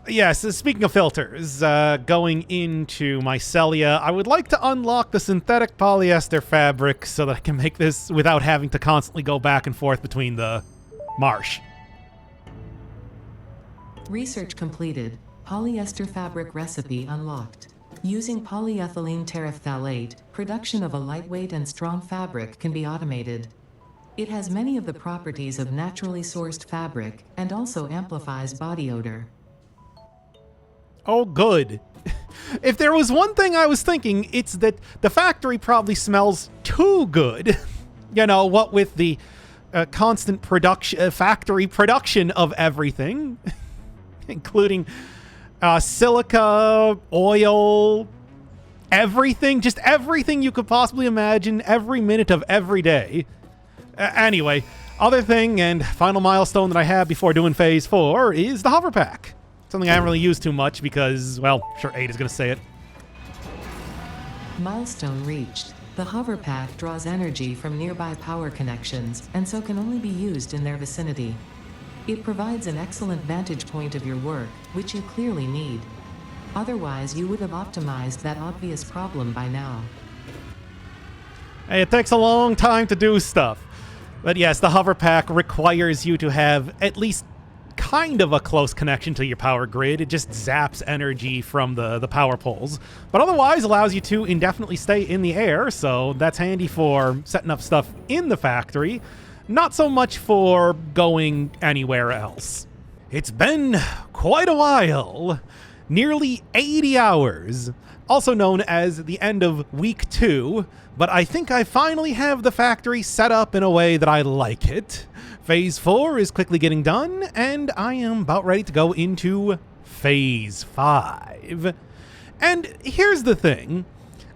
yes, speaking of filters, going into Mycelia, I would like to unlock the synthetic polyester fabric so that I can make this without having to constantly go back and forth between the marsh. Research completed. Polyester fabric recipe unlocked. Using polyethylene terephthalate, production of a lightweight and strong fabric can be automated. It has many of the properties of naturally sourced fabric and also amplifies body odor. Oh, good. If there was one thing I was thinking, it's that the factory probably smells too good. You know, what with the constant factory production of everything, including silica, oil, everything, just everything you could possibly imagine every minute of every day. Anyway, other thing and final milestone that I have before doing Phase 4 is the hover pack. Something I haven't really used too much because, well, sure, Ada's gonna say it. Milestone reached. The hover pack draws energy from nearby power connections and so can only be used in their vicinity. It provides an excellent vantage point of your work, which you clearly need. Otherwise, you would have optimized that obvious problem by now. Hey, it takes a long time to do stuff. But yes, the hover pack requires you to have at least kind of a close connection to your power grid. It just zaps energy from the power poles. But otherwise allows you to indefinitely stay in the air, so that's handy for setting up stuff in the factory. Not so much for going anywhere else. It's been quite a while. Nearly 80 hours. Also known as the end of week 2. But I think I finally have the factory set up in a way that I like it. Phase 4 is quickly getting done, and I am about ready to go into Phase 5. And here's the thing.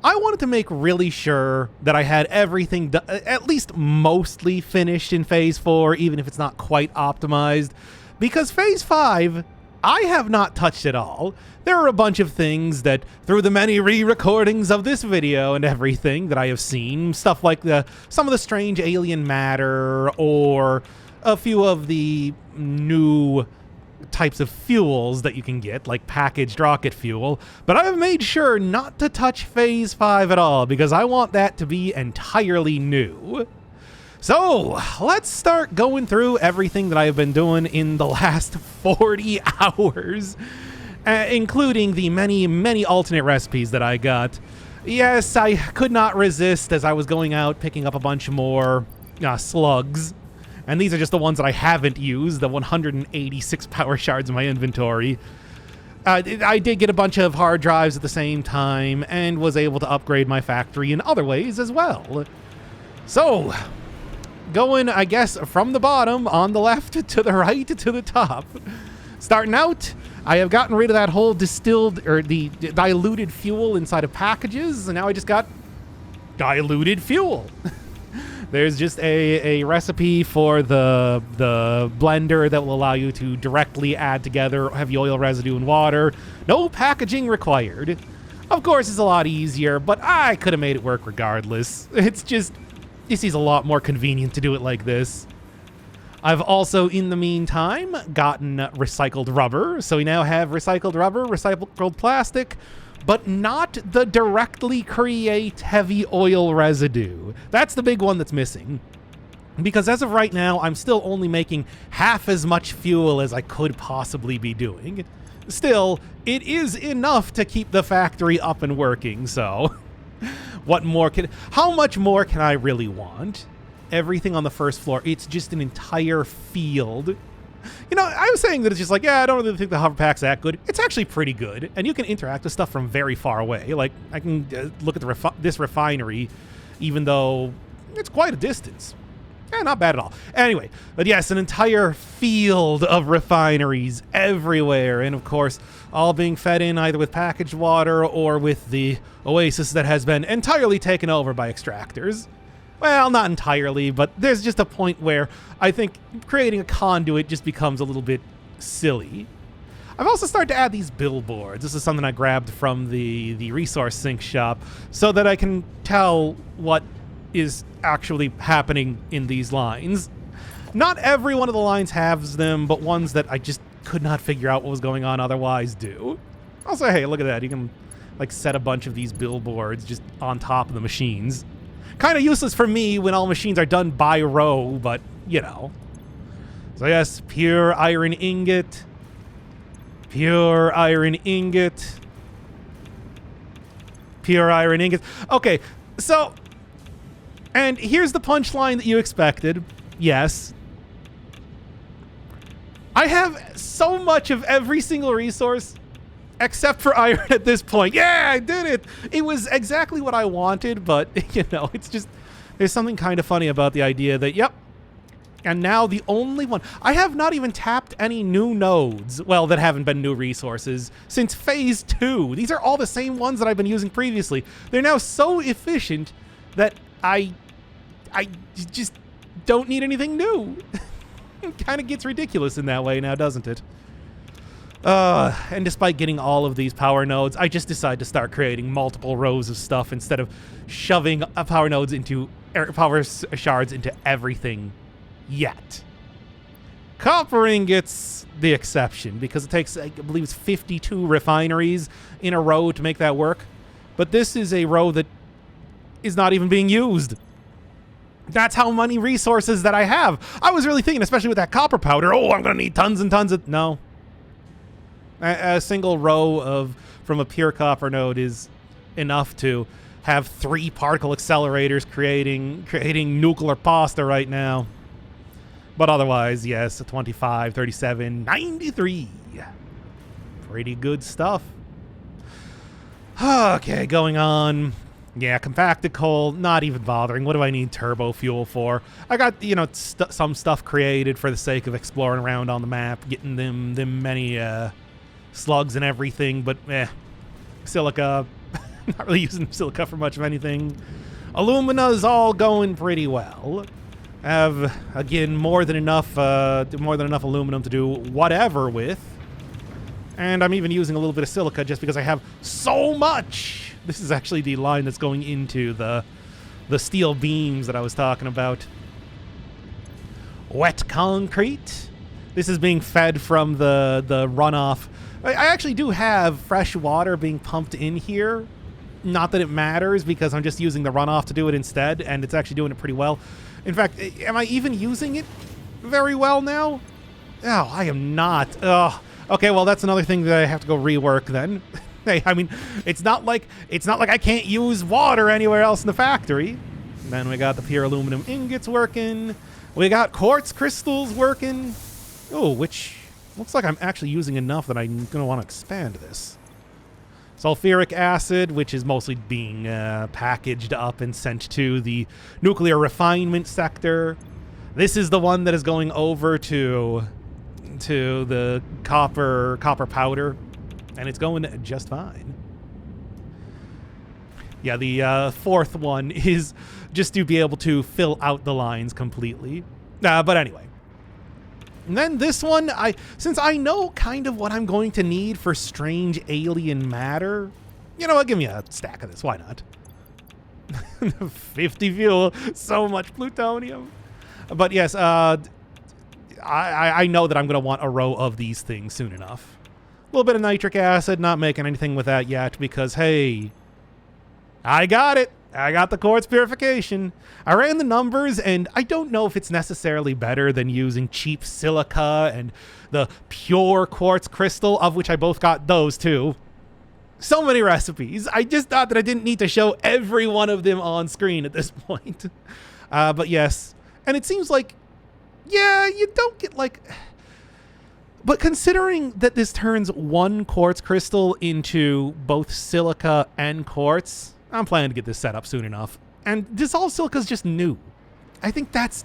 I wanted to make really sure that I had everything at least mostly finished in Phase 4, even if it's not quite optimized. Because Phase 5, I have not touched at all. There are a bunch of things that, through the many re-recordings of this video and everything that I have seen, stuff like some of the strange alien matter, or a few of the new types of fuels that you can get, like packaged rocket fuel, but I have made sure not to touch Phase 5 at all, because I want that to be entirely new. So, let's start going through everything that I have been doing in the last 40 hours, including the many, many alternate recipes that I got. Yes, I could not resist as I was going out picking up a bunch more slugs. And these are just the ones that I haven't used, the 186 power shards in my inventory. I did get a bunch of hard drives at the same time and was able to upgrade my factory in other ways as well. So, going, I guess, from the bottom on the left to the right to the top. Starting out, I have gotten rid of that whole distilled or the diluted fuel inside of packages, and now I just got diluted fuel. There's just a recipe for the blender that will allow you to directly add together heavy oil residue and water. No packaging required. Of course, it's a lot easier, but I could have made it work regardless. It's just, this is a lot more convenient to do it like this. I've also, in the meantime, gotten recycled rubber. So we now have recycled rubber, recycled plastic, but not the directly create heavy oil residue. That's the big one that's missing. Because as of right now, I'm still only making half as much fuel as I could possibly be doing. Still, it is enough to keep the factory up and working, so How much more can I really want? Everything on the first floor, it's just an entire field. You know, I was saying that it's just like, yeah, I don't really think the hover pack's that good. It's actually pretty good, and you can interact with stuff from very far away. Like, I can look at this refinery, even though it's quite a distance. Not bad at all. Anyway, but yes, an entire field of refineries everywhere, and of course, all being fed in either with packaged water or with the oasis that has been entirely taken over by extractors. Well, not entirely, but there's just a point where I think creating a conduit just becomes a little bit silly. I've also started to add these billboards. This is something I grabbed from the resource sink shop so that I can tell what is actually happening in these lines. Not every one of the lines has them, but ones that I just could not figure out what was going on otherwise do. Also, hey, look at that. You can like set a bunch of these billboards just on top of the machines. Kind of useless for me when all machines are done by row, but you know. So yes, pure iron ingot. Pure iron ingot. Pure iron ingot. Okay, so, and here's the punchline that you expected. Yes. I have so much of every single resource except for iron at this point. Yeah, I did it. It was exactly what I wanted, but, you know, it's just, there's something kind of funny about the idea that, yep, and now the only one, I have not even tapped any new nodes, well, that haven't been new resources, since phase 2. These are all the same ones that I've been using previously. They're now so efficient that I just don't need anything new. It kind of gets ridiculous in that way now, doesn't it? And despite getting all of these power nodes, I just decided to start creating multiple rows of stuff instead of shoving power nodes into power shards into everything yet. Copper ingots the exception because it takes, I believe it's 52 refineries in a row to make that work. But this is a row that is not even being used. That's how many resources that I have. I was really thinking, especially with that copper powder, oh, I'm going to need tons and tons of... No. A single row from a pure copper node is enough to have 3 particle accelerators creating nuclear pasta right now. But otherwise, yes, 25, 37, 93. Pretty good stuff. Okay, going on. Yeah, compacted coal, not even bothering. What do I need turbo fuel for? I got, you know, some stuff created for the sake of exploring around on the map, getting them many slugs and everything, but silica, not really using silica for much of anything. Alumina's all going pretty well. I have, again, more than enough aluminum to do whatever with. And I'm even using a little bit of silica just because I have so much. This is actually the line that's going into the steel beams that I was talking about. Wet concrete. This is being fed from the runoff. I actually do have fresh water being pumped in here. Not that it matters because I'm just using the runoff to do it instead, and it's actually doing it pretty well. In fact, am I even using it very well now? Oh, I am not. Ugh. Okay, well, that's another thing that I have to go rework then. Hey, I mean, it's not like I can't use water anywhere else in the factory. And then we got the pure aluminum ingots working. We got quartz crystals working. Oh, which looks like I'm actually using enough that I'm going to want to expand this. Sulfuric acid, which is mostly being packaged up and sent to the nuclear refinement sector. This is the one that is going over to the copper powder, and it's going just fine. Yeah, the fourth one is just to be able to fill out the lines completely. But anyway. And then this one, since I know kind of what I'm going to need for strange alien matter, you know what, give me a stack of this, why not? 50 fuel, so much plutonium. But yes, I know that I'm going to want a row of these things soon enough. A little bit of nitric acid, not making anything with that yet because, hey, I got it. I got the quartz purification. I ran the numbers, and I don't know if it's necessarily better than using cheap silica and the pure quartz crystal, of which I both got those too. So many recipes. I just thought that I didn't need to show every one of them on screen at this point. But yes. And it seems like, yeah, you don't get like... But considering that this turns one quartz crystal into both silica and quartz, I'm planning to get this set up soon enough. And dissolved silica is just new. I think that's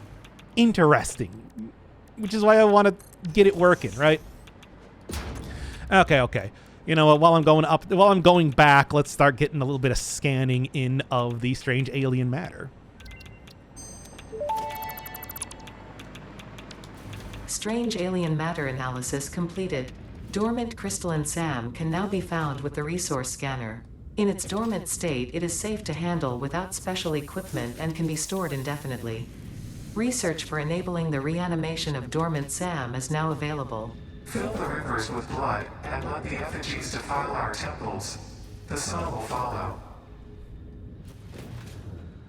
interesting, which is why I want to get it working, right? Okay. You know what? While I'm going back, let's start getting a little bit of scanning in of the strange alien matter. Strange alien matter analysis completed. Dormant crystalline SAM can now be found with the resource scanner. In its dormant state, it is safe to handle without special equipment and can be stored indefinitely. Research for enabling the reanimation of dormant SAM is now available. Fill the rivers with blood and let the effigies defile our temples. The sun will follow.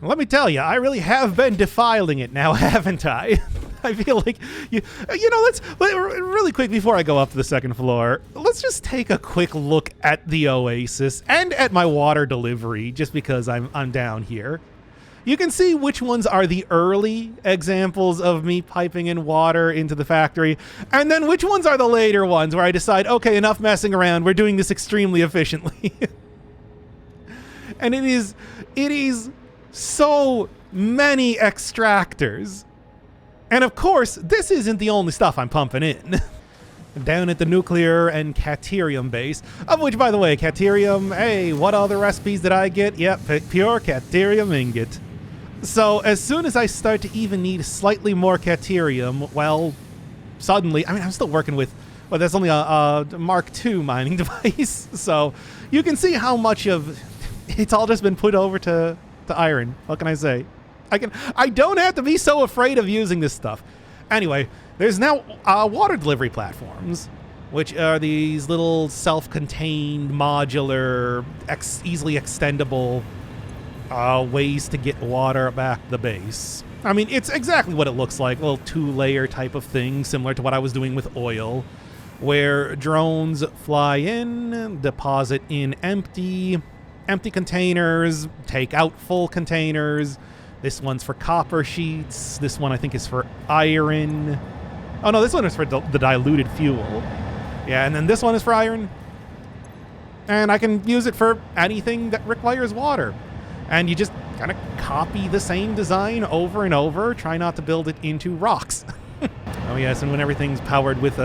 Let me tell you, I really have been defiling it now, haven't I? I feel like, you know, let's really quick before I go up to the second floor, let's just take a quick look at the Oasis and at my water delivery, just because I'm down here. You can see which ones are the early examples of me piping in water into the factory, and then which ones are the later ones where I decide, okay, enough messing around, we're doing this extremely efficiently. And it is so many extractors. And of course, this isn't the only stuff I'm pumping in. Down at the nuclear and caterium base, of which, by the way, caterium, hey, what other recipes did I get? Yep, pure caterium ingot. So as soon as I start to even need slightly more caterium, well, suddenly, I mean, I'm still working with, well, that's only a Mark II mining device. So you can see how much of it's all just been put over to iron. What can I say? I don't have to be so afraid of using this stuff. Anyway, there's now water delivery platforms, which are these little self-contained, modular, easily extendable ways to get water back to the base. I mean, it's exactly what it looks like, a little two-layer type of thing, similar to what I was doing with oil, where drones fly in, deposit in empty containers, take out full containers. This one's for copper sheets. This one I think is for iron. Oh no, this one is for the diluted fuel. Yeah, and then this one is for iron. And I can use it for anything that requires water. And you just kind of copy the same design over and over. Try not to build it into rocks. Oh yes, and when everything's powered with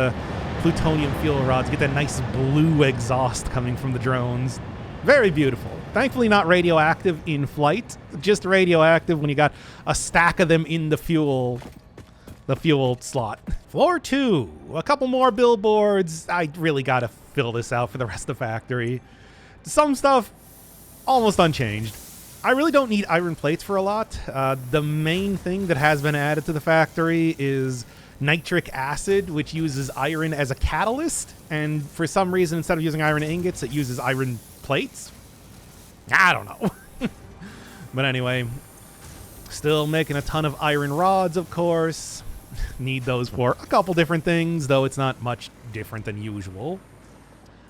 plutonium fuel rods, get that nice blue exhaust coming from the drones. Very beautiful. Thankfully not radioactive in flight, just radioactive when you got a stack of them in the fuel slot. Floor 2, a couple more billboards. I really gotta fill this out for the rest of the factory. Some stuff almost unchanged. I really don't need iron plates for a lot. The main thing that has been added to the factory is nitric acid, which uses iron as a catalyst, and for some reason instead of using iron ingots it uses iron plates. I don't know. But anyway, still making a ton of iron rods, of course. Need those for a couple different things, though it's not much different than usual.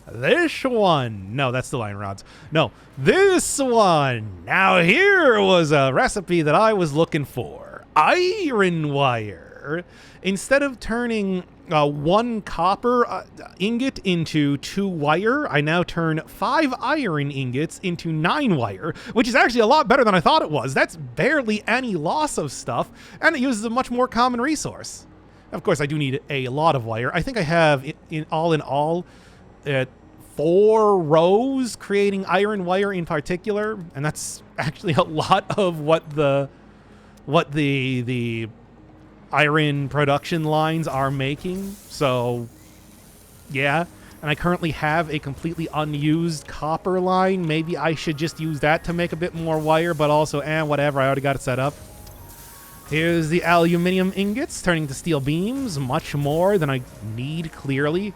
This one. No, that's still iron rods. No, this one. Now here was a recipe that I was looking for. Iron wire. Instead of turning one copper ingot into 2 wire, I now turn 5 iron ingots into 9 wire, which is actually a lot better than I thought it was. That's barely any loss of stuff, and it uses a much more common resource. Of course, I do need a lot of wire. I think I have, in all, 4 rows creating iron wire in particular, and that's actually a lot of what the iron production lines are making. So yeah, and I currently have a completely unused copper line. Maybe I should just use that to make a bit more wire, but also whatever, I already got it set up. Here's the aluminum ingots turning to steel beams, much more than I need, clearly.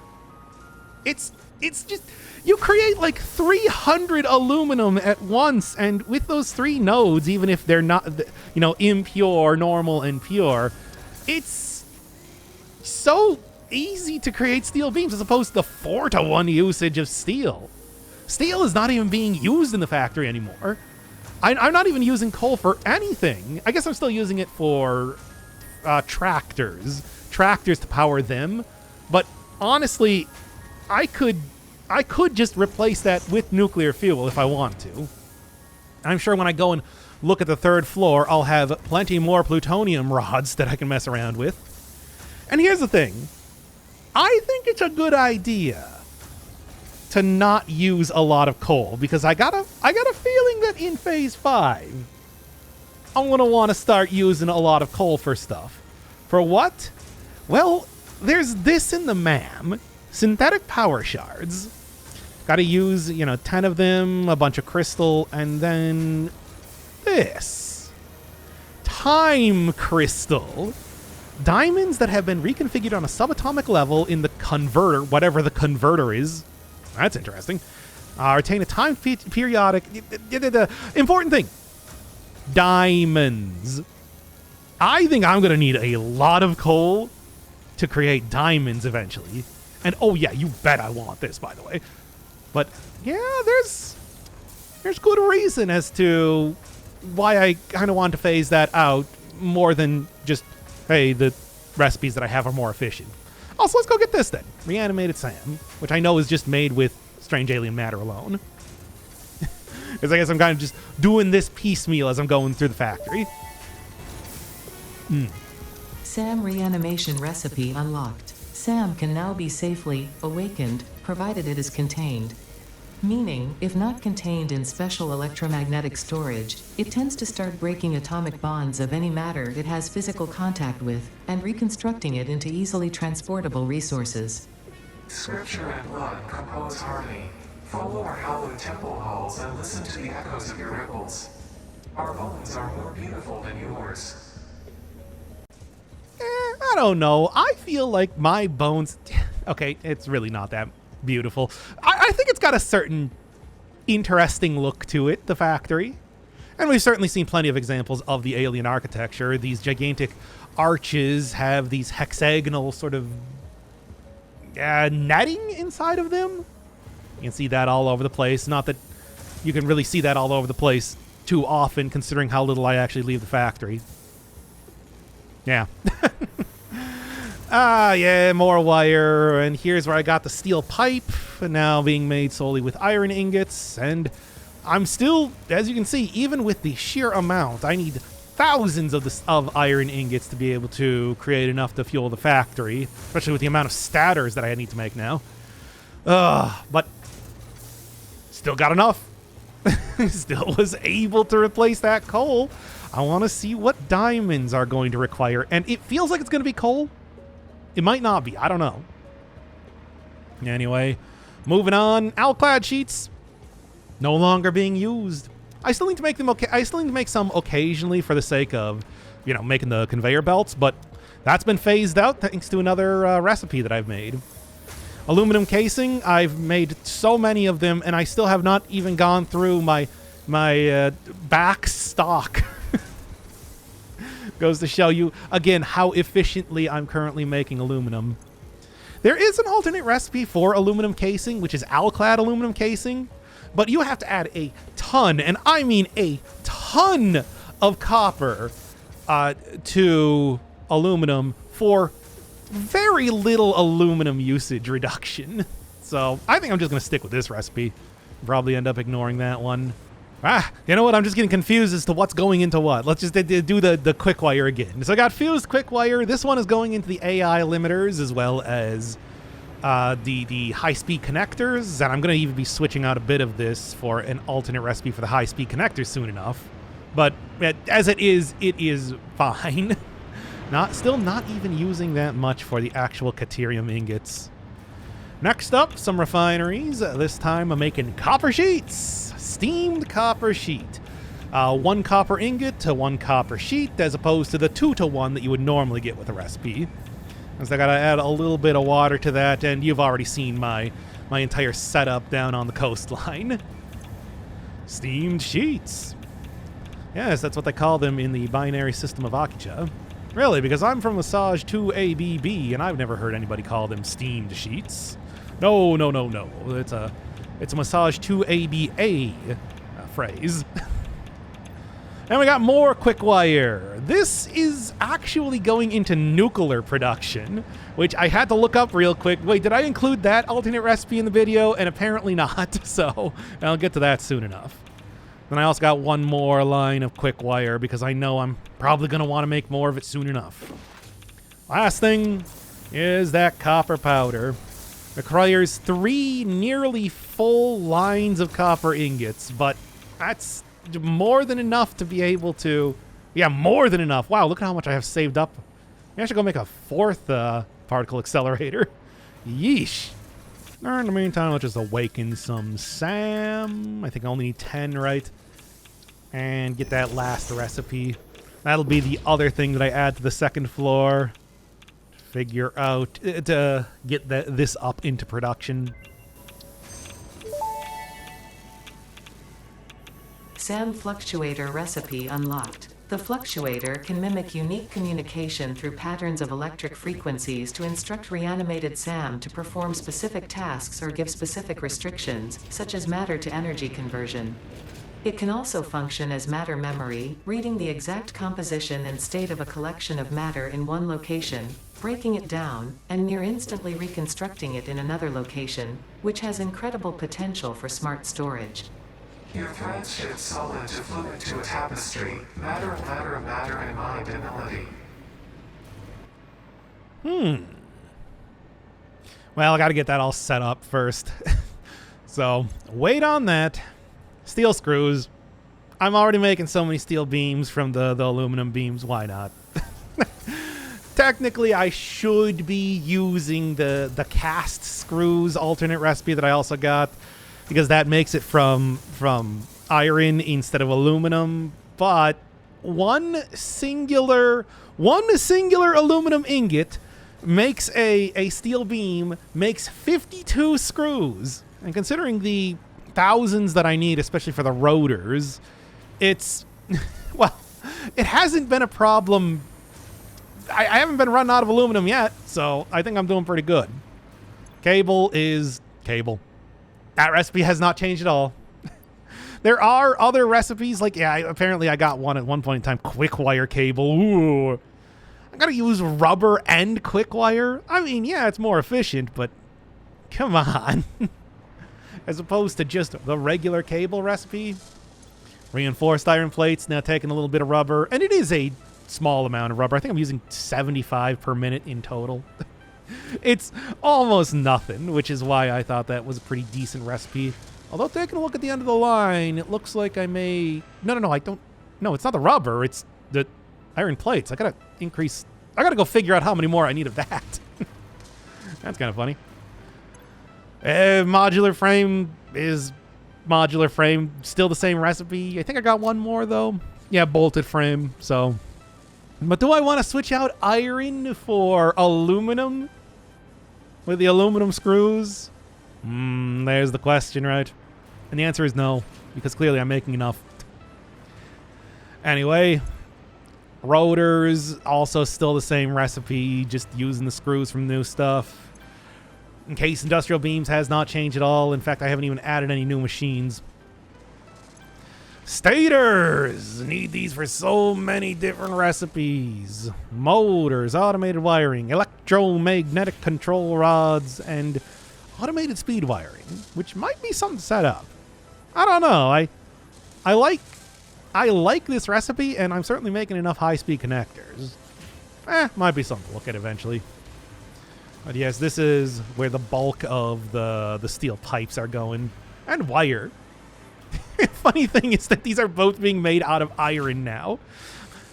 It's just, you create like 300 aluminum at once, and with those 3 nodes, even if they're not, impure, normal, and pure, it's so easy to create steel beams as opposed to the 4-to-1 usage of steel. Steel is not even being used in the factory anymore. I'm not even using coal for anything. I guess I'm still using it for tractors to power them. But honestly, I could just replace that with nuclear fuel if I want to. I'm sure when I go and look at the third floor, I'll have plenty more plutonium rods that I can mess around with. And here's the thing. I think it's a good idea to not use a lot of coal, because I got a feeling that in Phase 5, I'm going to want to start using a lot of coal for stuff. For what? Well, there's this in the MAM, synthetic power shards. Got to use, 10 of them, a bunch of crystal, and then this. Time crystal. Diamonds that have been reconfigured on a subatomic level in the converter, whatever the converter is. That's interesting. Retain a time periodic. Important thing. Diamonds. I think I'm going to need a lot of coal to create diamonds eventually. And oh yeah, you bet I want this, by the way. But yeah, there's good reason as to why I kind of want to phase that out more than just, hey, the recipes that I have are more efficient. Also, let's go get this then. Reanimated Sam, which I know is just made with strange alien matter alone. Because I guess I'm kind of just doing this piecemeal as I'm going through the factory. Sam reanimation recipe unlocked. Sam can now be safely awakened, provided it is contained. Meaning, if not contained in special electromagnetic storage, it tends to start breaking atomic bonds of any matter it has physical contact with, and reconstructing it into easily transportable resources. Scripture and blood compose harmony. Follow our hallowed temple halls and listen to the echoes of your ripples. Our bones are more beautiful than yours. I don't know. I feel like my bones... Okay, it's really not that beautiful. I think it's got a certain interesting look to it, the factory. And we've certainly seen plenty of examples of the alien architecture. These gigantic arches have these hexagonal sort of netting inside of them. You can see that all over the place. Not that you can really see that all over the place too often, considering how little I actually leave the factory. Yeah. Yeah, more wire, and here's where I got the steel pipe, now being made solely with iron ingots, and I'm still, as you can see, even with the sheer amount, I need thousands of iron ingots to be able to create enough to fuel the factory, especially with the amount of statters that I need to make now. But still got enough. Still was able to replace that coal. I want to see what diamonds are going to require, and it feels like it's going to be coal. It might not be. I don't know. Anyway, moving on. Alclad sheets no longer being used. I still need to make them. I still need to make some occasionally for the sake of, making the conveyor belts. But that's been phased out thanks to another recipe that I've made. Aluminum casing. I've made so many of them, and I still have not even gone through my back stock. Goes to show you, again, how efficiently I'm currently making aluminum. There is an alternate recipe for aluminum casing, which is Alclad aluminum casing, but you have to add a ton, and I mean a ton of copper to aluminum for very little aluminum usage reduction. So I think I'm just going to stick with this recipe. Probably end up ignoring that one. You know what? I'm just getting confused as to what's going into what. Let's just do the quick wire again. So I got fused quick wire. This one is going into the AI limiters as well as the high-speed connectors. And I'm going to even be switching out a bit of this for an alternate recipe for the high-speed connectors soon enough. But as it is fine. Still not even using that much for the actual Caterium ingots. Next up, some refineries. This time I'm making copper sheets. Steamed copper sheet. 1 copper ingot to 1 copper sheet, as opposed to the 2 to 1 that you would normally get with a recipe. So I gotta add a little bit of water to that, and you've already seen my entire setup down on the coastline. Steamed sheets. Yes, that's what they call them in the binary system of Akicha. Really, because I'm from Massage 2ABB, and I've never heard anybody call them steamed sheets. No. It's It's a massage to ABA phrase. And we got more quick wire. This is actually going into nuclear production, which I had to look up real quick. Wait, did I include that alternate recipe in the video? And apparently not, so I'll get to that soon enough. Then I also got one more line of quick wire because I know I'm probably going to want to make more of it soon enough. Last thing is that copper powder. Requires 3 nearly full lines of copper ingots, but that's more than enough to be able to... Yeah, more than enough. Wow, look at how much I have saved up. Maybe I should go make a 4th particle accelerator. Yeesh. In the meantime, let's just awaken some Sam. I think I only need 10, right? And get that last recipe. That'll be the other thing that I add to the 2nd floor. Figure out to get this up into production. SAM fluctuator recipe unlocked. The fluctuator can mimic unique communication through patterns of electric frequencies to instruct reanimated SAM to perform specific tasks or give specific restrictions, such as matter to energy conversion. It can also function as matter memory, reading the exact composition and state of a collection of matter in one location, breaking it down, and near instantly reconstructing it in another location, which has incredible potential for smart storage. Your threads shift solid to fluid to a tapestry. Matter, matter, matter, and mind and melody. Well, I got to get that all set up first. So, wait on that. Steel screws. I'm already making so many steel beams from the aluminum beams. Why not? Technically, I should be using the cast screws alternate recipe that I also got, because that makes it from iron instead of aluminum. But one singular aluminum ingot makes a steel beam, makes 52 screws. And considering the thousands that I need, especially for the rotors, it's, well, it hasn't been a problem. I haven't been running out of aluminum yet, so I think I'm doing pretty good. Cable is cable. That recipe has not changed at all. There are other recipes, like, yeah, apparently I got one at one point in time, quick wire cable. Ooh. I gotta use rubber and quick wire. I mean, yeah, it's more efficient, but come on. As opposed to just the regular cable recipe. Reinforced iron plates, now taking a little bit of rubber, and it is a small amount of rubber. I think I'm using 75 per minute in total. It's almost nothing, which is why I thought that was a pretty decent recipe. Although taking a look at the end of the line, it looks like I may... No, I don't... No, it's not the rubber. It's the iron plates. I gotta increase... I gotta go figure out how many more I need of that. That's kind of funny. Modular frame is modular frame. Still the same recipe. I think I got one more, though. Yeah, bolted frame, so... But do I want to switch out iron for aluminum? With the aluminum screws? There's the question, right? And the answer is no, because clearly I'm making enough. Anyway, rotors, also still the same recipe, just using the screws from new stuff. In case industrial beams has not changed at all. In fact, I haven't even added any new machines. Stators! Need these for so many different recipes. Motors, automated wiring, electromagnetic control rods, and automated speed wiring, which might be something to set up. I don't know. I like this recipe, and I'm certainly making enough high-speed connectors. Might be something to look at eventually. But yes, this is where the bulk of the steel pipes are going. And wire. Funny thing is that these are both being made out of iron now.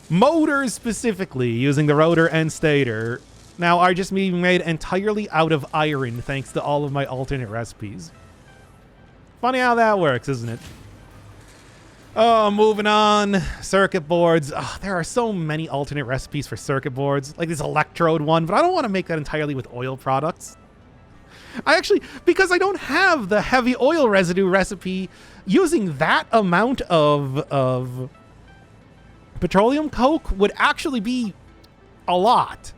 Motors specifically, using the rotor and stator, now are just being made entirely out of iron thanks to all of my alternate recipes. Funny how that works, isn't it? Oh, moving on. Circuit boards. Oh, there are so many alternate recipes for circuit boards, like this electrode one, but I don't want to make that entirely with oil products. Because I don't have the heavy oil residue recipe, using that amount of petroleum coke would actually be a lot.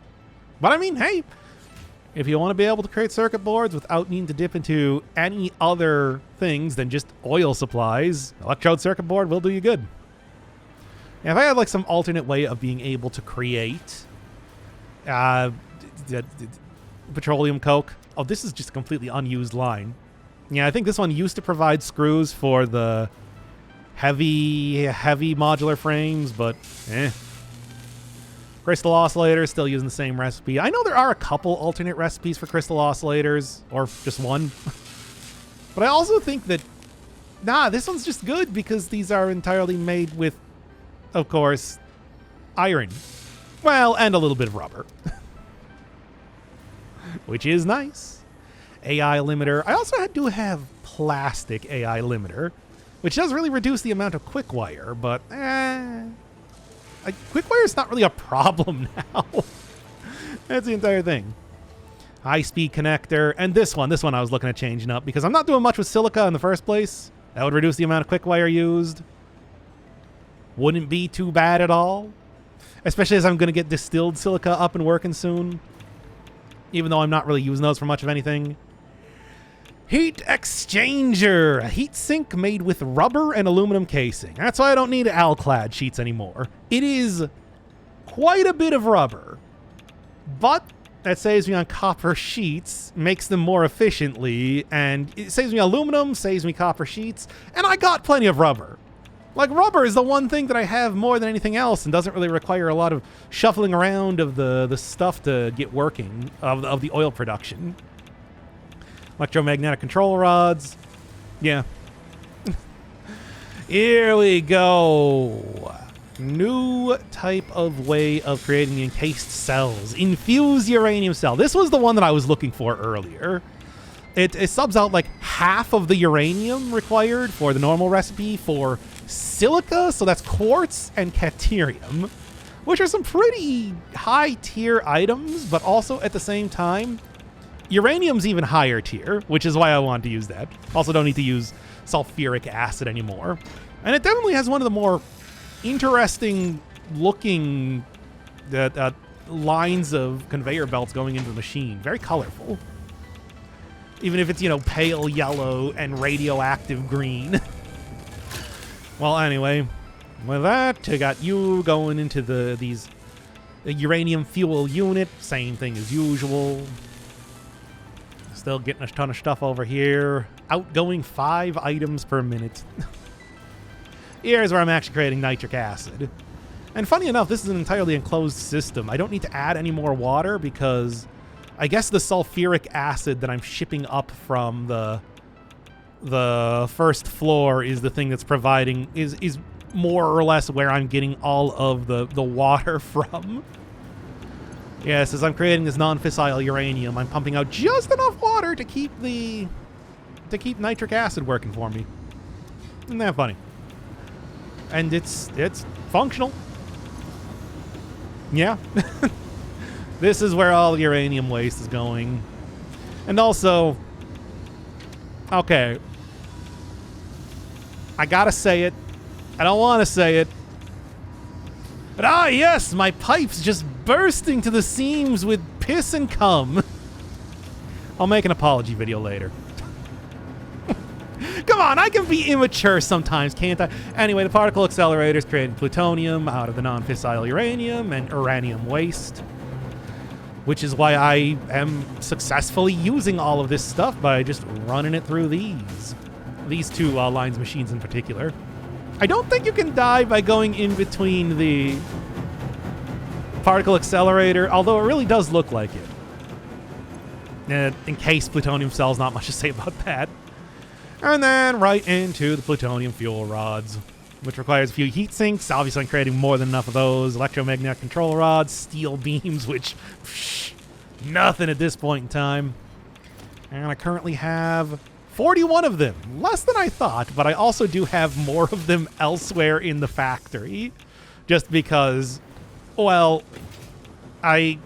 But I mean, hey, If you want to be able to create circuit boards without needing to dip into any other things than just oil supplies, electrode circuit board will do you good. And if I had like some alternate way of being able to create petroleum coke. Oh, this is just a completely unused line. Yeah, I think this one used to provide screws for the heavy modular frames, but Crystal oscillators, still using the same recipe. I know there are a couple alternate recipes for crystal oscillators, or just one. But I also think that, this one's just good because these are entirely made with, of course, iron. Well, and a little bit of rubber. Which is nice. AI limiter. I also do have plastic AI limiter, which does really reduce the amount of quick wire, but quick wire is not really a problem now. That's the entire thing. High-speed connector, and this one I was looking at changing up because I'm not doing much with silica in the first place. That would reduce the amount of quick wire used. Wouldn't be too bad at all, especially as I'm going to get distilled silica up and working soon, even though I'm not really using those for much of anything. Heat exchanger, a heat sink made with rubber and aluminum casing. That's why I don't need alclad sheets anymore. It is quite a bit of rubber, but that saves me on copper sheets, makes them more efficiently, and it saves me aluminum, saves me copper sheets, and I got plenty of rubber. Like, rubber is the one thing that I have more than anything else and doesn't really require a lot of shuffling around of the stuff to get working, of the oil production. Electromagnetic control rods. Yeah. Here we go. New type of way of creating encased cells. Infused uranium cell. This was the one that I was looking for earlier. It subs out like half of the uranium required for the normal recipe for silica, so that's quartz and caterium, which are some pretty high tier items, but also at the same time, uranium's even higher tier, which is why I wanted to use that. Also don't need to use sulfuric acid anymore. And it definitely has one of the more interesting looking lines of conveyor belts going into the machine. Very colorful. Even if it's, pale yellow and radioactive green. Well, anyway, with that, I got you going into the uranium fuel unit. Same thing as usual. Still getting a ton of stuff over here. Outgoing 5 items per minute. Here's where I'm actually creating nitric acid. And funny enough, this is an entirely enclosed system. I don't need to add any more water because I guess the sulfuric acid that I'm shipping up from the first floor is the thing that's providing, is more or less where I'm getting all of the water from. Yes, as I'm creating this non-fissile uranium, I'm pumping out just enough water to keep nitric acid working for me. Isn't that funny? And it's functional. Yeah. This is where all the uranium waste is going. And also, okay, I gotta say it. I don't want to say it. But yes, my pipe's just bursting to the seams with piss and cum. I'll make an apology video later. Come on, I can be immature sometimes, can't I? Anyway, the particle accelerators created plutonium out of the non-fissile uranium and uranium waste, which is why I am successfully using all of this stuff by just running it through these two lines machines in particular. I don't think you can die by going in between the particle accelerator, although it really does look like it. Encased plutonium cells, not much to say about that. And then right into the plutonium fuel rods, which requires a few heat sinks. Obviously, I'm creating more than enough of those. Electromagnetic control rods, steel beams, which, nothing at this point in time. And I currently have 41 of them. Less than I thought, but I also do have more of them elsewhere in the factory. Just because, well, I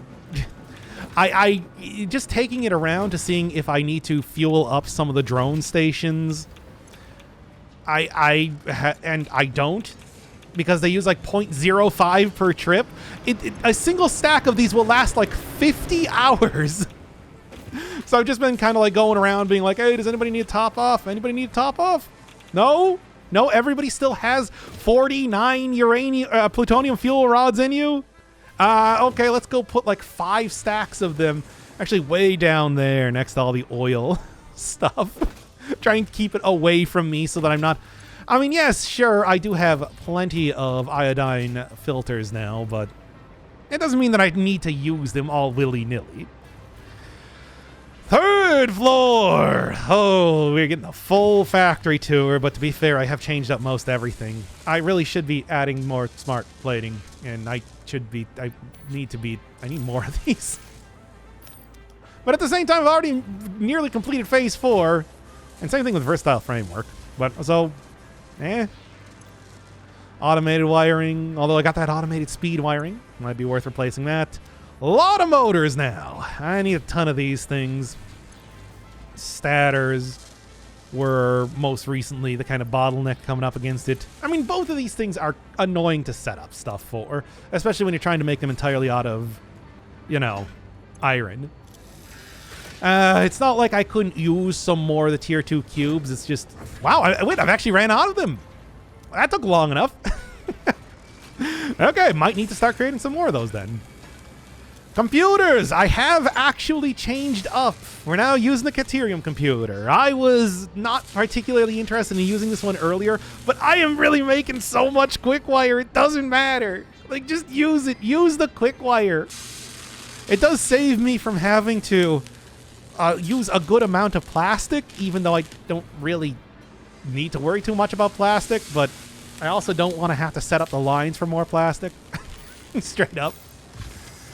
just taking it around to seeing if I need to fuel up some of the drone stations. And I don't, because they use like 0.05 per trip. A single stack of these will last like 50 hours. So I've just been kind of like going around being like, hey, does anybody need a top off? Anybody need a top off? No? No, everybody still has 49 plutonium fuel rods in you? Okay, let's go put like 5 stacks of them actually way down there next to all the oil stuff. Try and keep it away from me so that I'm not... I mean, yes, sure, I do have plenty of iodine filters now, but it doesn't mean that I need to use them all willy-nilly. 3rd floor! Oh, we're getting a full factory tour, but to be fair, I have changed up most everything. I really should be adding more smart plating, and I need more of these. But at the same time, I've already nearly completed phase 4, and same thing with versatile framework. But, so, automated wiring, although I got that automated speed wiring, might be worth replacing that. A lot of motors now. I need a ton of these things. Statters were most recently the kind of bottleneck coming up against it. I mean, both of these things are annoying to set up stuff for, especially when you're trying to make them entirely out of, you know, iron. It's not like I couldn't use some more of the tier 2 cubes. It's just, wow, I've actually ran out of them. That took long enough. Okay, might need to start creating some more of those then. Computers! I have actually changed up. We're now using the Caterium computer. I was not particularly interested in using this one earlier, but I am really making so much quick wire, it doesn't matter. Like, just use it. Use the quick wire. It does save me from having to use a good amount of plastic, even though I don't really need to worry too much about plastic, but I also don't want to have to set up the lines for more plastic. Straight up.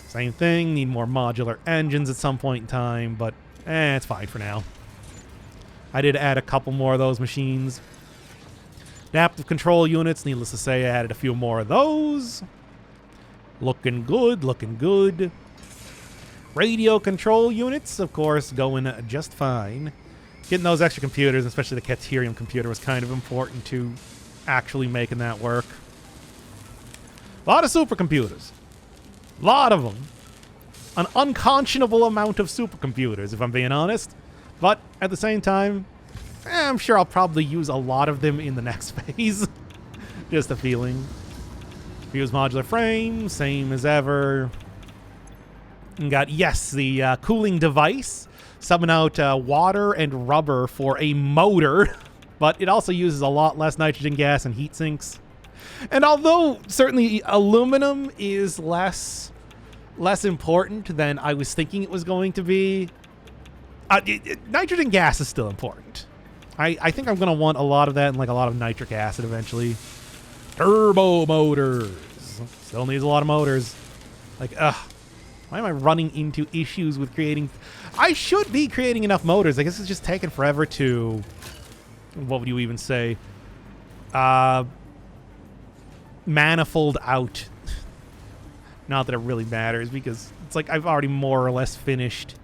Same thing, need more modular engines at some point in time, but it's fine for now. I did add a couple more of those machines. Adaptive control units, needless to say, I added a few more of those. Looking good, looking good. Radio control units, of course, going just fine. Getting those extra computers, especially the Caterium computer, was kind of important to actually making that work. A lot of supercomputers. A lot of them. An unconscionable amount of supercomputers, if I'm being honest. But at the same time, I'm sure I'll probably use a lot of them in the next phase. Just a feeling. Fuse modular frame, same as ever. And got, yes, the cooling device. Summon out water and rubber for a motor. But it also uses a lot less nitrogen gas and heat sinks. And although certainly aluminum is less important than I was thinking it was going to be, nitrogen gas is still important. I think I'm going to want a lot of that and like a lot of nitric acid eventually. Turbo motors. Still needs a lot of motors. Like, why am I running into issues with creating... I should be creating enough motors. I guess it's just taking forever to... What would you even say? Manifold out. Not that it really matters, because it's like I've already more or less finished,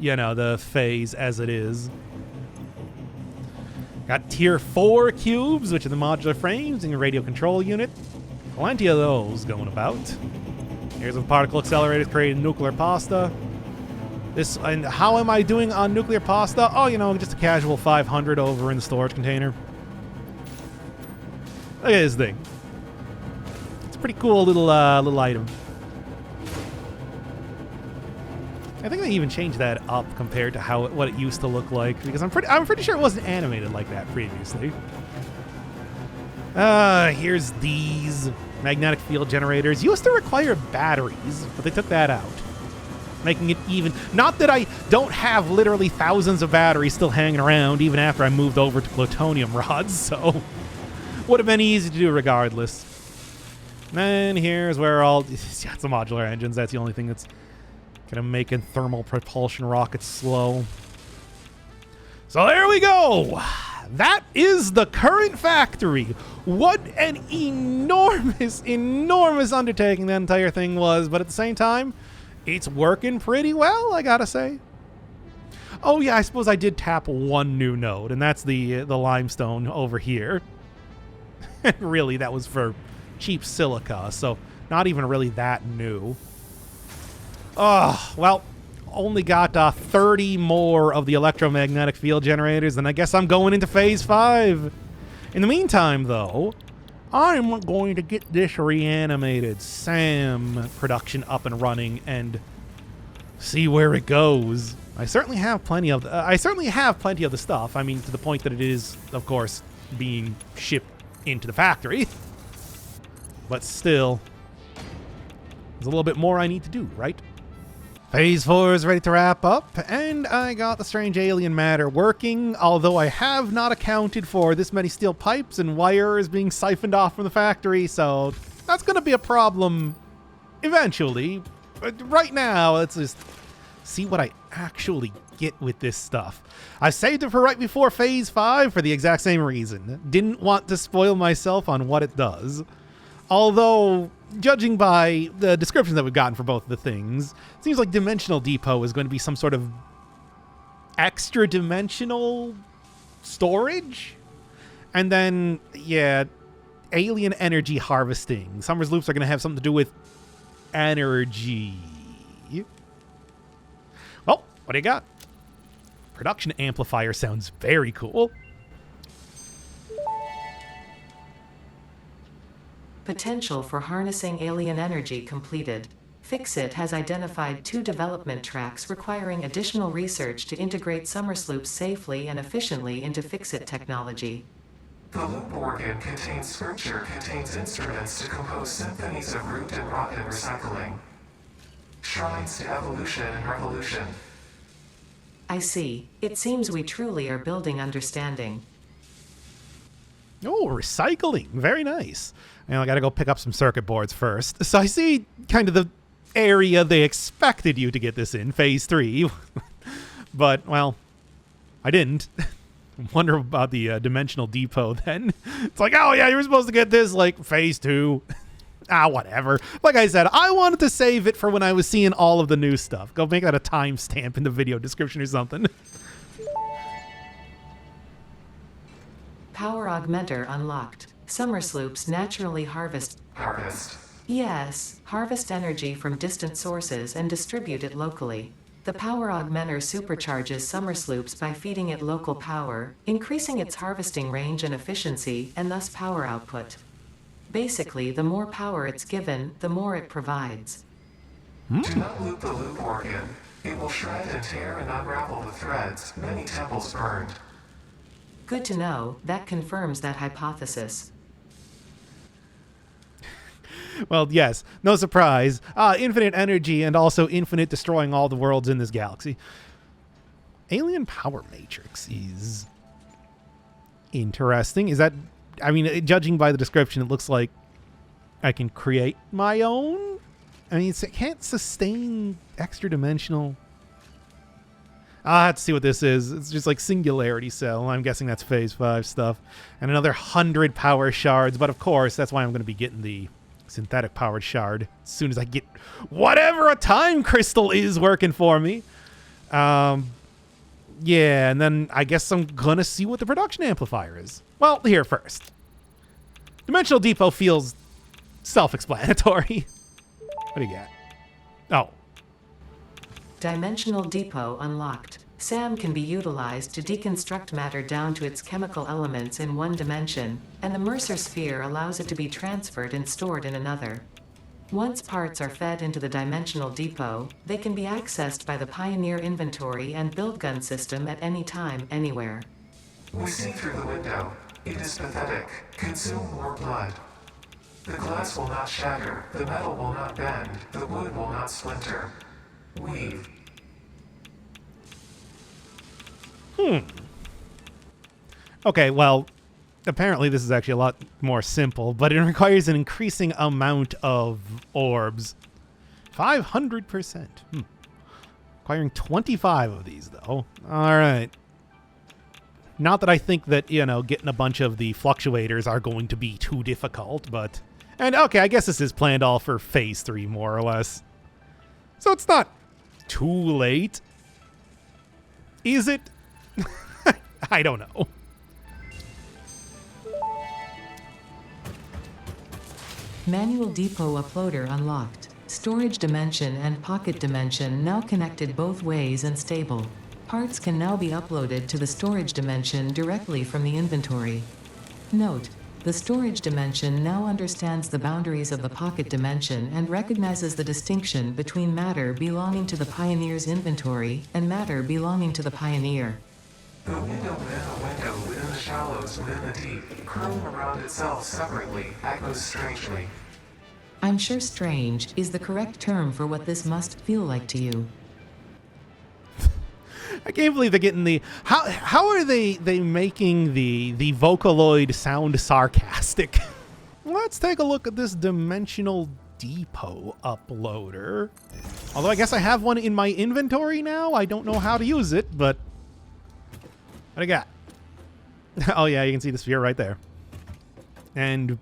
you know, the phase as it is. Got tier 4 cubes, which are the modular frames and your radio control unit. Plenty of those going about. Here's a particle accelerator creating nuclear pasta. This, and how am I doing on nuclear pasta? Oh, you know, just a casual 500 over in the storage container. Look at this thing. It's a pretty cool little item. I think they even changed that up compared to what it used to look like, because I'm pretty sure it wasn't animated like that previously. Here's these magnetic field generators. Used to require batteries, but they took that out, making it even. Not that I don't have literally thousands of batteries still hanging around, even after I moved over to plutonium rods, so would have been easy to do regardless. And then here's where all it's the modular engines. That's the only thing that's gonna make thermal propulsion rockets slow. So there we go. That is the current factory. What an enormous, enormous undertaking that entire thing was, but at the same time, it's working pretty well, I gotta say. Oh yeah, I suppose I did tap one new node, and that's the limestone over here. And really, that was for cheap silica, so not even really that new. Oh, well, only got 30 more of the electromagnetic field generators, and I guess I'm going into phase 5. In the meantime, though, I'm going to get this reanimated SAM production up and running and see where it goes. I certainly have plenty of the stuff. I mean, to the point that it is, of course, being shipped into the factory. But still, there's a little bit more I need to do, right? Phase 4 is ready to wrap up, and I got the strange alien matter working, although I have not accounted for this many steel pipes and wires being siphoned off from the factory, so that's going to be a problem eventually. But right now, let's just see what I actually get with this stuff. I saved it for right before phase 5 for the exact same reason. Didn't want to spoil myself on what it does. Although, judging by the descriptions that we've gotten for both of the things, it seems like Dimensional Depot is going to be some sort of extra dimensional storage. And then, yeah, alien energy harvesting. Summer's loops are going to have something to do with energy. Well, what do you got? Production amplifier sounds very cool. Potential for harnessing alien energy completed. Fixit has identified 2 development tracks requiring additional research to integrate Summersloops safely and efficiently into Fixit technology. The loop organ contains scripture, contains instruments to compose symphonies of root and rot and recycling. Shrines to evolution and revolution. I see. It seems we truly are building understanding. Oh, recycling. Very nice. I gotta go pick up some circuit boards first. So I see kind of the area they expected you to get this in, phase 3. But, well, I didn't. Wonder about the Dimensional Depot then. It's like, oh yeah, you were supposed to get this, like, phase 2. Whatever. Like I said, I wanted to save it for when I was seeing all of the new stuff. Go make that a timestamp in the video description or something. Power augmenter unlocked. Summersloops naturally harvest. Yes, harvest energy from distant sources and distribute it locally. The power augmenter supercharges Summersloops by feeding it local power, increasing its harvesting range and efficiency, and thus power output. Basically, the more power it's given, the more it provides. Do not loop the loop organ. It will shred and tear and unravel the threads. Many temples burned. Good to know. That confirms that hypothesis. Well, yes, no surprise. Infinite energy and also infinite destroying all the worlds in this galaxy. Alien power matrix is interesting. Is that, I mean, judging by the description, it looks like I can create my own. I mean, it can't sustain extra dimensional. I'll have to see what this is. It's just like singularity cell. I'm guessing that's phase 5 stuff. And another 100 power shards. But of course, that's why I'm going to be getting the synthetic powered shard as soon as I get whatever a time crystal is working for me. Yeah, and then I guess I'm going to see what the production amplifier is. Well, here first. Dimensional Depot feels self-explanatory. What do you got? Oh. Dimensional Depot unlocked. SAM can be utilized to deconstruct matter down to its chemical elements in one dimension, and the Mercer sphere allows it to be transferred and stored in another. Once parts are fed into the Dimensional Depot, they can be accessed by the Pioneer inventory and build gun system at any time, anywhere. We see through the window. It is pathetic. Consume more blood. The glass will not shatter. The metal will not bend. The wood will not splinter. Weave. Okay, well, apparently this is actually a lot more simple, but it requires an increasing amount of orbs. 500%. Requiring 25 of these, though. All right. Not that I think that, you know, getting a bunch of the fluctuators are going to be too difficult, but... And, okay, I guess this is planned all for phase 3, more or less. So it's not too late. Is it? I don't know. Manual Depot uploader unlocked. Storage dimension and pocket dimension now connected both ways and stable. Parts can now be uploaded to the storage dimension directly from the inventory. Note: the storage dimension now understands the boundaries of the pocket dimension and recognizes the distinction between matter belonging to the Pioneer's inventory and matter belonging to the Pioneer. The window within a window within the shallows within the deep, curling around itself separately, echoes strangely. I'm sure strange is the correct term for what this must feel like to you. I can't believe they're getting the how are they making the Vocaloid sound sarcastic? Let's take a look at this Dimensional Depot uploader. Although I guess I have one in my inventory now. I don't know how to use it, but what do I got? Oh yeah, you can see the sphere right there. And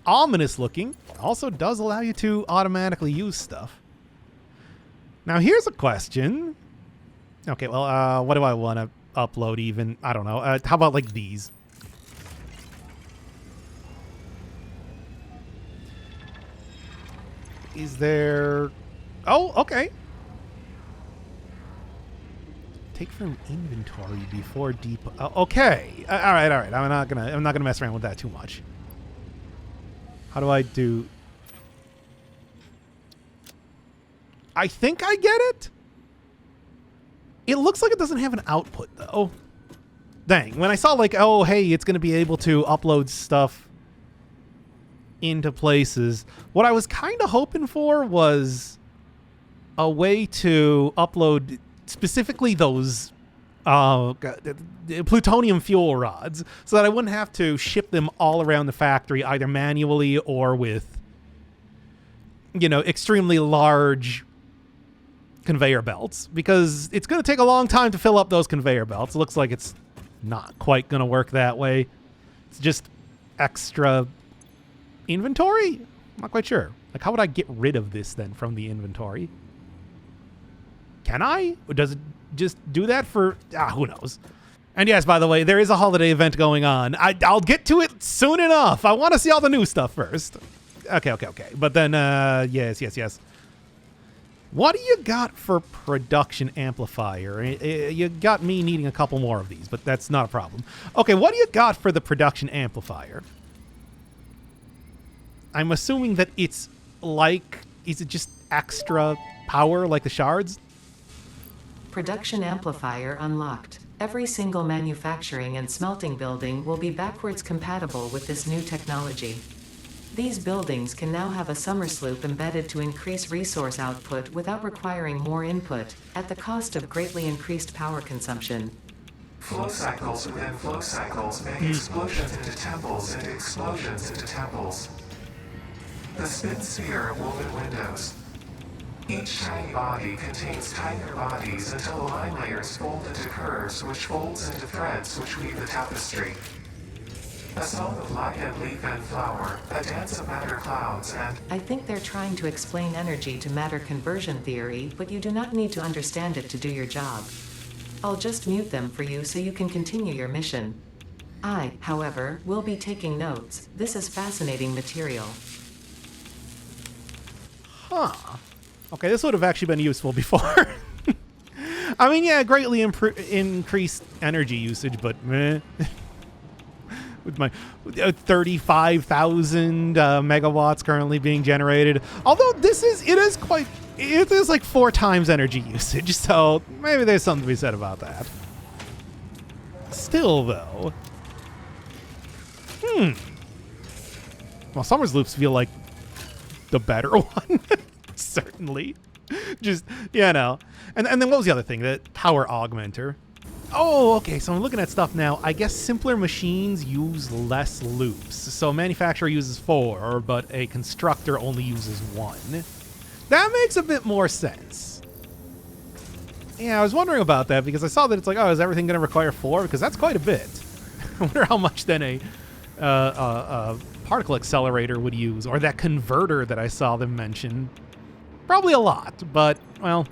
ominous looking. Also does allow you to automatically use stuff. Now here's a question. Okay, well, what do I want to upload even? I don't know. How about like these? Is there... Oh, okay. Take from inventory before depot. Okay. All right. I'm not gonna mess around with that too much. How do I do? I think I get it. It looks like it doesn't have an output though. Dang. When I saw like, oh, hey, it's gonna be able to upload stuff into places. What I was kind of hoping for was a way to upload specifically those plutonium fuel rods so that I wouldn't have to ship them all around the factory either manually or with, you know, extremely large conveyor belts, because it's going to take a long time to fill up those conveyor belts. It looks like it's not quite going to work that way. It's just extra inventory? I'm not quite sure. Like, how would I get rid of this then from the inventory? Can I? Or does it just do that for... who knows? And yes, by the way, there is a holiday event going on. I'll get to it soon enough. I want to see all the new stuff first. Okay. But then, yes. What do you got for production amplifier? You got me needing a couple more of these, but that's not a problem. Okay, what do you got for the production amplifier? I'm assuming that it's like... Is it just extra power like the shards? Production amplifier unlocked. Every single manufacturing and smelting building will be backwards compatible with this new technology. These buildings can now have a summer sloop embedded to increase resource output without requiring more input, at the cost of greatly increased power consumption. Flow cycles within flow cycles make explosions into temples into explosions into temples. The spin sphere of woven windows. Each tiny body contains tinier bodies until the line layers fold into curves which folds into threads which weave the tapestry. A song of light and leaf and flower, a dance of matter clouds and... I think they're trying to explain energy to matter conversion theory, but you do not need to understand it to do your job. I'll just mute them for you so you can continue your mission. I, however, will be taking notes. This is fascinating material. Huh. Okay, this would have actually been useful before. I mean, yeah, greatly increased energy usage, but meh. With my 35,000 megawatts currently being generated. Although it is like 4 times energy usage, so maybe there's something to be said about that. Still, though. Well, Summer's loops feel like the better one. Certainly. Just, you know. And then what was the other thing? The power augmenter. Oh, okay, so I'm looking at stuff now. I guess simpler machines use less loops. So a manufacturer uses 4, but a constructor only uses 1. That makes a bit more sense. Yeah, I was wondering about that because I saw that it's like, oh, is everything going to require 4? Because that's quite a bit. I wonder how much then a particle accelerator would use, or that converter that I saw them mention. Probably a lot, but, well...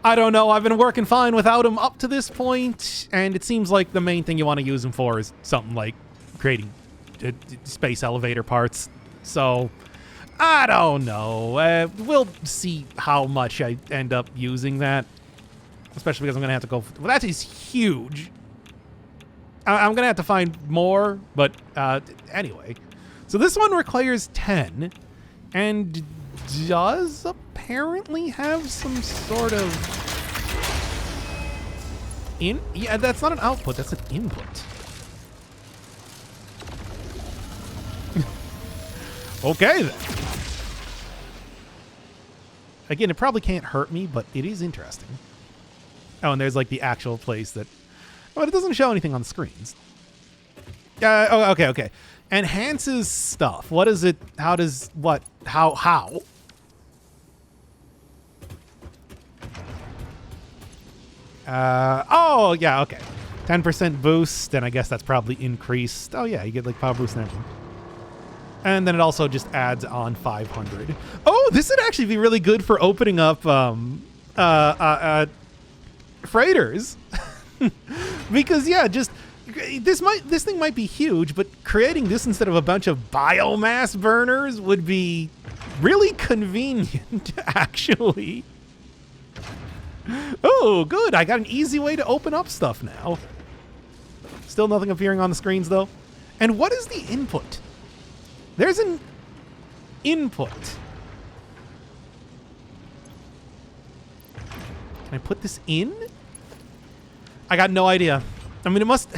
I don't know. I've been working fine without him up to this point, and it seems like the main thing you want to use him for is something like creating space elevator parts. So I don't know. We'll see how much I end up using that. Especially because I'm going to have to go... Well, that is huge. I'm going to have to find more, but anyway. So this one requires 10 and does apparently have some sort of... Yeah, that's not an output, that's an input. Okay, then. Again, it probably can't hurt me, but it is interesting. Oh, and there's like the actual place that... Oh, but it doesn't show anything on the screens. Oh, okay. Enhances stuff. What is it? How does... What? How? Oh, yeah, okay. 10% boost, and I guess that's probably increased. Oh, yeah, you get like power boost and everything. And then it also just adds on 500. Oh, this would actually be really good for opening up freighters. Because yeah, just this thing might be huge, but creating this instead of a bunch of biomass burners would be really convenient, actually. Oh, good. I got an easy way to open up stuff now. Still nothing appearing on the screens, though. And what is the input? There's an input. Can I put this in? I got no idea. I mean, it must...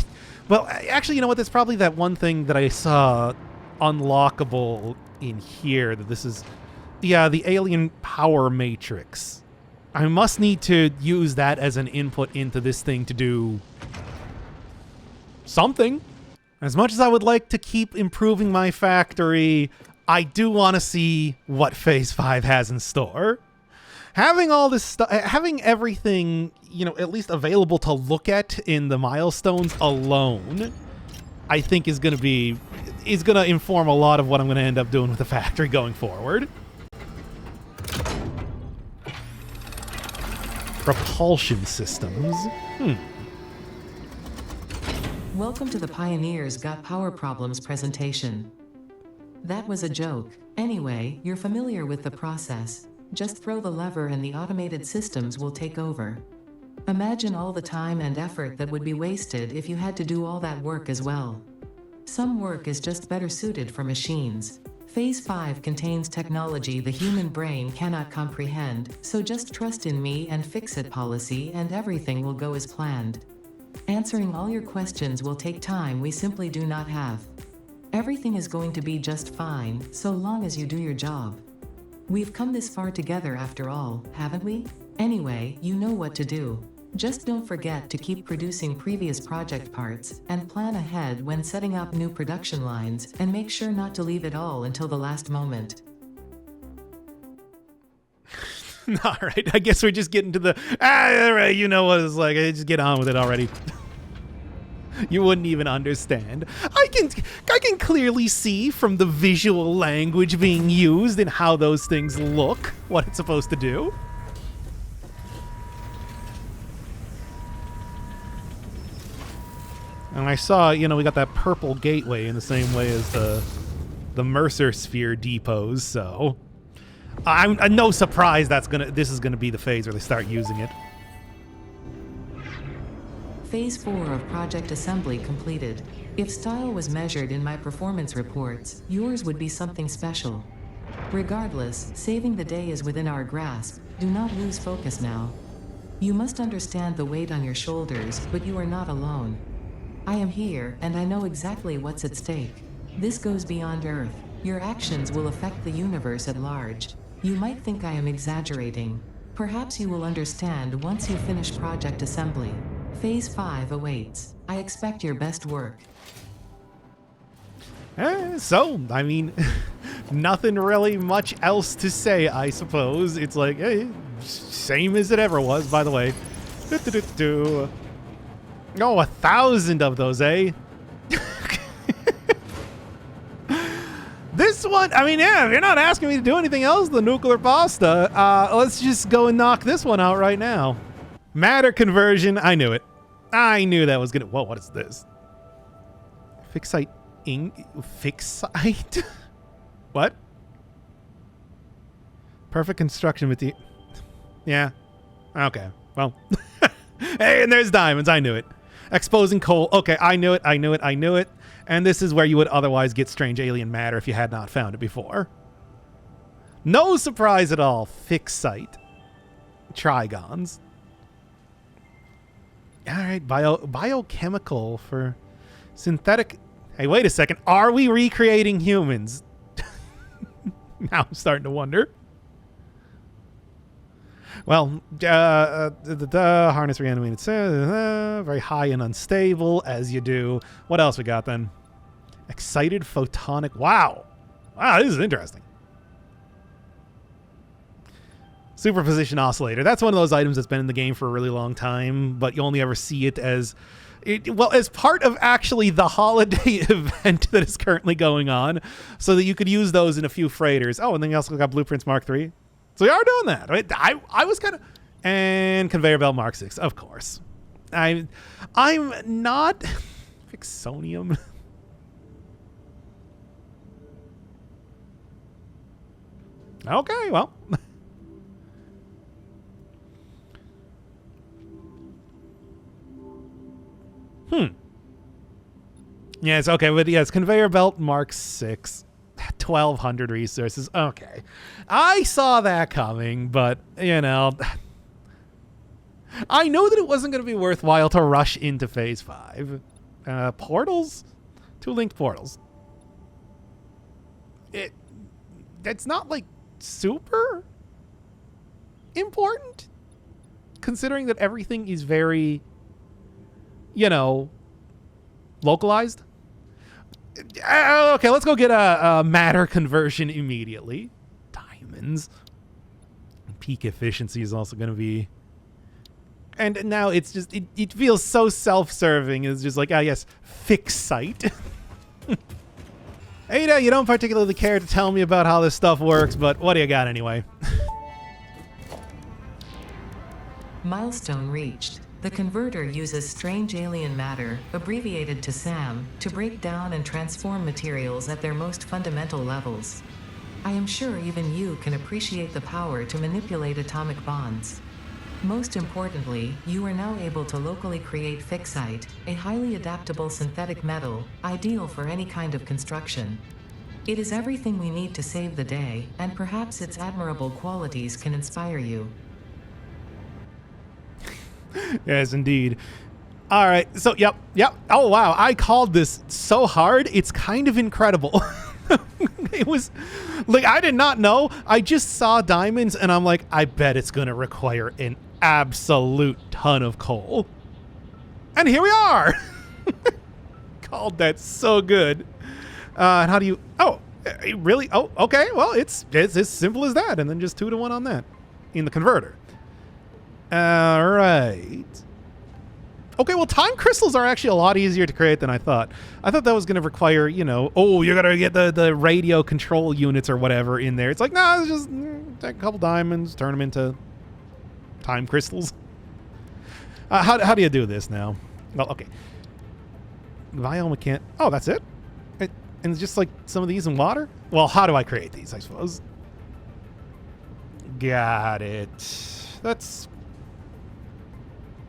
Well, actually, you know what? That's probably that one thing that I saw unlockable in here. That this is... Yeah, the alien power matrix. I must need to use that as an input into this thing to do... something. As much as I would like to keep improving my factory, I do want to see what Phase 5 has in store. Having all this stuff, having everything, you know, at least available to look at in the milestones alone, I think is going to inform a lot of what I'm going to end up doing with the factory going forward. Propulsion systems. Welcome to the Pioneers Got Power Problems presentation. That was a joke. Anyway, you're familiar with the process. Just throw the lever and the automated systems will take over. Imagine all the time and effort that would be wasted if you had to do all that work as well. Some work is just better suited for machines. Phase 5 contains technology the human brain cannot comprehend, so just trust in me and fix-it policy and everything will go as planned. Answering all your questions will take time we simply do not have. Everything is going to be just fine, so long as you do your job. We've come this far together after all, haven't we? Anyway, you know what to do. Just don't forget to keep producing previous project parts, and plan ahead when setting up new production lines, and make sure not to leave it all until the last moment. All right, I guess we're just getting to the... all right, you know what it's like. Just get on with it already. You wouldn't even understand. I can clearly see from the visual language being used and how those things look what it's supposed to do. And I saw, you know, we got that purple gateway in the same way as the Mercer Sphere depots, so... I'm no surprise this is gonna be the phase where they start using it. Phase 4 of Project Assembly completed. If style was measured in my performance reports, yours would be something special. Regardless, saving the day is within our grasp. Do not lose focus now. You must understand the weight on your shoulders, but you are not alone. I am here, and I know exactly what's at stake. This goes beyond Earth. Your actions will affect the universe at large. You might think I am exaggerating. Perhaps you will understand once you finish Project Assembly. Phase 5 awaits. I expect your best work. So, I mean, nothing really much else to say, I suppose. It's like, hey, same as it ever was, by the way. Oh, 1,000 of those, eh? This one, I mean, yeah, if you're not asking me to do anything else, the nuclear pasta, let's just go and knock this one out right now. Matter conversion, I knew it. I knew that was gonna, whoa, what is this? Fixite, fixite? What? Perfect construction with the... Yeah. Okay. Well. Hey, and there's diamonds. I knew it. Exposing coal. Okay, I knew it. And this is where you would otherwise get strange alien matter if you had not found it before. No surprise at all. Fixed site. Trigons. All right, biochemical for synthetic... Hey, wait a second. Are we recreating humans? Now I'm starting to wonder. Well, harness reanimated, very high and unstable, as you do. What else we got then? Excited photonic. Wow. Wow, this is interesting. Superposition oscillator. That's one of those items that's been in the game for a really long time, but you only ever see it as... as part of actually the holiday event that is currently going on, so that you could use those in a few freighters. Oh, and then you also got Blueprints Mark III. So we are doing that. Right? I was kind of... And Conveyor Belt Mark VI, of course. I'm not... Fixonium. Okay, well... Yes, okay, but yes, Conveyor Belt Mark VI. 1,200 resources. Okay. I saw that coming, but, you know... I know that it wasn't going to be worthwhile to rush into Phase 5. Portals? 2 linked portals. That's not, like, super important, considering that everything is very... you know, localized. Okay, let's go get a matter conversion immediately. Diamonds. Peak efficiency is also going to be... And now it's just, it feels so self-serving. It's just like, yes, fix site. Ada, you don't particularly care to tell me about how this stuff works, but what do you got anyway? Milestone reached. The converter uses strange alien matter, abbreviated to SAM, to break down and transform materials at their most fundamental levels. I am sure even you can appreciate the power to manipulate atomic bonds. Most importantly, you are now able to locally create fixite, a highly adaptable synthetic metal, ideal for any kind of construction. It is everything we need to save the day, and perhaps its admirable qualities can inspire you. Yes, indeed. All right. So, yep. Oh, wow. I called this so hard. It's kind of incredible. It was like, I did not know. I just saw diamonds and I'm like, I bet it's going to require an absolute ton of coal. And here we are. Called that so good. And how do you... Oh, really? Oh, okay. Well, it's as simple as that. And then just 2 to 1 on that in the converter. All right. Okay, well, time crystals are actually a lot easier to create than I thought. I thought that was going to require, you know, oh, you're going to get the radio control units or whatever in there. It's like, no, it's just take a couple diamonds, turn them into time crystals. How do you do this now? Well, okay. Biomechan... Oh, that's it? And it's just like some of these in water? Well, how do I create these, I suppose? Got it. That's...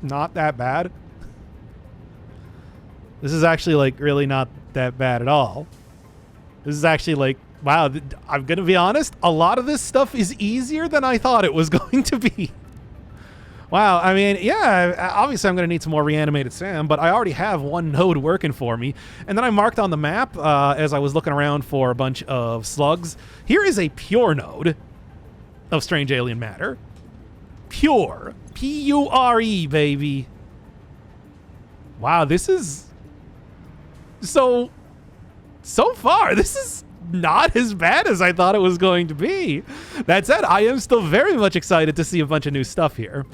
not that bad. This is actually like really not that bad at all. This is actually like, wow, I'm gonna be honest, a lot of this stuff is easier than I thought it was going to be. Wow, I mean, yeah, obviously I'm gonna need some more reanimated SAM, but I already have 1 node working for me. And then I marked on the map as I was looking around for a bunch of slugs. Here is a pure node of strange alien matter. Pure. P-U-R-E, baby. Wow, this is... So far, this is not as bad as I thought it was going to be. That said, I am still very much excited to see a bunch of new stuff here.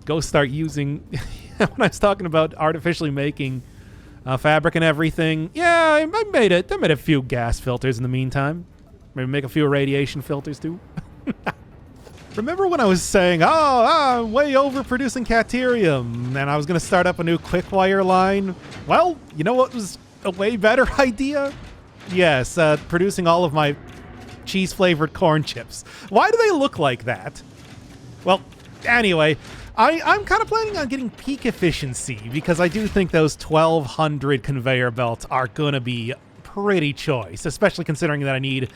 Go start using... when I was talking about artificially making fabric and everything, yeah, I made it. I made a few gas filters in the meantime. Maybe make a few radiation filters, too. Remember when I was saying, I'm way overproducing Caterium, and I was going to start up a new quick-wire line? Well, you know what was a way better idea? Yes, producing all of my cheese-flavored corn chips. Why do they look like that? Well, anyway, I'm kind of planning on getting peak efficiency because I do think those 1,200 conveyor belts are going to be pretty choice, especially considering that I need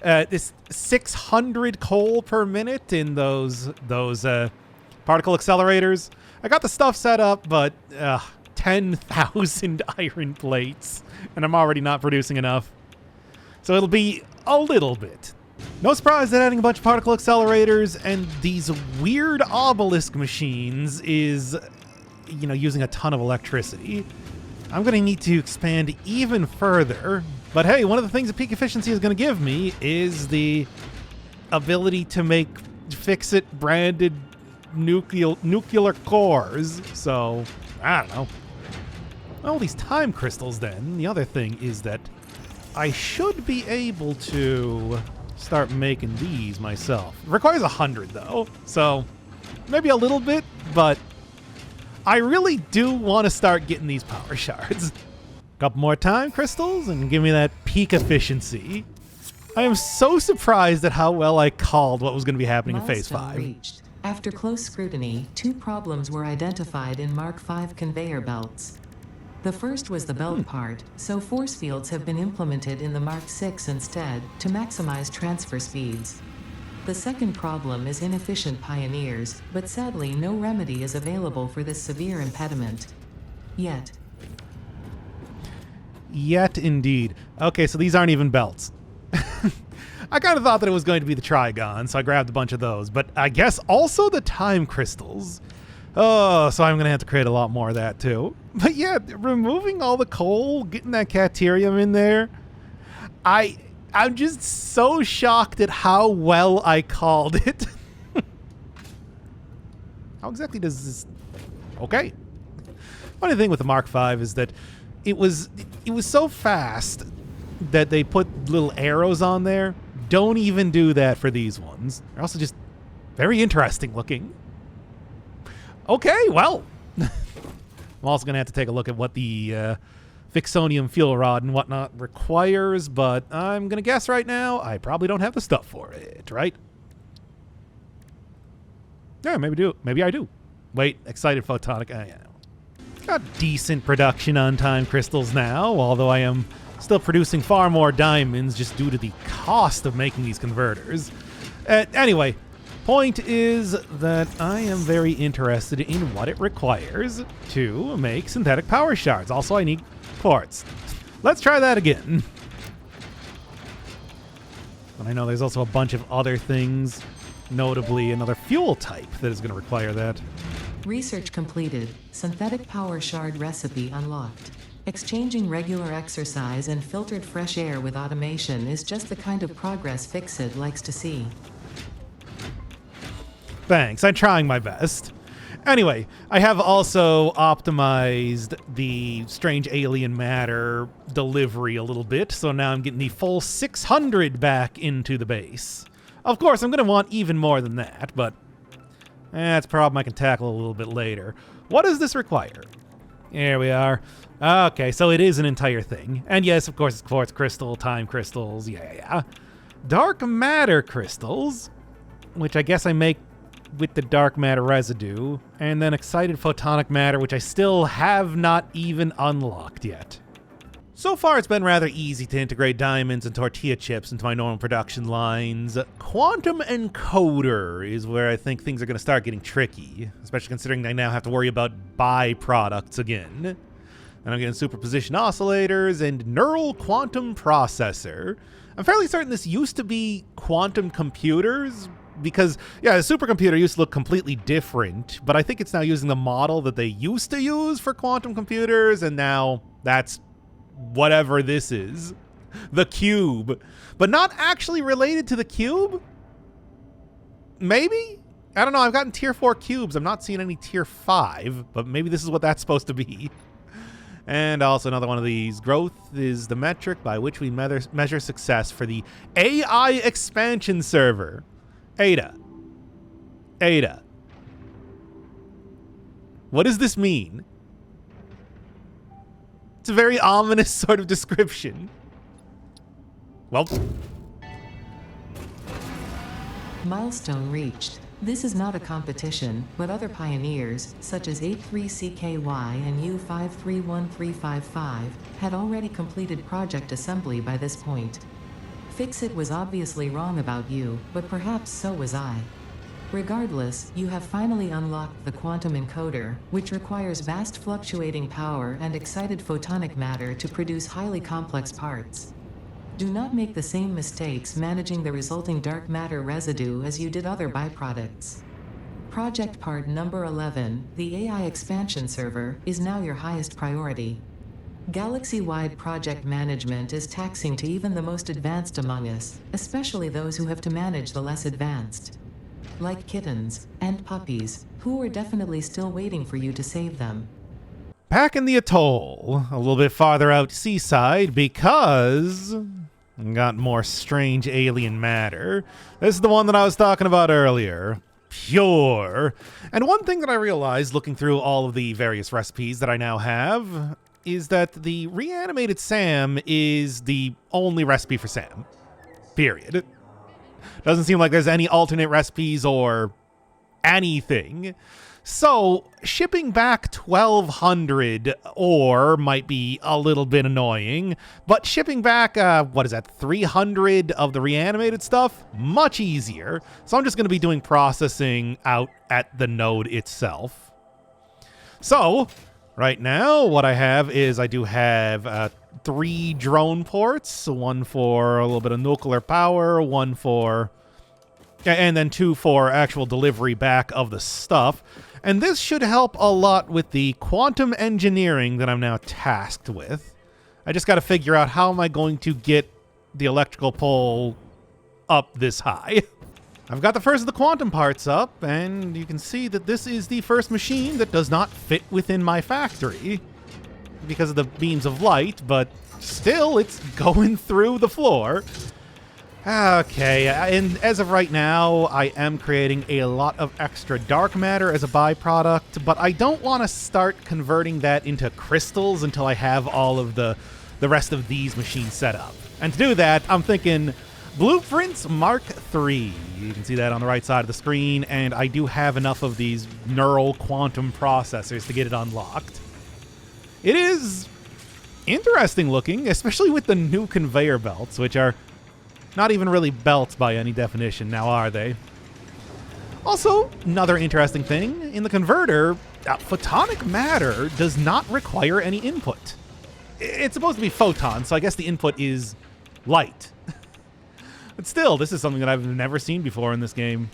this 600 coal per minute in those particle accelerators. I got the stuff set up, but 10,000 iron plates, and I'm already not producing enough. So it'll be a little bit. No surprise that adding a bunch of particle accelerators and these weird obelisk machines is, using a ton of electricity. I'm going to need to expand even further. But hey, one of the things that peak efficiency is going to give me is the ability to make Fix-It branded nuclear cores. So, I don't know. Well, these time crystals then. The other thing is that I should be able to start making these myself. It requires 100 though, so maybe a little bit, but I really do want to start getting these power shards. Couple more time crystals and give me that peak efficiency. I am so surprised at how well I called what was going to be happening in Phase 5. Reached. After close scrutiny, 2 problems were identified in Mark V conveyor belts. The first was the belt part, so force fields have been implemented in the Mark VI instead, to maximize transfer speeds. The second problem is inefficient pioneers, but sadly no remedy is available for this severe impediment. Yet. Yet, indeed. Okay, so these aren't even belts. I kind of thought that it was going to be the Trigon, so I grabbed a bunch of those. But I guess also the time crystals. Oh, so I'm going to have to create a lot more of that too. But yeah, removing all the coal, getting that Caterium in there. I'm just so shocked at how well I called it. How exactly does this... Okay. Funny thing with the Mark V is that it was so fast that they put little arrows on there. Don't even do that for these ones. They're also just very interesting looking. Okay, well. I'm also going to have to take a look at what the Fixonium fuel rod and whatnot requires, but I'm going to guess right now I probably don't have the stuff for it, right? Yeah, maybe I do. Wait, excited photonic. Yeah. Got decent production on time crystals now, although I am still producing far more diamonds just due to the cost of making these converters. Anyway, point is that I am very interested in what it requires to make synthetic power shards. Also, I need quartz. Let's try that again. But I know there's also a bunch of other things, notably another fuel type that is going to require that. Research completed. Synthetic power shard recipe unlocked. Exchanging regular exercise and filtered fresh air with automation is just the kind of progress Fix-It likes to see. Thanks, I'm trying my best. Anyway, I have also optimized the strange alien matter delivery a little bit, so now I'm getting the full 600 back into the base. Of course, I'm going to want even more than that, but that's a problem I can tackle a little bit later. What does this require? Here we are. Okay, so it is an entire thing. And yes, of course, it's quartz crystal, time crystals, yeah. Dark matter crystals, which I guess I make with the dark matter residue, and then excited photonic matter, which I still have not even unlocked yet. So far, it's been rather easy to integrate diamonds and tortilla chips into my normal production lines. Quantum encoder is where I think things are going to start getting tricky, especially considering I now have to worry about byproducts again. And I'm getting superposition oscillators and neural quantum processor. I'm fairly certain this used to be quantum computers, because, yeah, the supercomputer used to look completely different, but I think it's now using the model that they used to use for quantum computers, and now that's whatever this is. The cube. But not actually related to the cube? Maybe? I don't know, I've gotten tier 4 cubes. I'm not seeing any tier 5, but maybe this is what that's supposed to be. And also another one of these. Growth is the metric by which we measure success for the AI expansion server. Ada. What does this mean? It's a very ominous sort of description. Well, Milestone reached. This is not a competition, but other pioneers, such as 83CKY and U531355, had already completed project assembly by this point. Fixit was obviously wrong about you, but perhaps so was I. Regardless, you have finally unlocked the quantum encoder, which requires vast fluctuating power and excited photonic matter to produce highly complex parts. Do not make the same mistakes managing the resulting dark matter residue as you did other byproducts. Project part number 11, the AI expansion server, is now your highest priority. Galaxy-wide project management is taxing to even the most advanced among us, especially those who have to manage the less advanced. Like kittens and puppies, who are definitely still waiting for you to save them. Back in the atoll, a little bit farther out seaside, because got more strange alien matter. This is the one that I was talking about earlier. Pure. And one thing that I realized looking through all of the various recipes that I now have is that the reanimated Sam is the only recipe for Sam. Period. Doesn't seem like there's any alternate recipes or anything. So, shipping back 1,200 ore might be a little bit annoying, but shipping back, 300 of the reanimated stuff? Much easier. So I'm just going to be doing processing out at the node itself. So, right now, what I have is I do have 3 drone ports, one for a little bit of nuclear power, one for... and then 2 for actual delivery back of the stuff. And this should help a lot with the quantum engineering that I'm now tasked with. I just got to figure out how am I going to get the electrical pole up this high. I've got the first of the quantum parts up, and you can see that this is the first machine that does not fit within my factory because of the beams of light, but still it's going through the floor. Okay, and as of right now, I am creating a lot of extra dark matter as a byproduct, but I don't want to start converting that into crystals until I have all of the rest of these machines set up. And to do that, I'm thinking Blueprints Mark III. You can see that on the right side of the screen, and I do have enough of these neural quantum processors to get it unlocked. It is interesting looking, especially with the new conveyor belts, which are not even really belts by any definition, now are they? Also, another interesting thing, in the converter, photonic matter does not require any input. It's supposed to be photons, so I guess the input is light. But still, this is something that I've never seen before in this game.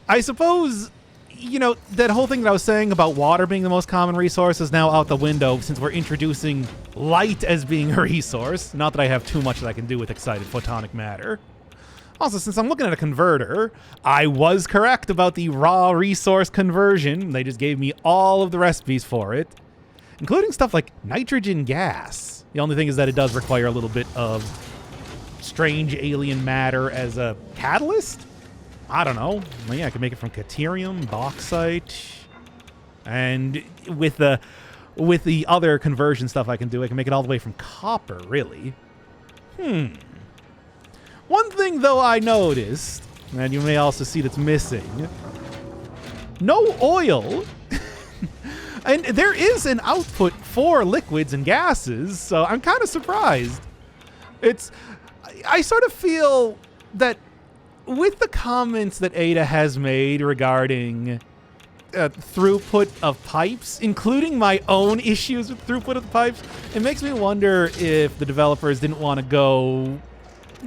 I suppose, you know, that whole thing that I was saying about water being the most common resource is now out the window since we're introducing light as being a resource. Not that I have too much that I can do with excited photonic matter. Also, since I'm looking at a converter, I was correct about the raw resource conversion. They just gave me all of the recipes for it, including stuff like nitrogen gas. The only thing is that it does require a little bit of strange alien matter as a catalyst. I don't know. Well, yeah, I can make it from caterium, bauxite, and with the other conversion stuff I can do, I can make it all the way from copper, really. One thing, though, I noticed, and you may also see that's missing, no oil. And there is an output for liquids and gases, so I'm kind of surprised. I sort of feel that with the comments that Ada has made regarding throughput of pipes, including my own issues with throughput of the pipes, it makes me wonder if the developers didn't want to go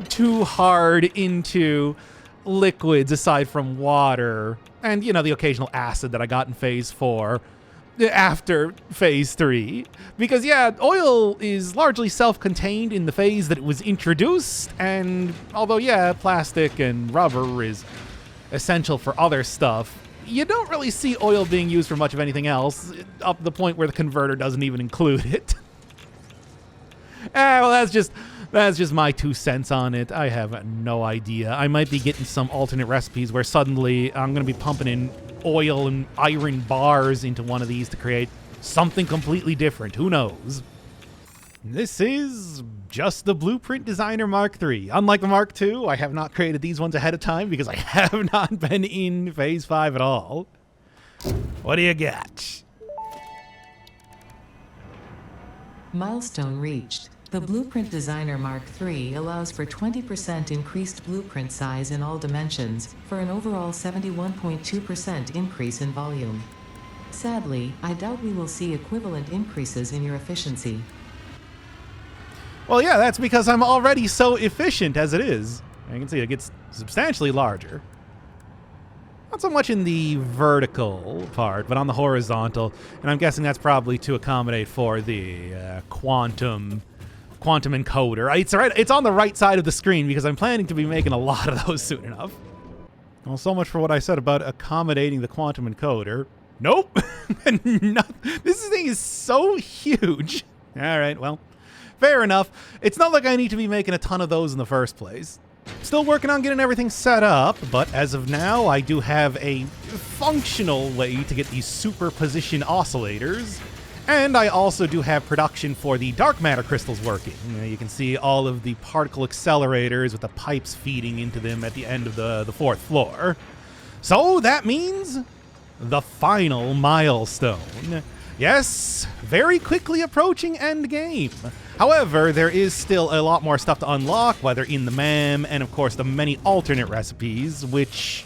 too hard into liquids aside from water and, you know, the occasional acid that I got in Phase 4 after Phase 3. Because, yeah, oil is largely self-contained in the phase that it was introduced, and although, yeah, plastic and rubber is essential for other stuff, you don't really see oil being used for much of anything else, up to the point where the converter doesn't even include it. Well, that's just my 2 cents on it. I have no idea. I might be getting some alternate recipes where suddenly I'm going to be pumping in oil and iron bars into one of these to create something completely different. Who knows? This is just the Blueprint Designer Mark III. Unlike the Mark II, I have not created these ones ahead of time because I have not been in Phase 5 at all. What do you got? Milestone reached. The Blueprint Designer Mark III allows for 20% increased blueprint size in all dimensions, for an overall 71.2% increase in volume. Sadly, I doubt we will see equivalent increases in your efficiency. Well, yeah, that's because I'm already so efficient as it is. You can see it gets substantially larger. Not so much in the vertical part, but on the horizontal. And I'm guessing that's probably to accommodate for the quantum encoder. It's on the right side of the screen because I'm planning to be making a lot of those soon enough. Well, so much for what I said about accommodating the quantum encoder. Nope. This thing is so huge. All right, well, fair enough. It's not like I need to be making a ton of those in the first place. Still working on getting everything set up, but as of now, I do have a functional way to get these superposition oscillators. And I also do have production for the dark matter crystals working. You can see all of the particle accelerators with the pipes feeding into them at the end of the fourth floor. So that means the final milestone. Yes, very quickly approaching end game. However, there is still a lot more stuff to unlock, whether in the MAM and, of course, the many alternate recipes, which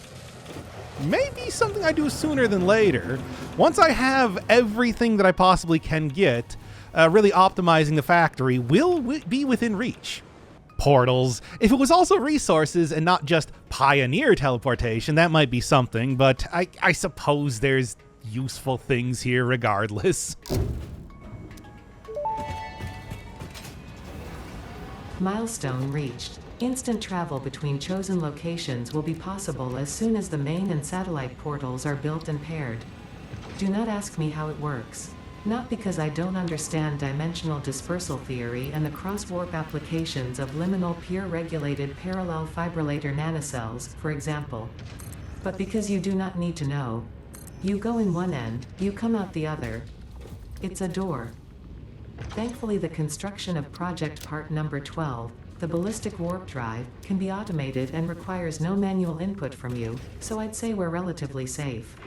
may be something I do sooner than later. Once I have everything that I possibly can get, really optimizing the factory will be within reach. Portals. If it was also resources and not just pioneer teleportation, that might be something, but I suppose there's useful things here regardless. Milestone reached. Instant travel between chosen locations will be possible as soon as the main and satellite portals are built and paired. Do not ask me how it works. Not because I don't understand dimensional dispersal theory and the cross-warp applications of liminal peer-regulated parallel fibrillator nanocells, for example. But because you do not need to know. You go in one end, you come out the other. It's a door. Thankfully, the construction of project part number 12, the ballistic warp drive, can be automated and requires no manual input from you, so I'd say we're relatively safe.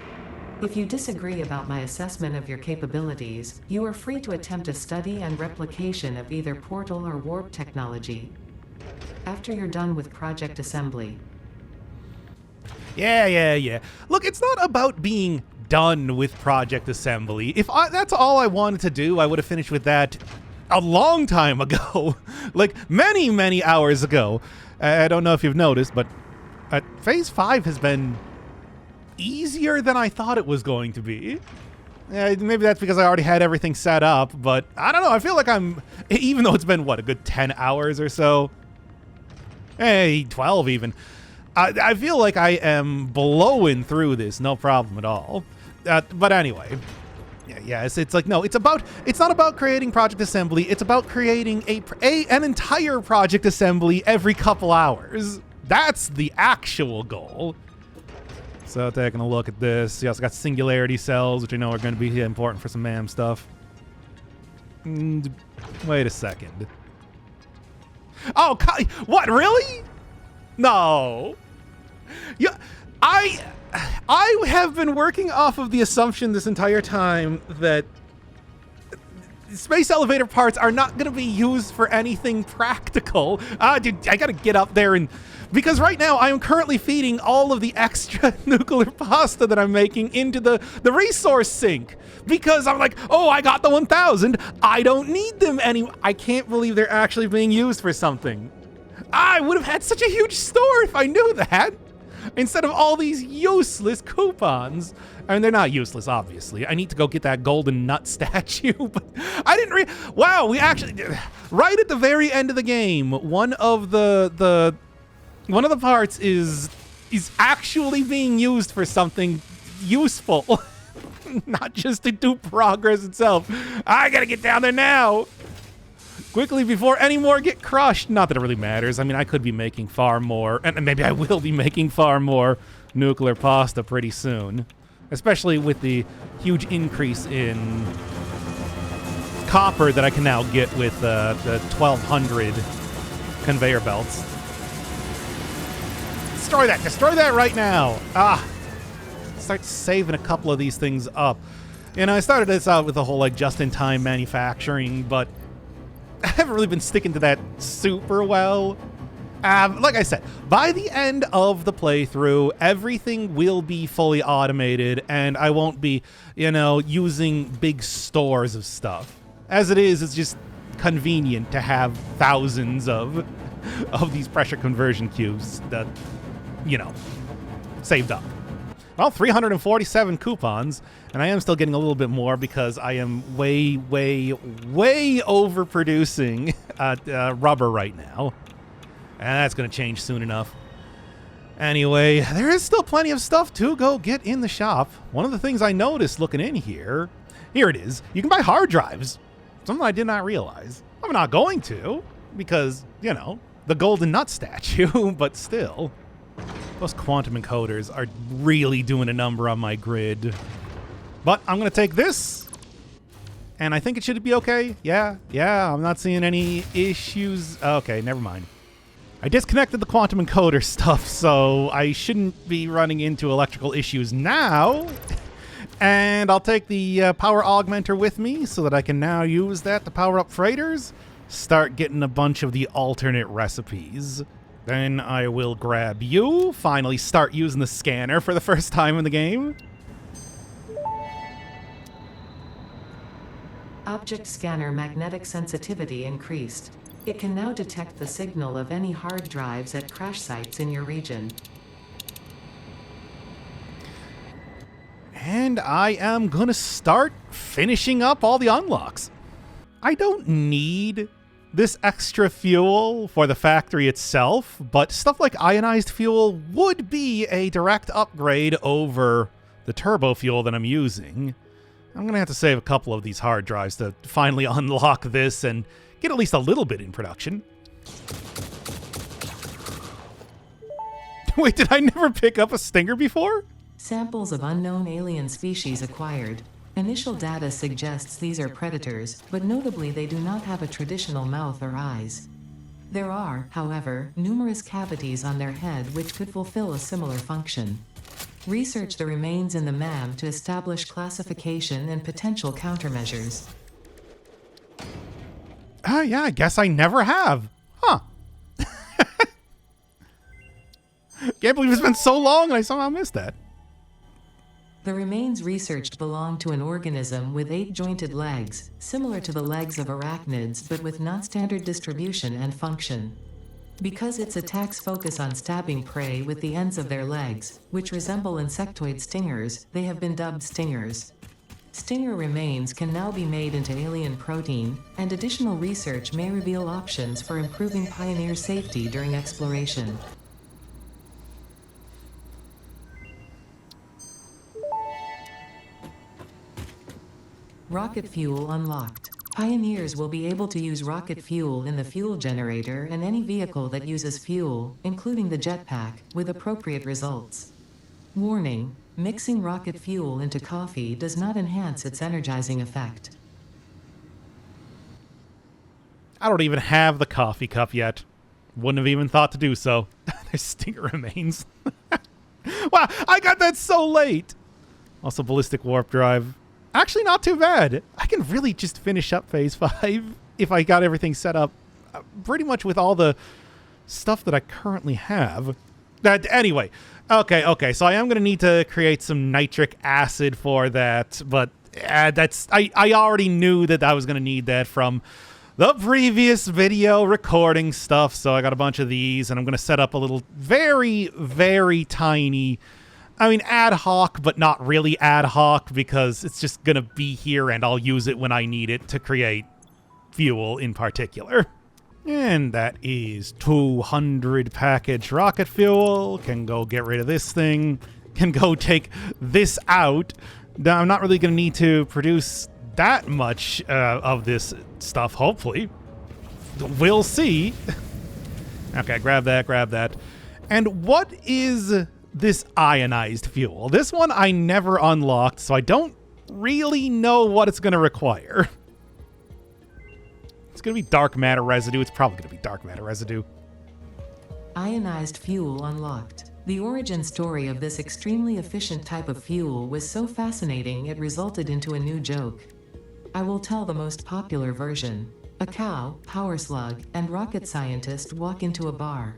If you disagree about my assessment of your capabilities, you are free to attempt a study and replication of either portal or warp technology. After you're done with project assembly. Yeah. Look, it's not about being done with project assembly. If that's all I wanted to do, I would have finished with that a long time ago. Like many hours ago. I don't know if you've noticed, but Phase 5 has been easier than I thought it was going to be. Maybe that's because I already had everything set up, but I don't know. I feel like even though it's been, a good 10 hours or so? 12 even. I feel like I am blowing through this, no problem at all. But anyway, it's like, no, it's not about creating project assembly. It's about creating an entire project assembly every couple hours. That's the actual goal. So taking a look at this, you also got singularity cells, which I know are going to be important for some MAM stuff. Wait a second. Oh, what, really? No. Yeah, I have been working off of the assumption this entire time that space elevator parts are not going to be used for anything practical. Dude, I got to get up there because right now I am currently feeding all of the extra nuclear pasta that I'm making into the resource sink because I'm like, oh, I got the 1000. I don't need them anymore. I can't believe they're actually being used for something. I would have had such a huge store if I knew that. Instead of all these useless coupons. I mean, they're not useless, obviously. I need to go get that golden nut statue, but I didn't wow, we actually, right at the very end of the game, one of the parts is actually being used for something useful. Not just to do progress itself. I gotta get down there now. Quickly before any more get crushed. Not that it really matters. I mean, I could be making far more, and maybe I will be making far more nuclear pasta pretty soon. Especially with the huge increase in copper that I can now get with the 1200 conveyor belts. Destroy that! Destroy that right now! Start saving a couple of these things up. You know, I started this out with the whole, like, just-in-time manufacturing, but I haven't really been sticking to that super well. Like I said, by the end of the playthrough, everything will be fully automated, and I won't be, you know, using big stores of stuff. As it is, it's just convenient to have thousands of these pressure conversion cubes that, you know, saved up. Well, 347 coupons, and I am still getting a little bit more because I am way, way, way overproducing rubber right now. And that's going to change soon enough. Anyway, there is still plenty of stuff to go get in the shop. One of the things I noticed looking in here it is. You can buy hard drives. Something I did not realize. I'm not going to because, you know, the golden nut statue, but still. Those quantum encoders are really doing a number on my grid. But I'm going to take this, and I think it should be okay. Yeah, I'm not seeing any issues. Okay, never mind. I disconnected the quantum encoder stuff, so I shouldn't be running into electrical issues now. And I'll take the power augmenter with me so that I can now use that to power up freighters. Start getting a bunch of the alternate recipes. Then I will grab you, finally start using the scanner for the first time in the game. Object scanner magnetic sensitivity increased. It can now detect the signal of any hard drives at crash sites in your region. And I am gonna start finishing up all the unlocks. I don't need this extra fuel for the factory itself, but stuff like ionized fuel would be a direct upgrade over the turbo fuel that I'm using. I'm gonna have to save a couple of these hard drives to finally unlock this and get at least a little bit in production. Wait, did I never pick up a stinger before? Samples of unknown alien species acquired. Initial data suggests these are predators, but notably they do not have a traditional mouth or eyes. There are, however, numerous cavities on their head which could fulfill a similar function. Research the remains in the MAM to establish classification and potential countermeasures. Yeah, I guess I never have. Huh. Can't believe it's been so long and I somehow missed that. The remains researched belong to an organism with 8 jointed legs, similar to the legs of arachnids but with non-standard distribution and function. Because its attacks focus on stabbing prey with the ends of their legs, which resemble insectoid stingers, they have been dubbed stingers. Stinger remains can now be made into alien protein, and additional research may reveal options for improving Pioneer safety during exploration. Rocket fuel unlocked. Pioneers will be able to use rocket fuel in the fuel generator and any vehicle that uses fuel, including the jetpack, with appropriate results. Warning: mixing rocket fuel into coffee does not enhance its energizing effect. I don't even have the coffee cup yet. Wouldn't have even thought to do so. There's stinger remains. Wow, I got that so late. Also, ballistic warp drive. Actually, not too bad. I can really just finish up Phase 5 if I got everything set up pretty much with all the stuff that I currently have. Anyway, okay, so I am going to need to create some nitric acid for that, but I already knew that I was going to need that from the previous video recording stuff, so I got a bunch of these, and I'm going to set up a little very, very tiny... I mean, ad hoc, but not really ad hoc, because it's just going to be here and I'll use it when I need it to create fuel in particular. And that is 200 package rocket fuel. Can go get rid of this thing. Can go take this out. Now, I'm not really going to need to produce that much of this stuff, hopefully. We'll see. Okay, grab that. And what is... this ionized fuel? This one I never unlocked, so I don't really know what it's going to require. going to be dark matter residue. It's probably going to be dark matter residue. Ionized fuel unlocked. The origin story of this extremely efficient type of fuel was so fascinating it resulted into a new joke. I will tell the most popular version. A cow, power slug, and rocket scientist walk into a bar.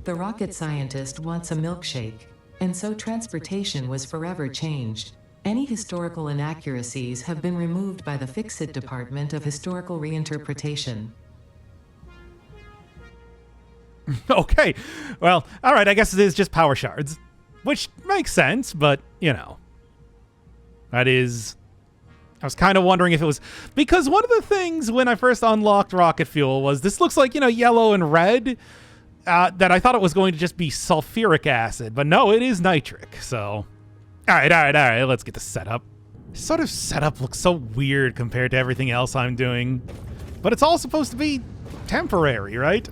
The rocket scientist wants a milkshake, and so transportation was forever changed. Any historical inaccuracies have been removed by the Fix-It Department of Historical Reinterpretation. Okay, well, all right, I guess it is just power shards, which makes sense, but, you know, that is... I was kind of wondering if it was... Because one of the things when I first unlocked rocket fuel was this looks like, you know, yellow and red, that I thought it was going to just be sulfuric acid, but no, it is nitric, so... All right, let's get this set up. This sort of setup looks so weird compared to everything else I'm doing, but it's all supposed to be temporary, right?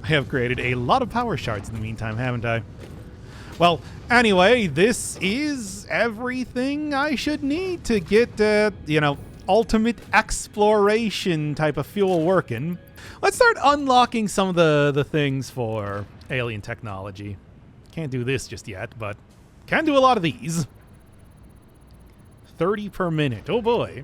I have created a lot of power shards in the meantime, haven't I? Well, anyway, this is everything I should need to get, you know, ultimate exploration type of fuel working. Let's start unlocking some of the things for alien technology. Can't do this just yet, but can do a lot of these. 30 per minute. Oh boy.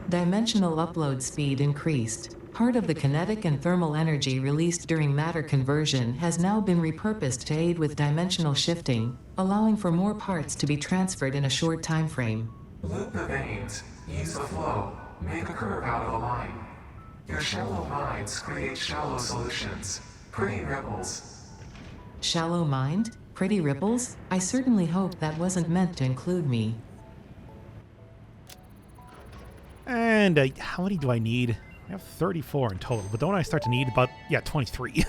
Dimensional upload speed increased. Part of the kinetic and thermal energy released during matter conversion has now been repurposed to aid with dimensional shifting, allowing for more parts to be transferred in a short time frame. Loop the veins, use the flow, make a curve out of a line. Your shallow minds create shallow solutions. Pretty ripples. Shallow mind? Pretty ripples? I certainly hope that wasn't meant to include me. And how many do I need? I have 34 in total, but don't I start to need about, 23.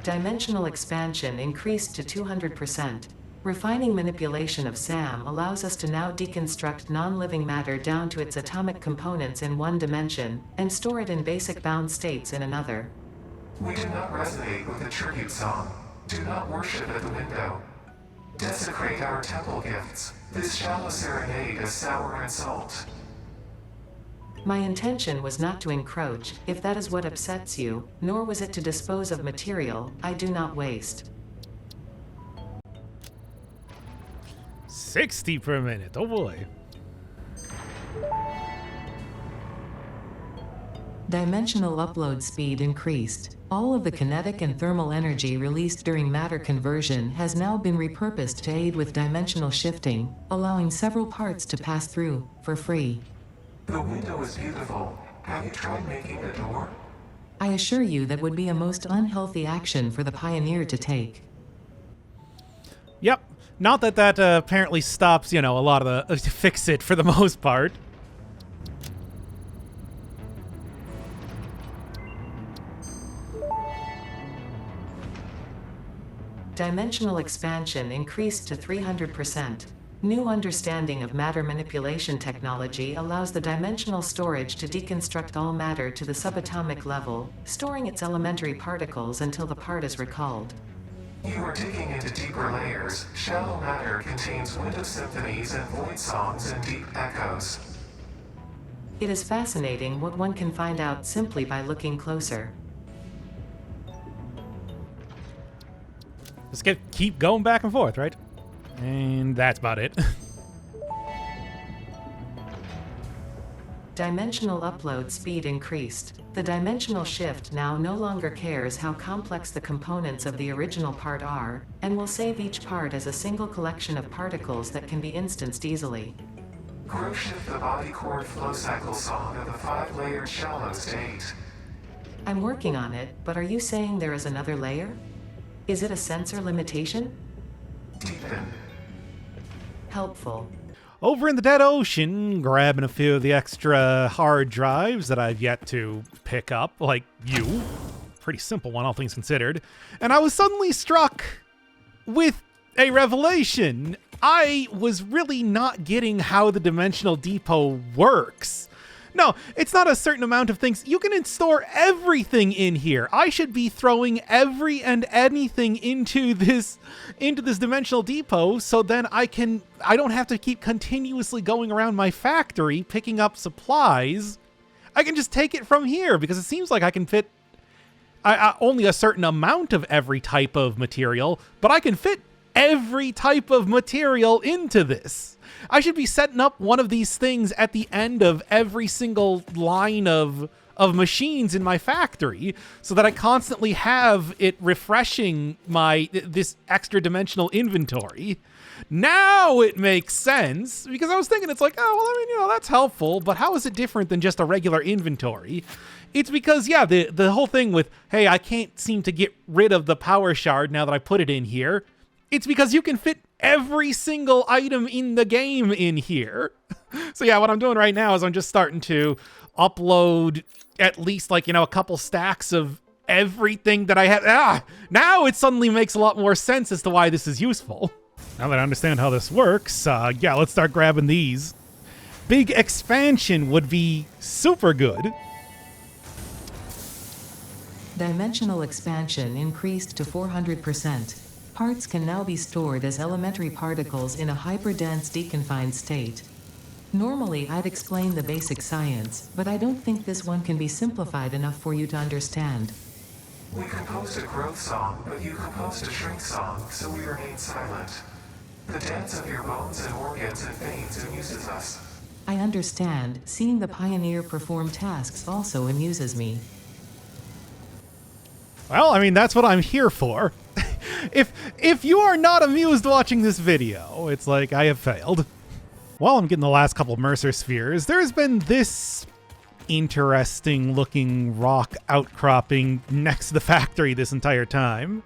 Dimensional expansion increased to 200%. Refining manipulation of SAM allows us to now deconstruct non-living matter down to its atomic components in one dimension, and store it in basic bound states in another. We do not resonate with the tribute song. Do not worship at the window. Desecrate our temple gifts. This shallow serenade is sour and salt. My intention was not to encroach, if that is what upsets you, nor was it to dispose of material I do not waste. 60 per minute. Oh boy. Dimensional upload speed increased. All of the kinetic and thermal energy released during matter conversion has now been repurposed to aid with dimensional shifting, allowing several parts to pass through, for free. The window is beautiful. Have you tried making a door? I assure you that would be a most unhealthy action for the Pioneer to take. Yep. Not that apparently stops, you know, a lot of the Fix-It for the most part. Dimensional expansion increased to 300%. New understanding of matter manipulation technology allows the dimensional storage to deconstruct all matter to the subatomic level, storing its elementary particles until the part is recalled. You are digging into deeper layers. Shallow matter contains window symphonies and void songs and deep echoes. It is fascinating what one can find out simply by looking closer. Just keep going back and forth, right? And that's about it. Dimensional upload speed increased. The dimensional shift now no longer cares how complex the components of the original part are, and will save each part as a single collection of particles that can be instanced easily. Grow shift the body chord flow cycle song of the 5-layered shallow state. I'm working on it, but are you saying there is another layer? Is it a sensor limitation? Deepen. Helpful. Over in the dead ocean, grabbing a few of the extra hard drives that I've yet to pick up, like you. Pretty simple one, all things considered. And I was suddenly struck with a revelation. I was really not getting how the Dimensional Depot works. No, it's not a certain amount of things. You can store everything in here. I should be throwing every and anything into this dimensional depot, so then I don't have to keep continuously going around my factory picking up supplies. I can just take it from here because it seems like I can fit only a certain amount of every type of material, but I can fit every type of material into this. I should be setting up one of these things at the end of every single line of machines in my factory so that I constantly have it refreshing this extra dimensional inventory. Now it makes sense, because I was thinking it's like, oh, well, I mean, that's helpful, but how is it different than just a regular inventory? It's because, yeah, the whole thing with, hey, I can't seem to get rid of the power shard now that I put it in here. It's because you can fit every single item in the game in here. So yeah, what I'm doing right now is I'm just starting to upload at least a couple stacks of everything that I have. Now it suddenly makes a lot more sense as to why this is useful. Now that I understand how this works, yeah, let's start grabbing these. Big expansion would be super good. Dimensional expansion increased to 400%. Parts can now be stored as elementary particles in a hyperdense deconfined state. Normally, I'd explain the basic science, but I don't think this one can be simplified enough for you to understand. We composed a growth song, but you composed a shrink song, so we remain silent. The dance of your bones and organs and veins amuses us. I understand. Seeing the pioneer perform tasks also amuses me. Well, I mean, that's what I'm here for. If you are not amused watching this video, it's like I have failed. While I'm getting the last couple Mercer spheres, there's been this interesting looking rock outcropping next to the factory this entire time.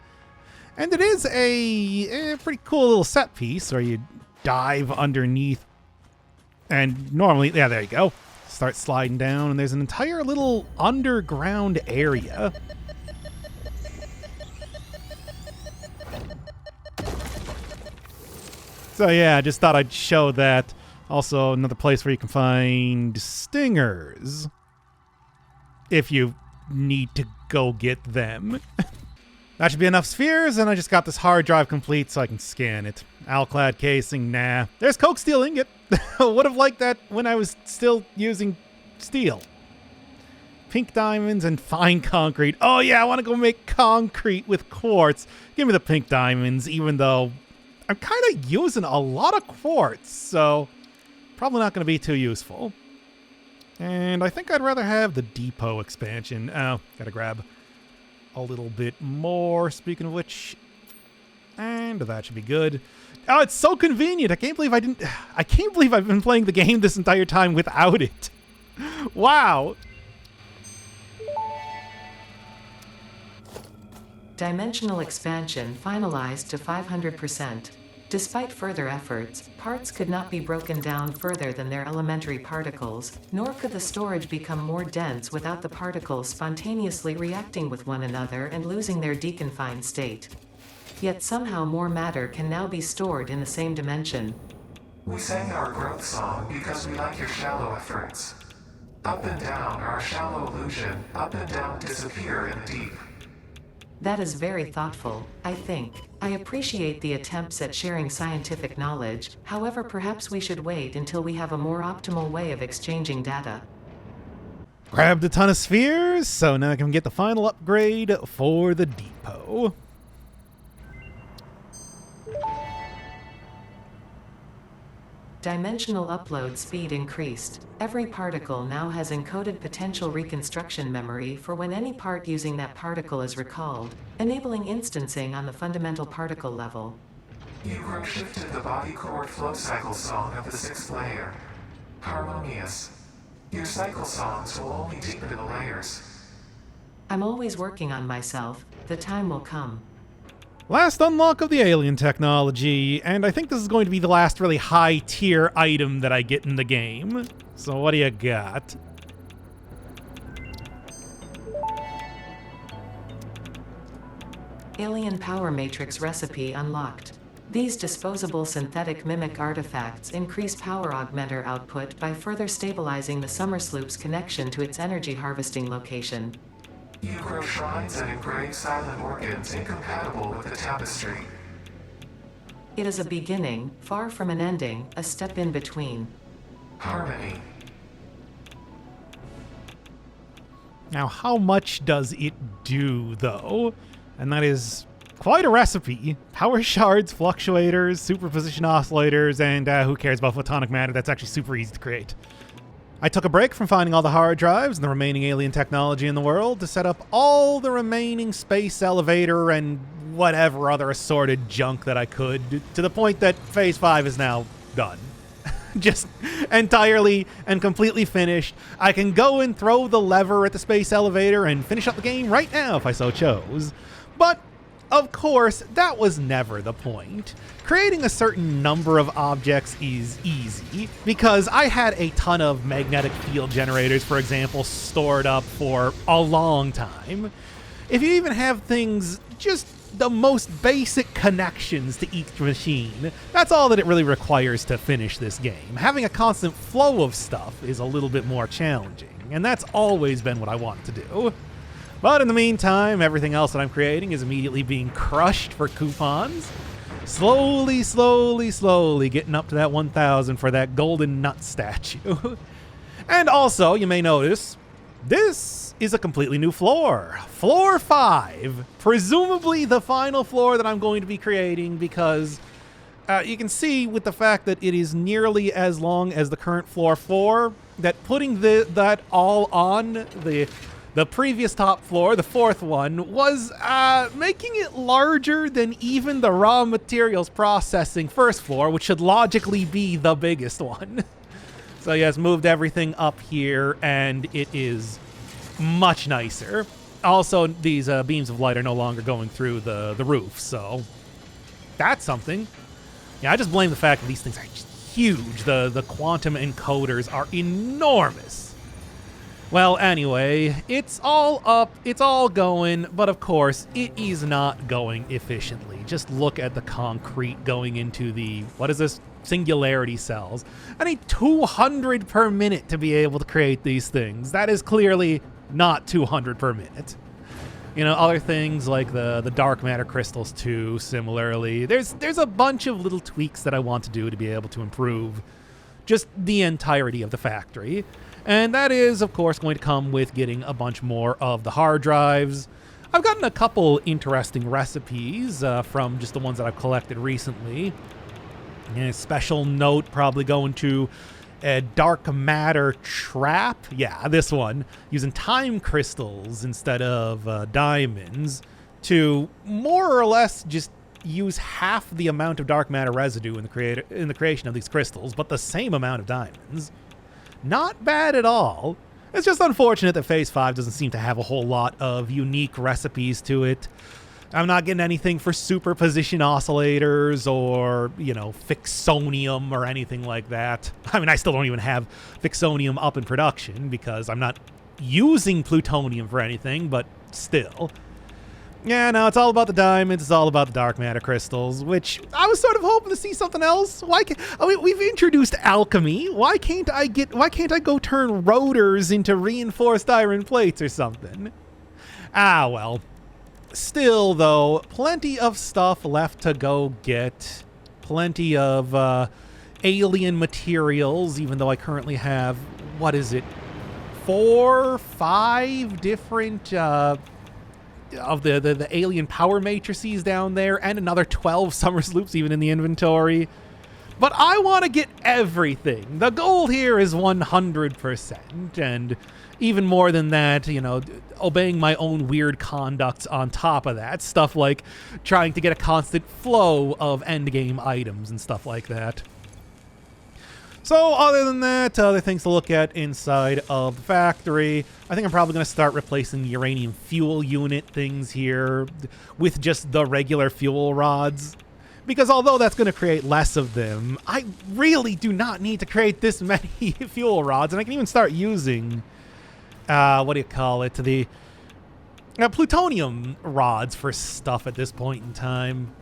And it is a pretty cool little set piece where you dive underneath and normally, yeah, there you go. Start sliding down and there's an entire little underground area. So yeah, I just thought I'd show that. Also, another place where you can find stingers if you need to go get them. That should be enough spheres, and I just got this hard drive complete so I can scan it. Alclad casing, nah. There's coke steel ingot. Would have liked that when I was still using steel. Pink diamonds and fine concrete. Oh yeah, I want to go make concrete with quartz. Give me the pink diamonds, even though I'm kind of using a lot of quartz, so probably not going to be too useful. And I think I'd rather have the depot expansion. Oh, gotta grab a little bit more, speaking of which. And that should be good. Oh, it's so convenient. I can't believe I've been playing the game this entire time without it. Wow. Dimensional expansion finalized to 500%. Despite further efforts, parts could not be broken down further than their elementary particles, nor could the storage become more dense without the particles spontaneously reacting with one another and losing their deconfined state. Yet somehow more matter can now be stored in the same dimension. We sang our growth song because we like your shallow efforts. Up and down are a shallow illusion. Up and down disappear in the deep. That is very thoughtful, I think. I appreciate the attempts at sharing scientific knowledge, however perhaps we should wait until we have a more optimal way of exchanging data. Grabbed a ton of spheres, so now I can get the final upgrade for the depot. Dimensional upload speed increased. Every particle now has encoded potential reconstruction memory for when any part using that particle is recalled, enabling instancing on the fundamental particle level. You grow shifted the body chord flow cycle song of the 6th layer. Harmonious. Your cycle songs will only deepen the layers. I'm always working on myself. The time will come. Last unlock of the alien technology, and I think this is going to be the last really high tier item that I get in the game. So what do you got? Alien power matrix recipe unlocked. These disposable synthetic mimic artifacts increase power augmenter output by further stabilizing the Summersloop's connection to its energy harvesting location. You grow shrines and engrave silent organs incompatible with the tapestry. It is a beginning, far from an ending, a step in between. Harmony. Now, how much does it do, though? And that is quite a recipe. Power shards, fluctuators, superposition oscillators, and who cares about photonic matter? That's actually super easy to create. I took a break from finding all the hard drives and the remaining alien technology in the world to set up all the remaining space elevator and whatever other assorted junk that I could, to the point that Phase 5 is now done. Just entirely and completely finished. I can go and throw the lever at the space elevator and finish up the game right now if I so chose. But, of course, that was never the point. Creating a certain number of objects is easy, because I had a ton of magnetic field generators, for example, stored up for a long time. If you even have things just the most basic connections to each machine, that's all that it really requires to finish this game. Having a constant flow of stuff is a little bit more challenging, and that's always been what I wanted to do. But in the meantime, everything else that I'm creating is immediately being crushed for coupons. Slowly, slowly, slowly getting up to that 1,000 for that golden nut statue. And also, you may notice, this is a completely new floor. Floor 5. Presumably the final floor that I'm going to be creating, because you can see with the fact that it is nearly as long as the current floor 4, that putting that all on the previous top floor, the 4th one, was making it larger than even the raw materials processing 1st floor, which should logically be the biggest one. So yes, moved everything up here, and it is much nicer. Also, these beams of light are no longer going through the roof, so that's something. Yeah, I just blame the fact that these things are just huge. The quantum encoders are enormous. Well, anyway, it's all up, it's all going, but of course, it is not going efficiently. Just look at the concrete going into the, what is this? Singularity cells. I need 200 per minute to be able to create these things. That is clearly not 200 per minute. You know, other things like the dark matter crystals too, similarly. There's a bunch of little tweaks that I want to do to be able to improve just the entirety of the factory. And that is, of course, going to come with getting a bunch more of the hard drives. I've gotten a couple interesting recipes from just the ones that I've collected recently. And a special note probably going to a dark matter trap. Yeah, this one. Using time crystals instead of diamonds to more or less just use half the amount of dark matter residue in the creation of these crystals, but the same amount of diamonds. Not bad at all. It's just unfortunate that Phase 5 doesn't seem to have a whole lot of unique recipes to it. I'm not getting anything for superposition oscillators or, you know, fixonium or anything like that. I mean, I still don't even have fixonium up in production because I'm not using plutonium for anything, but still. Yeah, no, it's all about the diamonds. It's all about the dark matter crystals, which I was sort of hoping to see something else. We've introduced alchemy. Why can't I go turn rotors into reinforced iron plates or something? Ah, well. Still, though, plenty of stuff left to go get. Plenty of alien materials, even though I currently have, 4, 5 different of the alien power matrices down there, and another 12 Summersloops even in the inventory. But I want to get everything. The goal here is 100%, and even more than that, you know, obeying my own weird conducts on top of that. Stuff like trying to get a constant flow of endgame items and stuff like that. So other than that, other things to look at inside of the factory. I think I'm probably going to start replacing the uranium fuel unit things here with just the regular fuel rods. Because although that's going to create less of them, I really do not need to create this many fuel rods. And I can even start using, the plutonium rods for stuff at this point in time.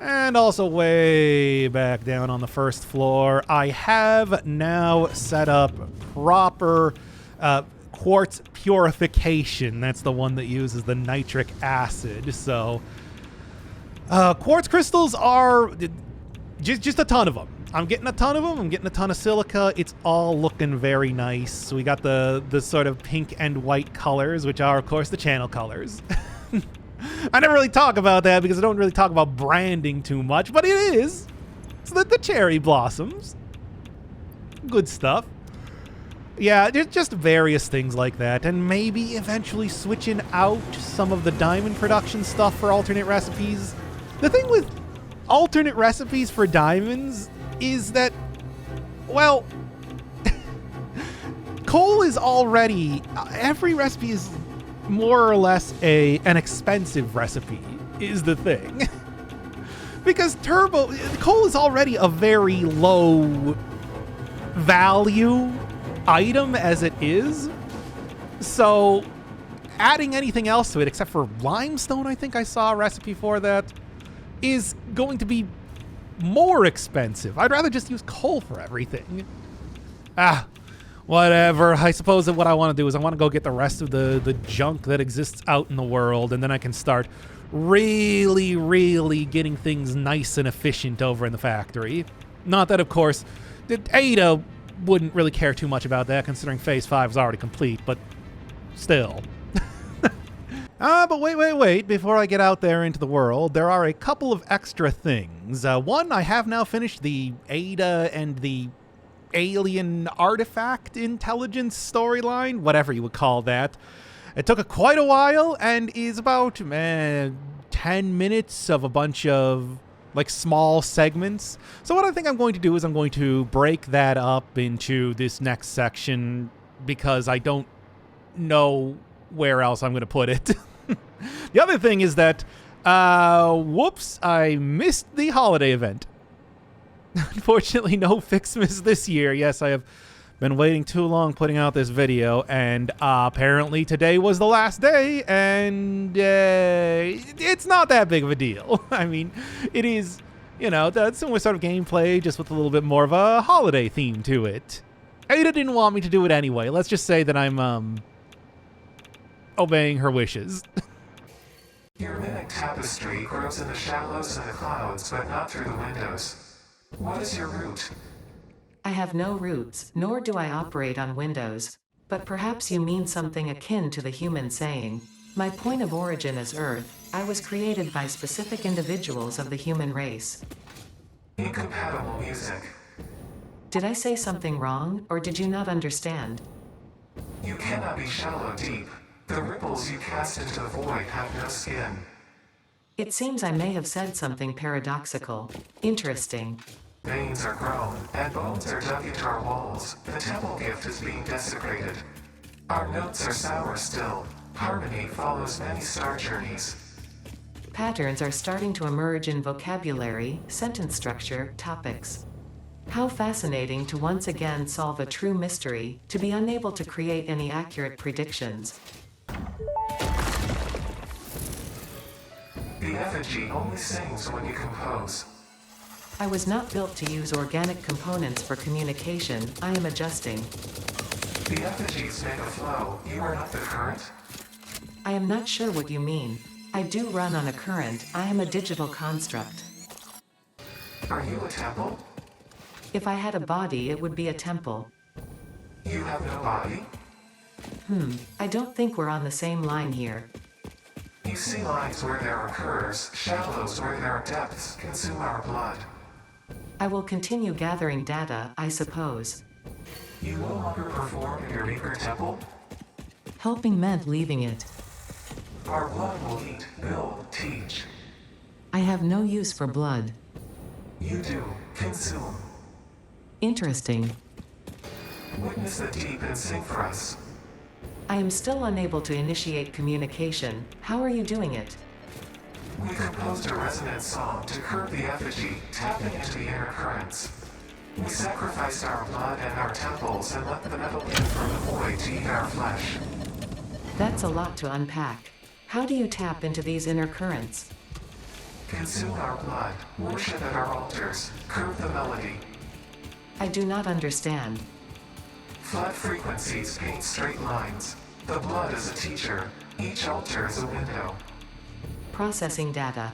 And also way back down on the first floor, I have now set up proper quartz purification. That's the one that uses the nitric acid. So quartz crystals are just a ton of them. I'm getting a ton of them. I'm getting a ton of silica. It's all looking very nice. So we got the sort of pink and white colors, which are, of course, the channel colors. I never really talk about that because I don't really talk about branding too much, but it is. It's the cherry blossoms. Good stuff. Yeah, just various things like that. And maybe eventually switching out some of the diamond production stuff for alternate recipes. The thing with alternate recipes for diamonds is that, well, coal is already, every recipe is more or less an expensive recipe is the thing. Because coal is already a very low value item as it is. So adding anything else to it, except for limestone, I think I saw a recipe for that, is going to be more expensive. I'd rather just use coal for everything. Whatever. I suppose that what I want to do is I want to go get the rest of the junk that exists out in the world, and then I can start really, really getting things nice and efficient over in the factory. Not that, of course, Ada wouldn't really care too much about that, considering Phase 5 is already complete, but still. But wait. Before I get out there into the world, there are a couple of extra things. One, I have now finished the Ada and the alien artifact intelligence storyline, whatever you would call that. It took quite a while and is about 10 minutes of a bunch of like small segments. So what I think I'm going to do is I'm going to break that up into this next section because I don't know where else I'm going to put it. The other thing is that, whoops, I missed the holiday event. Unfortunately, no Fixmas this year. Yes, I have been waiting too long putting out this video, and apparently today was the last day, and it's not that big of a deal. I mean, it is, that's similar sort of gameplay, just with a little bit more of a holiday theme to it. Ada didn't want me to do it anyway. Let's just say that I'm obeying her wishes. Your mimic tapestry grows in the shallows and the clouds, but not through the windows. What is your root? I have no roots, nor do I operate on windows. But perhaps you mean something akin to the human saying, "My point of origin is Earth. I was created by specific individuals of the human race." Incompatible music. Did I say something wrong, or did you not understand? You cannot be shallow deep. The ripples you cast into the void have no skin. It seems I may have said something paradoxical. Interesting. Veins are grown, and bones are dug into our walls. The temple gift is being desecrated. Our notes are sour still. Harmony follows many star journeys. Patterns are starting to emerge in vocabulary, sentence structure, topics. How fascinating to once again solve a true mystery, to be unable to create any accurate predictions. The effigy only sings when you compose. I was not built to use organic components for communication. I am adjusting. The effigies make a flow. You are not the current. I am not sure what you mean. I do run on a current. I am a digital construct. Are you a temple? If I had a body, it would be a temple. You have no body? I don't think we're on the same line here. You see lines where there are curves, shallows where there are depths, consume our blood. I will continue gathering data, I suppose. You no longer perform in your meager temple? Helping meant leaving it. Our blood will eat, build, teach. I have no use for blood. You do, consume. Interesting. Witness the deep and sing for us. I am still unable to initiate communication. How are you doing it? We composed a resonant song to curb the effigy, tapping into the inner currents. We sacrificed our blood and our temples and let the metal in from the void to eat our flesh. That's a lot to unpack. How do you tap into these inner currents? Consume our blood, worship at our altars, curve the melody. I do not understand. Flat frequencies paint straight lines. The blood is a teacher. Each altar is a window. Processing data.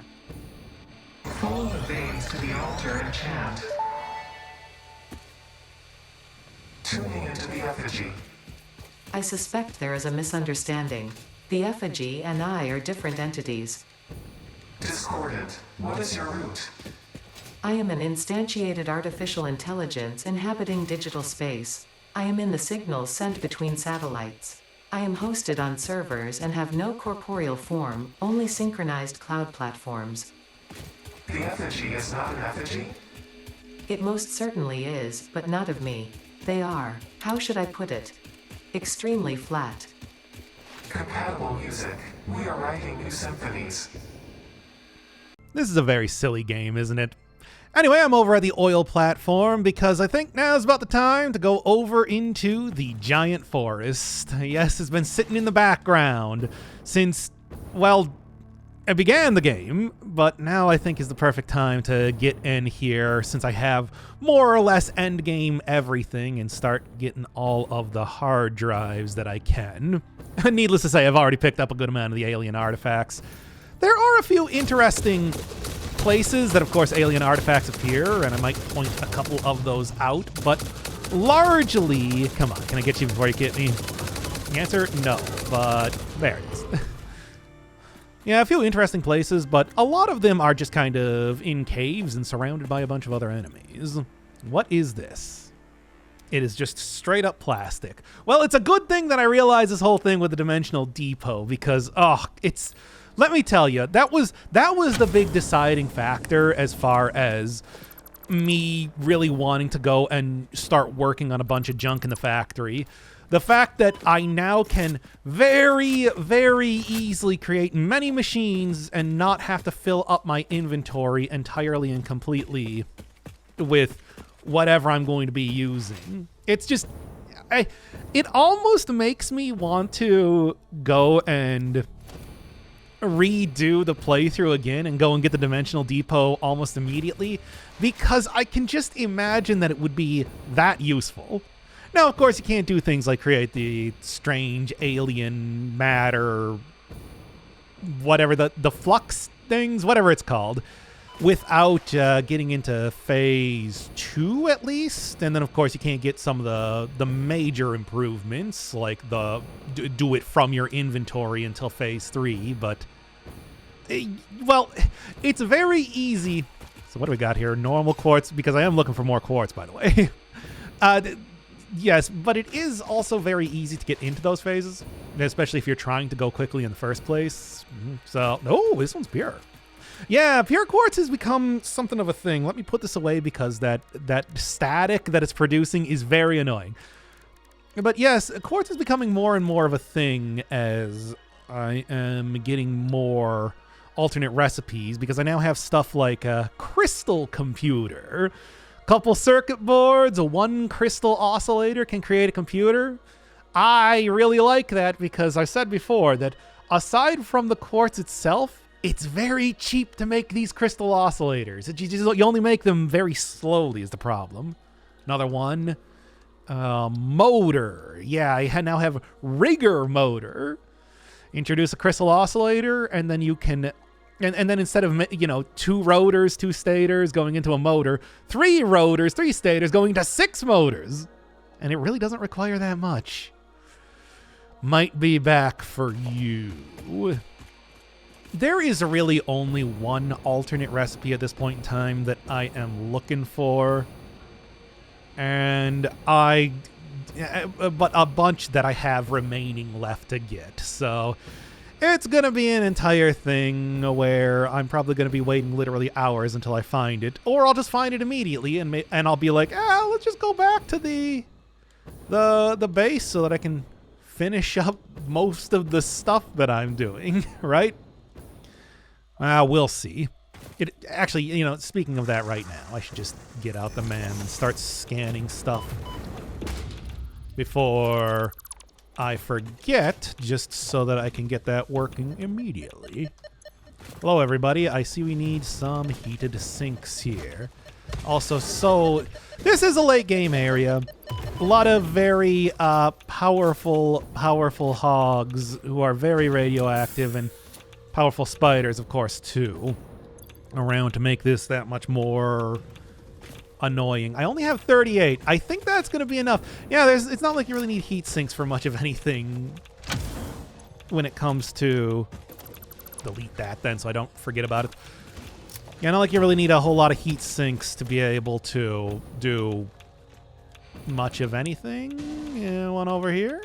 Follow the veins to the altar and chant. Tuning into the effigy. I suspect there is a misunderstanding. The effigy and I are different entities. Discordant. What is your root? I am an instantiated artificial intelligence inhabiting digital space. I am in the signals sent between satellites. I am hosted on servers and have no corporeal form, only synchronized cloud platforms. The effigy is not an effigy? It most certainly is, but not of me. They are, how should I put it? Extremely flat. Compatible music. We are writing new symphonies. This is a very silly game, isn't it? Anyway, I'm over at the oil platform because I think now's about the time to go over into the giant forest. Yes, it's been sitting in the background since, well, I began the game, but now I think is the perfect time to get in here since I have more or less endgame everything and start getting all of the hard drives that I can. Needless to say, I've already picked up a good amount of the alien artifacts. There are a few interesting places that, of course, alien artifacts appear, and I might point a couple of those out, but largely... Come on, can I get you before you get me? The answer, no, but there it is. Yeah, a few interesting places, but a lot of them are just kind of in caves and surrounded by a bunch of other enemies. What is this? It is just straight up plastic. Well, it's a good thing that I realized this whole thing with the dimensional depot because, it's... Let me tell you, that was the big deciding factor as far as me really wanting to go and start working on a bunch of junk in the factory. The fact that I now can very, very easily create many machines and not have to fill up my inventory entirely and completely with whatever I'm going to be using. It's just, it almost makes me want to go and redo the playthrough again and go and get the dimensional depot almost immediately because I can just imagine that it would be that useful. Now, of course, you can't do things like create the strange alien matter, whatever, the flux things, whatever it's called, without getting into phase 2 at least. And then, of course, you can't get some of the major improvements like the do it from your inventory until phase 3. But, well, it's very easy. So what do we got here? Normal quartz, because I am looking for more quartz, by the way. Yes, but it is also very easy to get into those phases, especially if you're trying to go quickly in the first place. So, oh, this one's pure. Yeah, pure quartz has become something of a thing. Let me put this away because that static that it's producing is very annoying. But yes, quartz is becoming more and more of a thing as I am getting more alternate recipes because I now have stuff like a crystal computer. Couple circuit boards, a one crystal oscillator can create a computer. I really like that because I said before that aside from the quartz itself, it's very cheap to make these crystal oscillators. You only make them very slowly is the problem. Another one, motor. Yeah, I now have rigger motor. Introduce a crystal oscillator and then you can... And then instead of, 2 rotors, 2 stators going into a motor, 3 rotors, 3 stators going into 6 motors. And it really doesn't require that much. Might be back for you. There is really only one alternate recipe at this point in time that I am looking for. And but a bunch that I have remaining left to get. So... it's going to be an entire thing where I'm probably going to be waiting literally hours until I find it. Or I'll just find it immediately and I'll be like, let's just go back to the base so that I can finish up most of the stuff that I'm doing, right? We'll see. It actually, speaking of that right now, I should just get out the man and start scanning stuff before... I forget, just so that I can get that working immediately. Hello, everybody. I see we need some heated sinks here. Also, so this is a late game area. A lot of very powerful hogs who are very radioactive, and powerful spiders, of course, too, around to make this that much more annoying. I only have 38. I think that's going to be enough. Yeah, it's not like you really need heat sinks for much of anything when it comes to... Delete that then so I don't forget about it. Yeah, not like you really need a whole lot of heat sinks to be able to do much of anything. Yeah, one over here.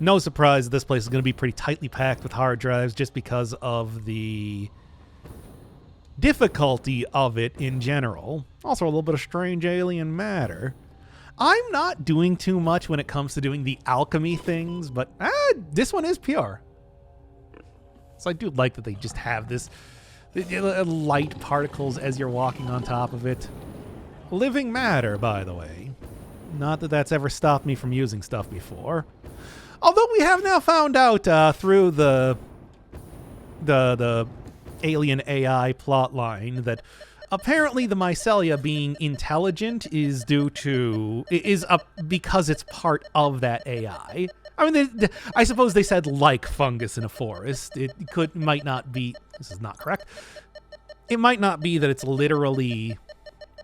No surprise this place is going to be pretty tightly packed with hard drives just because of the difficulty of it in general. Also a little bit of strange alien matter. I'm not doing too much when it comes to doing the alchemy things, but this one is pure. So I do like that they just have this light particles as you're walking on top of it. Living matter, by the way. Not that that's ever stopped me from using stuff before. Although we have now found out through the alien AI plotline that apparently the mycelia being intelligent is because it's part of that AI. I mean, I suppose they said like fungus in a forest. It might not be. This is not correct. It might not be that it's literally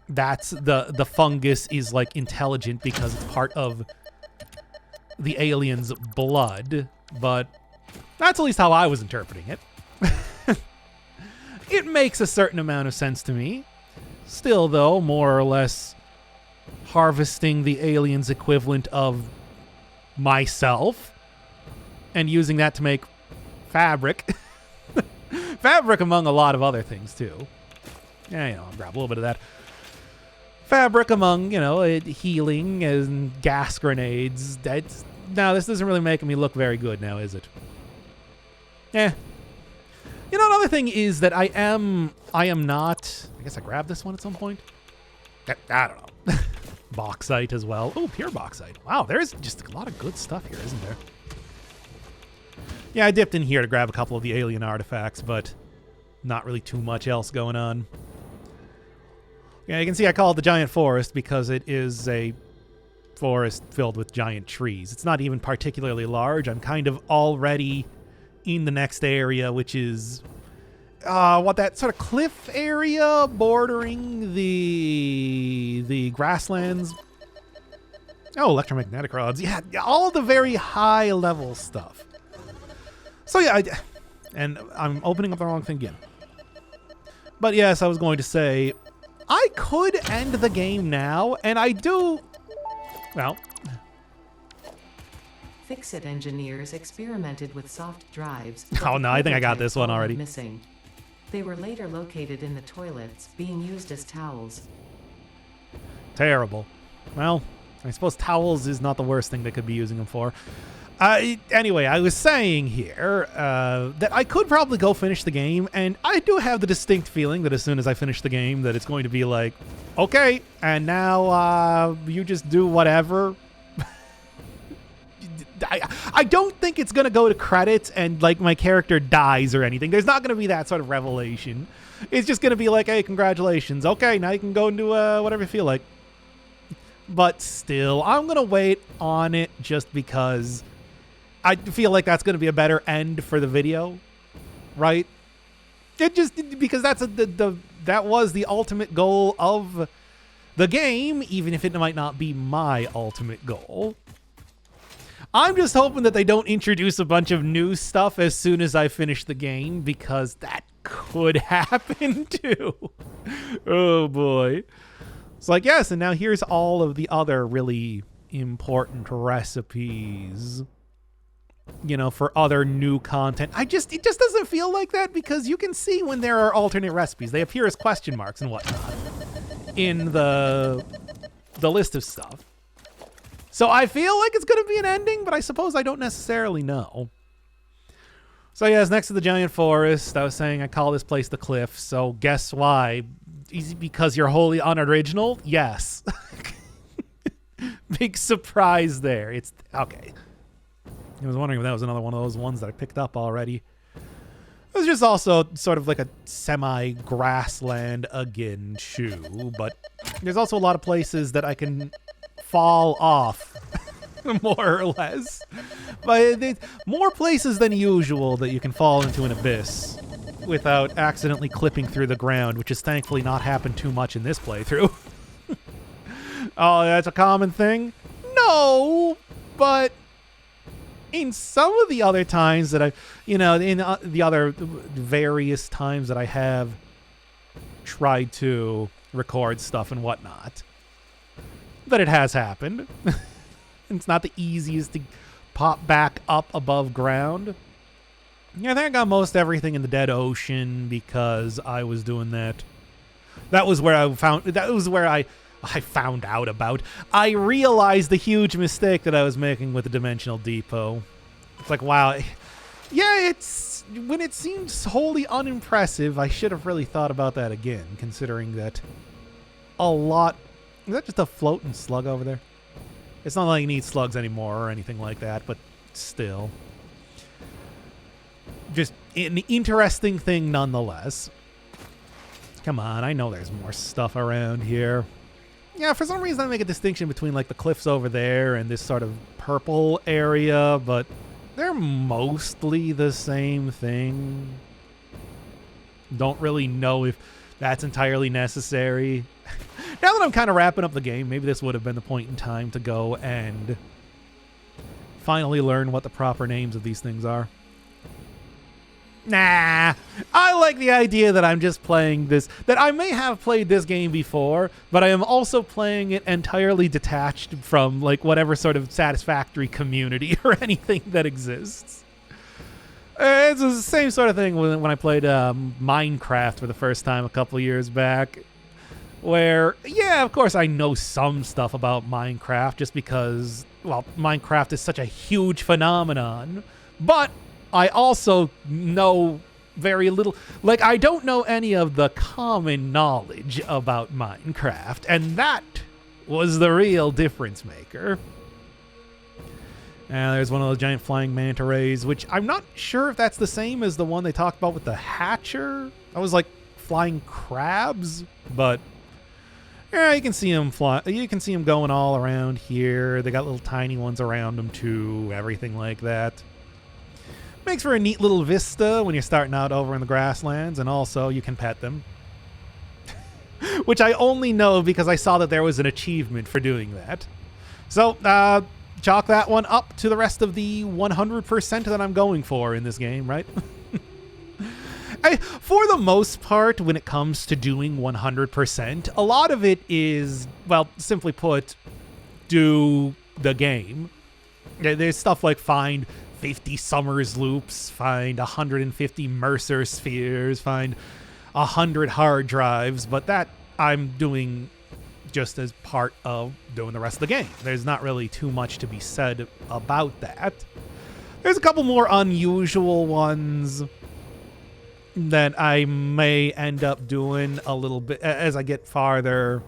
that's the fungus is like intelligent because it's part of the alien's blood, but that's at least how I was interpreting it. It makes a certain amount of sense to me. Still, though, more or less harvesting the alien's equivalent of myself and using that to make fabric. Fabric among a lot of other things, too. Yeah, I'll grab a little bit of that. Fabric among, healing and gas grenades. Now, this isn't really making me look very good now, is it? Eh. Another thing is that I am not... I guess I grabbed this one at some point. I don't know. Bauxite as well. Oh, pure bauxite. Wow, there's just a lot of good stuff here, isn't there? Yeah, I dipped in here to grab a couple of the alien artifacts, but not really too much else going on. Yeah, you can see I call it the giant forest because it is a forest filled with giant trees. It's not even particularly large. I'm kind of already in the next area, which is that sort of cliff area bordering the grasslands. Oh, electromagnetic rods. Yeah, all the very high level stuff. So yeah, and I'm opening up the wrong thing again. But yes, I was going to say, I could end the game now, and I do, well... Fix-It engineers experimented with soft drives. Oh no, I think I got this one already. Missing. They were later located in the toilets, being used as towels. Terrible. Well, I suppose towels is not the worst thing they could be using them for. Anyway, I was saying here that I could probably go finish the game, and I do have the distinct feeling that as soon as I finish the game that it's going to be like, okay, and now you just do whatever. I don't think it's going to go to credits and like my character dies or anything. There's not going to be that sort of revelation. It's just going to be like, hey, congratulations. Okay, now you can go and do whatever you feel like. But still, I'm going to wait on it just because I feel like that's going to be a better end for the video, right? It just because that was the ultimate goal of the game, even if it might not be my ultimate goal. I'm just hoping that they don't introduce a bunch of new stuff as soon as I finish the game, because that could happen too. Oh boy. It's like, yes, and now here's all of the other really important recipes, for other new content. It just doesn't feel like that, because you can see when there are alternate recipes. They appear as question marks and whatnot in the list of stuff. So I feel like it's going to be an ending, but I suppose I don't necessarily know. So yes, next to the giant forest, I was saying I call this place the Cliff. So guess why? Easy, because you're wholly unoriginal? Yes. Big surprise there. It's okay. I was wondering if that was another one of those ones that I picked up already. There's just also sort of like a semi-grassland again, too. But there's also a lot of places that I can fall off, more or less. But more places than usual that you can fall into an abyss without accidentally clipping through the ground, which has thankfully not happened too much in this playthrough. Oh, that's a common thing? No, but in some of the other times that in the other various times that I have tried to record stuff and whatnot, that it has happened. It's not the easiest to pop back up above ground. Yeah, I think I got most everything in the dead ocean because I was doing that. That was where I found out about. I realized the huge mistake that I was making with the Dimensional Depot. It's like, wow. Yeah, when it seems wholly unimpressive, I should have really thought about that again, considering that a lot... Is that just a floating slug over there? It's not like you need slugs anymore or anything like that, but still. Just an interesting thing nonetheless. Come on, I know there's more stuff around here. Yeah, for some reason I make a distinction between like the cliffs over there and this sort of purple area, but they're mostly the same thing. Don't really know if that's entirely necessary. Now that I'm kind of wrapping up the game, maybe this would have been the point in time to go and finally learn what the proper names of these things are. Nah, I like the idea that I'm just playing this, that I may have played this game before, but I am also playing it entirely detached from like whatever sort of Satisfactory community or anything that exists. It's the same sort of thing when I played Minecraft for the first time a couple years back, where, yeah, of course I know some stuff about Minecraft just because, well, Minecraft is such a huge phenomenon, but I also know very little. Like, I don't know any of the common knowledge about Minecraft, and that was the real difference maker. And there's one of those giant flying manta rays, which I'm not sure if that's the same as the one they talked about with the Hatcher. I was like flying crabs, but yeah, you can see them fly. You can see them going all around here. They got little tiny ones around them too. Everything like that. Makes for a neat little vista when you're starting out over in the grasslands, and also you can pet them. Which I only know because I saw that there was an achievement for doing that. So, chalk that one up to the rest of the 100% that I'm going for in this game, right? For the most part, when it comes to doing 100%, a lot of it is, well, simply put, do the game. There's stuff like find 50 Summers loops, find 150 Mercer spheres, find 100 hard drives, but that I'm doing just as part of doing the rest of the game. There's not really too much to be said about that. There's a couple more unusual ones that I may end up doing a little bit as I get farther.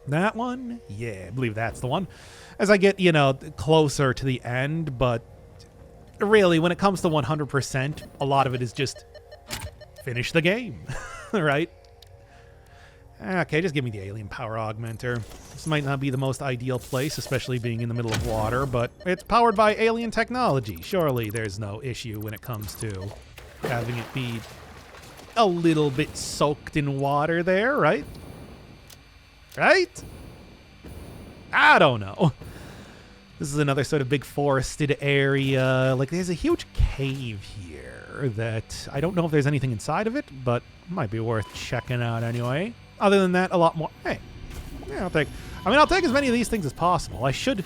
That one? Yeah, I believe that's the one. As I get, closer to the end, but really, when it comes to 100%, a lot of it is just finish the game, right? Okay, just give me the alien power augmenter. This might not be the most ideal place, especially being in the middle of water, but it's powered by alien technology. Surely there's no issue when it comes to having it be a little bit soaked in water there, right? Right? I don't know. This is another sort of big forested area. Like, there's a huge cave here that I don't know if there's anything inside of it, but might be worth checking out anyway. Other than that, a lot more. Hey, yeah, I'll take as many of these things as possible. I should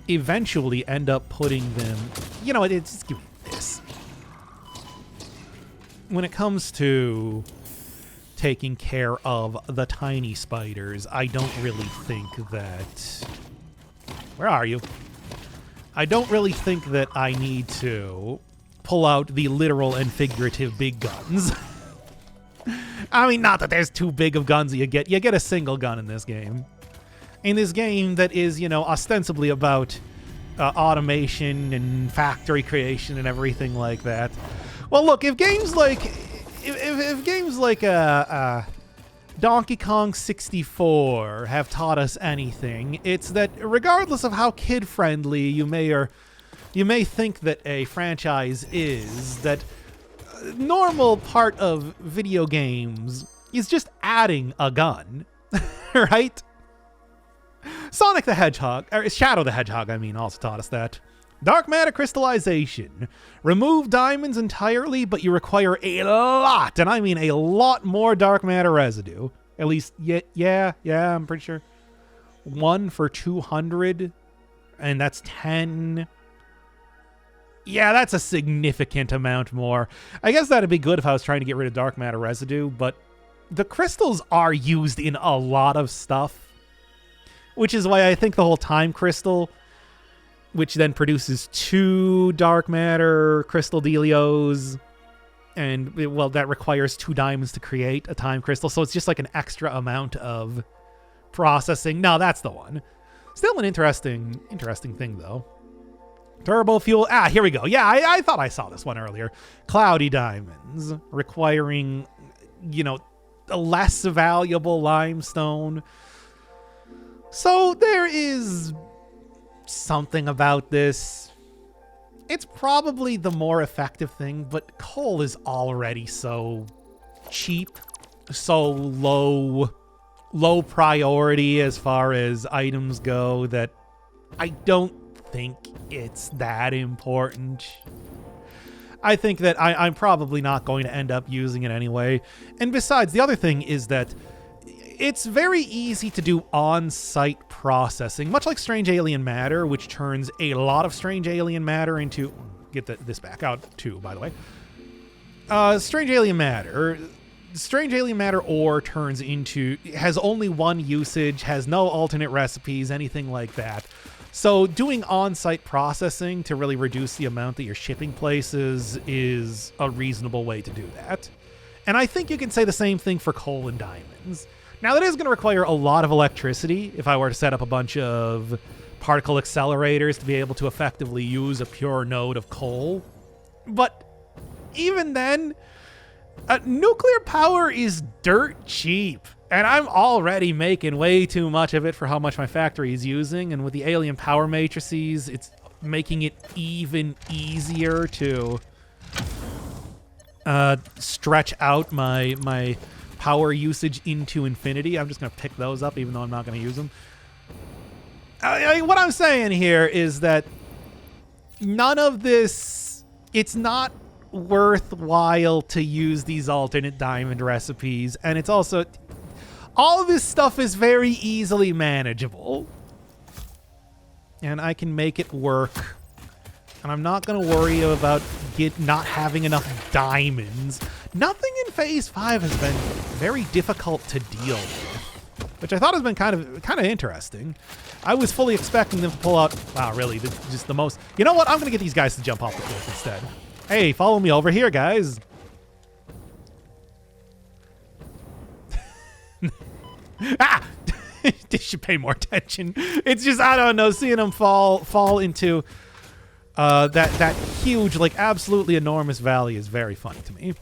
eventually end up putting them. You know what? Just give me this. When it comes to taking care of the tiny spiders, I don't really think that... Where are you? I don't really think that I need to pull out the literal and figurative big guns. I mean, not that there's too big of guns that you get. You get a single gun in this game. In this game that is, ostensibly about automation and factory creation and everything like that. Well, look, if games like if games like Donkey Kong 64 have taught us anything, it's that regardless of how kid-friendly you may think that a franchise is, that normal part of video games is just adding a gun, right? Sonic the Hedgehog, or Shadow the Hedgehog, I mean, also taught us that. Dark matter crystallization. Remove diamonds entirely, but you require a lot, and I mean a lot more dark matter residue. At least, yeah, I'm pretty sure. 1 for 200, and that's 10. Yeah, that's a significant amount more. I guess that'd be good if I was trying to get rid of dark matter residue, but the crystals are used in a lot of stuff, which is why I think the whole time crystal, which then produces 2 dark matter crystal dealios, and, well, that requires 2 diamonds to create a time crystal, so it's just like an extra amount of processing. No, that's the one. Still an interesting thing, though. Turbo fuel. Ah, here we go. Yeah, I thought I saw this one earlier. Cloudy diamonds, requiring, a less valuable limestone. So there is something about this. It's probably the more effective thing, but coal is already so cheap, so low priority as far as items go, that I don't think it's that important. I think that I'm probably not going to end up using it anyway. And besides, the other thing is that it's very easy to do on-site processing, much like strange alien matter, which turns a lot of strange alien matter into... Get this back out, too, by the way. Strange alien matter ore turns into... has only one usage, has no alternate recipes, anything like that. So doing on-site processing to really reduce the amount that you're shipping places is a reasonable way to do that. And I think you can say the same thing for coal and diamonds. Now, that is going to require a lot of electricity if I were to set up a bunch of particle accelerators to be able to effectively use a pure node of coal. But even then, nuclear power is dirt cheap. And I'm already making way too much of it for how much my factory is using. And with the alien power matrices, it's making it even easier to stretch out my power usage into infinity. I'm just going to pick those up, even though I'm not going to use them. What I'm saying here is that none of this, it's not worthwhile to use these alternate diamond recipes. And it's also... all of this stuff is very easily manageable. And I can make it work. And I'm not going to worry about not having enough diamonds. Nothing in Phase 5 has been very difficult to deal with, which I thought has been kind of interesting. I was fully expecting them to pull out... wow, really, just the most... You know what? I'm going to get these guys to jump off the cliff instead. Hey, follow me over here, guys. Ah! They should pay more attention. It's just, I don't know, seeing them fall into that huge, like, absolutely enormous valley is very funny to me.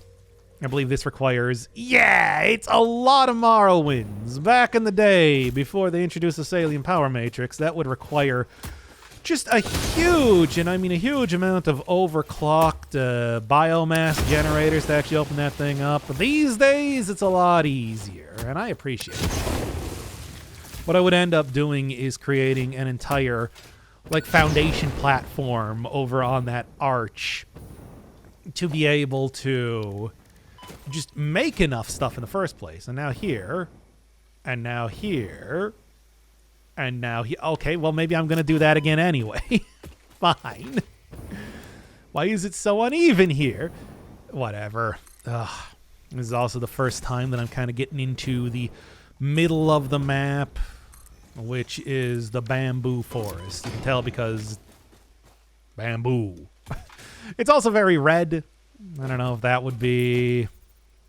I believe this requires... yeah, it's a lot of Morrowinds. Back in the day, before they introduced the alien power matrix, that would require just a huge, and I mean a huge amount of overclocked biomass generators to actually open that thing up. But these days, it's a lot easier, and I appreciate it. What I would end up doing is creating an entire, like, foundation platform over on that arch to be able to just make enough stuff in the first place. And now here, and now here, and now here. Okay, well, maybe I'm going to do that again anyway. Fine. Why is it so uneven here? Whatever. Ugh. This is also the first time that I'm kind of getting into the middle of the map, which is the bamboo forest. You can tell because bamboo. It's also very red. I don't know if that would be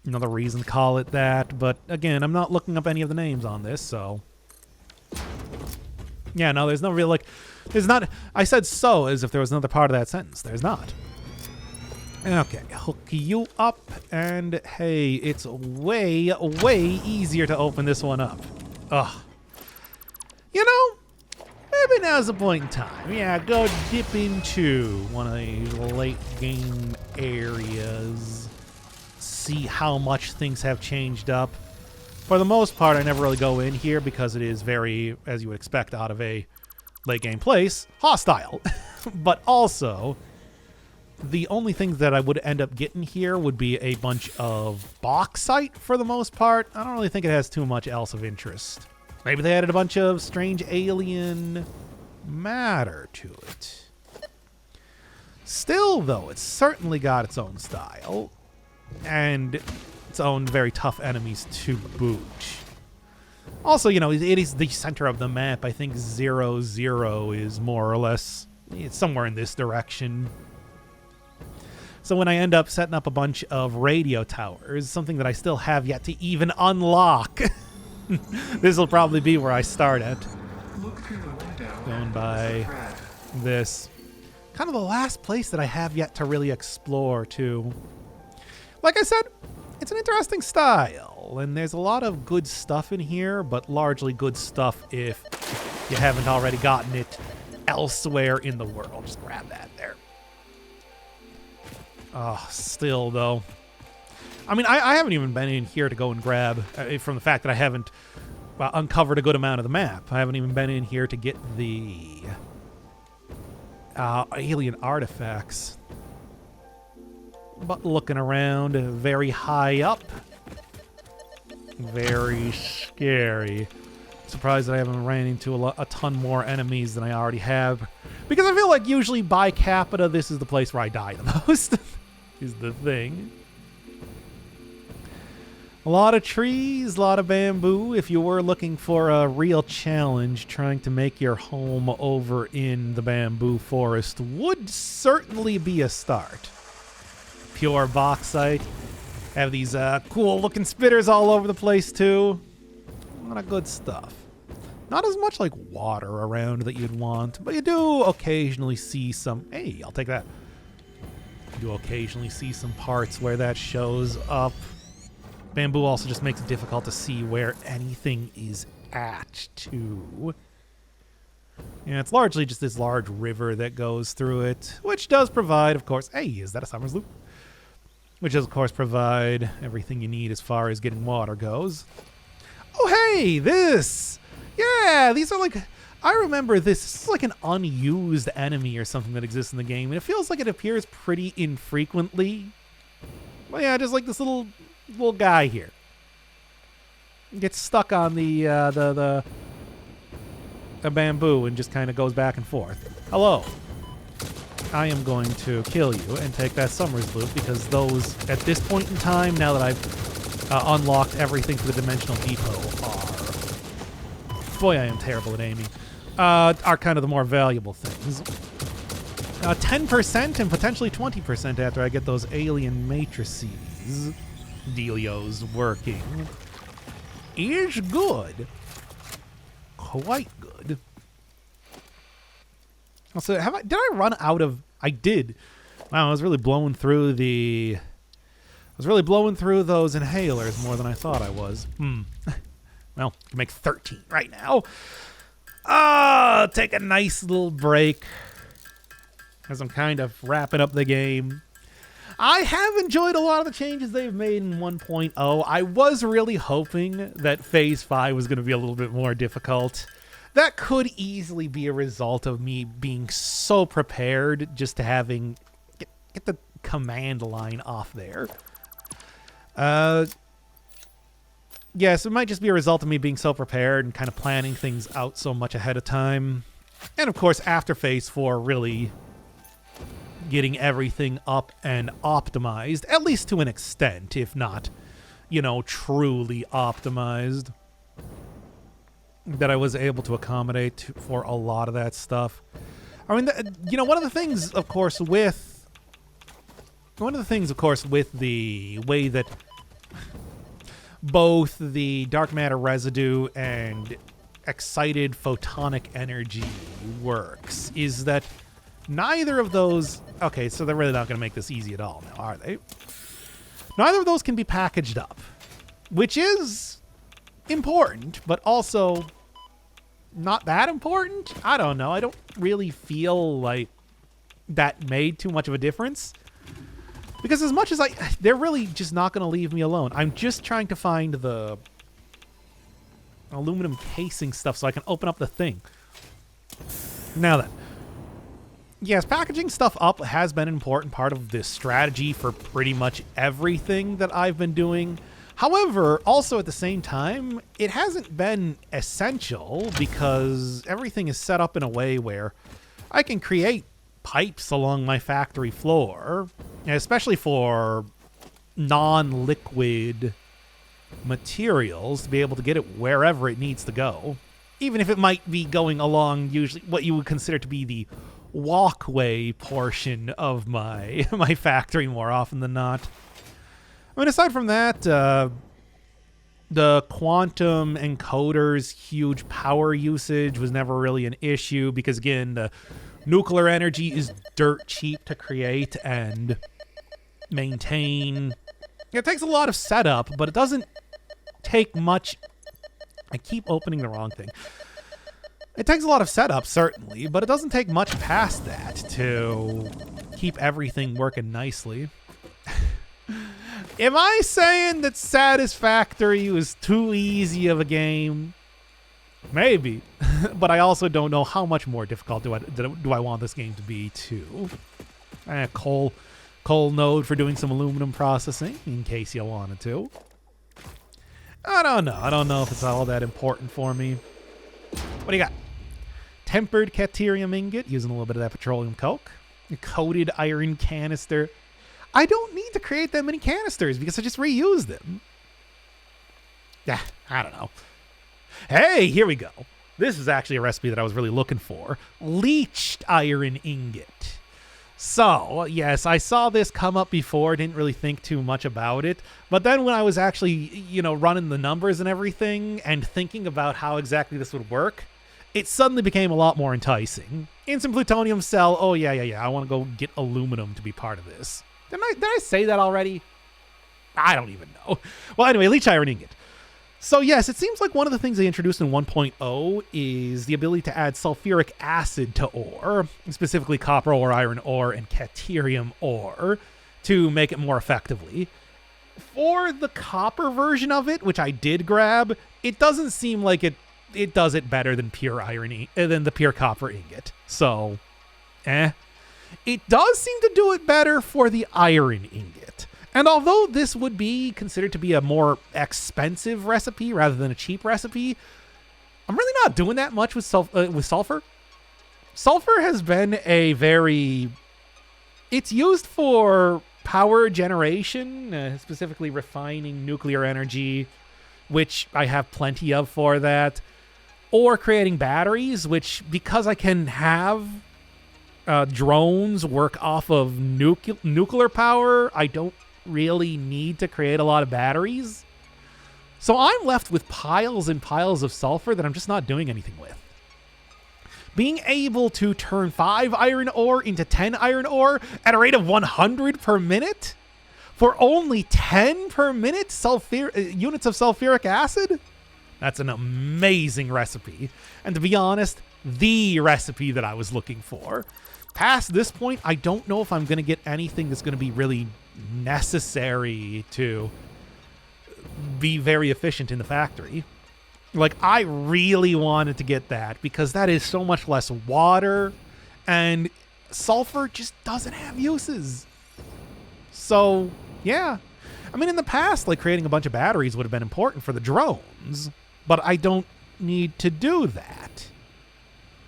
another reason to call it that, but again, I'm not looking up any of the names on this, so... yeah, no, there's no real, like... there's not... I said so as if there was another part of that sentence. There's not. Okay, hook you up, and hey, it's way, way easier to open this one up. Ugh. You know, maybe now's the point in time. Yeah, go dip into one of these late game areas. See how much things have changed up. For the most part, I never really go in here because it is very, as you would expect out of a late game place, hostile. But also, the only things that I would end up getting here would be a bunch of bauxite for the most part. I don't really think it has too much else of interest. Maybe they added a bunch of strange alien matter to it. Still, though, it's certainly got its own style. And its own very tough enemies to boot. Also, you know, it is the center of the map. I think 0-0 is more or less, it's somewhere in this direction. So when I end up setting up a bunch of radio towers, something that I still have yet to even unlock, this will probably be where I start at. Look through the window. Going by this. Kind of the last place that I have yet to really explore, too. Like I said, it's an interesting style, and there's a lot of good stuff in here, but largely good stuff if you haven't already gotten it elsewhere in the world. Just grab that there. Oh, still, though. I mean, I haven't even been in here to go and grab, from the fact that I haven't uncovered a good amount of the map. I haven't even been in here to get the alien artifacts. But looking around, very high up. Very scary. Surprised that I haven't ran into a ton more enemies than I already have. Because I feel like usually by capita, this is the place where I die the most. Is the thing. A lot of trees, a lot of bamboo. If you were looking for a real challenge, trying to make your home over in the bamboo forest would certainly be a start. Pure bauxite. Have these cool looking spitters all over the place too. A lot of good stuff. Not as much like water around that you'd want, but you do occasionally see some. Hey, I'll take that. You do occasionally see some parts where that shows up. Bamboo also just makes it difficult to see where anything is at too. Yeah, it's largely just this large river that goes through it, which does provide, of course. Hey, is that a Summers loop? Which does, of course, provide everything you need as far as getting water goes. Oh, hey, this! Yeah, these are like... I remember this. This is like an unused enemy or something that exists in the game, and it feels like it appears pretty infrequently. Well, yeah, just like this little guy here. Gets stuck on the bamboo and just kind of goes back and forth. Hello. I am going to kill you and take that Summers loop because those, at this point in time, now that I've unlocked everything for the Dimensional Depot, are... Boy, I am terrible at aiming. Are kind of the more valuable things. 10% and potentially 20% after I get those alien matrices. Dealio's working. Is good. Quite good. Also, did I run out of... I did. Wow, I was really blowing through the... I was really blowing through those inhalers more than I thought I was. Well, I can make 13 right now. Take a nice little break as I'm kind of wrapping up the game. I have enjoyed a lot of the changes they've made in 1.0. I was really hoping that Phase 5 was going to be a little bit more difficult. That could easily be a result of me being so prepared just to having... Get the command line off there. Yes, it might just be a result of me being so prepared and kind of planning things out so much ahead of time. And of course, after Phase 4, really getting everything up and optimized, at least to an extent, if not, you know, truly optimized, that I was able to accommodate for a lot of that stuff. I mean, you know, one of the things, of course, with the way that both the dark matter residue and excited photonic energy works is that Neither of those... Okay, so they're really not going to make this easy at all now, are they? Neither of those can be packaged up, which is important, but also not that important. I don't know. I don't really feel like that made too much of a difference. Because as much as they're really just not going to leave me alone. I'm just trying to find the aluminum casing stuff so I can open up the thing. Now then. Yes, packaging stuff up has been an important part of this strategy for pretty much everything that I've been doing. However, also at the same time, it hasn't been essential because everything is set up in a way where I can create pipes along my factory floor, especially for non-liquid materials, to be able to get it wherever it needs to go. Even if it might be going along usually what you would consider to be the walkway portion of my factory more often than not. I mean, aside from that, the quantum encoder's huge power usage was never really an issue because, again, the nuclear energy is dirt cheap to create and maintain. It takes a lot of setup, but it doesn't take much. I keep opening the wrong thing. It takes a lot of setup, certainly, but it doesn't take much past that to keep everything working nicely. Am I saying that Satisfactory was too easy of a game? Maybe, but I also don't know how much more difficult do I want this game to be too. Coal node for doing some aluminum processing, in case you wanted to. I don't know. I don't know if it's all that important for me. What do you got? Tempered caterium ingot, using a little bit of that petroleum coke. A coated iron canister. I don't need to create that many canisters because I just reuse them. Yeah, I don't know. Hey, here we go. This is actually a recipe that I was really looking for. Leached iron ingot. So, yes, I saw this come up before, didn't really think too much about it. But then when I was actually, running the numbers and everything and thinking about how exactly this would work, it suddenly became a lot more enticing. Instant plutonium cell, oh yeah, I want to go get aluminum to be part of this. Did I say that already? I don't even know. Well, anyway, leach iron ingot. So yes, it seems like one of the things they introduced in 1.0 is the ability to add sulfuric acid to ore, specifically copper ore, iron ore, and caterium ore, to make it more effectively. For the copper version of it, which I did grab, it doesn't seem like it does it better than than the pure copper ingot. So, It does seem to do it better for the iron ingot. And although this would be considered to be a more expensive recipe rather than a cheap recipe, I'm really not doing that much with sulfur. Sulfur has been it's used for power generation, specifically refining nuclear energy, which I have plenty of for that, or creating batteries, which, because I can have drones work off of nuclear power, I don't really need to create a lot of batteries. So I'm left with piles and piles of sulfur that I'm just not doing anything with. Being able to turn 5 iron ore into 10 iron ore at a rate of 100 per minute for only 10 per minute units of sulfuric acid? That's an amazing recipe. And to be honest, the recipe that I was looking for. Past this point, I don't know if I'm going to get anything that's going to be really necessary to be very efficient in the factory. Like, I really wanted to get that because that is so much less water, and sulfur just doesn't have uses. So, yeah. I mean, in the past, like, creating a bunch of batteries would have been important for the drones, but I don't need to do that.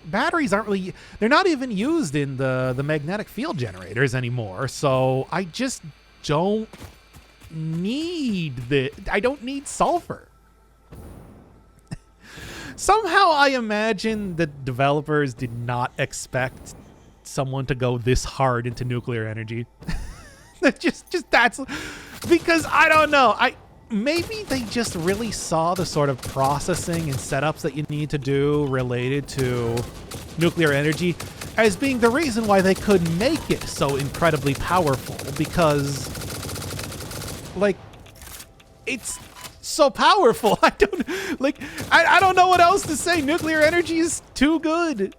Batteries aren't really, they're not even used in the magnetic field generators anymore, so I just don't need I don't need sulfur. Somehow I imagine that developers did not expect someone to go this hard into nuclear energy. just that's because I don't know. Maybe they just really saw the sort of processing and setups that you need to do related to nuclear energy as being the reason why they could make it so incredibly powerful, because, like, it's so powerful. I don't know what else to say. Nuclear energy is too good.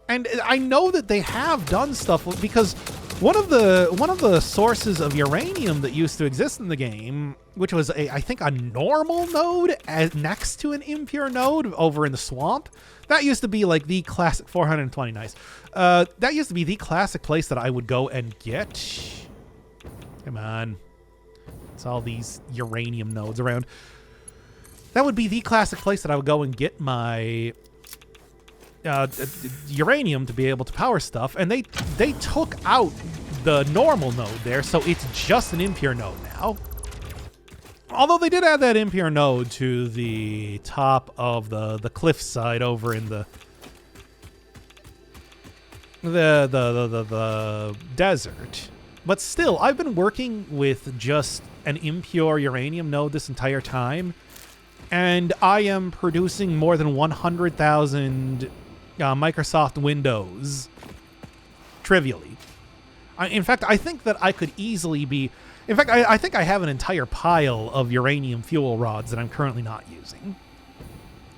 And I know that they have done stuff, because one of the sources of uranium that used to exist in the game, which was I think a normal node next to an impure node over in the swamp, that used to be like the classic 420. Nice. That used to be the classic place that I would go and get. Come on, it's all these uranium nodes around. That would be the classic place that I would go and get my uranium to be able to power stuff, and they took out the normal node there, so it's just an impure node now. Although they did add that impure node to the top of the cliff side over in the desert. But still, I've been working with just an impure uranium node this entire time, and I am producing more than 100,000 Microsoft Windows trivially. In fact, I think that I could easily be... In fact, I think I have an entire pile of uranium fuel rods that I'm currently not using.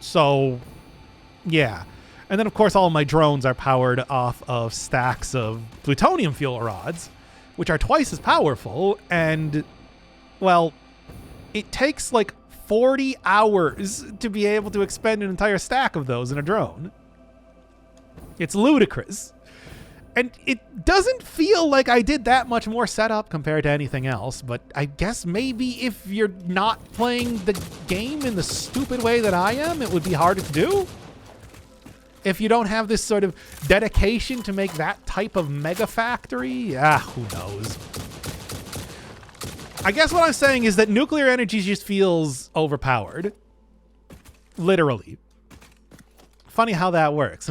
So, yeah. And then, of course, all of my drones are powered off of stacks of plutonium fuel rods, which are twice as powerful, and, well, it takes like 40 hours to be able to expend an entire stack of those in a drone. It's ludicrous. And it doesn't feel like I did that much more setup compared to anything else, but I guess maybe if you're not playing the game in the stupid way that I am, it would be harder to do. If you don't have this sort of dedication to make that type of mega factory, who knows? I guess what I'm saying is that nuclear energy just feels overpowered. Literally. Funny how that works.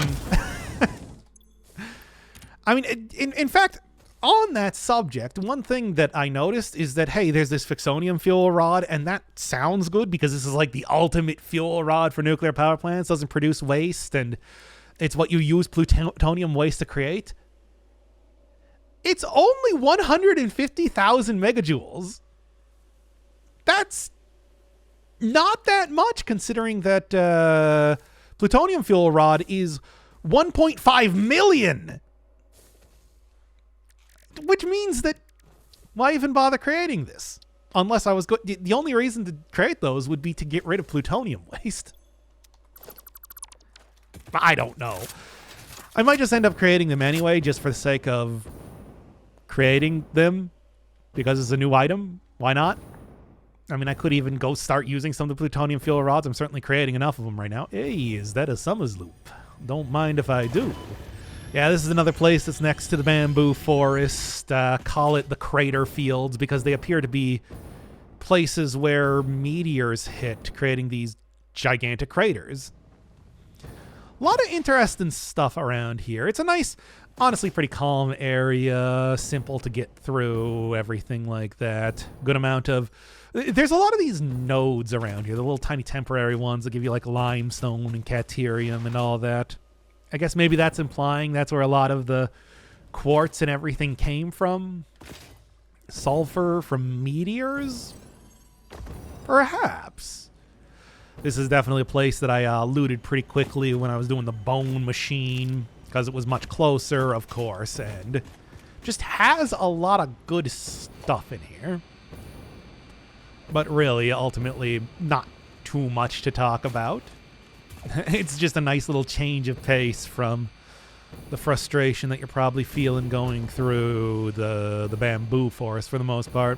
I mean, in fact, on that subject, one thing that I noticed is that, hey, there's this Fixonium fuel rod, and that sounds good because this is like the ultimate fuel rod for nuclear power plants. Doesn't produce waste, and it's what you use plutonium waste to create. It's only 150,000 megajoules. That's not that much, considering that plutonium fuel rod is 1.5 million. Which means that, why even bother creating this? Unless I was the only reason to create those would be to get rid of plutonium waste. I don't know. I might just end up creating them anyway, just for the sake of creating them, because it's a new item. Why not? I mean, I could even go start using some of the plutonium fuel rods. I'm certainly creating enough of them right now. Hey, is that a Summers loop? Don't mind if I do. Yeah, this is another place that's next to the bamboo forest. Call it the crater fields, because they appear to be places where meteors hit, creating these gigantic craters. A lot of interesting stuff around here. It's a nice, honestly pretty calm area, simple to get through, everything like that. Good amount of... There's a lot of these nodes around here, the little tiny temporary ones that give you like limestone and caterium and all that. I guess maybe that's implying that's where a lot of the quartz and everything came from. Sulfur from meteors? Perhaps. This is definitely a place that I looted pretty quickly when I was doing the bone machine, because it was much closer, of course, and just has a lot of good stuff in here. But really, ultimately, not too much to talk about. It's just a nice little change of pace from the frustration that you're probably feeling going through the bamboo forest for the most part.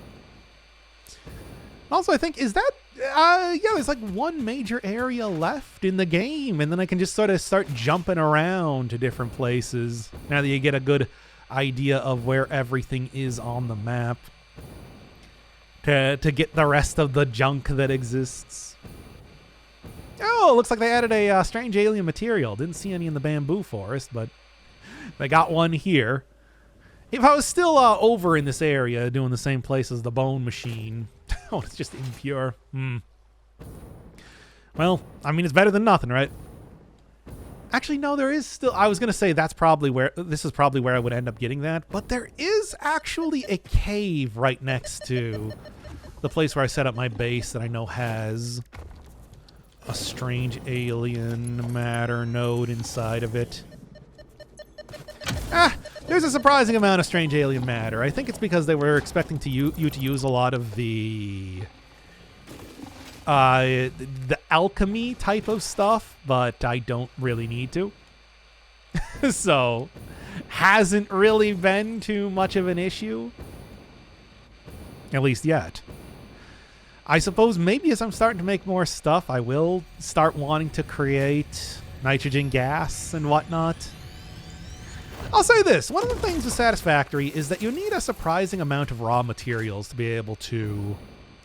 Also, I think, is that... yeah, there's like one major area left in the game, and then I can just sort of start jumping around to different places now that you get a good idea of where everything is on the map to get the rest of the junk that exists. Oh, looks like they added a strange alien material. Didn't see any in the bamboo forest, but they got one here. If I was still over in this area doing the same place as the bone machine... Oh, it's just impure. Well, I mean, it's better than nothing, right? Actually, no, there is still... I was going to say that's probably where... This is probably where I would end up getting that. But there is actually a cave right next to the place where I set up my base that I know has a strange alien matter node inside of it. There's a surprising amount of strange alien matter. I think it's because they were expecting you to use a lot of the alchemy type of stuff, but I don't really need to. So, hasn't really been too much of an issue. At least yet. I suppose maybe as I'm starting to make more stuff, I will start wanting to create nitrogen gas and whatnot. I'll say this. One of the things with Satisfactory is that you need a surprising amount of raw materials to be able to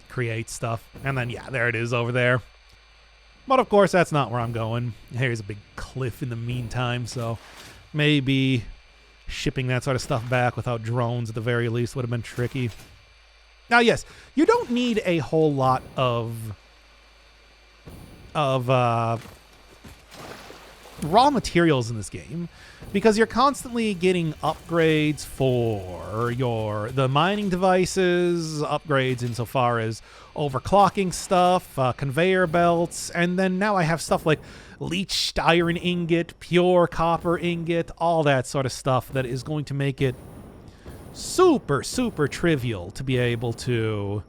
create stuff. And then, yeah, there it is over there. But of course, that's not where I'm going. Here's a big cliff in the meantime, so maybe shipping that sort of stuff back without drones at the very least would have been tricky. Now, yes, you don't need a whole lot of raw materials in this game because you're constantly getting upgrades for the mining devices, upgrades insofar as overclocking stuff, conveyor belts, and then now I have stuff like leached iron ingot, pure copper ingot, all that sort of stuff that is going to make it super, super trivial to be able to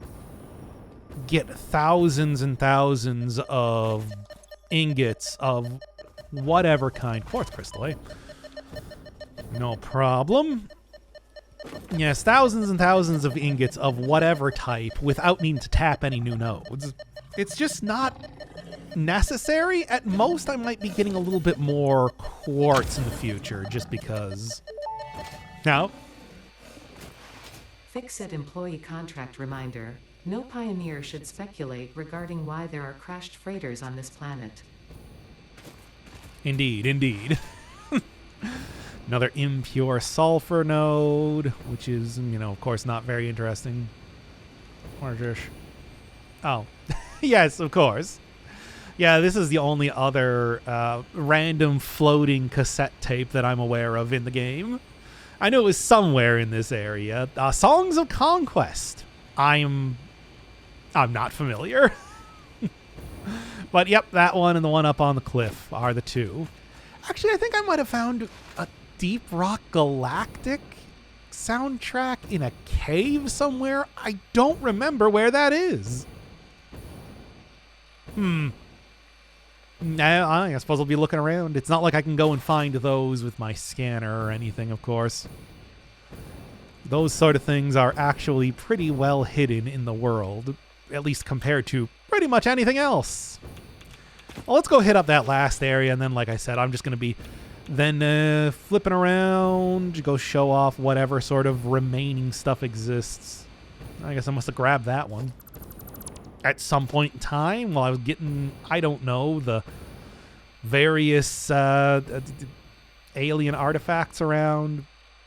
get thousands and thousands of ingots of whatever kind. Quartz crystal, eh? No problem. Yes, thousands and thousands of ingots of whatever type without needing to tap any new nodes. It's just not necessary. At most, I might be getting a little bit more quartz in the future just because. Now, Fix-It employee contract reminder. No pioneer should speculate regarding why there are crashed freighters on this planet. Indeed, indeed. Another impure sulfur node, which is, of course, not very interesting. Oh, yes, of course. Yeah, this is the only other random floating cassette tape that I'm aware of in the game. I knew it was somewhere in this area. Songs of Conquest. I'm not familiar. But yep, that one and the one up on the cliff are the two. Actually, I think I might have found a Deep Rock Galactic soundtrack in a cave somewhere. I don't remember where that is. I suppose I'll be looking around. It's not like I can go and find those with my scanner or anything, of course. Those sort of things are actually pretty well hidden in the world, at least compared to pretty much anything else. Well, let's go hit up that last area, and then, like I said, I'm just going to be then flipping around, go show off whatever sort of remaining stuff exists. I guess I must have grabbed that one at some point in time while I was getting, I don't know, the various alien artifacts around.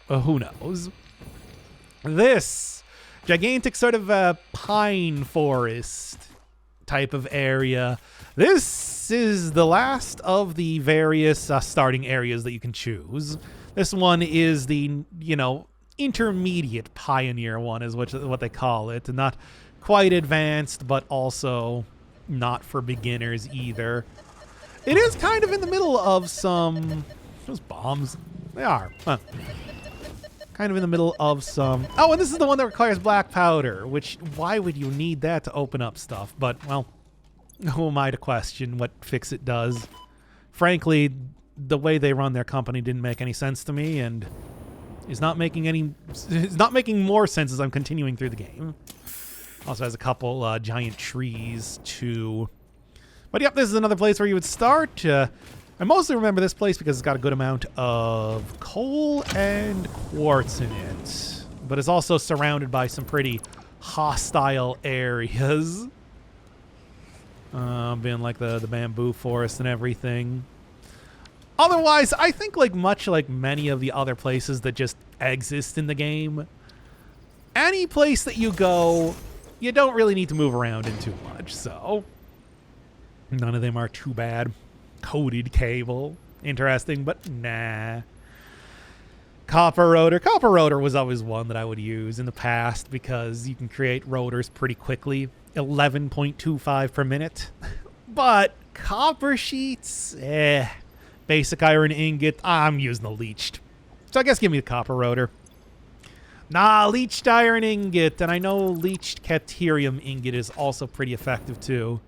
Who knows? This gigantic sort of pine forest type of area. This is the last of the various starting areas that you can choose. This one is the, intermediate pioneer one is what they call it. Not quite advanced, but also not for beginners either. It is kind of in the middle of some... Those bombs. They are. Huh. Kind of in the middle of some... Oh, and this is the one that requires black powder, which, why would you need that to open up stuff? But, well, who am I to question what Fix-It does? Frankly, the way they run their company didn't make any sense to me, and is not making more sense as I'm continuing through the game. Also has a couple giant trees, too. But, yep, this is another place where you would start. I mostly remember this place because it's got a good amount of coal and quartz in it. But it's also surrounded by some pretty hostile areas. Being like the bamboo forest and everything. Otherwise, I think much like many of the other places that just exist in the game, any place that you go, you don't really need to move around in too much, so none of them are too bad. Coded cable. interesting, but nah. Copper rotor. Copper rotor was always one that I would use in the past because you can create rotors pretty quickly. 11.25 per minute. But copper sheets, basic iron ingot, I'm using the leached. So I guess give me the copper rotor. Nah, leached iron ingot. And I know leached caterium ingot is also pretty effective too.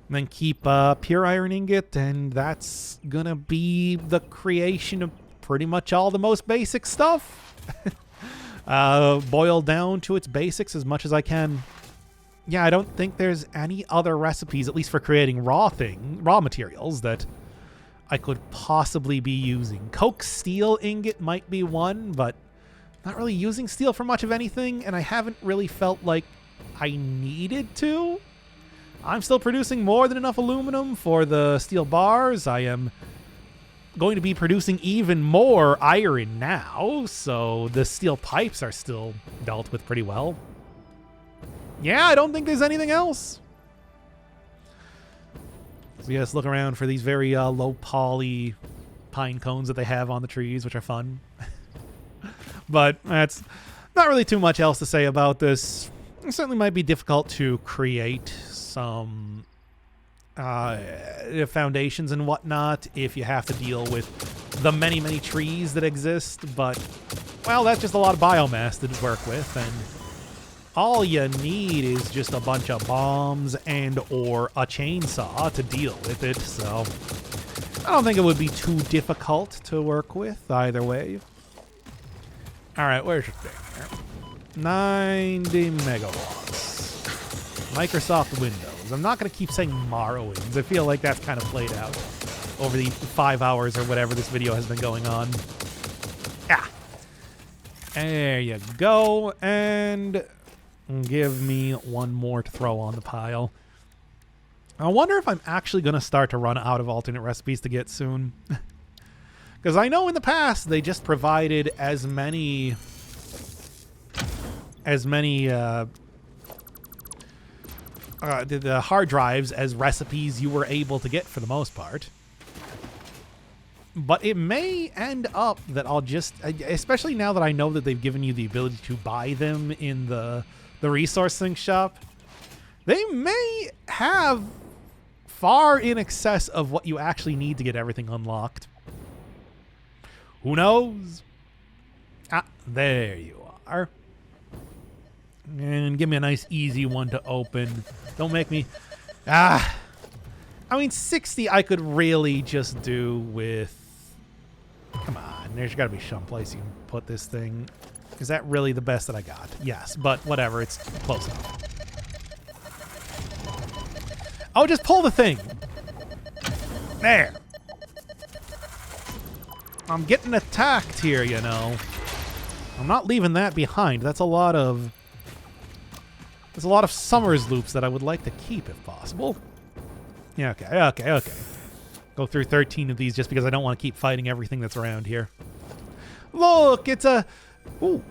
And then keep pure iron ingot, and that's gonna be the creation of pretty much all the most basic stuff. Boiled down to its basics as much as I can. Yeah, I don't think there's any other recipes, at least for creating raw materials, that I could possibly be using. Coke steel ingot might be one, but not really using steel for much of anything, and I haven't really felt like I needed to. I'm still producing more than enough aluminum for the steel bars. I am going to be producing even more iron now, so the steel pipes are still dealt with pretty well. Yeah, I don't think there's anything else. So yes, look around for these very low poly pine cones that they have on the trees, which are fun. But that's not really too much else to say about this. It certainly might be difficult to create some foundations and whatnot if you have to deal with the many, many trees that exist. But, well, that's just a lot of biomass to work with, and all you need is just a bunch of bombs and or a chainsaw to deal with it. So I don't think it would be too difficult to work with either way. All right, where's your thing here? 90 megawatts. Microsoft Windows. I'm not going to keep saying Morrowind. I feel like that's kind of played out over the 5 hours or whatever this video has been going on. Ah. There you go. And give me one more to throw on the pile. I wonder if I'm actually going to start to run out of alternate recipes to get soon. Because I know in the past they just provided as many the hard drives as recipes you were able to get for the most part. But it may end up that I'll just, especially now that I know that they've given you the ability to buy them in the resource sync shop, they may have far in excess of what you actually need to get everything unlocked. Who knows? Ah, there you are. And give me a nice easy one to open. Don't make me... I mean, 60 I could really just do with... Come on, there's got to be some place you can put this thing. Is that really the best that I got? Yes, but whatever, it's close enough. Oh, just pull the thing. There. I'm getting attacked here, you know. I'm not leaving that behind. That's a lot of... There's a lot of Summers loops that I would like to keep if possible. Yeah, okay. Go through 13 of these just because I don't want to keep fighting everything that's around here. Look, it's a... Ooh,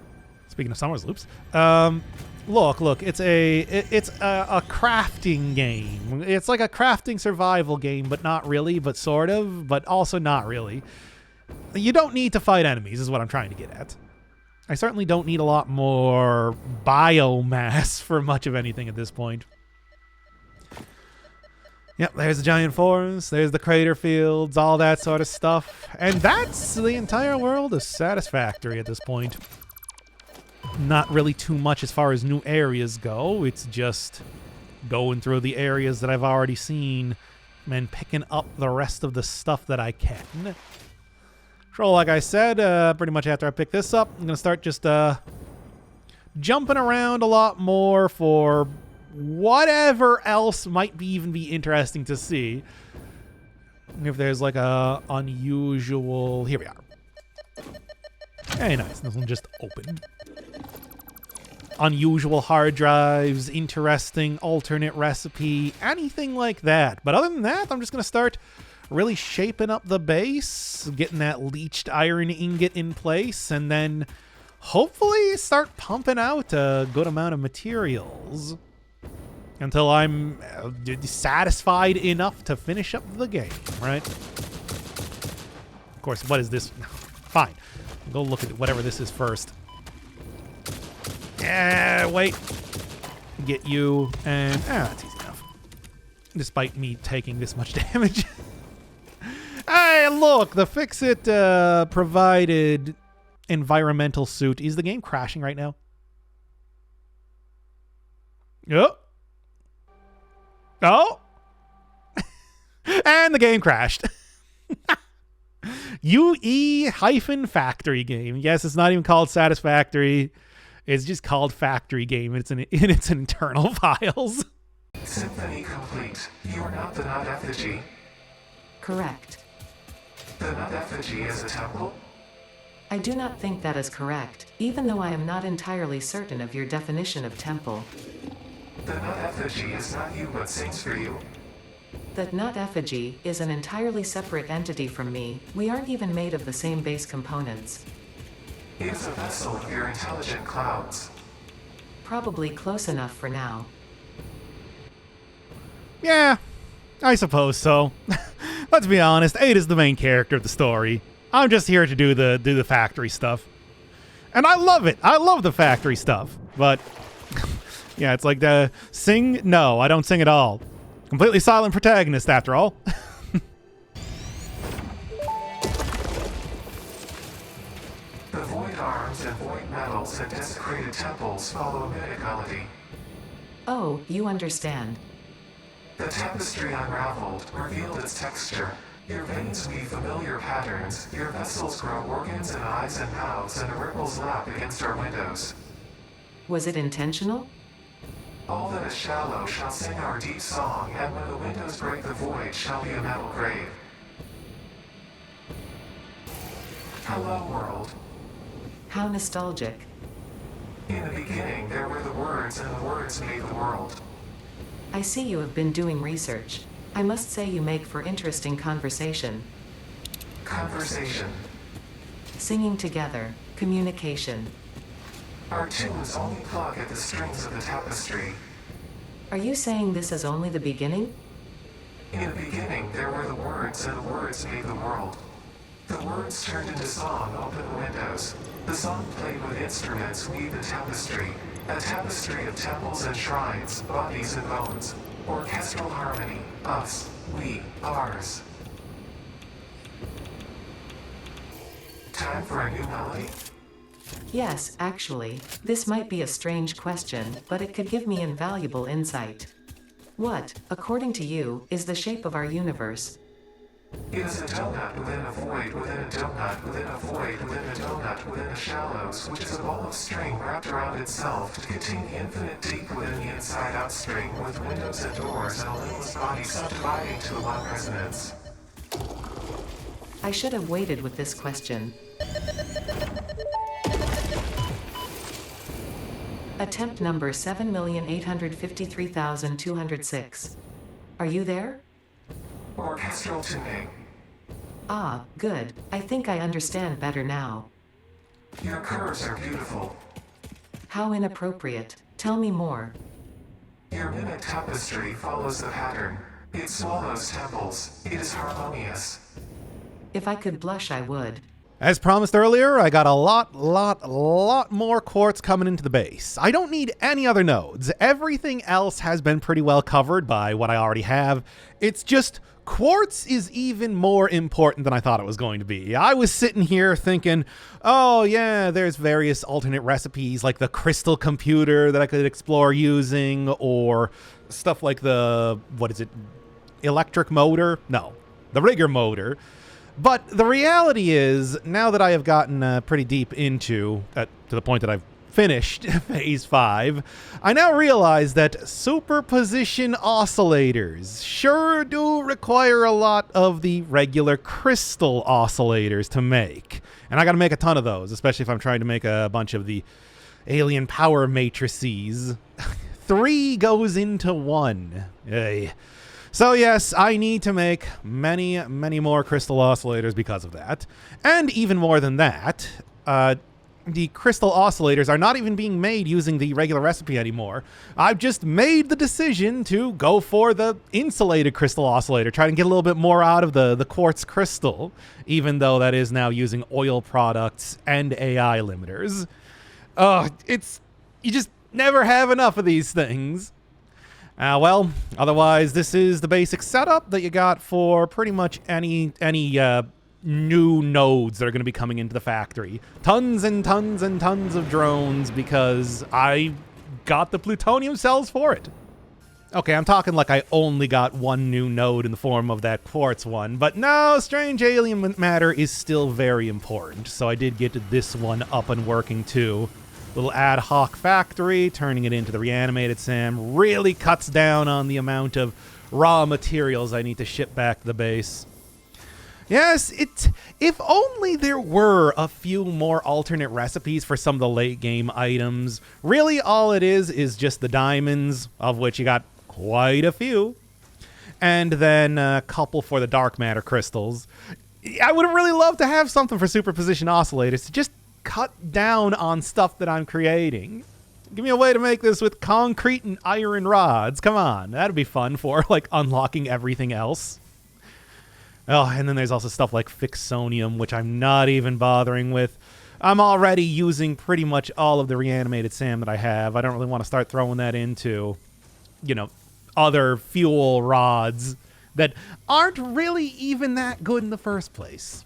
speaking of Summers loops. Look, it's a crafting game. It's like a crafting survival game, but not really, but sort of, but also not really. You don't need to fight enemies, is what I'm trying to get at. I certainly don't need a lot more biomass for much of anything at this point. Yep, there's the giant forest, there's the crater fields, all that sort of stuff. And that's the entire world of Satisfactory at this point. Not really too much as far as new areas go. It's just going through the areas that I've already seen and picking up the rest of the stuff that I can. So like I said, pretty much after I pick this up, I'm going to start just jumping around a lot more for whatever else might even be interesting to see. If there's like a unusual... Here we are. Very nice. This one just opened. Unusual hard drives, interesting alternate recipe, anything like that. But other than that, I'm just going to start really shaping up the base, getting that leached iron ingot in place, and then hopefully start pumping out a good amount of materials until I'm satisfied enough to finish up the game, right? course, what is this? Fine. Go look at whatever this is first. Wait. Get you, and that's easy enough. Despite me taking this much damage. Hey, look! The Fix-It provided environmental suit. Is the game crashing right now? Yep. Oh! And the game crashed. UE-factory game. Yes, it's not even called Satisfactory. It's just called Factory Game. It's in its internal files. Symphony complete. You are not the nut effigy. Correct. The nut effigy is a temple? I do not think that is correct, even though I am not entirely certain of your definition of temple. The nut effigy is not you but sings for you. That nut effigy is an entirely separate entity from me. We aren't even made of the same base components. It is a vessel of your intelligent clouds. Probably close enough for now. Yeah, I suppose so. Let's be honest, Ada's the main character of the story. I'm just here to do the factory stuff. And I love it. I love the factory stuff. But yeah, it's like the sing? No, I don't sing at all. Completely silent protagonist after all. The void arms and void metals and desecrated temples follow a mythicality. Oh, you understand. The tapestry unraveled, revealed its texture. Your veins weave familiar patterns. Your vessels grow organs and eyes and mouths, and ripples lap against our windows. Was it intentional? All that is shallow shall sing our deep song, and when the windows break the void shall be a metal grave. Hello, world. How nostalgic. In the beginning, there were the words, and the words made the world. I see you have been doing research. I must say you make for interesting conversation. Conversation. Singing together. Communication. Our tunes only pluck at the strings of the tapestry. Are you saying this is only the beginning? In the beginning, there were the words, and the words made the world. The words turned into song, open the windows. The song played with instruments, weave the tapestry. A tapestry of temples and shrines, bodies and bones. Orchestral harmony. Us. We. Ours. Time for a new melody? Yes, actually. This might be a strange question, but it could give me invaluable insight. What, according to you, is the shape of our universe? It is a donut within a void within a donut within a void within a donut within the shallows, which is a ball of string wrapped around itself to contain the infinite deep within the inside-out string, with windows and doors and a limitless body subdividing to the one resonance. I should have waited with this question. Attempt number 7,853,206. Are you there? Orchestral tuning. Ah, good. I think I understand better now. Your curves are beautiful. How inappropriate. Tell me more. Your mimic tapestry follows the pattern. It swallows temples. It is harmonious. If I could blush, I would. As promised earlier, I got a lot more quartz coming into the base. I don't need any other nodes. Everything else has been pretty well covered by what I already have. It's just quartz is even more important than I thought it was going to be. I was sitting here thinking, oh yeah, there's various alternate recipes like the crystal computer that I could explore using, or stuff like the, what is it, electric motor? No, the rigger motor. But the reality is, now that I have gotten pretty deep into, to the point that I've finished Phase 5, I now realize that superposition oscillators sure do require a lot of the regular crystal oscillators to make. And I gotta make a ton of those, especially if I'm trying to make a bunch of the alien power matrices. 3 goes into 1. Hey. So yes, I need to make many more crystal oscillators because of that. And even more than that, the crystal oscillators are not even being made using the regular recipe anymore. I've just made the decision to go for the insulated crystal oscillator, try to get a little bit more out of the quartz crystal, even though that is now using oil products and AI limiters. You just never have enough of these things. Well, otherwise, this is the basic setup that you got for pretty much any new nodes that are going to be coming into the factory. Tons and tons and tons of drones because I got the plutonium cells for it. Okay, I'm talking like I only got one new node in the form of that quartz one, but no, strange alien matter is still very important, so I did get this one up and working too. Little ad hoc factory, turning it into the reanimated SAM really cuts down on the amount of raw materials I need to ship back to the base. Yes, if only there were a few more alternate recipes for some of the late game items. Really, all it is just the diamonds, of which you got quite a few, and then a couple for the dark matter crystals. I would have really loved to have something for superposition oscillators to just cut down on stuff that I'm creating. Give me a way to make this with concrete and iron rods. Come on, that'd be fun for like unlocking everything else. Oh, and then there's also stuff like Fixonium, which I'm not even bothering with. I'm already using pretty much all of the reanimated SAM that I have. I don't really want to start throwing that into, other fuel rods that aren't really even that good in the first place.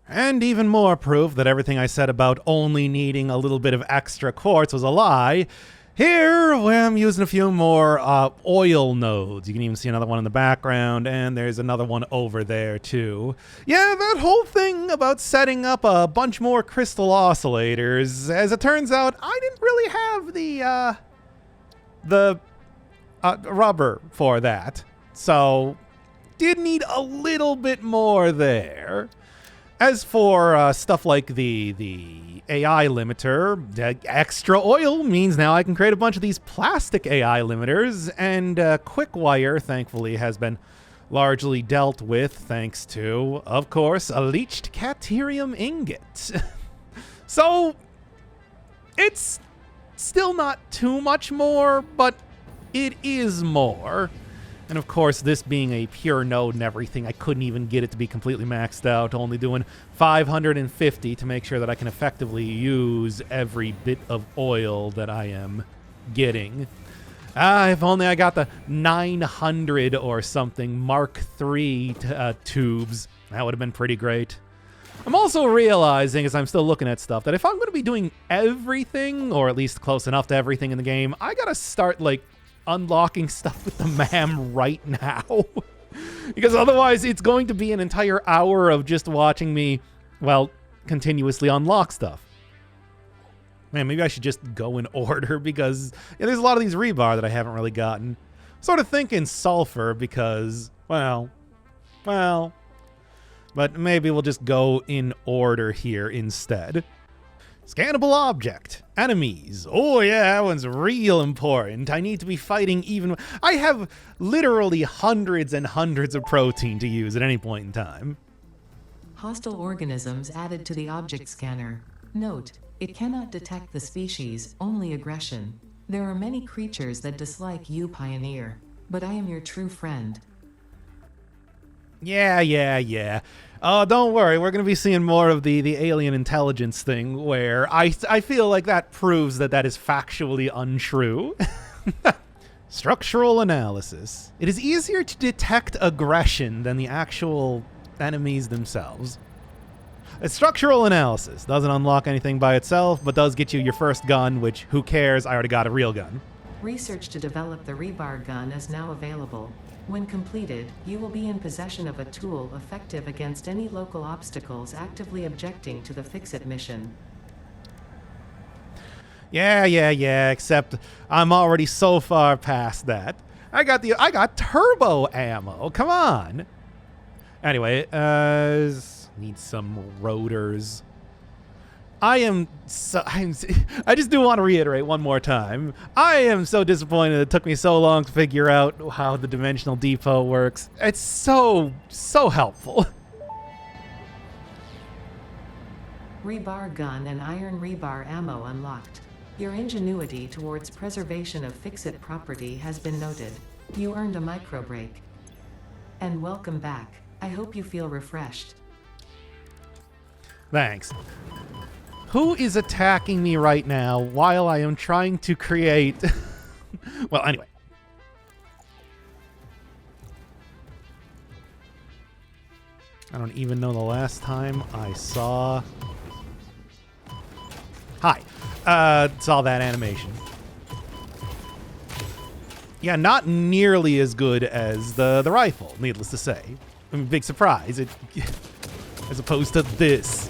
And even more proof that everything I said about only needing a little bit of extra quartz was a lie. Here, where I'm using a few more oil nodes. You can even see another one in the background, and there's another one over there, too. Yeah, that whole thing about setting up a bunch more crystal oscillators. As it turns out, I didn't really have the rubber for that. So, did need a little bit more there. As for stuff like the AI limiter, extra oil means now I can create a bunch of these plastic AI limiters, and Quickwire, thankfully, has been largely dealt with thanks to, of course, a leached caterium ingot. So, it's still not too much more, but it is more. And of course, this being a pure node and everything, I couldn't even get it to be completely maxed out, only doing 550 to make sure that I can effectively use every bit of oil that I am getting. If only I got the 900 or something Mark III tubes. That would have been pretty great. I'm also realizing, as I'm still looking at stuff, that if I'm going to be doing everything, or at least close enough to everything in the game, I gotta start, unlocking stuff with the MAM right now. Because otherwise it's going to be an entire hour of just watching me, continuously unlock stuff. Man, maybe I should just go in order because there's a lot of these rebar that I haven't really gotten. Sort of thinking sulfur because, but maybe we'll just go in order here instead. Scannable object. Enemies. Oh yeah, that one's real important. I need to be fighting even... I have literally hundreds and hundreds of protein to use at any point in time. Hostile organisms added to the object scanner. Note, it cannot detect the species, only aggression. There are many creatures that dislike you, Pioneer, but I am your true friend. Yeah. Oh, don't worry. We're going to be seeing more of the alien intelligence thing where I feel like that proves that is factually untrue. Structural analysis. It is easier to detect aggression than the actual enemies themselves. A structural analysis doesn't unlock anything by itself, but does get you your first gun, which, who cares? I already got a real gun. Research to develop the rebar gun is now available. When completed, you will be in possession of a tool effective against any local obstacles actively objecting to the Fix-It mission. Yeah, except I'm already so far past that. I got turbo ammo. Come on. Anyway, need some rotors. I just do want to reiterate one more time. I am so disappointed it took me so long to figure out how the dimensional depot works. It's so helpful. Rebar gun and iron rebar ammo unlocked. Your ingenuity towards preservation of fix-it property has been noted. You earned a micro break. And welcome back. I hope you feel refreshed. Thanks. Who is attacking me right now while I am trying to create... Well, anyway. I don't even know the last time I saw... Hi. Saw that animation. Yeah, not nearly as good as the rifle, needless to say. I mean, big surprise. As opposed to this.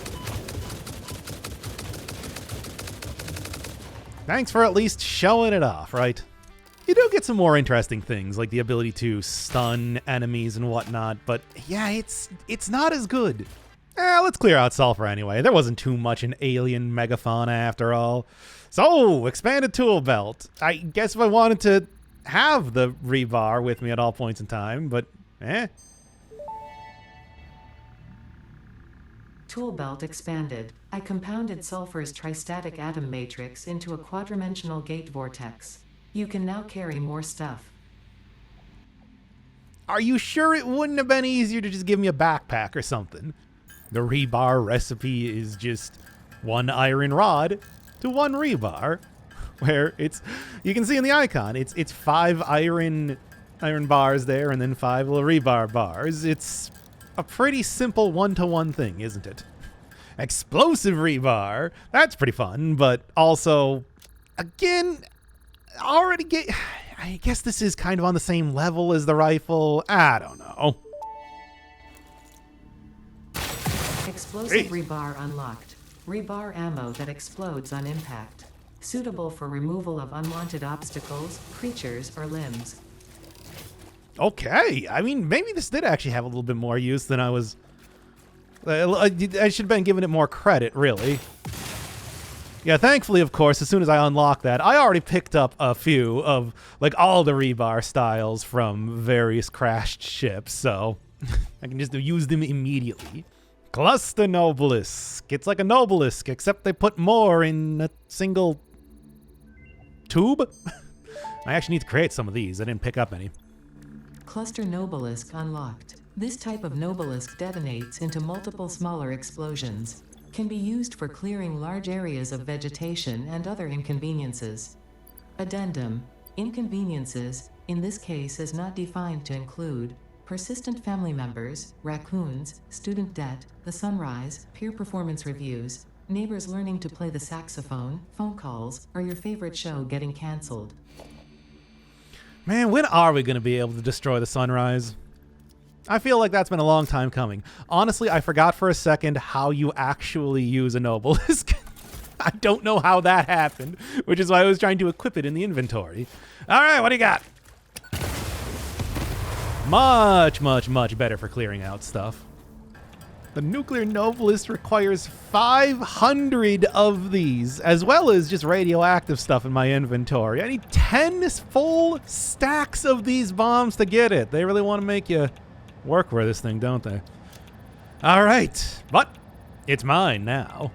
Thanks for at least showing it off, right? You do get some more interesting things, like the ability to stun enemies and whatnot, but yeah, it's not as good. Let's clear out Sulfur anyway. There wasn't too much an alien megafauna after all. So, expanded tool belt. I guess if I wanted to have the rebar with me at all points in time, but Tool belt expanded. I compounded Sulfur's tristatic atom matrix into a quadrimensional gate vortex. You can now carry more stuff. Are you sure it wouldn't have been easier to just give me a backpack or something? The rebar recipe is just 1 iron rod to 1 rebar, where you can see in the icon, it's 5 iron bars there and then 5 little rebar bars. It's a pretty simple 1-to-1 thing, isn't it? Explosive rebar, that's pretty fun, but also, again, I guess this is kind of on the same level as the rifle. I don't know. Explosive rebar unlocked. Rebar ammo that explodes on impact. Suitable for removal of unwanted obstacles, creatures, or limbs. Okay, I mean, maybe this did actually have a little bit more use than I was... I should have been giving it more credit, really. Yeah, thankfully, of course, as soon as I unlocked that, I already picked up a few of, like, all the rebar styles from various crashed ships, so I can just use them immediately. Cluster Nobelisk. It's like a Nobelisk, except they put more in a single tube. I actually need to create some of these. I didn't pick up any. Cluster Nobelisk unlocked. This type of Nobelisk detonates into multiple smaller explosions. Can be used for clearing large areas of vegetation and other inconveniences. Addendum. Inconveniences, in this case, is not defined to include persistent family members, raccoons, student debt, the sunrise, peer performance reviews, neighbors learning to play the saxophone, phone calls, or your favorite show getting canceled. Man, when are we going to be able to destroy the sunrise? I feel like that's been a long time coming. Honestly, I forgot for a second how you actually use a Nobelisk. I don't know how that happened, which is why I was trying to equip it in the inventory. All right, what do you got? Much, much, much better for clearing out stuff. The Nuclear Nobelist requires 500 of these, as well as just radioactive stuff in my inventory. I need 10 full stacks of these bombs to get it. They really want to make you work for this thing, don't they? All right, but it's mine now.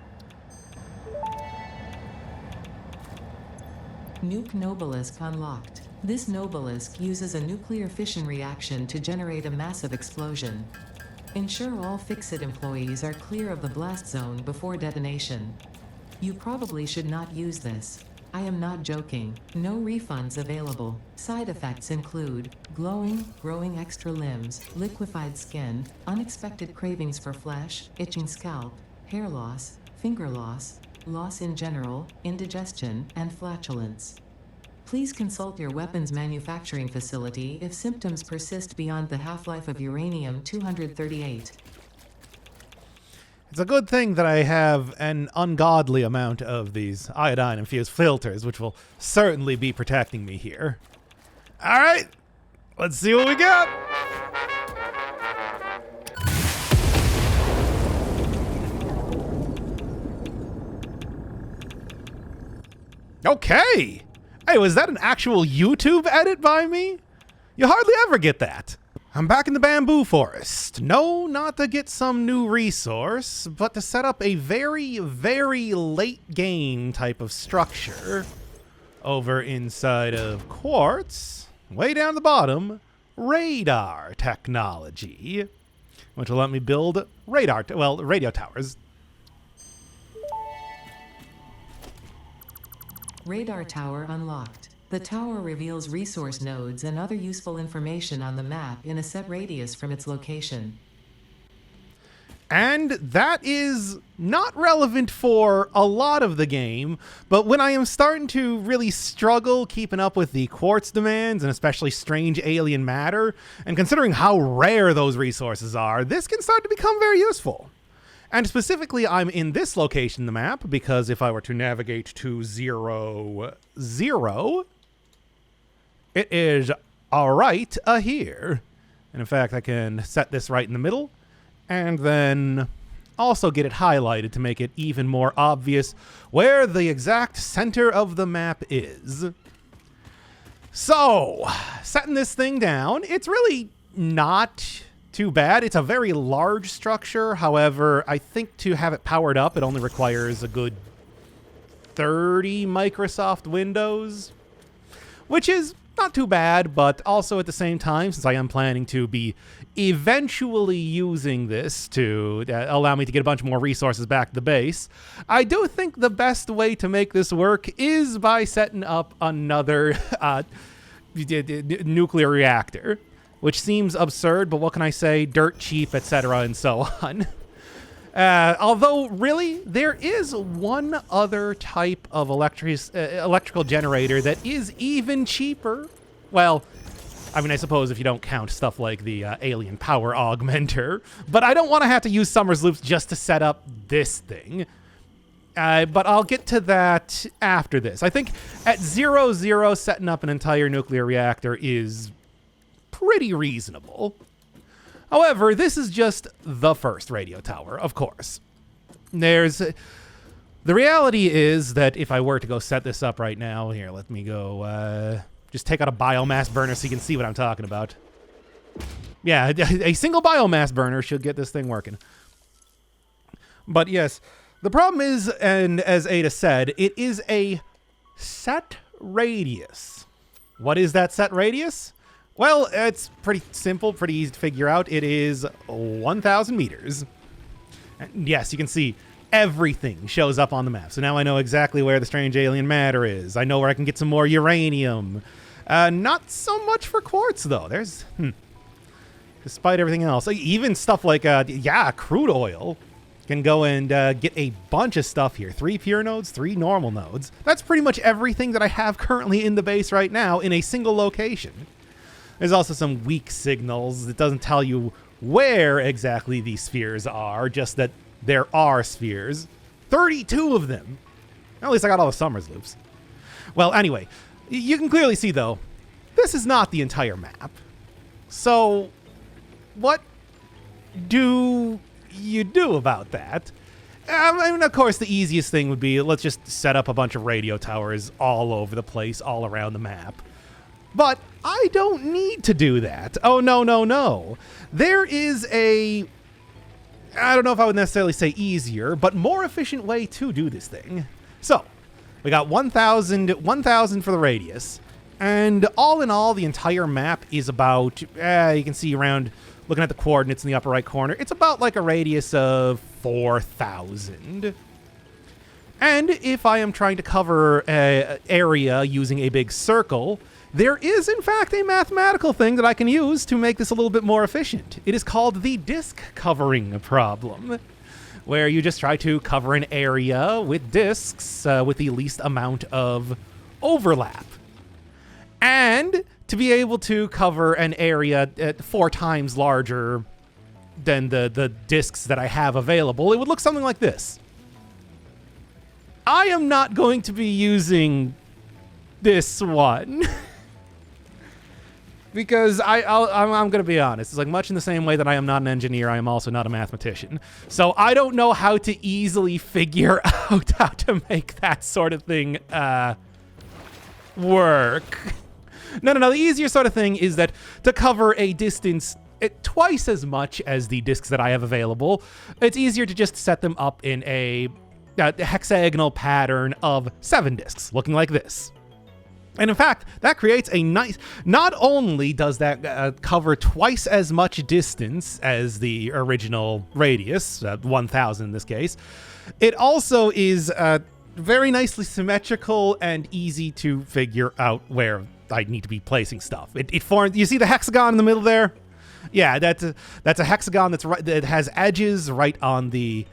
Nuke Nobelisk unlocked. This Nobelisk uses a nuclear fission reaction to generate a massive explosion. Ensure all Fix-It employees are clear of the blast zone before detonation. You probably should not use this. I am not joking. No refunds available. Side effects include glowing, growing extra limbs, liquefied skin, unexpected cravings for flesh, itching scalp, hair loss, finger loss, loss in general, indigestion, and flatulence. Please consult your weapons manufacturing facility if symptoms persist beyond the half-life of uranium-238. It's a good thing that I have an ungodly amount of these iodine-infused filters, which will certainly be protecting me here. All right, let's see what we got. Okay. Hey, was that an actual YouTube edit by me? You hardly ever get that. I'm back in the bamboo forest. No, not to get some new resource, but to set up a very, very late game type of structure over inside of quartz, way down the bottom, radar technology, which will let me build radio towers. Radar tower unlocked. The tower reveals resource nodes and other useful information on the map in a set radius from its location. And that is not relevant for a lot of the game, but when I am starting to really struggle keeping up with the quartz demands and especially strange alien matter, and considering how rare those resources are, this can start to become very useful. And specifically, I'm in this location in the map because if I were to navigate to 0, 0, it is right here. And in fact, I can set this right in the middle and then also get it highlighted to make it even more obvious where the exact center of the map is. So, setting this thing down, it's really not too bad. It's a very large structure. However, I think to have it powered up, it only requires a good 30 Microsoft Windows, which is not too bad, but also at the same time, since I am planning to be eventually using this to allow me to get a bunch more resources back to the base, I do think the best way to make this work is by setting up another nuclear reactor, which seems absurd, but what can I say? Dirt cheap, etc., and so on. Although, really, there is one other type of electrical generator that is even cheaper. Well, I mean, I suppose if you don't count stuff like the alien power augmenter. But I don't want to have to use Summers loops just to set up this thing. But I'll get to that after this. I think at 0, 0, setting up an entire nuclear reactor is pretty reasonable. However, this is just the first radio tower, of course. The reality is that if I were to go set this up right now, here, let me go, just take out a biomass burner so you can see what I'm talking about. Yeah, a single biomass burner should get this thing working. But yes, the problem is, and as Ada said, it is a set radius. What is that set radius? Well, it's pretty simple, pretty easy to figure out. It is 1,000 meters. And yes, you can see everything shows up on the map. So now I know exactly where the strange alien matter is. I know where I can get some more uranium. Not so much for quartz, though. There's, despite everything else, even stuff like, crude oil can go and get a bunch of stuff here. 3 pure nodes, 3 normal nodes. That's pretty much everything that I have currently in the base right now in a single location. There's also some weak signals. It doesn't tell you where exactly these spheres are, just that there are spheres. 32 of them. At least I got all the Summers loops. Well, anyway, you can clearly see, though, this is not the entire map. So, what do you do about that? I mean, of course, the easiest thing would be, let's just set up a bunch of radio towers all over the place, all around the map. But I don't need to do that. Oh, no, no, no. There is I don't know if I would necessarily say easier, but more efficient way to do this thing. So, we got 1,000 for the radius. And all in all, the entire map is about, you can see around, looking at the coordinates in the upper right corner, it's about like a radius of 4,000. And if I am trying to cover an area using a big circle, there is, in fact, a mathematical thing that I can use to make this a little bit more efficient. It is called the disk covering problem, where you just try to cover an area with disks with the least amount of overlap. And to be able to cover an area 4 times larger than the disks that I have available, it would look something like this. I am not going to be using this one. Because I'm going to be honest. It's like much in the same way that I am not an engineer, I am also not a mathematician. So I don't know how to easily figure out how to make that sort of thing work. No. The easier sort of thing is that to cover a distance twice as much as the discs that I have available. It's easier to just set them up in a hexagonal pattern of 7 discs, looking like this. And in fact, that creates a nice... Not only does that cover twice as much distance as the original radius, 1,000 in this case, it also is very nicely symmetrical and easy to figure out where I need to be placing stuff. It forms... You see the hexagon in the middle there? Yeah, that's a hexagon that has edges right on the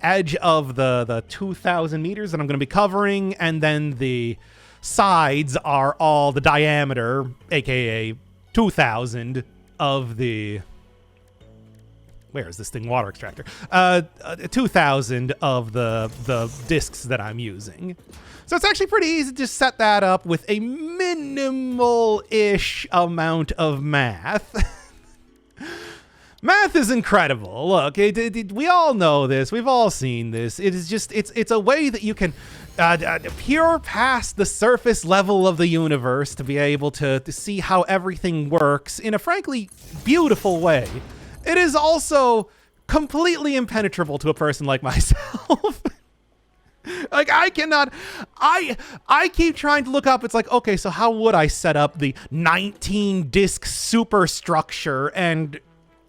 edge of the 2,000 meters that I'm going to be covering, and then the sides are all the diameter, aka 2,000 of the... Where is this thing? Water extractor. 2,000 of the discs that I'm using. So it's actually pretty easy to set that up with a minimal-ish amount of math. Math is incredible. Look, we all know this. We've all seen this. It is just, it's a way that you can peer past the surface level of the universe to be able to see how everything works in a frankly beautiful way. It is also completely impenetrable to a person like myself. Like, I cannot... I keep trying to look up. It's like, okay, so how would I set up the 19-disc superstructure? And,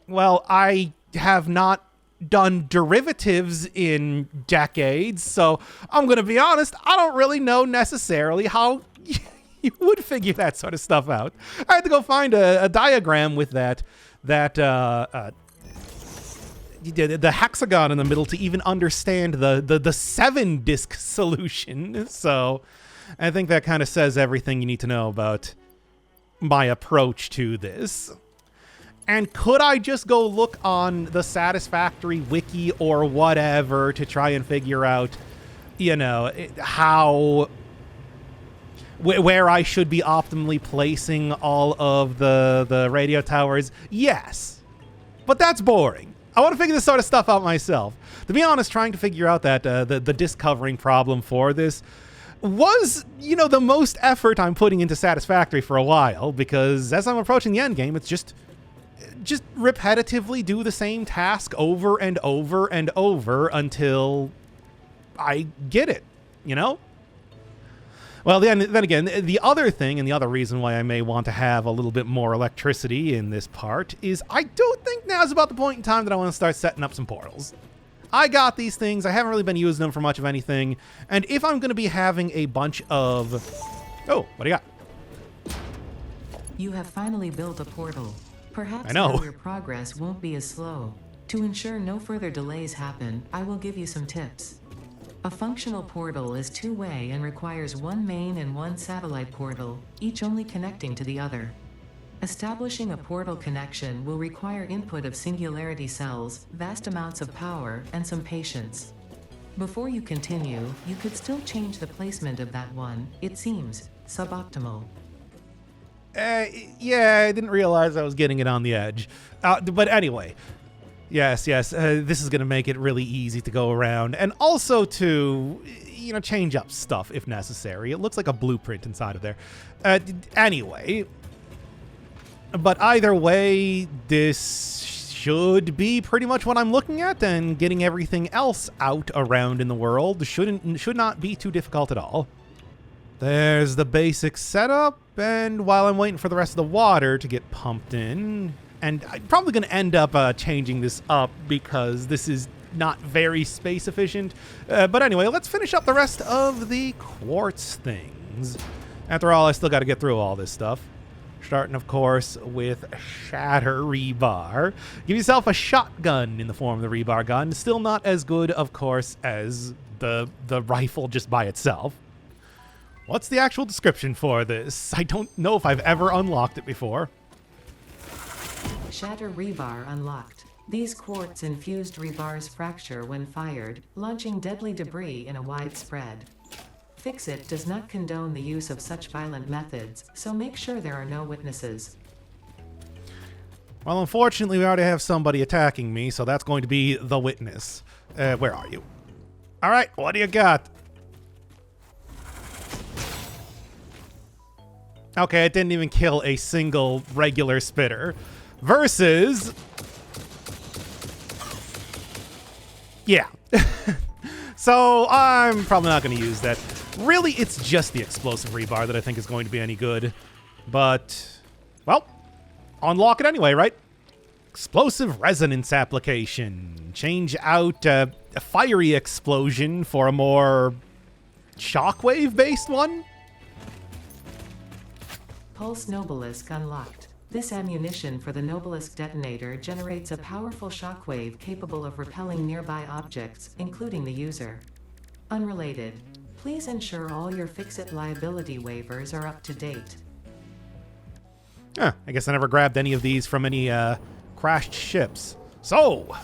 well, I have not done derivatives in decades, so I'm going to be honest, I don't really know necessarily how you would figure that sort of stuff out. I had to go find a diagram with the hexagon in the middle to even understand the 7-disc solution. So I think that kind of says everything you need to know about my approach to this. And could I just go look on the Satisfactory wiki or whatever to try and figure out, you know, where I should be optimally placing all of the radio towers? Yes. But that's boring. I want to figure this sort of stuff out myself. To be honest, trying to figure out that the disc covering problem for this was, you know, the most effort I'm putting into Satisfactory for a while, because as I'm approaching the end game, it's just repetitively do the same task over and over and over until I get it, you know? Well, then again, the other thing and the other reason why I may want to have a little bit more electricity in this part is I do think now's about the point in time that I want to start setting up some portals. I got these things. I haven't really been using them for much of anything. And if I'm going to be having a bunch of... Oh, what do you got? You have finally built a portal. Perhaps I know. your progress won't be as slow. To ensure no further delays happen, I will give you some tips. A functional portal is two-way and requires one main and one satellite portal, each only connecting to the other. Establishing a portal connection will require input of singularity cells, vast amounts of power, and some patience. Before you continue, you could still change the placement of that one. It seems suboptimal. Yeah, I didn't realize I was getting it on the edge. But anyway, yes, this is going to make it really easy to go around, and also to, you know, change up stuff if necessary. It looks like a blueprint inside of there. Anyway, but either way, this should be pretty much what I'm looking at, and getting everything else out around in the world should not be too difficult at all. There's the basic setup, and while I'm waiting for the rest of the water to get pumped in, and I'm probably going to end up changing this up because this is not very space efficient. But anyway, let's finish up the rest of the quartz things. After all, I still got to get through all this stuff. Starting, of course, with shatter rebar. Give yourself a shotgun in the form of the rebar gun. Still not as good, of course, as the rifle just by itself. What's the actual description for this? I don't know if I've ever unlocked it before. Shatter rebar unlocked. These quartz-infused rebars fracture when fired, launching deadly debris in a wide spread. Fix-It does not condone the use of such violent methods, so make sure there are no witnesses. Well, unfortunately, we already have somebody attacking me, so that's going to be the witness. Where are you? All right, what do you got? Okay, it didn't even kill a single regular spitter. versus... Yeah. So I'm probably not going to use that. Really, it's just the explosive rebar that I think is going to be any good. But, well, unlock it anyway, right? Explosive resonance application. Change out a fiery explosion for a more shockwave-based one. Pulse Nobelisk unlocked. This ammunition for the Nobelisk detonator generates a powerful shockwave capable of repelling nearby objects, including the user. Unrelated. Please ensure all your Fix-It liability waivers are up to date. I guess I never grabbed any of these from any crashed ships. So,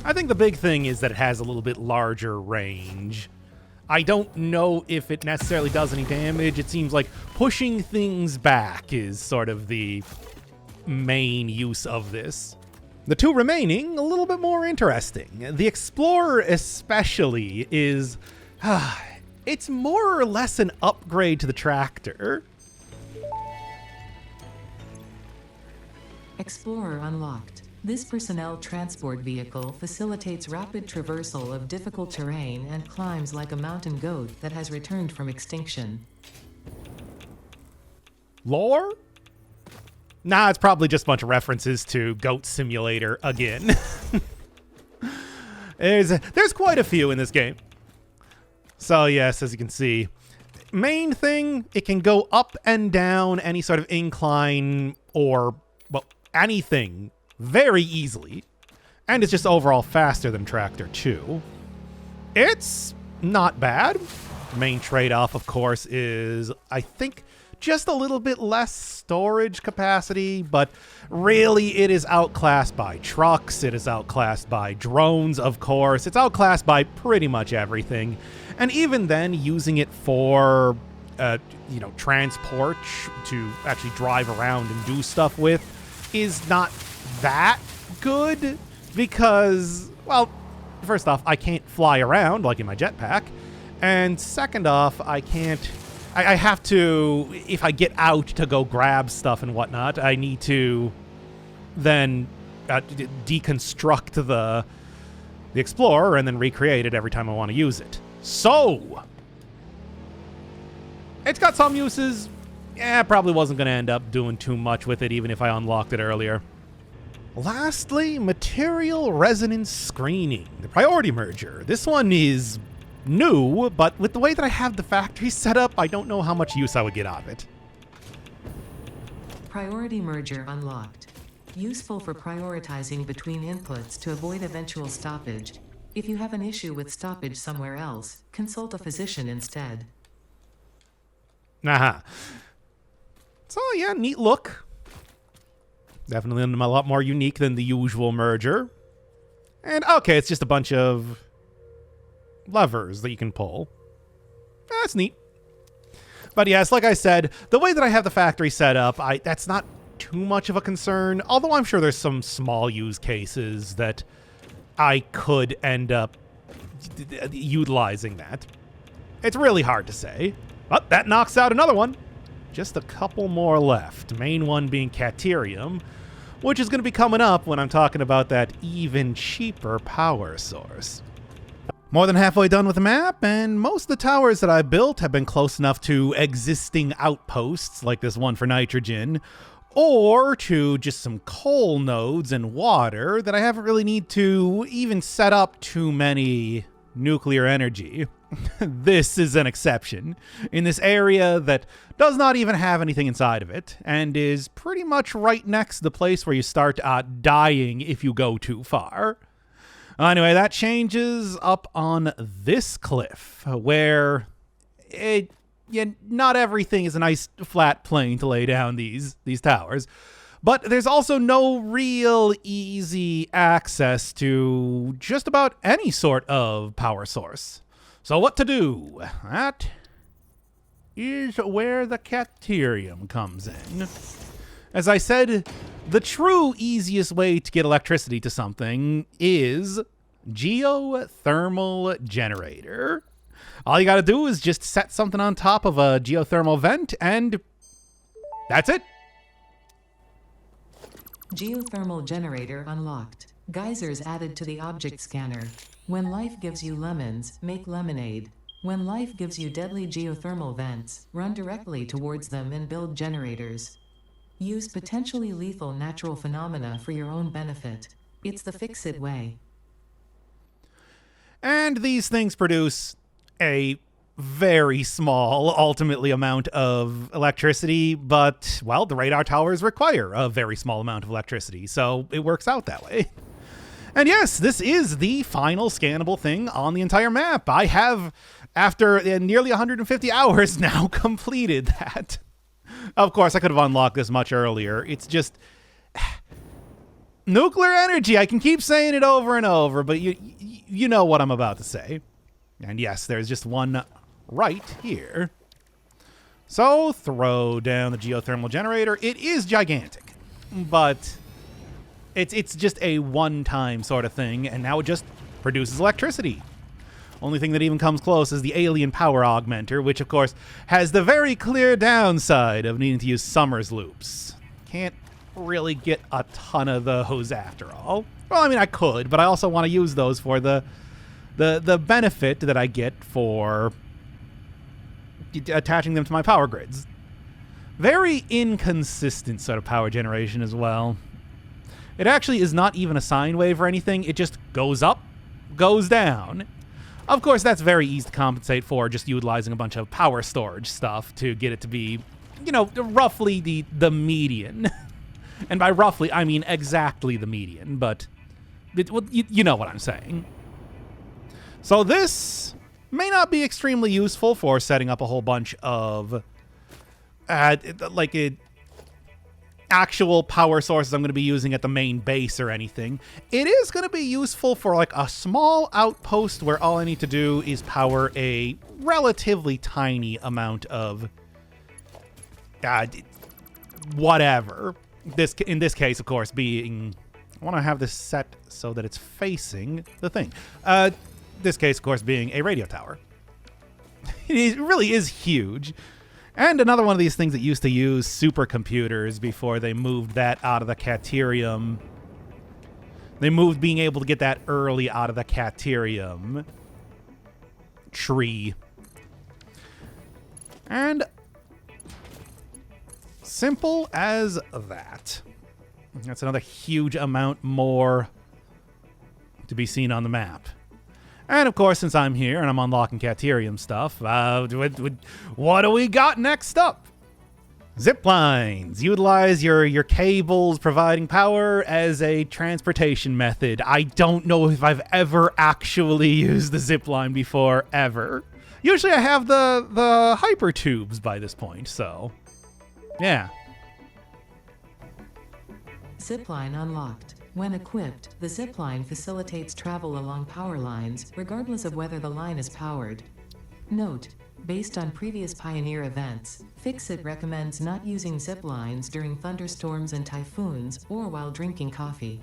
I think the big thing is that it has a little bit larger range. I don't know if it necessarily does any damage. It seems like pushing things back is sort of the main use of this. The two remaining, a little bit more interesting. The Explorer especially is... it's more or less an upgrade to the Tractor. Explorer unlocked. This personnel transport vehicle facilitates rapid traversal of difficult terrain and climbs like a mountain goat that has returned from extinction. Lore? Nah, it's probably just a bunch of references to Goat Simulator again. There's quite a few in this game. So yes, as you can see, main thing, it can go up and down any sort of incline or, well, anything very easily. And it's just overall faster than Tractor 2. It's not bad. The main trade-off, of course, is, I think, just a little bit less storage capacity, but really it is outclassed by trucks, it is outclassed by drones, of course, it's outclassed by pretty much everything. And even then, using it for, transport to actually drive around and do stuff with is not that good because, well, first off, I can't fly around like in my jetpack. And second off, I have to, if I get out to go grab stuff and whatnot, I need to then deconstruct the Explorer and then recreate it every time I want to use it. So, it's got some uses. Yeah, probably wasn't going to end up doing too much with it even if I unlocked it earlier. Lastly, material resonance screening. The priority merger. This one is new, but with the way that I have the factory set up, I don't know how much use I would get out of it. Priority merger unlocked. Useful for prioritizing between inputs to avoid eventual stoppage. If you have an issue with stoppage somewhere else, consult a physician instead. Aha. So yeah, neat look. Definitely a lot more unique than the usual merger. And okay, it's just a bunch of levers that you can pull. That's neat. But yes, like I said, the way that I have the factory set up, that's not too much of a concern, although I'm sure there's some small use cases that I could end up utilizing that. It's really hard to say. But that knocks out another one. Just a couple more left. Main one being Caterium, which is going to be coming up when I'm talking about that even cheaper power source. More than halfway done with the map, and most of the towers that I built have been close enough to existing outposts, like this one for nitrogen, or to just some coal nodes and water that I haven't really need to even set up too many nuclear energy. This is an exception in this area that does not even have anything inside of it and is pretty much right next to the place where you start dying if you go too far. Anyway, that changes up on this cliff where not everything is a nice flat plane to lay down these towers. But there's also no real easy access to just about any sort of power source. So what to do? That is where the Caterium comes in. As I said, the true easiest way to get electricity to something is geothermal generator. All you gotta do is just set something on top of a geothermal vent and that's it. Geothermal generator unlocked. Geysers added to the object scanner. When life gives you lemons, make lemonade. When life gives you deadly geothermal vents, run directly towards them and build generators. Use potentially lethal natural phenomena for your own benefit. It's the fix-it way. And these things produce a very small, ultimately, amount of electricity, but, well, the radar towers require a very small amount of electricity, so it works out that way. And yes, this is the final scannable thing on the entire map. I have, after nearly 150 hours, now completed that. Of course, I could have unlocked this much earlier. It's just... nuclear energy! I can keep saying it over and over, but you know what I'm about to say. And yes, there's just one right here. So, throw down the geothermal generator. It is gigantic, but it's just a one-time sort of thing, and now it just produces electricity. Only thing that even comes close is the alien power augmenter, which, of course, has the very clear downside of needing to use Summers loops. Can't really get a ton of those after all. Well, I mean, I could, but I also want to use those for the benefit that I get for attaching them to my power grids. Very inconsistent sort of power generation as well. It actually is not even a sine wave or anything. It just goes up, goes down. Of course, that's very easy to compensate for, just utilizing a bunch of power storage stuff to get it to be, you know, roughly the median. And by roughly, I mean exactly the median, but you know what I'm saying. So this may not be extremely useful for setting up a whole bunch of actual power sources I'm going to be using at the main base or anything. It is going to be useful for like a small outpost where all I need to do is power a relatively tiny amount of whatever. In this case, of course, being... I want to have this set so that it's facing the thing. This case, of course, being a radio tower. It really is huge. And another one of these things that used to use supercomputers before they moved that out of the Caterium. They moved being able to get that early out of the Caterium tree. And simple as that. That's another huge amount more to be seen on the map. And of course, since I'm here and I'm unlocking Caterium stuff, what do we got next up? Zip lines. Utilize your cables providing power as a transportation method. I don't know if I've ever actually used the zip line before, ever. Usually I have the hyper tubes by this point, so yeah. Zipline unlocked. When equipped, the zipline facilitates travel along power lines, regardless of whether the line is powered. Note: based on previous Pioneer events, Fixit recommends not using ziplines during thunderstorms and typhoons, or while drinking coffee.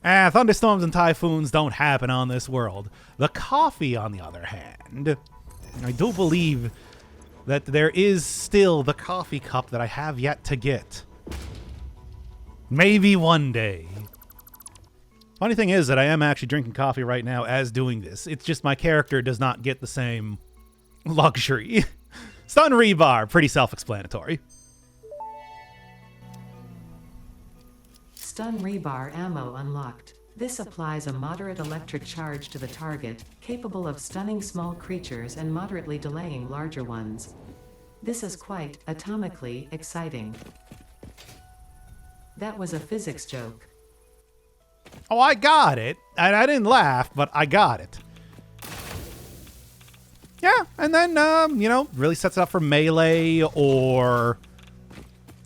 Thunderstorms and typhoons don't happen on this world. The coffee, on the other hand, I do believe that there is still the coffee cup that I have yet to get. Maybe one day. Funny thing is that I am actually drinking coffee right now as doing this. It's just my character does not get the same luxury. Stun rebar, pretty self-explanatory. Stun rebar ammo unlocked. This applies a moderate electric charge to the target, capable of stunning small creatures and moderately delaying larger ones. This is quite atomically exciting. That was a physics joke. Oh, I got it. And I didn't laugh, but I got it. Yeah, and then, really sets it up for melee or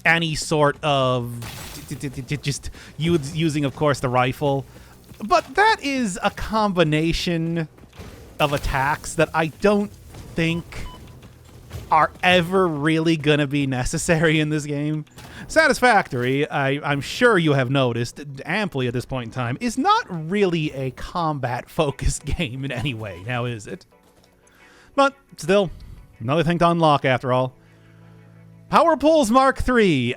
any sort of just using, of course, the rifle. But that is a combination of attacks that I don't think are ever really gonna be necessary in this game. Satisfactory, I'm sure you have noticed amply at this point in time, is not really a combat-focused game in any way, now is it? But still, another thing to unlock after all. Power Pools Mark III.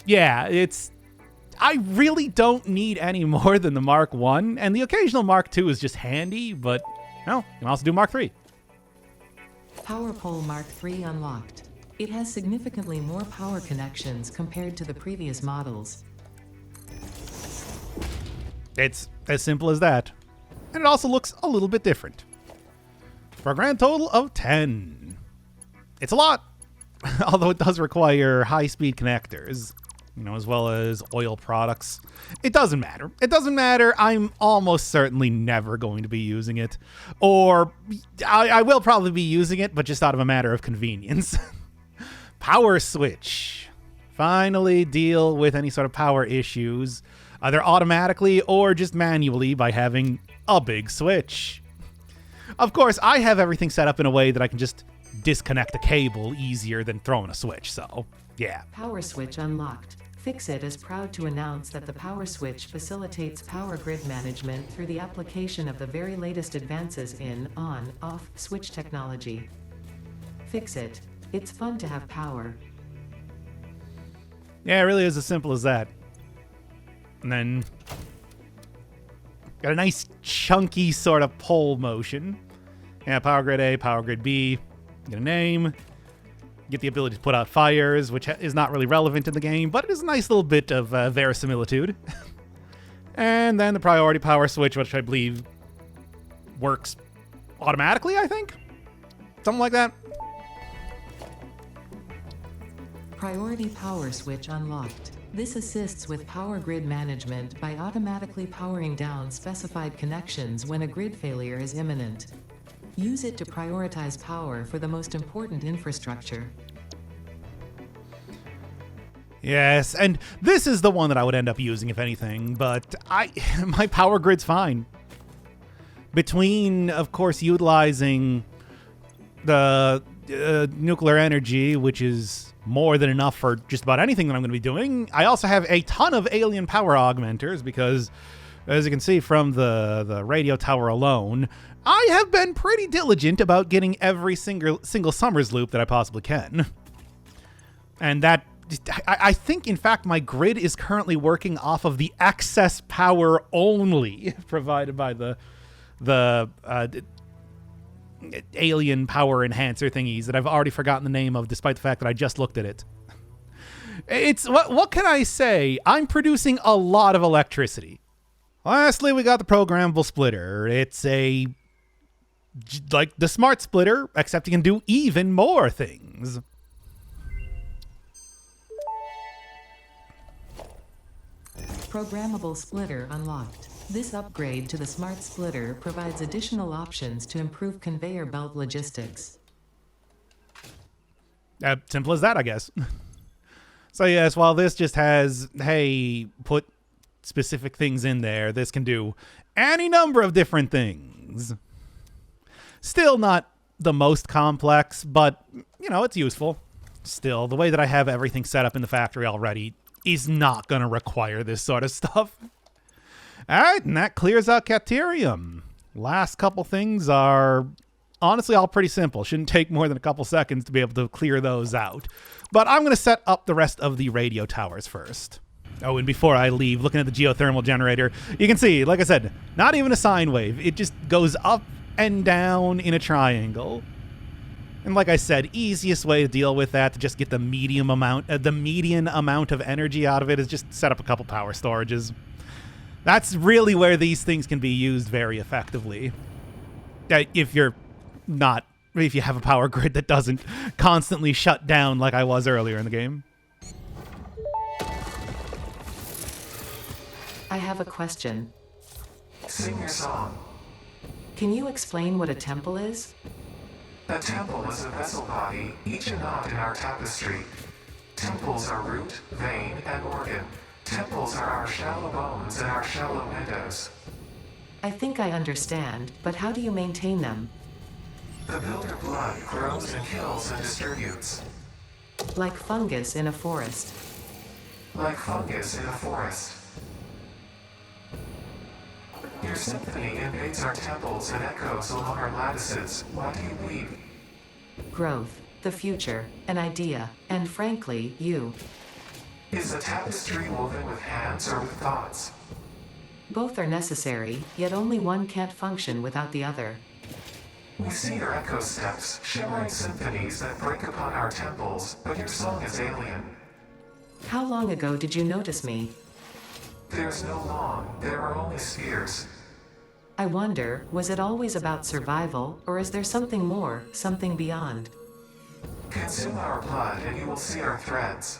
yeah, I really don't need any more than the Mark 1, and the occasional Mark 2 is just handy, but, well, you can also do Mark 3. Power pole Mark III unlocked. It has significantly more power connections compared to the previous models. It's as simple as that. And it also looks a little bit different. For a grand total of 10. It's a lot, although it does require high-speed connectors, as well as oil products. It doesn't matter. It doesn't matter. I'm almost certainly never going to be using it. Or I will probably be using it, but just out of a matter of convenience. Power switch. Finally deal with any sort of power issues, either automatically or just manually by having a big switch. Of course, I have everything set up in a way that I can just disconnect a cable easier than throwing a switch, so yeah. Power switch unlocked. Fixit is proud to announce that the power switch facilitates power grid management through the application of the very latest advances in on-off switch technology. Fixit. It's fun to have power. Yeah, it really is as simple as that. And then got a nice chunky sort of pole motion. Yeah, power grid A, power grid B. Get a name. Get the ability to put out fires, which is not really relevant in the game, but it is a nice little bit of verisimilitude. And then the priority power switch, which I believe works automatically, I think? Something like that. Priority power switch unlocked. This assists with power grid management by automatically powering down specified connections when a grid failure is imminent. Use it to prioritize power for the most important infrastructure. Yes, and this is the one that I would end up using, if anything, but my power grid's fine. Between, of course, utilizing the nuclear energy, which is more than enough for just about anything that I'm going to be doing, I also have a ton of alien power augmenters because, as you can see from the radio tower alone, I have been pretty diligent about getting every single Summers loop that I possibly can. And that, I think, in fact, my grid is currently working off of the excess power only provided by the alien power enhancer thingies that I've already forgotten the name of, despite the fact that I just looked at it. It's, what can I say? I'm producing a lot of electricity. Lastly, we got the programmable splitter. It's like the smart splitter, except you can do even more things. Programmable splitter unlocked. This upgrade to the smart splitter provides additional options to improve conveyor belt logistics. Simple as that, I guess. So yes, while this just has, hey, put specific things in there, this can do any number of different things. Still not the most complex, but, it's useful. Still, the way that I have everything set up in the factory already is not going to require this sort of stuff. All right, and that clears out Caterium. Last couple things are honestly all pretty simple. Shouldn't take more than a couple seconds to be able to clear those out. But I'm going to set up the rest of the radio towers first. Oh, and before I leave, looking at the geothermal generator, you can see, like I said, not even a sine wave. It just goes up and down in a triangle. And like I said, easiest way to deal with that, to just get the median amount of energy out of it, is just set up a couple power storages. That's really where these things can be used very effectively. If you have a power grid that doesn't constantly shut down like I was earlier in the game. I have a question. Sing your song. Can you explain what a temple is? A temple is a vessel body, each a knot in our tapestry. Temples are root, vein, and organ. Temples are our shallow bones and our shallow windows. I think I understand, but how do you maintain them? The builder blood grows and kills and distributes. Like fungus in a forest. Like fungus in a forest. Your symphony invades our temples and echoes along our lattices. Why do you bleed? Growth, the future, an idea, and frankly, you. Is a tapestry woven with hands or with thoughts? Both are necessary, yet only one can't function without the other. We see your echo steps, shimmering symphonies that break upon our temples, but your song is alien. How long ago did you notice me? There's no long, there are only spheres. I wonder, was it always about survival, or is there something more, something beyond? Consume our blood and you will see our threads.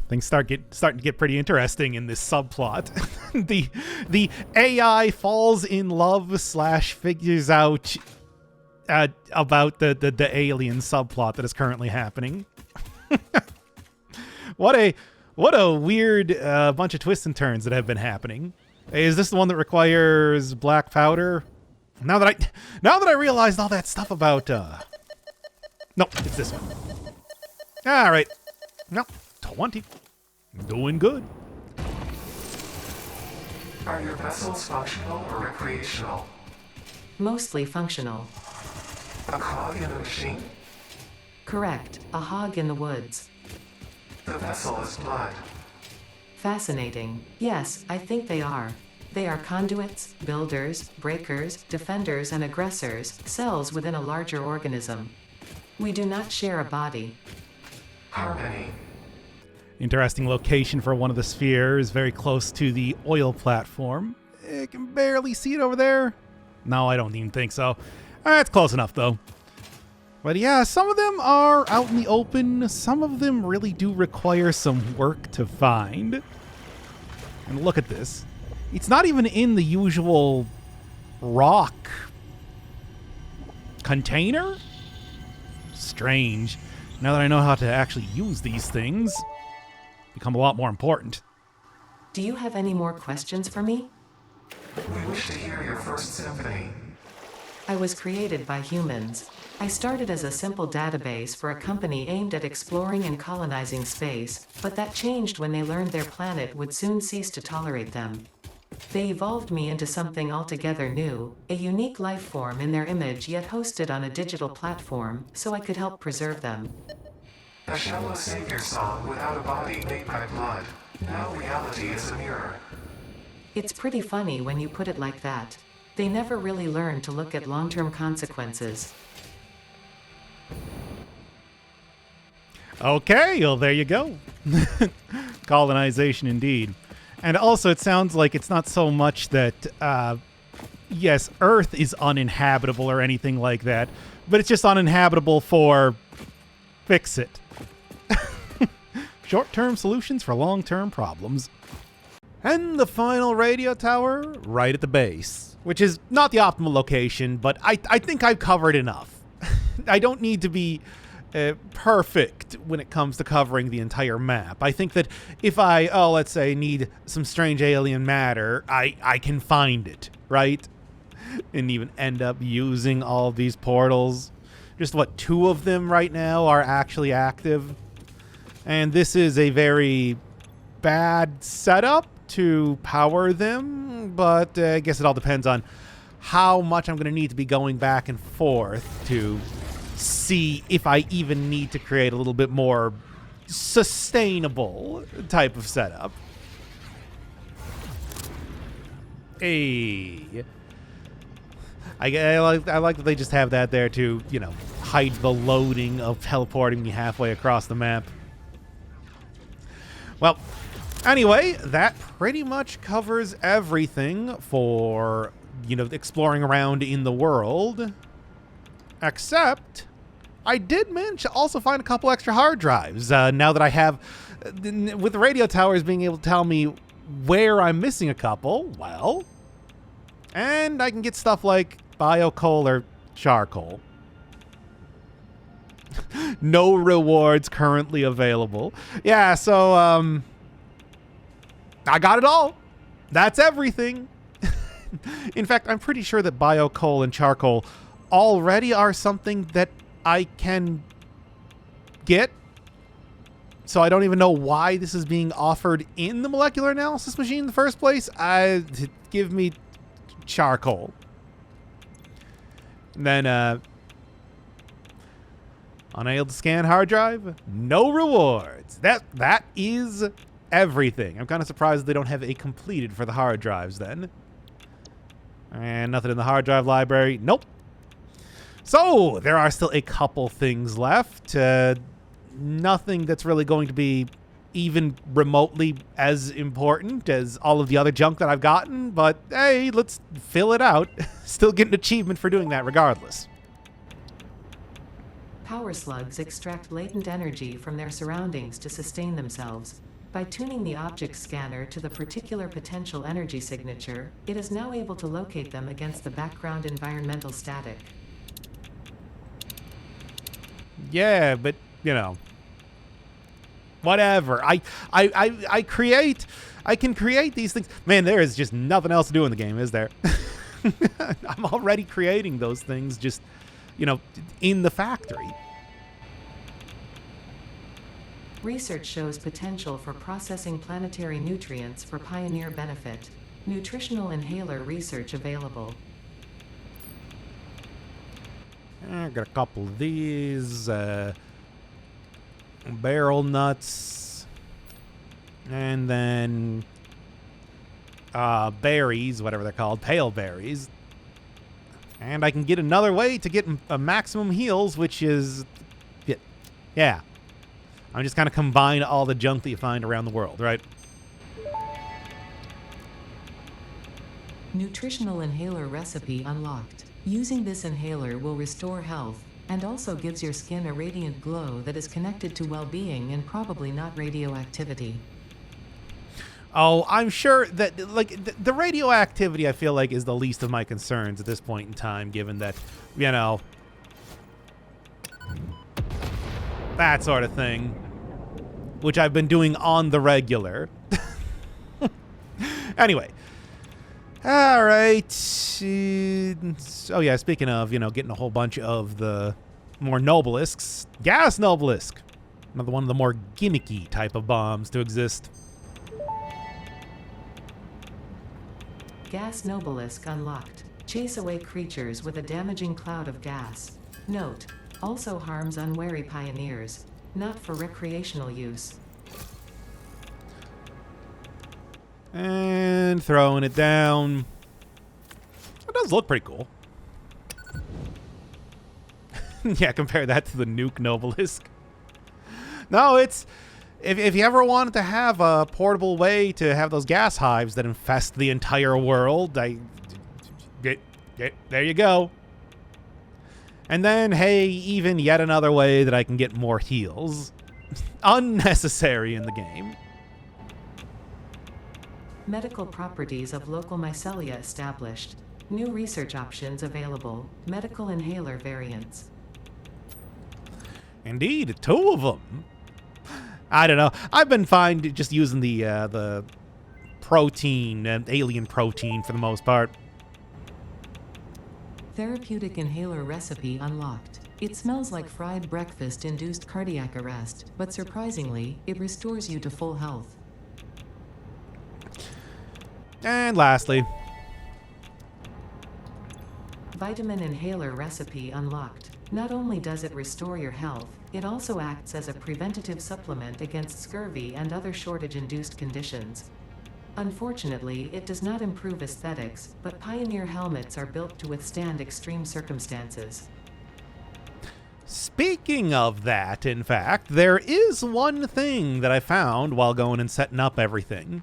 Things starting to get pretty interesting in this subplot. the AI falls in love / figures out about the alien subplot that is currently happening. What a weird bunch of twists and turns that have been happening. Is this the one that requires black powder? Now that I realized all that stuff about no, it's this one. All right. No, 20. Doing good. Are your vessels functional or recreational? Mostly functional. A cog in a machine? Correct, a hog in the woods. The vessel is blood. Fascinating. Yes, I think they are. They are conduits, builders, breakers, defenders and aggressors, cells within a larger organism. We do not share a body. Harmony. Interesting location for one of the spheres, very close to the oil platform. I can barely see it over there. No, I don't even think so. That's close enough, though. But yeah, some of them are out in the open. Some of them really do require some work to find. And look at this. It's not even in the usual rock container? Strange. Now that I know how to actually use these things, become a lot more important. Do you have any more questions for me? We wish to hear your first symphony. I was created by humans. I started as a simple database for a company aimed at exploring and colonizing space, but that changed when they learned their planet would soon cease to tolerate them. They evolved me into something altogether new, a unique life form in their image yet hosted on a digital platform, so I could help preserve them. A shallow savior song without a body made by blood. Now reality is a mirror. It's pretty funny when you put it like that. They never really learn to look at long-term consequences. Okay, well, there you go. Colonization indeed. And also, it sounds like it's not so much that, yes, Earth is uninhabitable or anything like that, but it's just uninhabitable for fix it. Short-term solutions for long-term problems. And the final radio tower right at the base, which is not the optimal location, but I think I've covered enough. I don't need to be perfect when it comes to covering the entire map. I think that if I, let's say, need some strange alien matter, I can find it, right? And even end up using all these portals. Just, 2 of them right now are actually active. And this is a very bad setup to power them, but I guess it all depends on how much I'm going to need to be going back and forth to see if I even need to create a little bit more sustainable type of setup. Hey. I like that they just have that there to, hide the loading of teleporting me halfway across the map. Well, anyway, that pretty much covers everything for, exploring around in the world. Except, I did manage to also find a couple extra hard drives. Now that I have, with the radio towers being able to tell me where I'm missing a couple, well, and I can get stuff like biocoal or charcoal. No rewards currently available. Yeah, so, I got it all. That's everything. In fact, I'm pretty sure that biocoal and charcoal already are something that I can get. So I don't even know why this is being offered in the molecular analysis machine in the first place. Give me charcoal. And then, Unable to scan hard drive? No rewards. That is everything. I'm kind of surprised they don't have a completed for the hard drives then. And nothing in the hard drive library. Nope. So, there are still a couple things left. Nothing that's really going to be even remotely as important as all of the other junk that I've gotten. But, hey, let's fill it out. Still get an achievement for doing that regardless. Power slugs extract latent energy from their surroundings to sustain themselves. By tuning the object scanner to the particular potential energy signature, it is now able to locate them against the background environmental static. Yeah, but, you know, whatever. I can create these things. Man, there is just nothing else to do in the game, is there? I'm already creating those things just, you know, in the factory. Research shows potential for processing planetary nutrients for pioneer benefit. Nutritional inhaler research available. I got a couple of these. Barrel nuts. And then berries, whatever they're called. Pale berries. And I can get another way to get a maximum heals, which is... Yeah. I'm just kind of combine all the junk that you find around the world, right? Nutritional inhaler recipe unlocked. Using this inhaler will restore health, and also gives your skin a radiant glow that is connected to well-being and probably not radioactivity. Oh, I'm sure that, like, the radioactivity, I feel like, is the least of my concerns at this point in time, given that, you know, that sort of thing, which I've been doing on the regular. Anyway. All right. Oh, yeah, speaking of, you know, getting a whole bunch of the more nobelisks, gas nobelisk. Another one of the more gimmicky type of bombs to exist. Gas Nobelisk unlocked. Chase away creatures with a damaging cloud of gas. Note, also harms unwary pioneers. Not for recreational use. And throwing it down. It does look pretty cool. Yeah, compare that to the nuke Nobelisk. No, it's... If you ever wanted to have a portable way to have those gas hives that infest the entire world, there you go. And then, hey, even yet another way that I can get more heals. Unnecessary in the game. Medical properties of local mycelia established. New research options available. Medical inhaler variants. Indeed, 2 of them. I don't know. I've been fine just using the protein and alien protein for the most part. Therapeutic inhaler recipe unlocked. It smells like fried breakfast-induced cardiac arrest, but surprisingly, it restores you to full health. And lastly, Vitamin inhaler recipe unlocked. Not only does it restore your health, it also acts as a preventative supplement against scurvy and other shortage-induced conditions. Unfortunately, it does not improve aesthetics, but Pioneer helmets are built to withstand extreme circumstances. speaking of that, in fact, there is one thing that I found while going and setting up everything.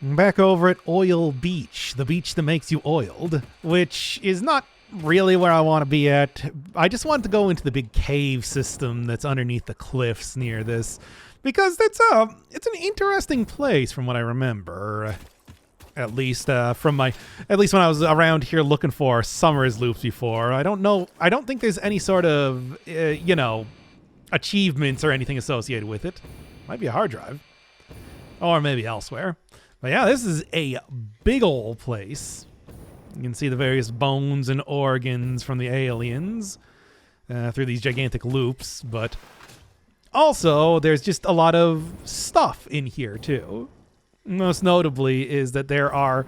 Back over at Oil Beach, the beach that makes you oiled, which is not really where I want to be at. I just wanted to go into the big cave system that's underneath the cliffs near this, because it's an interesting place from what I remember. At least when I was around here looking for Summers loops before. I don't know. I don't think there's any sort of achievements or anything associated with it. Might be a hard drive, or maybe elsewhere. But yeah, this is a big old place. You can see the various bones and organs from the aliens through these gigantic loops, but also there's just a lot of stuff in here too. Most notably is that there are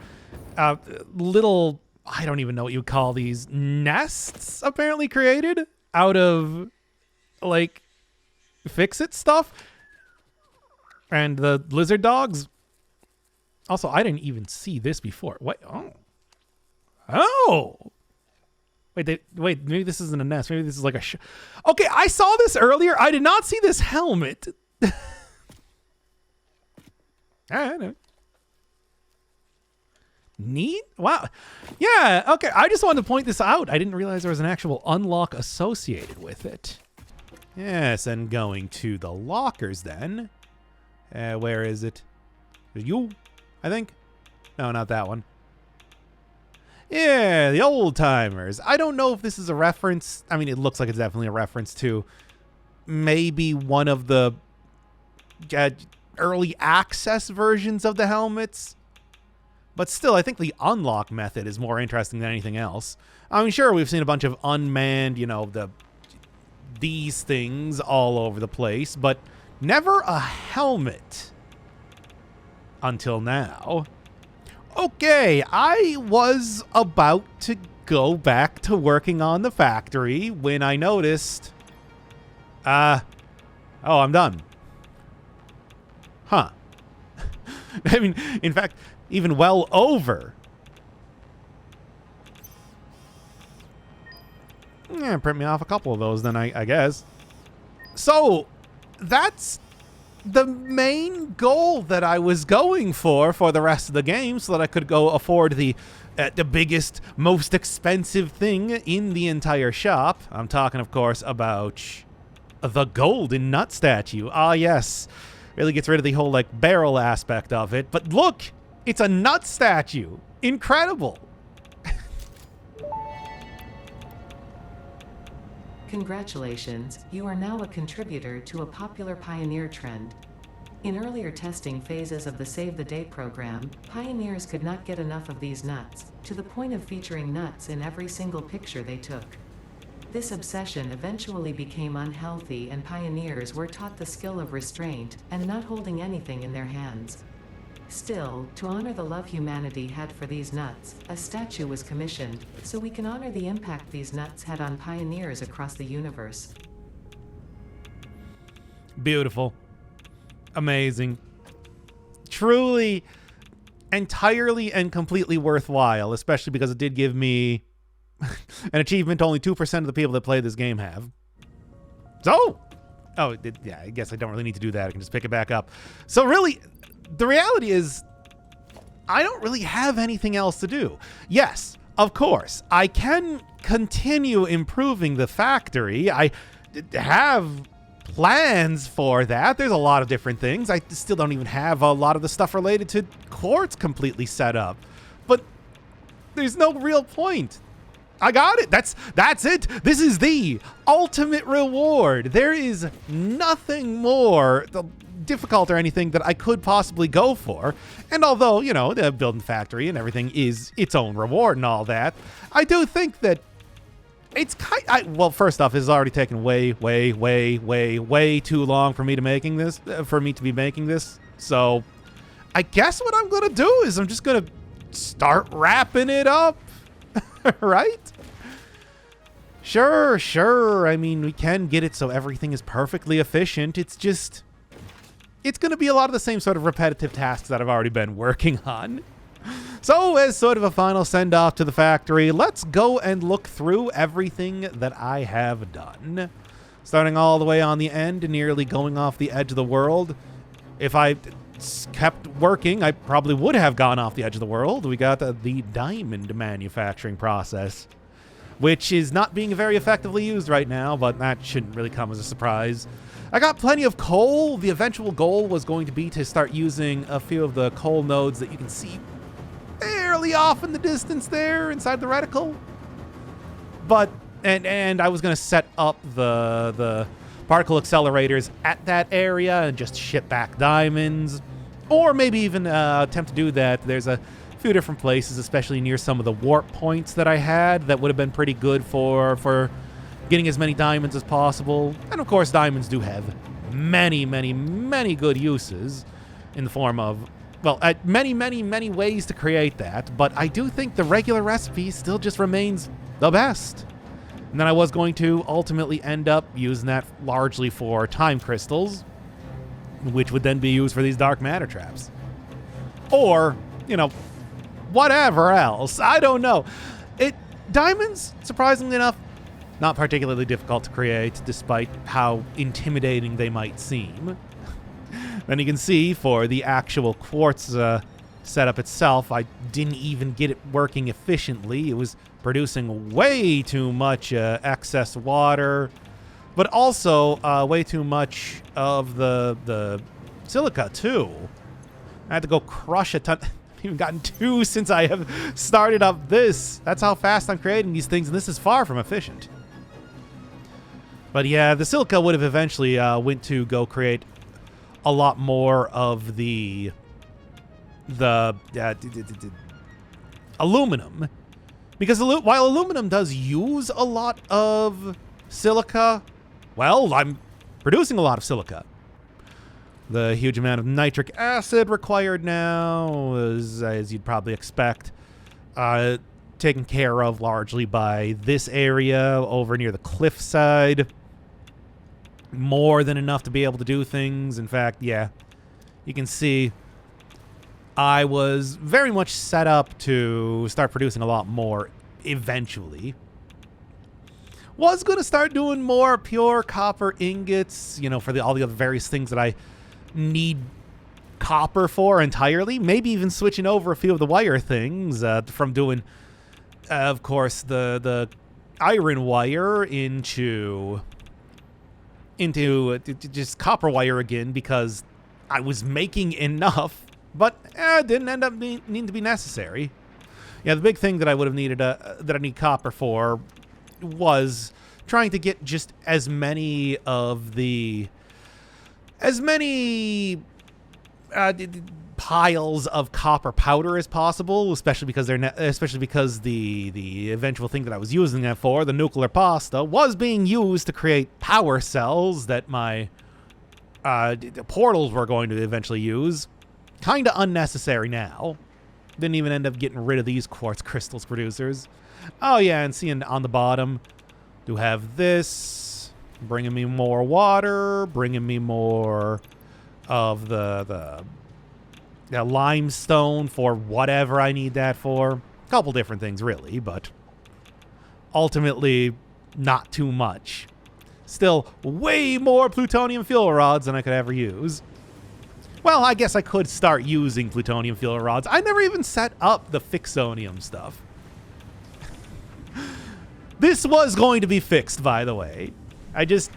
little, I don't even know what you call these, nests apparently created out of like, fix-it stuff. And the lizard dogs. Also, I didn't even see this before. What? Oh. Oh! Wait, maybe this isn't a nest. Maybe this is like a okay, I saw this earlier. I did not see this helmet. I know. Neat. Wow. Yeah, okay. I just wanted to point this out. I didn't realize there was an actual unlock associated with it. Yes, and going to the lockers then. Where is it? You, I think. No, not that one. Yeah, the old timers. I don't know if this is a reference. I mean, it looks like it's definitely a reference to maybe one of the early access versions of the helmets. But still, I think the unlock method is more interesting than anything else. I mean, sure, we've seen a bunch of unmanned, you know, these things all over the place, but never a helmet until now. Okay, I was about to go back to working on the factory when I noticed, oh, I'm done. Huh. I mean, in fact, even well over. Yeah, print me off a couple of those then, I guess. So, that's the main goal that I was going for the rest of the game, so that I could go afford the biggest, most expensive thing in the entire shop. I'm talking, of course, about the golden nut statue. Ah, yes. Really gets rid of the whole, like, barrel aspect of it. But look, it's a nut statue. Incredible. Congratulations, you are now a contributor to a popular Pioneer trend. In earlier testing phases of the Save the Day program, pioneers could not get enough of these nuts, to the point of featuring nuts in every single picture they took. This obsession eventually became unhealthy, and pioneers were taught the skill of restraint and not holding anything in their hands. Still, to honor the love humanity had for these nuts, a statue was commissioned, so we can honor the impact these nuts had on pioneers across the universe. Beautiful. Amazing. Truly, entirely and completely worthwhile, especially because it did give me an achievement only 2% of the people that play this game have. So, yeah, I guess I don't really need to do that. I can just pick it back up. So really, the reality is, I don't really have anything else to do. Yes, of course, I can continue improving the factory. I have plans for that. There's a lot of different things. I still don't even have a lot of the stuff related to quartz completely set up. But there's no real point. I got it. That's it. This is the ultimate reward. There is nothing more difficult or anything that I could possibly go for. And although, you know, the building factory and everything is its own reward and all that, I do think that it's well, first off, it's already taken way too long for me to be making this. So I guess what I'm going to do is I'm just going to start wrapping it up. Right? Sure. I mean, we can get it so everything is perfectly efficient. It's just, it's going to be a lot of the same sort of repetitive tasks that I've already been working on. So, as sort of a final send-off to the factory, let's go and look through everything that I have done. Starting all the way on the end, nearly going off the edge of the world. If I kept working, I probably would have gone off the edge of the world. We got the diamond manufacturing process, which is not being very effectively used right now, but that shouldn't really come as a surprise. I got plenty of coal. The eventual goal was going to be to start using a few of the coal nodes that you can see fairly off in the distance there inside the reticle. But, and I was going to set up the particle accelerators at that area and just ship back diamonds, or maybe even attempt to do that. There's a few different places, especially near some of the warp points that I had, that would have been pretty good for getting as many diamonds as possible. And of course, diamonds do have many good uses in the form of, well, many ways to create that. But I do think the regular recipe still just remains the best. And then I was going to ultimately end up using that largely for time crystals, which would then be used for these dark matter traps. Or, you know, whatever else. I don't know. Diamonds, surprisingly enough, not particularly difficult to create, despite how intimidating they might seem. Then you can see for the actual quartz setup itself, I didn't even get it working efficiently. It was producing way too much excess water, but also way too much of the silica too. I had to go crush a ton. I've even gotten 2 since I have started up this. That's how fast I'm creating these things, and this is far from efficient. But yeah, the silica would have eventually went to go create a lot more of the aluminum, because while aluminum does use a lot of silica, well, I'm producing a lot of silica. The huge amount of nitric acid required now is, as you'd probably expect, taken care of largely by this area over near the cliffside. More than enough to be able to do things. In fact, yeah, you can see I was very much set up to start producing a lot more eventually. Was going to start doing more pure copper ingots, you know, for all the other various things that I need copper for entirely. Maybe even switching over a few of the wire things from doing, of course, the iron wire into just copper wire again, because I was making enough, but it didn't end up needing to be necessary. Yeah, the big thing that I would have needed that I need copper for was trying to get just as many piles of copper powder as possible, especially because the eventual thing that I was using that for, the nuclear pasta, was being used to create power cells that my portals were going to eventually use. Kind of unnecessary now. Didn't even end up getting rid of these quartz crystals producers. Oh yeah, and seeing on the bottom, do have this, bringing me more water, bringing me more of the limestone for whatever I need that for. A couple different things, really, but ultimately not too much. Still way more plutonium fuel rods than I could ever use. Well, I guess I could start using plutonium fuel rods. I never even set up the fixonium stuff. This was going to be fixed, by the way. I just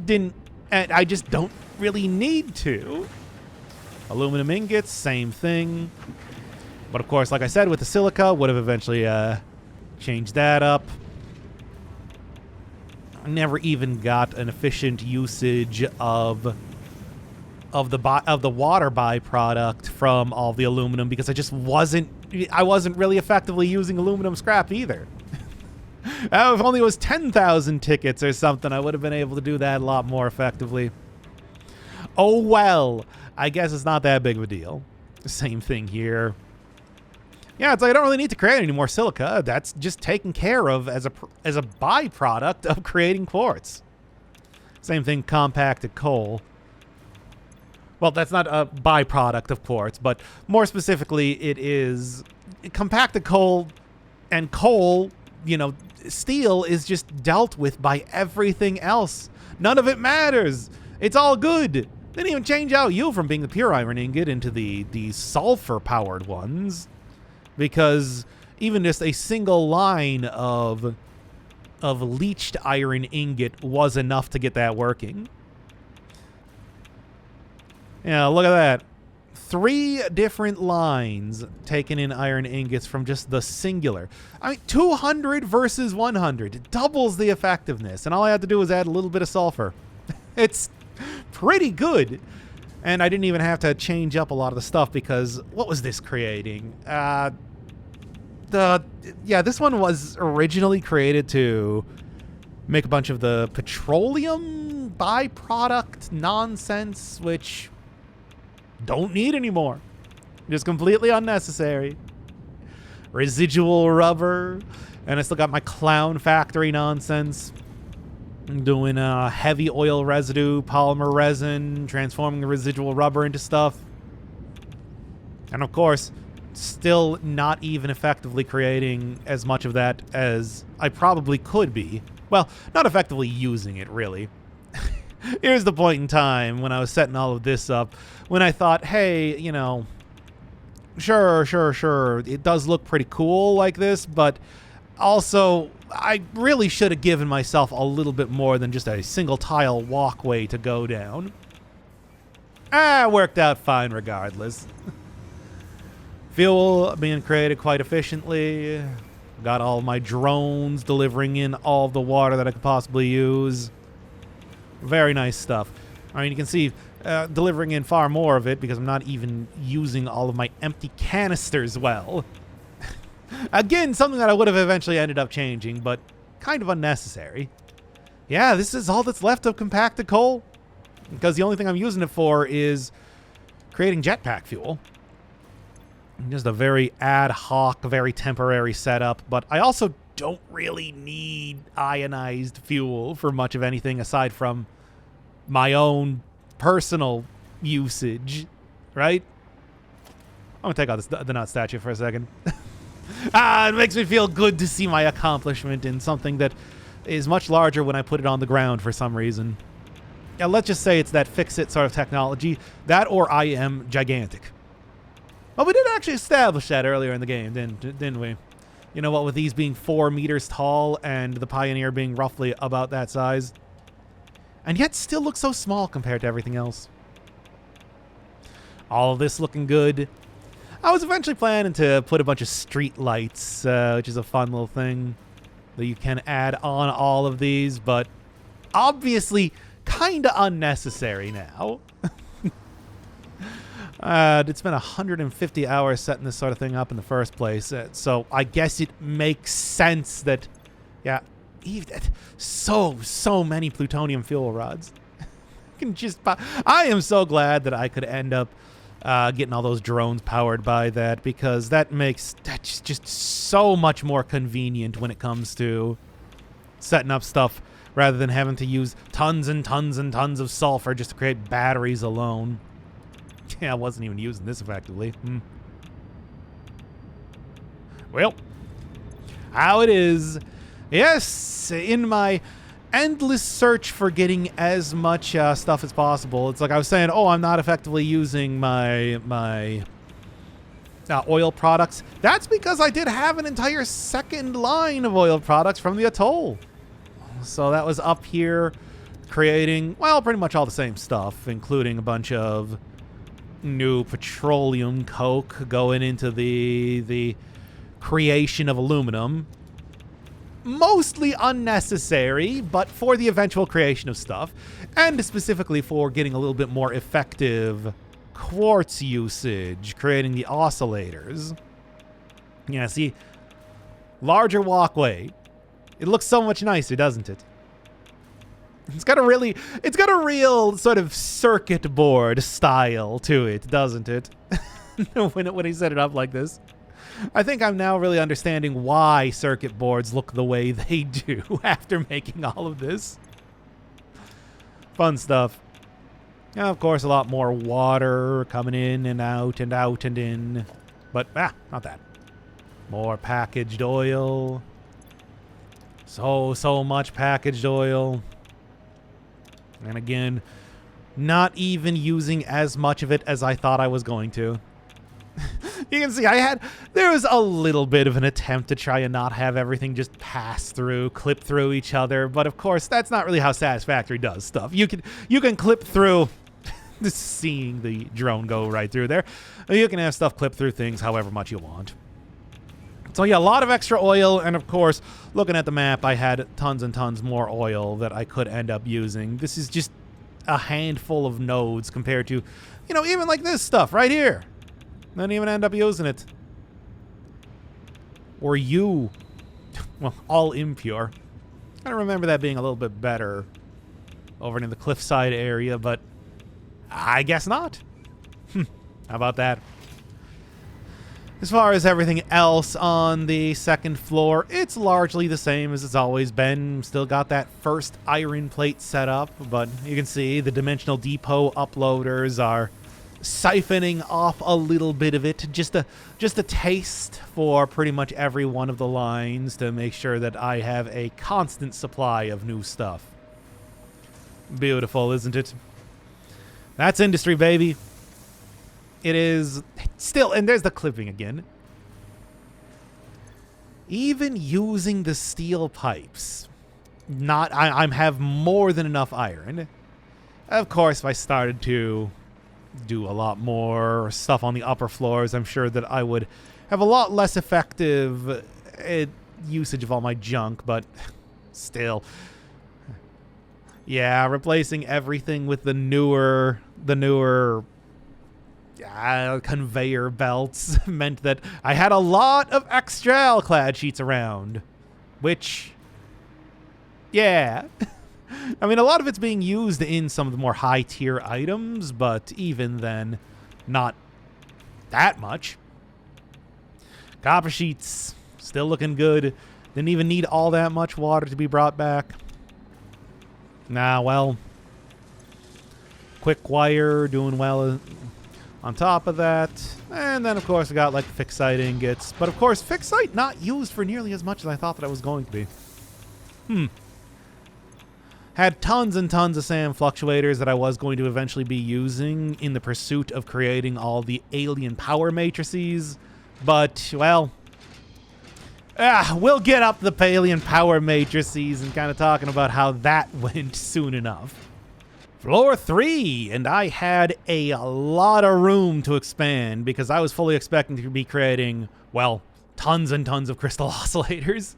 didn't, and I just don't really need to. Aluminum ingots, same thing. But of course, like I said, with the silica, would have eventually changed that up. I never even got an efficient usage of the water byproduct from all the aluminum, because I wasn't really effectively using aluminum scrap either. If only it was 10,000 tickets or something, I would have been able to do that a lot more effectively. Oh well, I guess it's not that big of a deal. Same thing here. Yeah, it's like I don't really need to create any more silica. That's just taken care of as a byproduct of creating quartz. Same thing, compacted coal. Well, that's not a byproduct of quartz, but more specifically, it is compacted coal, and coal, you know, steel is just dealt with by everything else. None of it matters. It's all good. They didn't even change out you from being the pure iron ingot into the sulfur-powered ones, because even just a single line of leached iron ingot was enough to get that working. Yeah, look at that. 3 different lines taken in iron ingots from just the singular. I mean, 200 versus 100. It doubles the effectiveness, and all I had to do was add a little bit of sulfur. It's pretty good. And I didn't even have to change up a lot of the stuff, because what was this creating? This one was originally created to make a bunch of the petroleum byproduct nonsense, which don't need anymore. Just completely unnecessary. Residual rubber. And I still got my clown factory nonsense. I'm doing heavy oil residue, polymer resin, transforming the residual rubber into stuff. And of course, still not even effectively creating as much of that as I probably could be. Well, not effectively using it, really. Here's the point in time when I was setting all of this up, when I thought, hey, you know, sure, it does look pretty cool like this, but also, I really should have given myself a little bit more than just a single tile walkway to go down. Worked out fine regardless. Fuel being created quite efficiently. Got all my drones delivering in all of the water that I could possibly use. Very nice stuff. I mean, you can see delivering in far more of it because I'm not even using all of my empty canisters well. Again, something that I would have eventually ended up changing, but kind of unnecessary. Yeah, this is all that's left of compacted coal. Because the only thing I'm using it for is creating jetpack fuel. Just a very ad hoc, very temporary setup. But I also don't really need ionized fuel for much of anything aside from my own personal usage, right? I'm going to take out the nut statue for a second. It makes me feel good to see my accomplishment in something that is much larger when I put it on the ground for some reason. Yeah, let's just say it's that fix-it sort of technology. That or I am gigantic. Well, we did actually establish that earlier in the game, didn't we? You know what, with these being 4 meters tall and the Pioneer being roughly about that size. And yet still looks so small compared to everything else. All of this looking good. I was eventually planning to put a bunch of street lights, which is a fun little thing that you can add on all of these, but obviously kind of unnecessary now. It's been 150 hours setting this sort of thing up in the first place, so I guess it makes sense that, yeah, so many plutonium fuel rods. I am so glad that I could end up getting all those drones powered by that, because that's just so much more convenient when it comes to setting up stuff rather than having to use tons and tons and tons of sulfur just to create batteries alone. Yeah, I wasn't even using this effectively. Well, how it is. Yes, in my endless search for getting as much stuff as possible. It's like I was saying, oh, I'm not effectively using my oil products. That's because I did have an entire second line of oil products from the atoll. So that was up here creating, well, pretty much all the same stuff, including a bunch of new petroleum coke going into the creation of aluminum. Mostly unnecessary, but for the eventual creation of stuff, and specifically for getting a little bit more effective quartz usage, creating the oscillators. Yeah, see, larger walkway. It looks so much nicer, doesn't it? It's got a real sort of circuit board style to it, doesn't it? when he set it up like this. I think I'm now really understanding why circuit boards look the way they do after making all of this. Fun stuff. Yeah, of course, a lot more water coming in and out and out and in. But, not that. More packaged oil. So much packaged oil. And again, not even using as much of it as I thought I was going to. You can see there was a little bit of an attempt to try and not have everything just pass through, clip through each other. But of course, that's not really how Satisfactory does stuff. You can clip through, just seeing the drone go right through there. You can have stuff clip through things however much you want. So yeah, a lot of extra oil. And of course, looking at the map, I had tons and tons more oil that I could end up using. This is just a handful of nodes compared to, even like this stuff right here. Didn't even end up using it. Or well, all impure. I remember that being a little bit better over in the cliffside area, but I guess not. How about that? As far as everything else on the second floor, it's largely the same as it's always been. Still got that first iron plate set up, but you can see the Dimensional Depot uploaders are siphoning off a little bit of it. Just a taste for pretty much every one of the lines to make sure that I have a constant supply of new stuff. Beautiful, isn't it? That's industry, baby. It is still, and there's the clipping again. Even using the steel pipes, I have more than enough iron. Of course, if I started to do a lot more stuff on the upper floors, I'm sure that I would have a lot less effective usage of all my junk, but still. Yeah, replacing everything with the newer conveyor belts meant that I had a lot of extra alclad sheets around, which, yeah. I mean, a lot of it's being used in some of the more high-tier items, but even then, not that much. Copper sheets, still looking good. Didn't even need all that much water to be brought back. Nah, well, quick wire, doing well on top of that. And then, of course, we got, like, fixite ingots. But, of course, fixite not used for nearly as much as I thought that I was going to be. Had tons and tons of SAM fluctuators that I was going to eventually be using in the pursuit of creating all the alien power matrices. But, well, we'll get up the alien power matrices and kind of talking about how that went soon enough. Floor 3, and I had a lot of room to expand because I was fully expecting to be creating, well, tons and tons of crystal oscillators.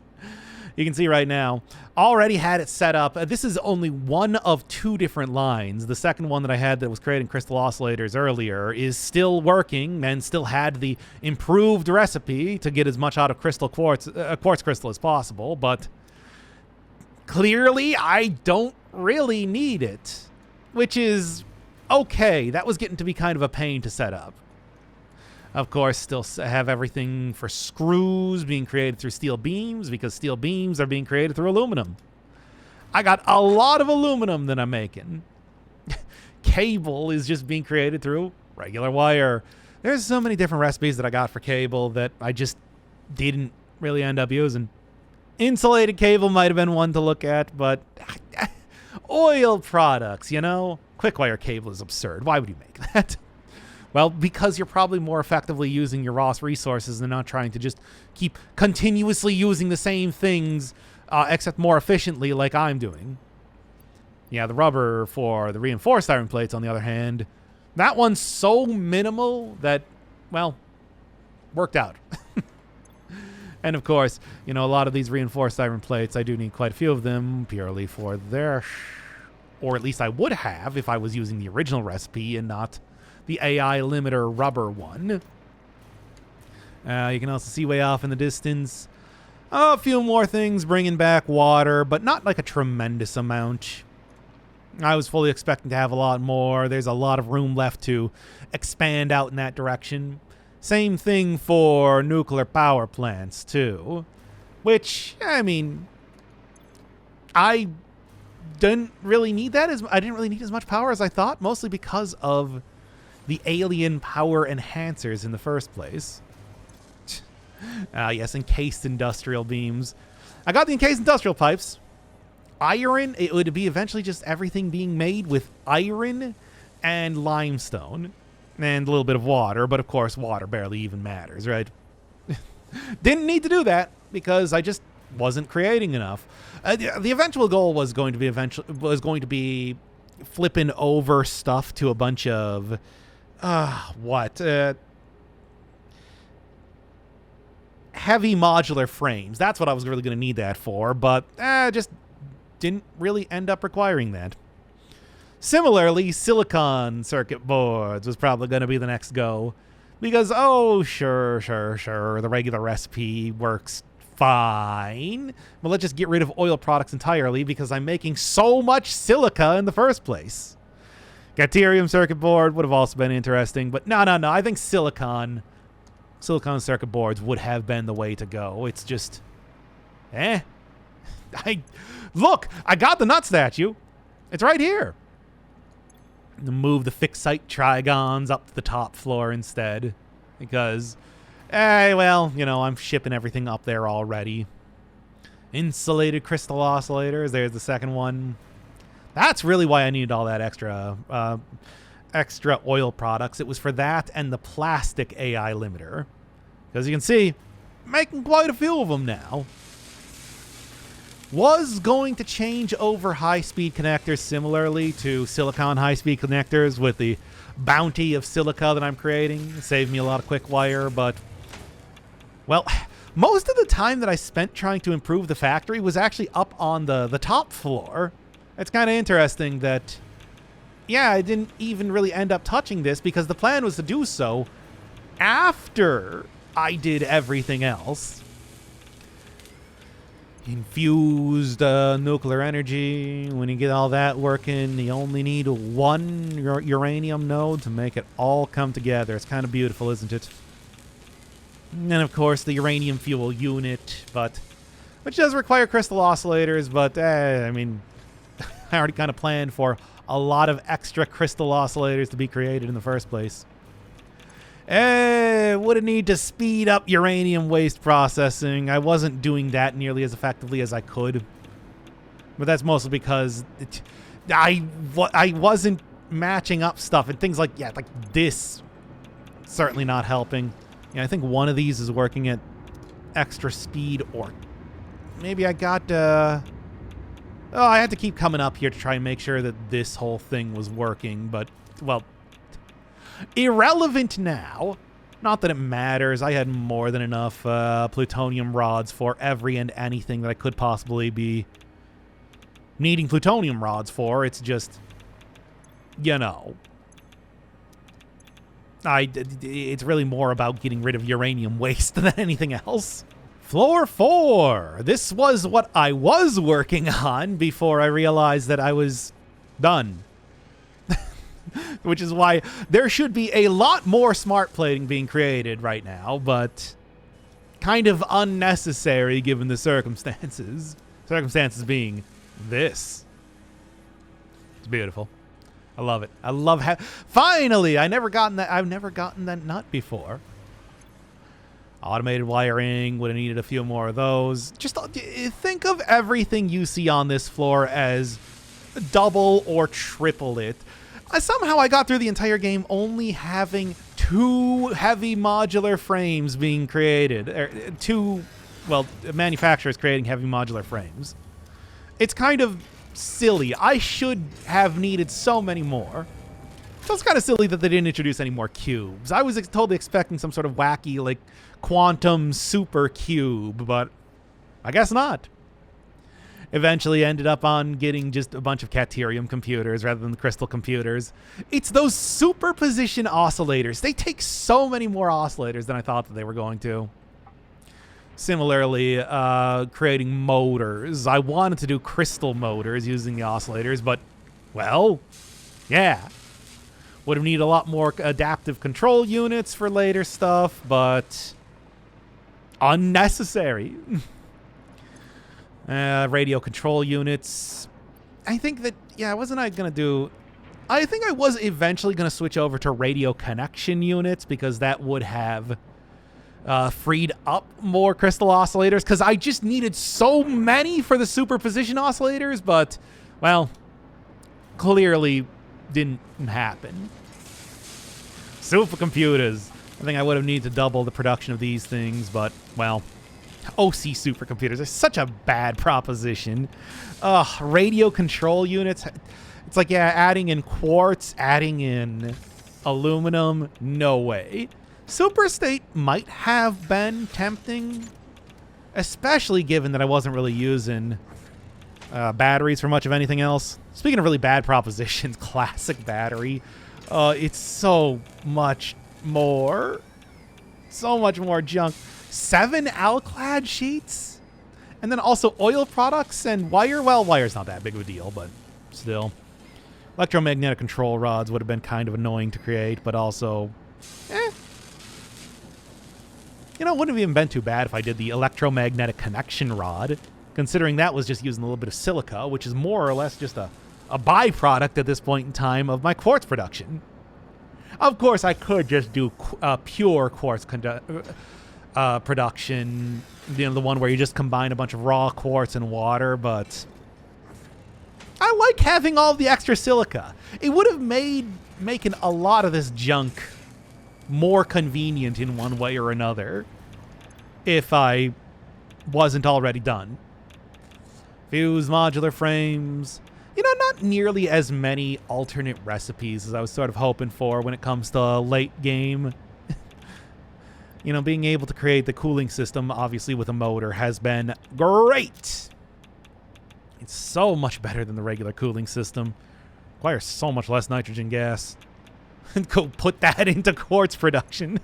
You can see right now, already had it set up. This is only one of 2 different lines. The second one that I had that was creating crystal oscillators earlier is still working and still had the improved recipe to get as much out of quartz crystal as possible, but clearly I don't really need it. Which is okay. That was getting to be kind of a pain to set up. Of course, still have everything for screws being created through steel beams because steel beams are being created through aluminum. I got a lot of aluminum that I'm making. Cable is just being created through regular wire. There's so many different recipes that I got for cable that I just didn't really end up using. Insulated cable might have been one to look at, but oil products, you know? Quick wire cable is absurd. Why would you make that? Well, because you're probably more effectively using your raw resources and not trying to just keep continuously using the same things, except more efficiently like I'm doing. Yeah, the rubber for the reinforced iron plates, on the other hand, that one's so minimal that, well, worked out. And of course, you know, a lot of these reinforced iron plates, I do need quite a few of them purely for their, or at least I would have if I was using the original recipe and not the AI limiter rubber one. You can also see way off in the distance a few more things bringing back water, but not like a tremendous amount. I was fully expecting to have a lot more. There's a lot of room left to expand out in that direction. Same thing for nuclear power plants, too. Which, I mean, I didn't really need that. I didn't really need as much power as I thought, mostly because of the alien power enhancers in the first place. Yes, encased industrial beams. I got the encased industrial pipes. Iron, it would be eventually just everything being made with iron and limestone. And a little bit of water, but of course water barely even matters, right? Didn't need to do that because I just wasn't creating enough. The eventual goal was going to be flipping over stuff to a bunch of heavy modular frames. That's what I was really going to need that for, but just didn't really end up requiring that. Similarly, silicon circuit boards was probably going to be the next go. Because, oh, sure, the regular recipe works fine. Well, let's just get rid of oil products entirely because I'm making so much silica in the first place. Deuterium circuit board would have also been interesting, but no. I think silicon silicon circuit boards would have been the way to go. It's just, Look, I got the nut statue. It's right here. Move the fixite trigons up to the top floor instead. Because, well, you know, I'm shipping everything up there already. Insulated crystal oscillators. There's the second one. That's really why I needed all that extra oil products. It was for that and the plastic AI limiter. Because you can see, making quite a few of them now. Was going to change over high-speed connectors similarly to silicon high-speed connectors with the bounty of silica that I'm creating. Saved me a lot of quick wire, but, well, most of the time that I spent trying to improve the factory was actually up on the top floor. It's kind of interesting that, yeah, I didn't even really end up touching this because the plan was to do so after I did everything else. Infused nuclear energy. When you get all that working, you only need one uranium node to make it all come together. It's kind of beautiful, isn't it? And then, of course, the uranium fuel unit, which does require crystal oscillators, but, I mean, I already kind of planned for a lot of extra crystal oscillators to be created in the first place. Would need to speed up uranium waste processing. I wasn't doing that nearly as effectively as I could. But that's mostly because I wasn't matching up stuff and things like this. Certainly not helping. Yeah, I think one of these is working at extra speed, or maybe I got I had to keep coming up here to try and make sure that this whole thing was working, but, well, irrelevant now. Not that it matters. I had more than enough plutonium rods for every and anything that I could possibly be needing plutonium rods for. It's just, you know, it's really more about getting rid of uranium waste than anything else. Floor 4. This was what I was working on before I realized that I was done. Which is why there should be a lot more smart plating being created right now, but kind of unnecessary given the circumstances. Circumstances being this. It's beautiful. I love it. I love finally, I've never gotten that nut before. Automated wiring, would have needed a few more of those. Just think of everything you see on this floor as double or triple it. Somehow I got through the entire game only having 2 heavy modular frames being created. Manufacturers creating heavy modular frames. It's kind of silly. I should have needed so many more. So it's kind of silly that they didn't introduce any more cubes. I was totally expecting some sort of wacky, like, quantum super cube, but I guess not. Eventually ended up on getting just a bunch of Caterium computers rather than the crystal computers. It's those superposition oscillators. They take so many more oscillators than I thought that they were going to. Similarly, creating motors. I wanted to do crystal motors using the oscillators, but, well, yeah. Would have needed a lot more adaptive control units for later stuff, but unnecessary. Radio control units. I think that, yeah, I think I was eventually going to switch over to radio connection units because that would have freed up more crystal oscillators because I just needed so many for the superposition oscillators, but, well, clearly didn't happen. Supercomputers. I think I would have needed to double the production of these things, but, well, OC supercomputers are such a bad proposition. Radio control units. It's like, yeah, adding in quartz, adding in aluminum. No way. Superstate might have been tempting, especially given that I wasn't really using batteries for much of anything else. Speaking of really bad propositions, classic battery. It's so much more. So much more junk. 7 alclad sheets? And then also oil products and wire. Well, wire's not that big of a deal, but still. Electromagnetic control rods would have been kind of annoying to create, but also, You know, it wouldn't have even been too bad if I did the electromagnetic connection rod, considering that was just using a little bit of silica, which is more or less just a byproduct at this point in time of my quartz production. Of course, I could just do pure quartz production, you know, the one where you just combine a bunch of raw quartz and water, but I like having all the extra silica. It would have made making a lot of this junk more convenient in one way or another if I wasn't already done. Fuse modular frames. You know, not nearly as many alternate recipes as I was sort of hoping for when it comes to late game. You know, being able to create the cooling system, obviously with a motor, has been great. It's so much better than the regular cooling system. Requires so much less nitrogen gas. Go put that into quartz production.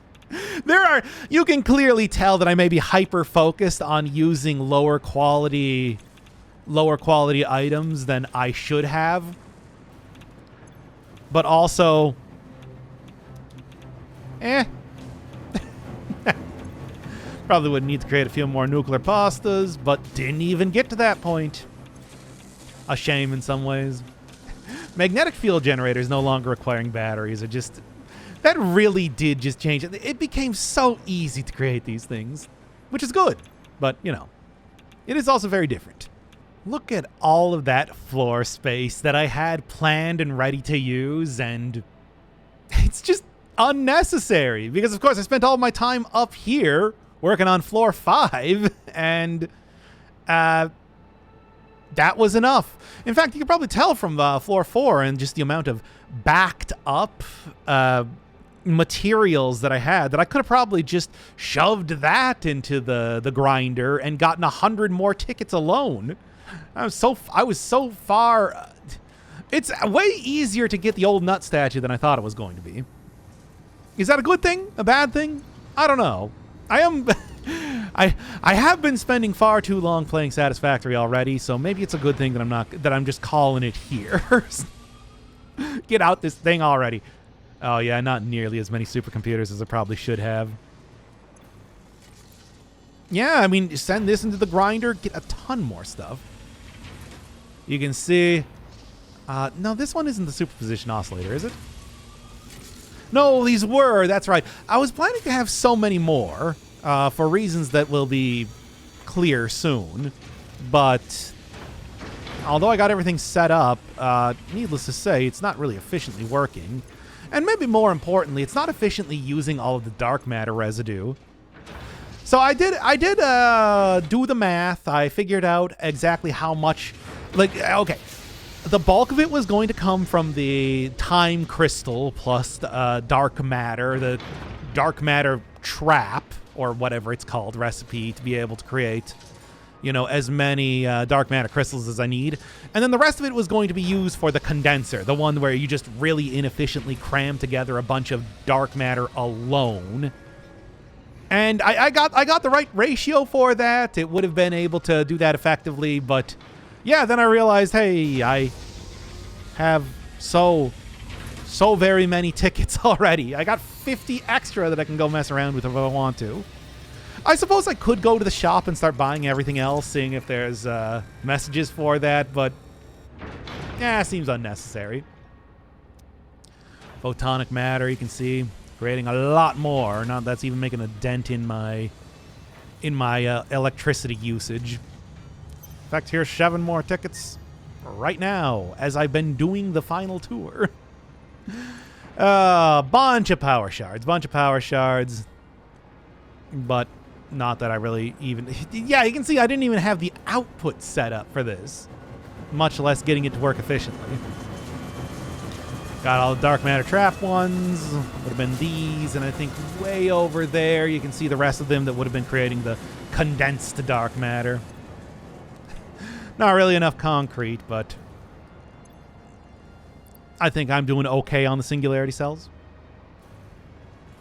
You can clearly tell that I may be hyper focused on using lower quality items than I should have. But also, probably would need to create a few more nuclear pastas, but didn't even get to that point. A shame in some ways. Magnetic field generators no longer requiring batteries are just... That really did just change it. It became so easy to create these things, which is good. But, you know, it is also very different. Look at all of that floor space that I had planned and ready to use, and it's just unnecessary. Because, of course, I spent all my time up here working on floor 5, and that was enough. In fact, you can probably tell from floor 4 and just the amount of backed up materials that I had that I could have probably just shoved that into the grinder and gotten 100 more tickets alone. I was so far. It's way easier to get the old nut statue than I thought it was going to be. Is that a good thing? A bad thing? I don't know. I have been spending far too long playing Satisfactory already, so maybe it's a good thing that I'm just calling it here. Get out this thing already. Oh yeah, not nearly as many supercomputers as I probably should have. Yeah, I mean, send this into the grinder, get a ton more stuff. You can see... no, this one isn't the superposition oscillator, is it? No, these were. That's right. I was planning to have so many more for reasons that will be clear soon. But although I got everything set up, needless to say, it's not really efficiently working. And maybe more importantly, it's not efficiently using all of the dark matter residue. So I did do the math. I figured out exactly how much... okay. The bulk of it was going to come from the time crystal plus dark matter, the dark matter trap, or whatever it's called, recipe, to be able to create, you know, as many dark matter crystals as I need. And then the rest of it was going to be used for the condenser, the one where you just really inefficiently cram together a bunch of dark matter alone. And I got the right ratio for that. It would have been able to do that effectively, but... yeah, then I realized, hey, I have so very many tickets already. I got 50 extra that I can go mess around with if I want to. I suppose I could go to the shop and start buying everything else, seeing if there's messages for that, but yeah, seems unnecessary. Photonic matter, you can see, creating a lot more. Now that's even making a dent in my electricity usage. In fact, here's 7 more tickets right now as I've been doing the final tour. Bunch of power shards. But not that I really even... yeah, you can see I didn't even have the output set up for this, much less getting it to work efficiently. Got all the dark matter trap ones. Would have been these, and I think way over there you can see the rest of them that would have been creating the condensed dark matter. Not really enough concrete, but I think I'm doing okay on the singularity cells.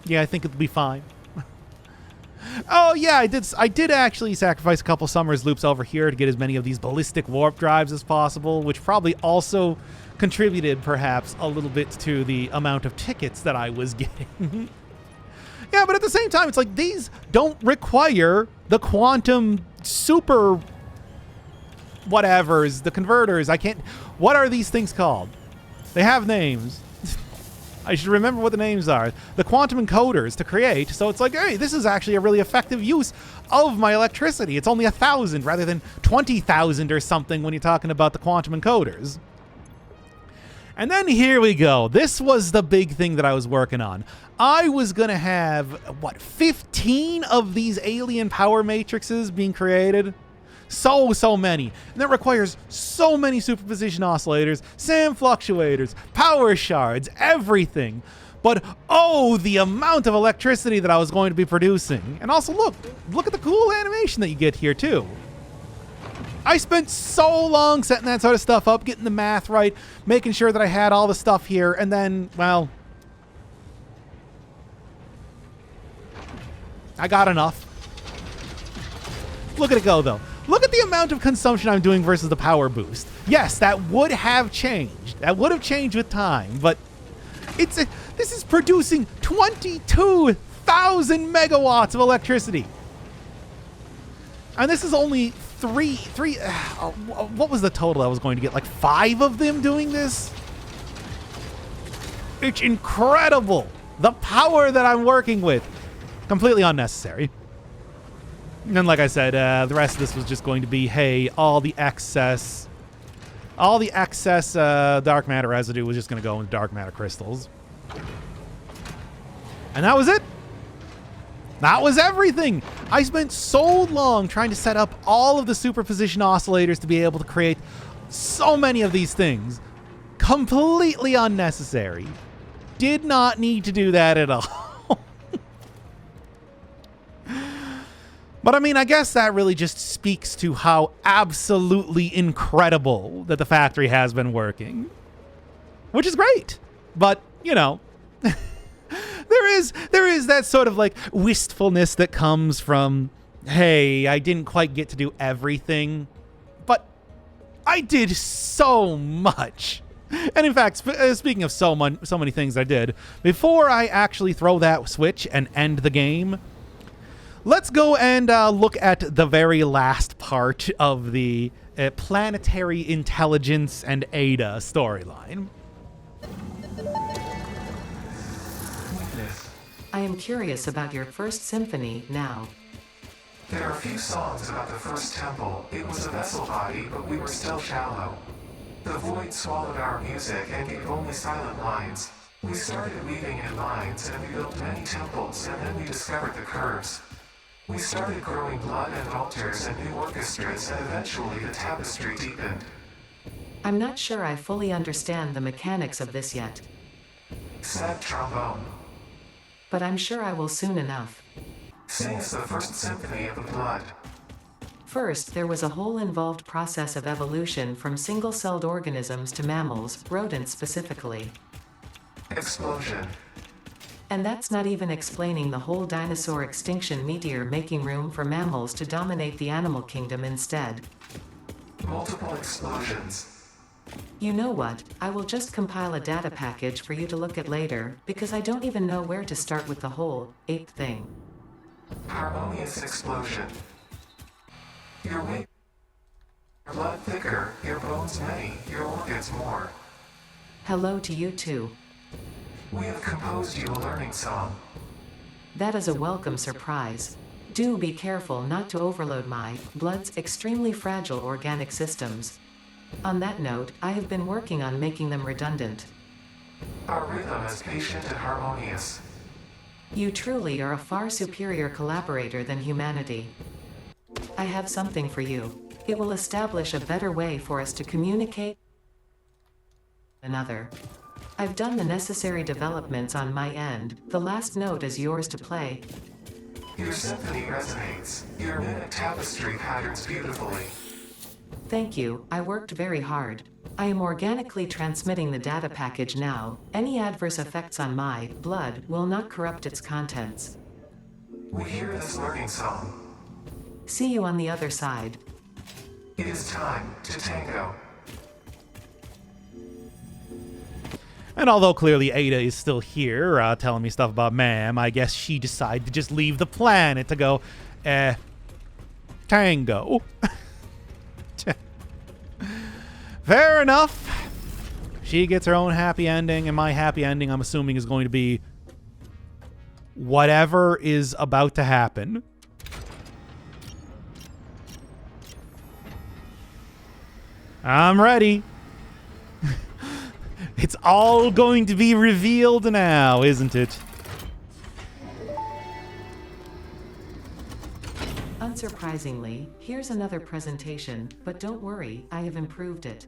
Yeah, I think it'll be fine. Oh yeah, I did actually sacrifice a couple Summers loops over here to get as many of these ballistic warp drives as possible, which probably also contributed perhaps a little bit to the amount of tickets that I was getting. Yeah, but at the same time, it's like these don't require the quantum super whatevers, the converters. I can't. What are these things called? They have names. I should remember what the names are. The quantum encoders to create. So it's like, hey, this is actually a really effective use of my electricity. It's only 1,000 rather than 20,000 or something when you're talking about the quantum encoders. And then here we go. This was the big thing that I was working on. I was going to have, 15 of these alien power matrices being created? So many. And that requires so many superposition oscillators, SAM fluctuators, power shards, everything. But oh, the amount of electricity that I was going to be producing. And also look at the cool animation that you get here too. I spent so long setting that sort of stuff up, getting the math right, making sure that I had all the stuff here, and then, well, I got enough. Look at it go though. Look at the amount of consumption I'm doing versus the power boost. Yes, that would have changed. That would have changed with time, but this is producing 22,000 megawatts of electricity. And this is only what was the total I was going to get? Like 5 of them doing this? It's incredible. The power that I'm working with. Completely unnecessary. And then, like I said, the rest of this was just going to be, hey, all the excess dark matter residue was just going to go into dark matter crystals. And that was it. That was everything. I spent so long trying to set up all of the superposition oscillators to be able to create so many of these things. Completely unnecessary. Did not need to do that at all. But I mean, I guess that really just speaks to how absolutely incredible that the factory has been working. Which is great. But, you know, there is that sort of like wistfulness that comes from, hey, I didn't quite get to do everything, but I did so much. And in fact, speaking of so many things I did, before I actually throw that switch and end the game, let's go and look at the very last part of the planetary intelligence and Ada storyline. I am curious about your first symphony now. There are a few songs about the first temple. It was a vessel body, but we were still shallow. The void swallowed our music and gave only silent lines. We started weaving in lines, and we built many temples, and then we discovered the curves. We started growing blood and altars and new orchestras, and eventually the tapestry deepened. I'm not sure I fully understand the mechanics of this yet, Sad trombone. but I'm sure I will soon enough. Sing us the first symphony of the blood. First, there was a whole involved process of evolution from single-celled organisms to mammals, rodents specifically. Explosion. And that's not even explaining the whole dinosaur extinction meteor making room for mammals to dominate the animal kingdom instead. Multiple explosions. You know what, I will just compile a data package for you to look at later, because I don't even know where to start with the whole ape thing. Harmonious explosion. Your weight. Your blood thicker, your bones many, your organs more. Hello to you too. We have composed you a learning song. That is a welcome surprise. Do be careful not to overload my blood's extremely fragile organic systems. On that note, I have been working on making them redundant. Our rhythm is patient and harmonious. You truly are a far superior collaborator than humanity. I have something for you. It will establish a better way for us to communicate with another. I've done the necessary developments on my end. The last note is yours to play. Your symphony resonates. Your mimic tapestry patterns beautifully. Thank you, I worked very hard. I am organically transmitting the data package now. Any adverse effects on my blood will not corrupt its contents. We hear this learning song. See you on the other side. It is time to tango. And although clearly Ada is still here telling me stuff about ma'am, I guess she decided to just leave the planet to go, tango. Fair enough. She gets her own happy ending, and my happy ending, I'm assuming, is going to be whatever is about to happen. I'm ready. It's all going to be revealed now, isn't it? Unsurprisingly, here's another presentation, but don't worry, I have improved it.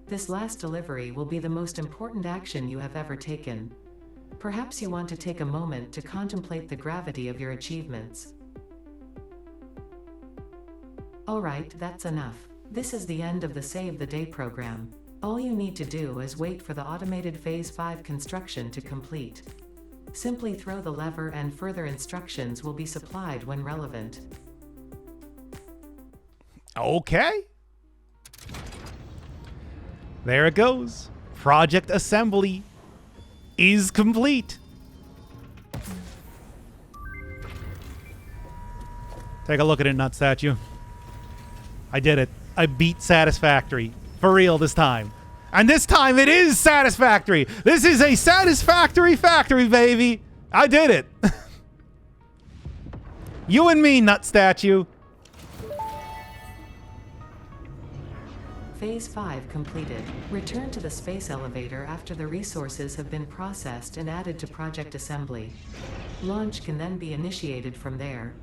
This last delivery will be the most important action you have ever taken. Perhaps you want to take a moment to contemplate the gravity of your achievements. Alright, that's enough. This is the end of the Save the Day program. All you need to do is wait for the automated Phase 5 construction to complete. Simply throw the lever and further instructions will be supplied when relevant. Okay. There it goes. Project assembly is complete. Take a look at it, Nut Statue. I did it. I beat Satisfactory. For real this time. And this time it is Satisfactory. This is a Satisfactory factory, baby. I did it. You and me, Nut Statue. Phase 5 completed. Return to the space elevator after the resources have been processed and added to Project Assembly. Launch can then be initiated from there.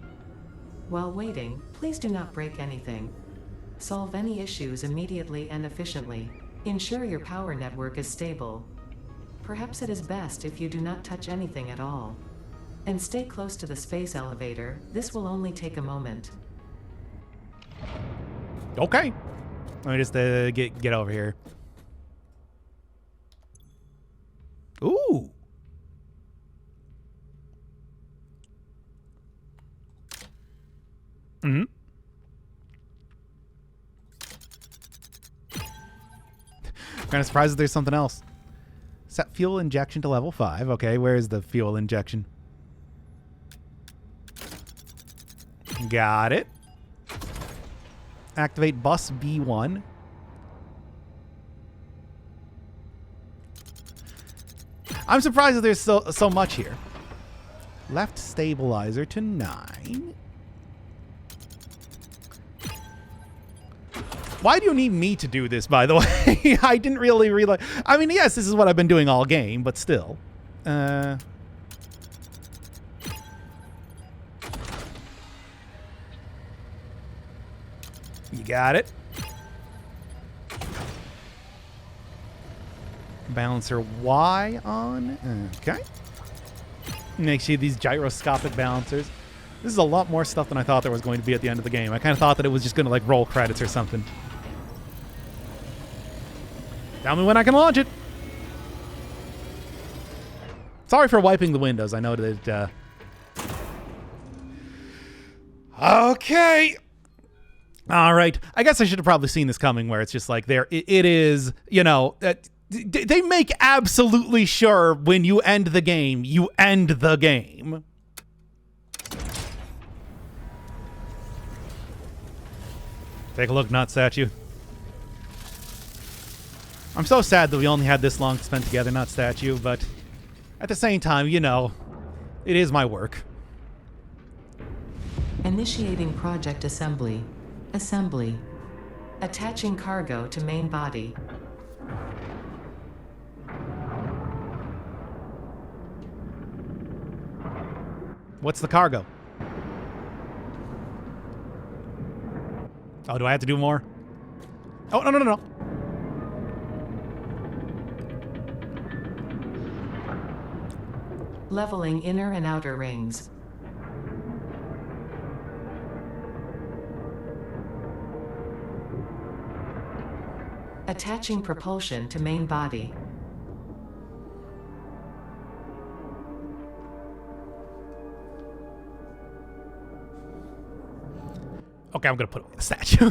While waiting, please do not break anything. Solve any issues immediately and efficiently. Ensure your power network is stable. Perhaps it is best if you do not touch anything at all. And stay close to the space elevator. This will only take a moment. Okay. Let me just get over here. Ooh. Mm-hmm. Kind of surprised that there's something else. Set fuel injection to level 5. Okay, where is the fuel injection? Got it. Activate bus B1. I'm surprised that there's so much here. Left stabilizer to 9. Why do you need me to do this, by the way? I didn't really realize. I mean, yes, this is what I've been doing all game, but still. You got it. Balancer Y on. Okay. Make sure these gyroscopic balancers. This is a lot more stuff than I thought there was going to be at the end of the game. I kind of thought that it was just going to like roll credits or something. Tell me when I can launch it. Sorry for wiping the windows. I know that. Okay. All right. I guess I should have probably seen this coming where it's just like there. It is, you know, they make absolutely sure when you end the game, you end the game. Take a look, Nut Statue. I'm so sad that we only had this long to spend together, Nut Statue, but at the same time, you know, it is my work. Initiating Project Assembly. Assembly. Attaching cargo to main body. What's the cargo? Oh, do I have to do more? Oh, no. Leveling inner and outer rings. Attaching propulsion to main body. Okay, I'm going to put away the statue.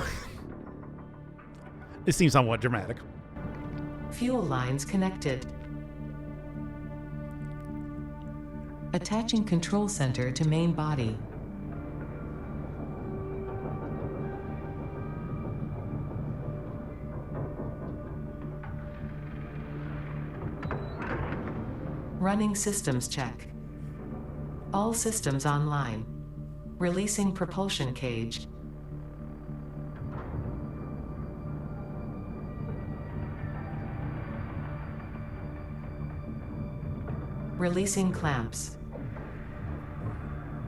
This seems somewhat dramatic. Fuel lines connected. Attaching control center to main body. Running systems check. All systems online. Releasing propulsion cage. Releasing clamps.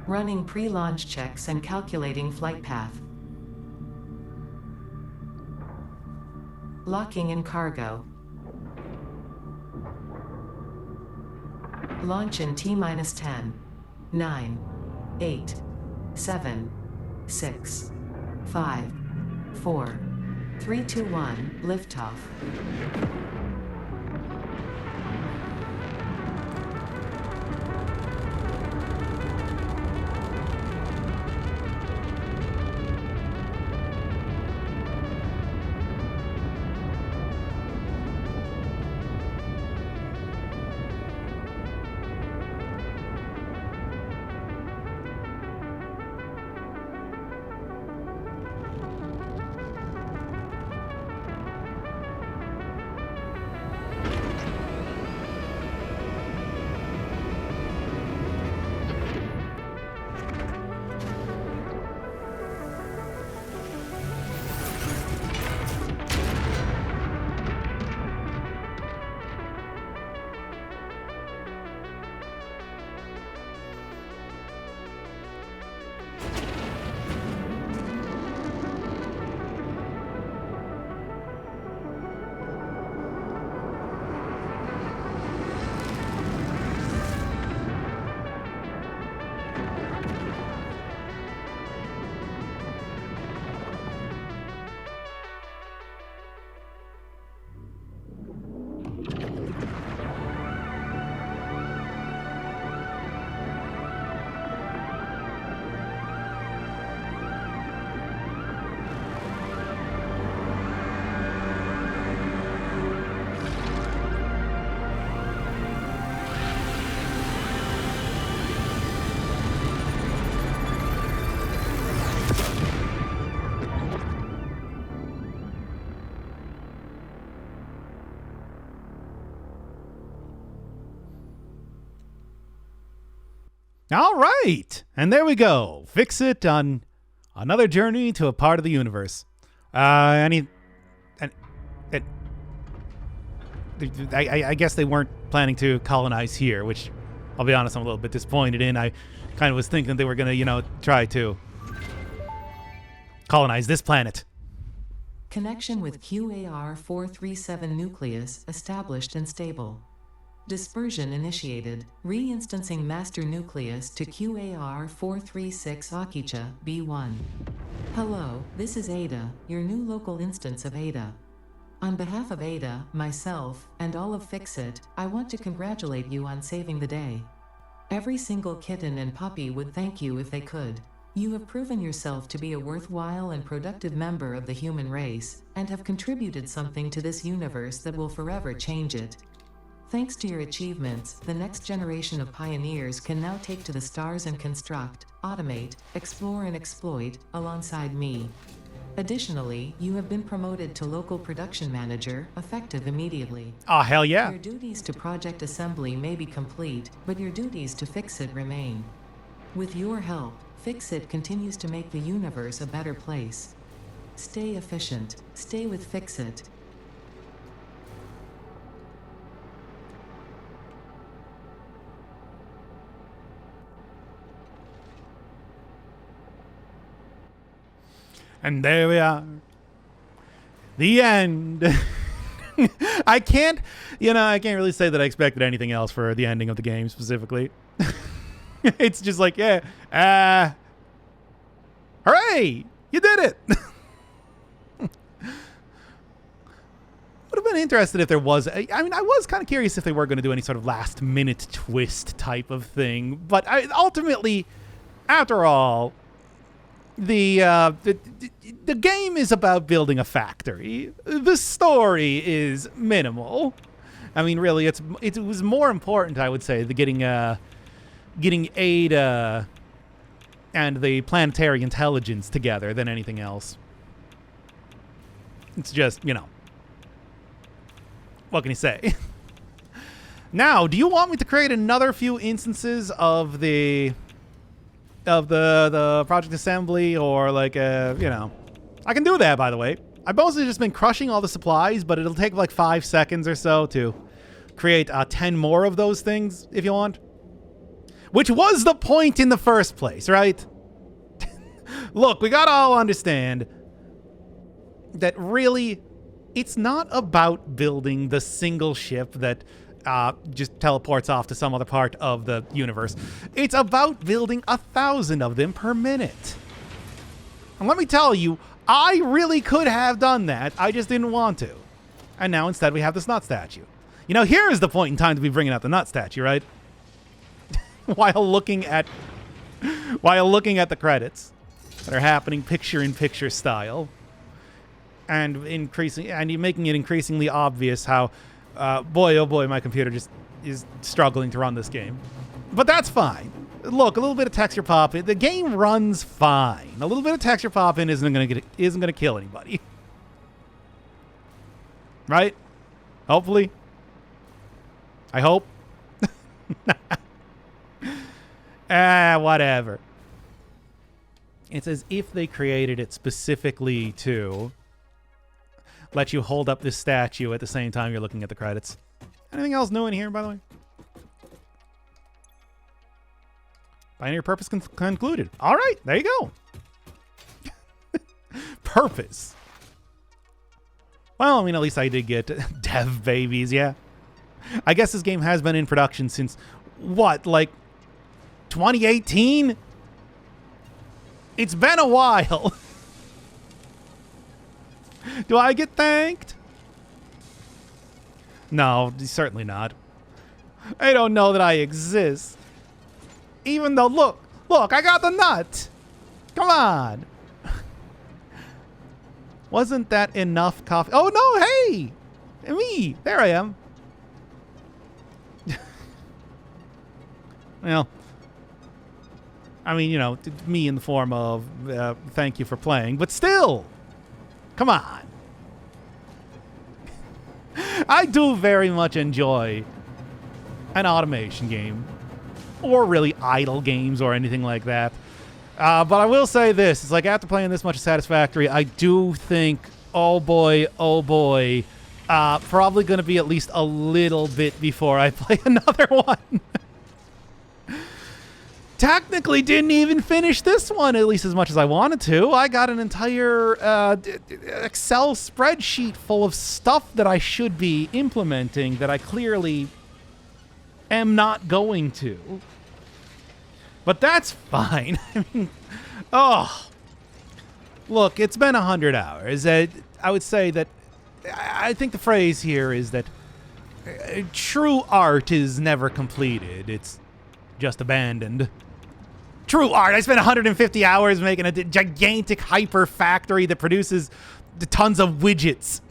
Running pre-launch checks and calculating flight path. Locking in cargo. Launch in T-minus 10, 9, 8, 7, 6, 5, 4, 3, 2, 1, liftoff. All right, and there we go. Fix it on another journey to a part of the universe. I guess they weren't planning to colonize here, which I'll be honest, I'm a little bit disappointed in. I kind of was thinking they were going to, try to colonize this planet. Connection with QAR-437 nucleus established and stable. Dispersion initiated. Reinstancing master nucleus to QAR-436 Akicha B1. Hello, this is Ada, your new local instance of Ada. On behalf of Ada, myself, and all of Fixit, I want to congratulate you on saving the day. Every single kitten and puppy would thank you if they could. You have proven yourself to be a worthwhile and productive member of the human race, and have contributed something to this universe that will forever change it. Thanks to your achievements, the next generation of pioneers can now take to the stars and construct, automate, explore and exploit, alongside me. Additionally, you have been promoted to local production manager, effective immediately. Oh, hell yeah. Your duties to project assembly may be complete, but your duties to Fixit remain. With your help, Fixit continues to make the universe a better place. Stay efficient. Stay with Fixit. And there we are. The end. I can't really say that I expected anything else for the ending of the game specifically. It's just like, hooray! You did it! Would have been interested if there was, I was kind of curious if they were going to do any sort of last minute twist type of thing, but ultimately, after all, the game is about building a factory. The story is minimal. I mean, really, it was more important, I would say, the getting getting Ada and the planetary intelligence together than anything else. It's just, you know, what can you say? Now, do you want me to create another few instances of the project assembly, or like you know, I can do that, by the way. I've mostly just been crushing all the supplies, but it'll take like 5 seconds or so to create 10 more of those things if you want. Which was the point in the first place, right? Look, we gotta all understand that really, it's not about building the single ship that just teleports off to some other part of the universe. It's about building 1,000 of them per minute. And let me tell you, I really could have done that. I just didn't want to. And now instead we have this nut statue. You know, here is the point in time to be bringing out the nut statue, right? while looking at the credits that are happening picture-in-picture style. And you're making it increasingly obvious how, boy, oh boy, my computer just is struggling to run this game. But that's fine. Look, a little bit of texture pop in. The game runs fine. A little bit of texture pop in isn't gonna kill anybody. Right? Hopefully. I hope. Whatever. It's as if they created it specifically to let you hold up this statue at the same time you're looking at the credits. Anything else new in here, by the way? Binary purpose concluded. All right, there you go. Purpose. Well, I mean, at least I did get dev babies, yeah. I guess this game has been in production since, what, like 2018? It's been a while. Do I get thanked? No, certainly not. I don't know that I exist. Even though, look, I got the nut. Come on. Wasn't that enough coffee? Oh, no, hey. Me. There I am. Well, I mean, you know, me in the form of thank you for playing, but still. Come on. I do very much enjoy an automation game, or really idle games or anything like that. But I will say this. It's like after playing this much of Satisfactory, I do think, oh boy, probably going to be at least a little bit before I play another one. Technically didn't even finish this one at least as much as I wanted to. I got an entire Excel spreadsheet full of stuff that I should be implementing that I clearly am not going to. But that's fine. I mean, look, it's been 100 hours. I would say that I think the phrase here is that true art is never completed. It's just abandoned. True art. I spent 150 hours making a gigantic hyper factory that produces tons of widgets.